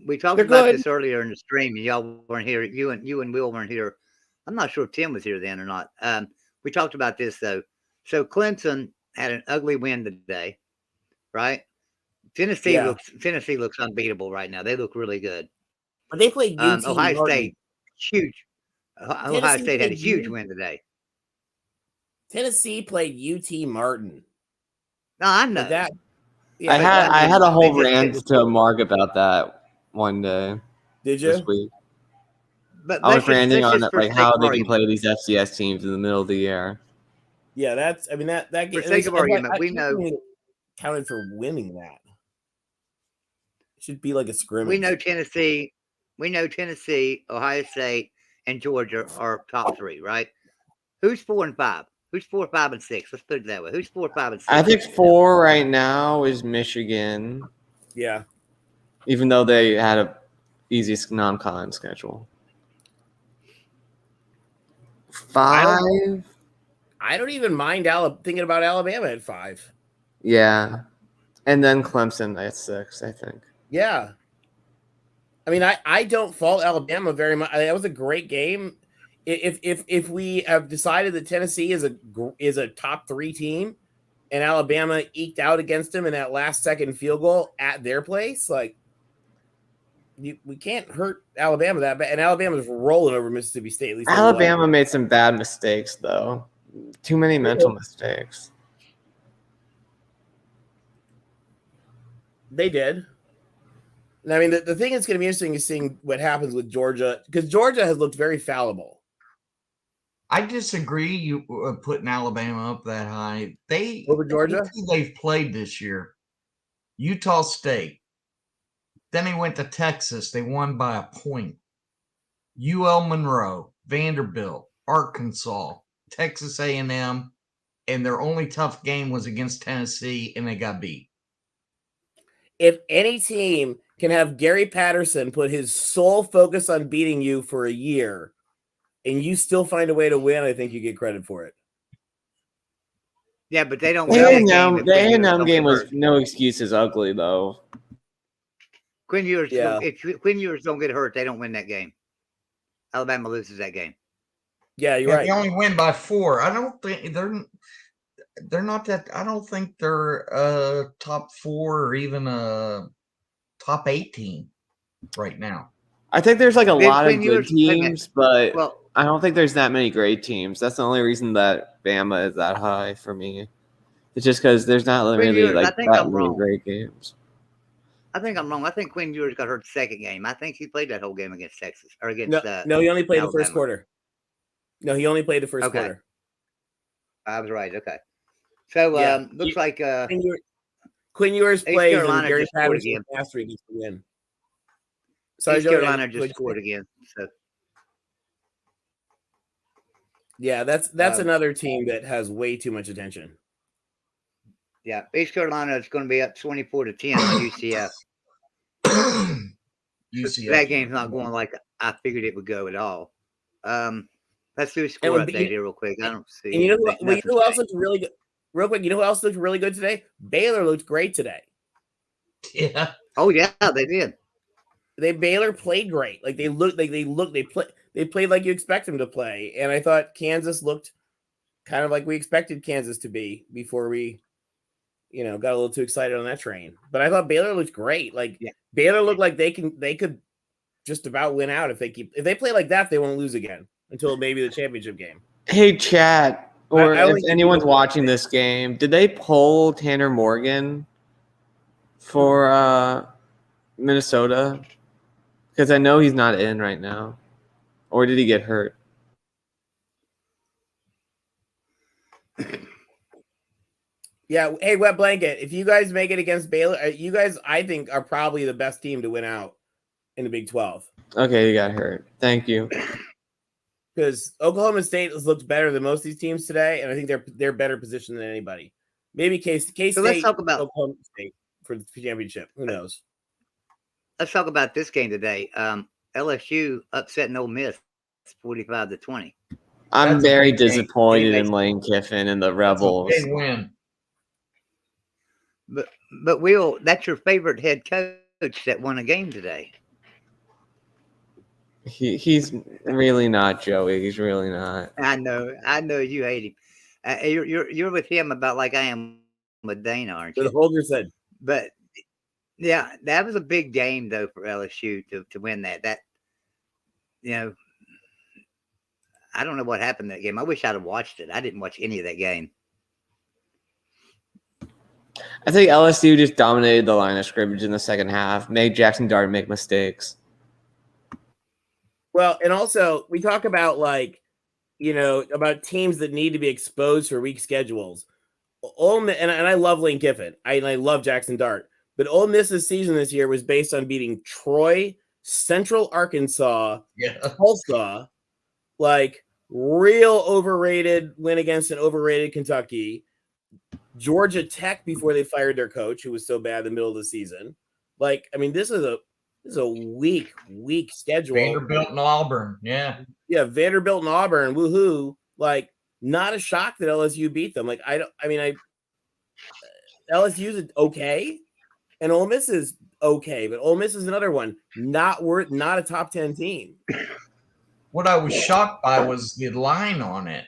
We talked about this earlier in the stream, and y'all weren't here. You and Will weren't here. I'm not sure if Tim was here then or not. We talked about this though. So Clemson had an ugly win today, right? Tennessee looks unbeatable right now. They look really good. But they played UT Ohio State, huge. Ohio State had a huge win today. Tennessee played UT Martin. No, I know that. Yeah, I had a whole rant to Mark about that one day. Did you? This week. But I was ranting on it, like how they can play these FCS teams in the middle of the year. Yeah, that's. I mean that for sake of argument, we know counted for winning that. It should be like a scrimmage. We know Tennessee, Ohio State, and Georgia are top 3, right? Who's 4 and 5? Who's 4, 5, and 6? Let's put it that way. Who's 4, 5, and 6? I think 4 right now is Michigan. Yeah. Even though they had a easiest non-con schedule. 5. I don't even mind thinking about Alabama at 5. Yeah. And then Clemson at 6, I think. Yeah. I mean, I don't fault Alabama very much. That was a great game. if we have decided that Tennessee is a top 3 team, and Alabama eked out against them in that last second field goal at their place, like we can't hurt Alabama that bad. And Alabama's rolling over Mississippi State. At least Alabama made some bad mistakes, though. Too many mental mistakes. They did. I mean, the thing that's going to be interesting is seeing what happens with Georgia, because Georgia has looked very fallible. I disagree. You putting Alabama up that high? Over Georgia, they've played this year. Utah State. Then they went to Texas. They won by a point. UL Monroe, Vanderbilt, Arkansas, Texas A&M, and their only tough game was against Tennessee, and they got beat. If any team can have Gary Patterson put his sole focus on beating you for a year, and you still find a way to win, I think you get credit for it. Yeah, but they don't win. The A&M game was no excuses ugly, though. Quinn Ewers, if Quinn Ewers don't get hurt, they don't win that game. Alabama loses that game. Yeah, you're right. They only win by 4. I don't think they're not that. I don't think they're a top 4 or even a top 8 team right now. I think there's like a lot of good teams, but I don't think there's that many great teams. That's the only reason that Bama is that high for me. It's just because there's not really like that many great games. I think I'm wrong. I think Quinn Ewers got hurt the second game. I think he played that whole game against Texas or against. No, he only played the first quarter. No, he only played the first quarter. I was right. Okay. So looks like Quinn Ewers plays and Gary Patterson last week to win. So East Carolina just scored again. So yeah, that's another team that has way too much attention. Yeah, East Carolina is going to be up 24-10 on UCF. That game's not going like I figured it would go at all. Let's do a score update here real quick. I don't see. And you know who else looked really good? Real quick, you know who else looked really good today? Baylor looked great today. Yeah. Oh yeah, they did. Baylor played great. Like they played like you expect them to play. And I thought Kansas looked kind of like we expected Kansas to be before we, got a little too excited on that train. But I thought Baylor looked great. Like Baylor looked like they could just about win out if they play like that, they won't lose again until maybe the championship game. Hey, chat. Or if anyone's watching this game, did they poll Tanner Morgan for Minnesota? Because I know he's not in right now. Or did he get hurt? Yeah. Hey, Wet Blanket, if you guys make it against Baylor, you guys, I think, are probably the best team to win out in the Big 12. Okay, you got hurt. Thank you. Because Oklahoma State has looked better than most of these teams today, and I think they're better positioned than anybody. Maybe K-State. So let's talk about Oklahoma State for the championship. Who knows? Let's talk about this game today. LSU upsetting Ole Miss 45-20. I'm very disappointed in Lane Kiffin and the Rebels. Big win. But Will, that's your favorite head coach that won a game today. He's really not, Joey. He's really not. I know you hate him. You're with him about like I am with Dana, aren't you? The Holger said. But yeah, that was a big game though for LSU to win that. That I don't know what happened that game. I wish I'd have watched it. I didn't watch any of that game. I think LSU just dominated the line of scrimmage in the second half, made Jackson Dart make mistakes. Well, and also we talk about about teams that need to be exposed for weak schedules. Ole Miss, and I love Lane Kiffin. I love Jackson Dart. But Ole Miss's season this year was based on beating Troy, Central Arkansas, Tulsa, like real overrated win against an overrated Kentucky, Georgia Tech before they fired their coach, who was so bad in the middle of the season. Like, I mean, this is a weak schedule. Vanderbilt and Auburn. Yeah, Vanderbilt and Auburn. Woohoo. Like, not a shock that LSU beat them. Like, LSU's okay, and Ole Miss is okay, but Ole Miss is another one. Not a top 10 team. what I was shocked by was the line on it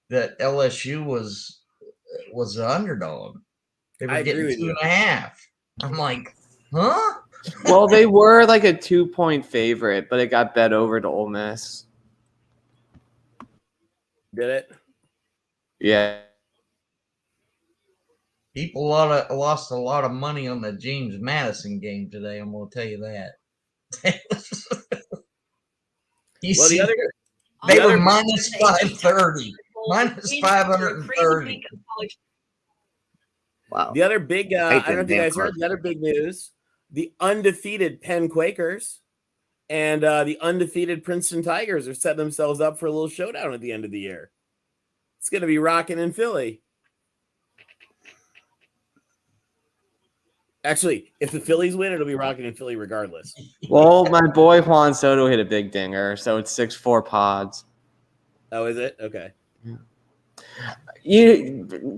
that LSU was the underdog. They were getting 2.5. I'm like, huh? Well, they were like a 2-point favorite, but it got bet over to Ole Miss. Did it? Yeah. People lost a lot of money on the James Madison game today. I'm going to tell you that. They were minus 530, minus 530. Wow. The other big, I don't know if you guys heard, the other big news, the undefeated Penn Quakers and the undefeated Princeton Tigers are setting themselves up for a little showdown at the end of the year. It's going to be rocking in Philly. Actually, if the Phillies win, it'll be rocking in Philly regardless. Well, my boy Juan Soto hit a big dinger, so it's 6-4 Pods. Oh, is it? Okay.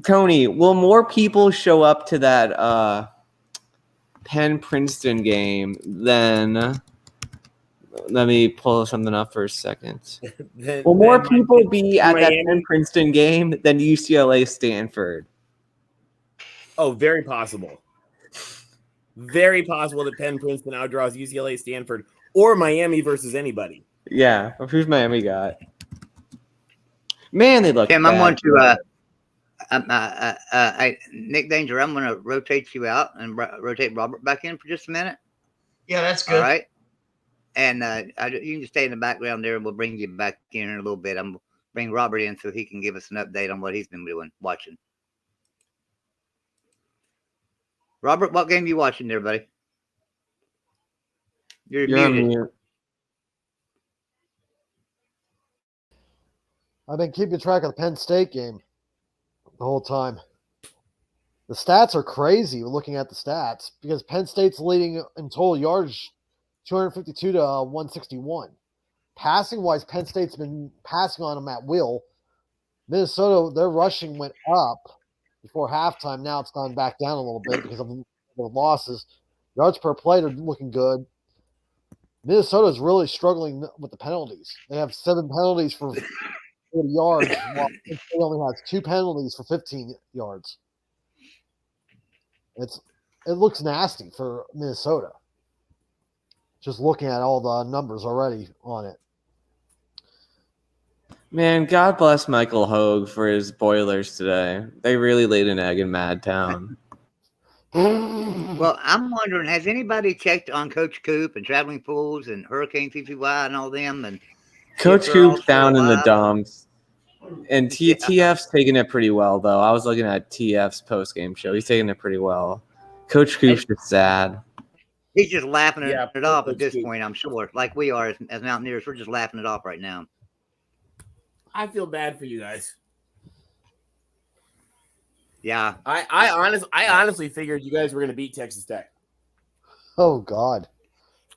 Tony, will more people show up to that Penn Princeton game than? Let me pull something up for a second. Will more people be at that Penn Princeton game than UCLA Stanford? Oh, very possible. Very possible that Penn Princeton outdraws UCLA Stanford or Miami versus anybody. Yeah, who's Miami got? Man, they look. Tim, I'm going to Nick Danger. I'm going to rotate you out and rotate Robert back in for just a minute. Yeah, that's good. All right. And you can just stay in the background there, and we'll bring you back in a little bit. I'm going to bring Robert in so he can give us an update on what he's been doing, watching. Robert, what game are you watching there, buddy? You're muted. Mute. I've been keeping track of the Penn State game the whole time. The stats are crazy looking at the stats because Penn State's leading in total yards 252 to 161. Passing wise, Penn State's been passing on them at will. Minnesota, their rushing went up before halftime. Now it's gone back down a little bit because of the losses. Yards per play are looking good. Minnesota is really struggling with the penalties. They have 7 penalties for 40 yards, while Penn State only has 2 penalties for 15 yards. It looks nasty for Minnesota. Just looking at all the numbers already on it. Man, God bless Michael Hogue for his Boilers today. They really laid an egg in Madtown. Well, I'm wondering, has anybody checked on Coach Coop and Traveling Fools and Hurricane TTY and all them? And Coach Coop's down in the dumps. And TF's taking it pretty well, though. I was looking at TF's post-game show. He's taking it pretty well. Coach Coop's just sad. He's just laughing it off at this point, I'm sure. Like we are as Mountaineers, we're just laughing it off right now. I feel bad for you guys. Yeah. I honestly figured you guys were going to beat Texas Tech. Oh, God.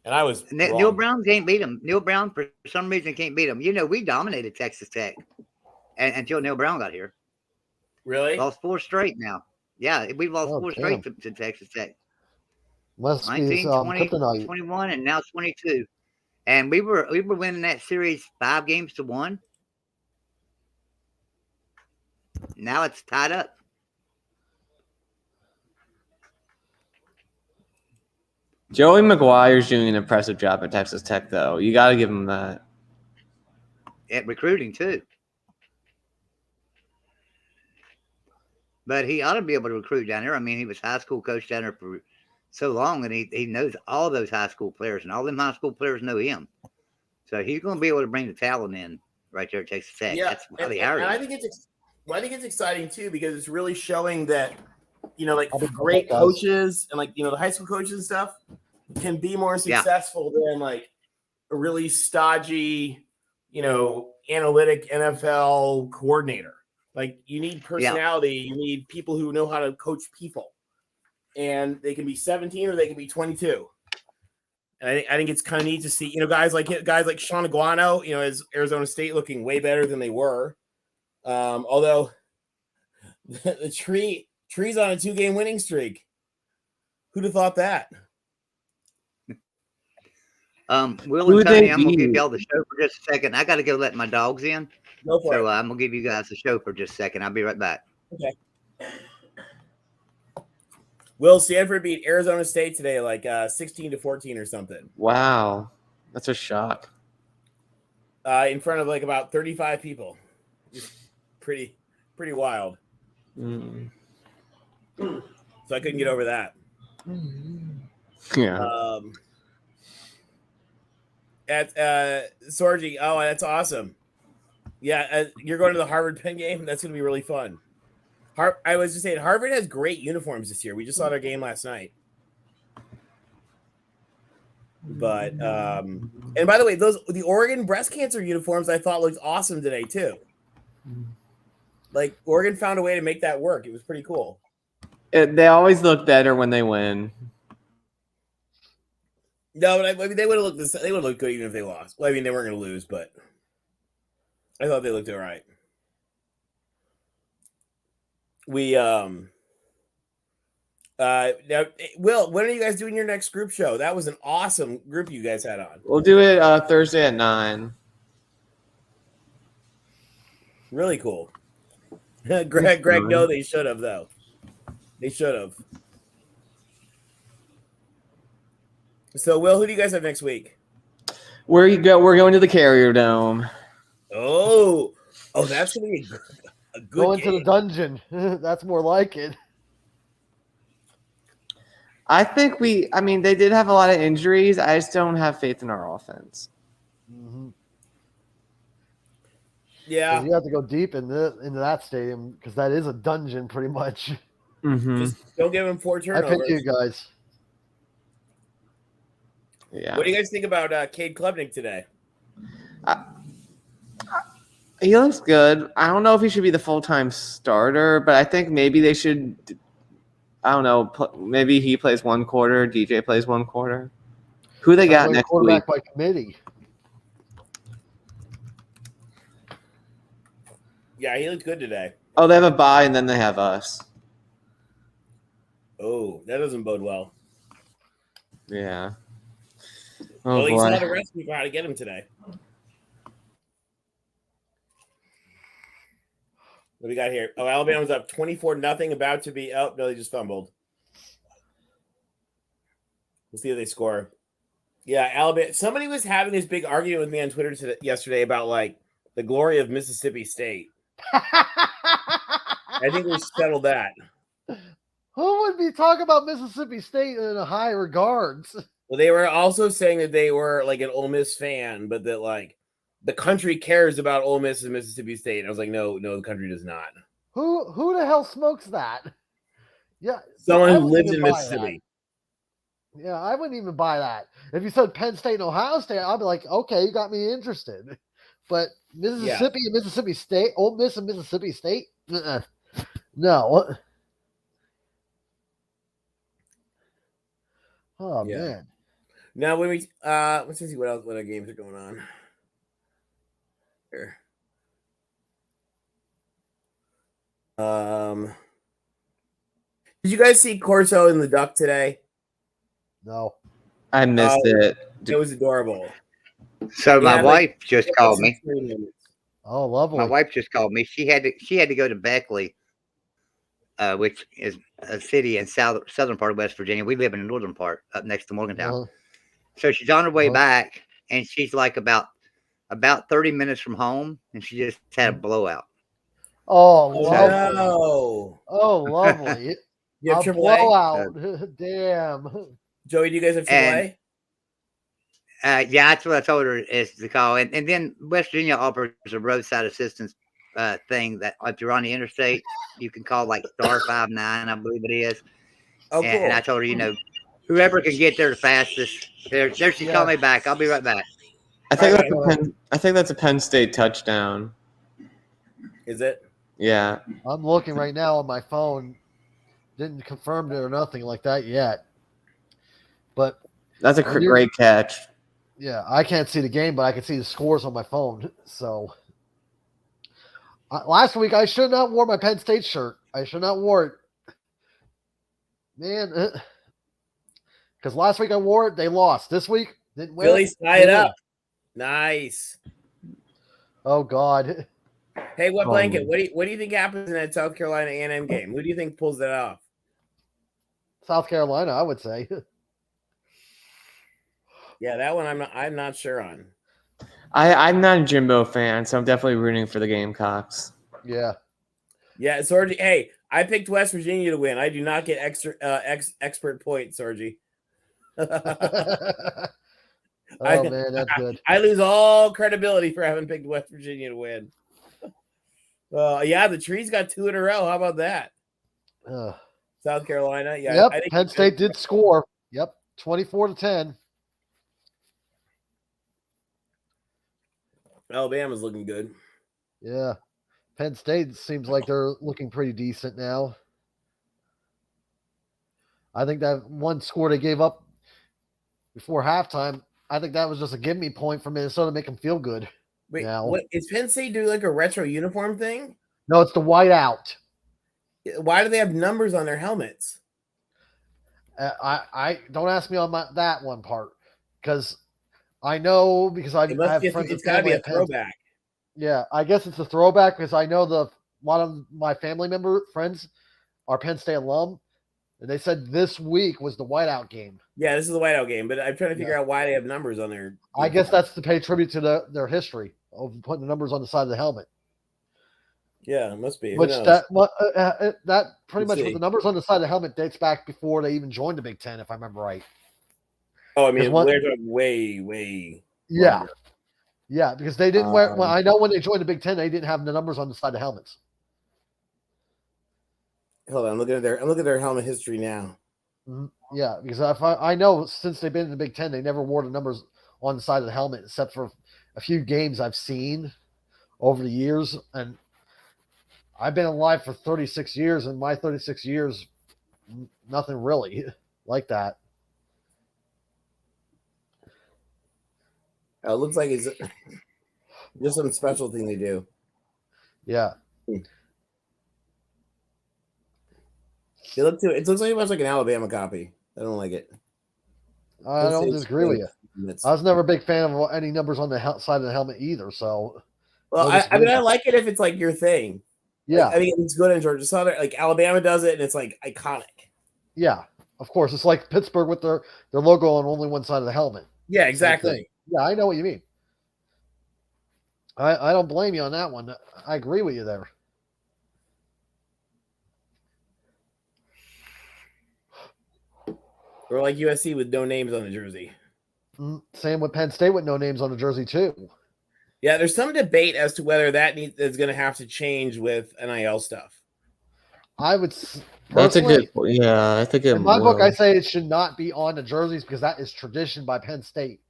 And I was Neil Brown can't beat them. Neil Brown, for some reason, can't beat them. You know, we dominated Texas Tech until Neil Brown got here. Really? Lost 4 straight now. Yeah, we've lost 4 straight to Texas Tech. Must 19, 20, 21, and now 22. And we were winning that series 5 games to 1. Now it's tied up. Joey McGuire's doing an impressive job at Texas Tech, though. You got to give him that. At recruiting, too. But he ought to be able to recruit down there. I mean, he was high school coach down there for so long, and he knows all those high school players, and all them high school players know him. So he's going to be able to bring the talent in right there at Texas Tech. Yeah, that's why they hired him. I think it's exciting too because it's really showing that like great coaches and the high school coaches and stuff can be more successful than like a really stodgy, analytic NFL coordinator. Like you need personality, you need people who know how to coach people, and they can be 17 or they can be 22. And I think it's kind of neat to see, guys like Sean Aguano, as Arizona State looking way better than they were. Although the tree's on a 2-game winning streak. Who'd have thought that? Will and Tony, I'm gonna give y'all the show for just a second. I got to go let my dogs in. Go for it. I'm gonna give you guys the show for just a second. I'll be right back. Okay. Will, Stanford beat Arizona State today, like 16-14 or something. Wow, that's a shock. In front of like about 35 people. Just pretty wild. Mm. So I couldn't get over that. Yeah. At Sorgi, oh, that's awesome. Yeah, you're going to the Harvard Penn game. That's going to be really fun. I was just saying, Harvard has great uniforms this year. We just saw their game last night. But and by the way, the Oregon breast cancer uniforms I thought looked awesome today too. Like Oregon found a way to make that work. It was pretty cool. They always look better when they win. No, but I mean, they would have looked. They would look good even if they lost. Well, I mean, they weren't going to lose, but I thought they looked all right. We now, Will, when are you guys doing your next group show? That was an awesome group you guys had on. We'll do it Thursday at 9. Really cool. Greg, no, they should have though. They should have. So, Will, who do you guys have next week? We're going to the Carrier Dome. Oh, that's gonna be a good Going game. to the dungeon. That's more like it. I think they did have a lot of injuries. I just don't have faith in our offense. Mm-hmm. Yeah, you have to go deep into that stadium because that is a dungeon, pretty much. Mm-hmm. Just don't give him 4 turnovers. I pick you guys. Yeah. What do you guys think about Cade Klubnik today? He looks good. I don't know if he should be the full-time starter, but I think maybe they should. I don't know. Maybe he plays 1 quarter. DJ plays 1 quarter. Who they got next week? Quarterback by committee. Yeah, he looked good today. Oh, they have a bye, and then they have us. Oh, that doesn't bode well. Yeah. Well, he's not a recipe for how to get him today. What do we got here? Oh, Alabama's up 24-0, about to be up. No, they just fumbled. We'll see if they score. Yeah, Alabama. Somebody was having this big argument with me on Twitter yesterday about like the glory of Mississippi State. I think we settled that. Who would be talking about Mississippi State in a high regards? Well, they were also saying that they were like an Ole Miss fan, but that like the country cares about Ole Miss and Mississippi State. And I was like, no, the country does not. Who the hell smokes that? Yeah, someone who lives in Mississippi. Yeah, I wouldn't even buy that. If you said Penn State and Ohio State, I'd be like, okay, you got me interested. But Mississippi and Mississippi State, Ole Miss and Mississippi State, no. Oh man. Now when we let's see what other games are going on here. Did you guys see Corso and the Duck today? No. I missed it. It was adorable. So my wife just called me. Oh, lovely. My wife just called me. She had to go to Beckley, which is a city in southern part of West Virginia. We live in the northern part, up next to Morgantown. So she's on her way back, and she's like about 30 minutes from home, and she just had a blowout. Oh, lovely. No. Oh, lovely. You have a AAA? blowout. Damn. Joey, do you guys have AAA? Yeah, that's what I told her is the call. And then West Virginia offers a roadside assistance thing that if you're on the interstate, you can call like star 59, I believe it is. Oh, cool. And I told her, whoever can get there the fastest. There she called me back. I'll be right back. I think that's a Penn State touchdown. Is it? Yeah. I'm looking right now on my phone. Didn't confirm it or nothing like that yet. But that's a great catch. Yeah, I can't see the game, but I can see the scores on my phone. So last week I should not wore my Penn State shirt. I should not wore it, man. Because last week I wore it, they lost. This week Didn't win. Phillies tie it up. Nice. Oh God. Hey, what blanket? What do you think happens in that South Carolina A&M game? Who do you think pulls that off? South Carolina, I would say. Yeah, that one I'm not sure on. I'm not a Jimbo fan, so I'm definitely rooting for the Gamecocks. Yeah. Yeah, Sorgi. Hey, I picked West Virginia to win. I do not get extra expert points, Sorgi. Man, that's good. I lose all credibility for having picked West Virginia to win. Yeah, the trees got 2 in a row. How about that? South Carolina. Yeah. Yep. I think Penn State did score. Yep. 24-10. Alabama's looking good. Yeah. Penn State seems like they're looking pretty decent now. I think that one score they gave up before halftime, I think that was just a give me point for Minnesota to make them feel good. Wait, now. what is Penn State doing, like a retro uniform thing? No, it's the white out. Why do they have numbers on their helmets? I don't ask me on that one part because I know because I have friends. It's got to be a throwback. Yeah, I guess it's a throwback because I know a lot of my family friends are Penn State alum, and they said this week was the whiteout game. Yeah, this is the whiteout game, but I'm trying to figure out why they have numbers on their. I guess that's to pay tribute to their history of putting the numbers on the side of the helmet. Yeah, it must be. Which that pretty much with the numbers on the side of the helmet dates back before they even joined the Big Ten, if I remember right. Oh, I mean, we're talking way. Yeah. Longer. Yeah, because they didn't wear. Well, I know when they joined the Big Ten, they didn't have the numbers on the side of the helmets. Hold on, I'm looking at their helmet history now. Mm-hmm. Yeah, because I know since they've been in the Big Ten, they never wore the numbers on the side of the helmet, except for a few games I've seen over the years. And I've been alive for 36 years, and my 36 years, nothing really like that. It looks like it's just some special thing they do. Yeah. It looks like it looks like an Alabama copy. I don't like it. I don't disagree with you. I was never a big fan of any numbers on the side of the helmet either. So, well, I mean, I like it if it's like your thing. Yeah, like, I mean, it's good in Georgia Southern. Like Alabama does it, and it's like iconic. Yeah, of course. It's like Pittsburgh with their logo on only one side of the helmet. Yeah, exactly. Yeah, I know what you mean. I don't blame you on that one. I agree with you there. Or like USC with no names on the jersey. Same with Penn State with no names on the jersey too. Yeah, there's some debate as to whether that is going to have to change with NIL stuff. I would. That's a good. Yeah, I think in my book, I say it should not be on the jerseys because that is tradition by Penn State,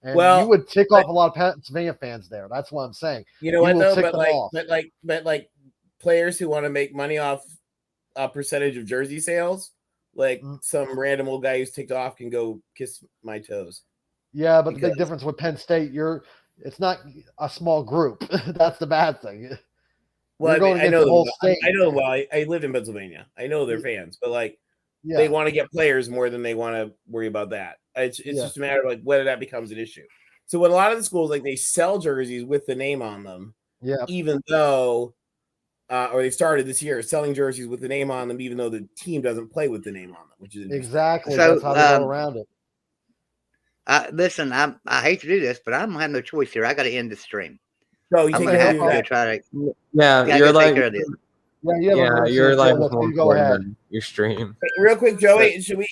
and you would tick off a lot of Pennsylvania fans there. That's what I'm saying. You know what though? But like players who want to make money off a percentage of jersey sales. Like some random old guy who's ticked off can go kiss my toes. Yeah, but the big difference with Penn State, it's not a small group. That's the bad thing. Well, I know the whole state. I know. Well, I lived in Pennsylvania. I know they're fans, but like they want to get players more than they want to worry about that. It's just a matter of like whether that becomes an issue. So what a lot of the schools like they sell jerseys with the name on them. Yeah. Even though. Or they started this year selling jerseys with the name on them, even though the team doesn't play with the name on them, which is exactly so, that's how they go around it. Listen, I hate to do this, but I don't have no choice here. I got to end the stream. No, you have to go try to. Yeah, you're like. You're like go ahead. Your stream. Real quick, Joey, do we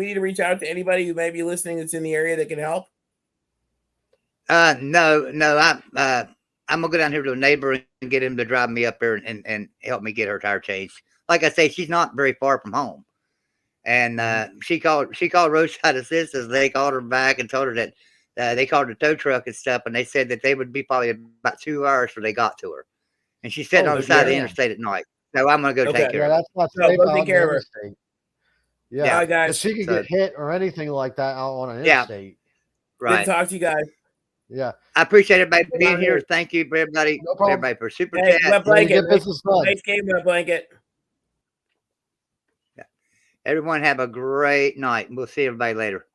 need to reach out to anybody who may be listening that's in the area that can help? No. I'm gonna go down here to a neighbor and get him to drive me up there and help me get her tire changed. Like I say, she's not very far from home, and she called Roadside Assistance. They called her back and told her that they called the tow truck and stuff, and they said that they would be probably about 2 hours before they got to her. And she's sitting on the side of the interstate at night, so I'm gonna go take care of her. That's not go take care of her. Yeah, guys, she could get hit or anything like that out on an interstate. Right. Good to talk to you guys. Yeah, I appreciate everybody being here. Thank you, everybody. No problem. Everybody for super chat. Wet blanket. Nice game, Wet blanket. Yeah. Everyone have a great night. We'll see everybody later.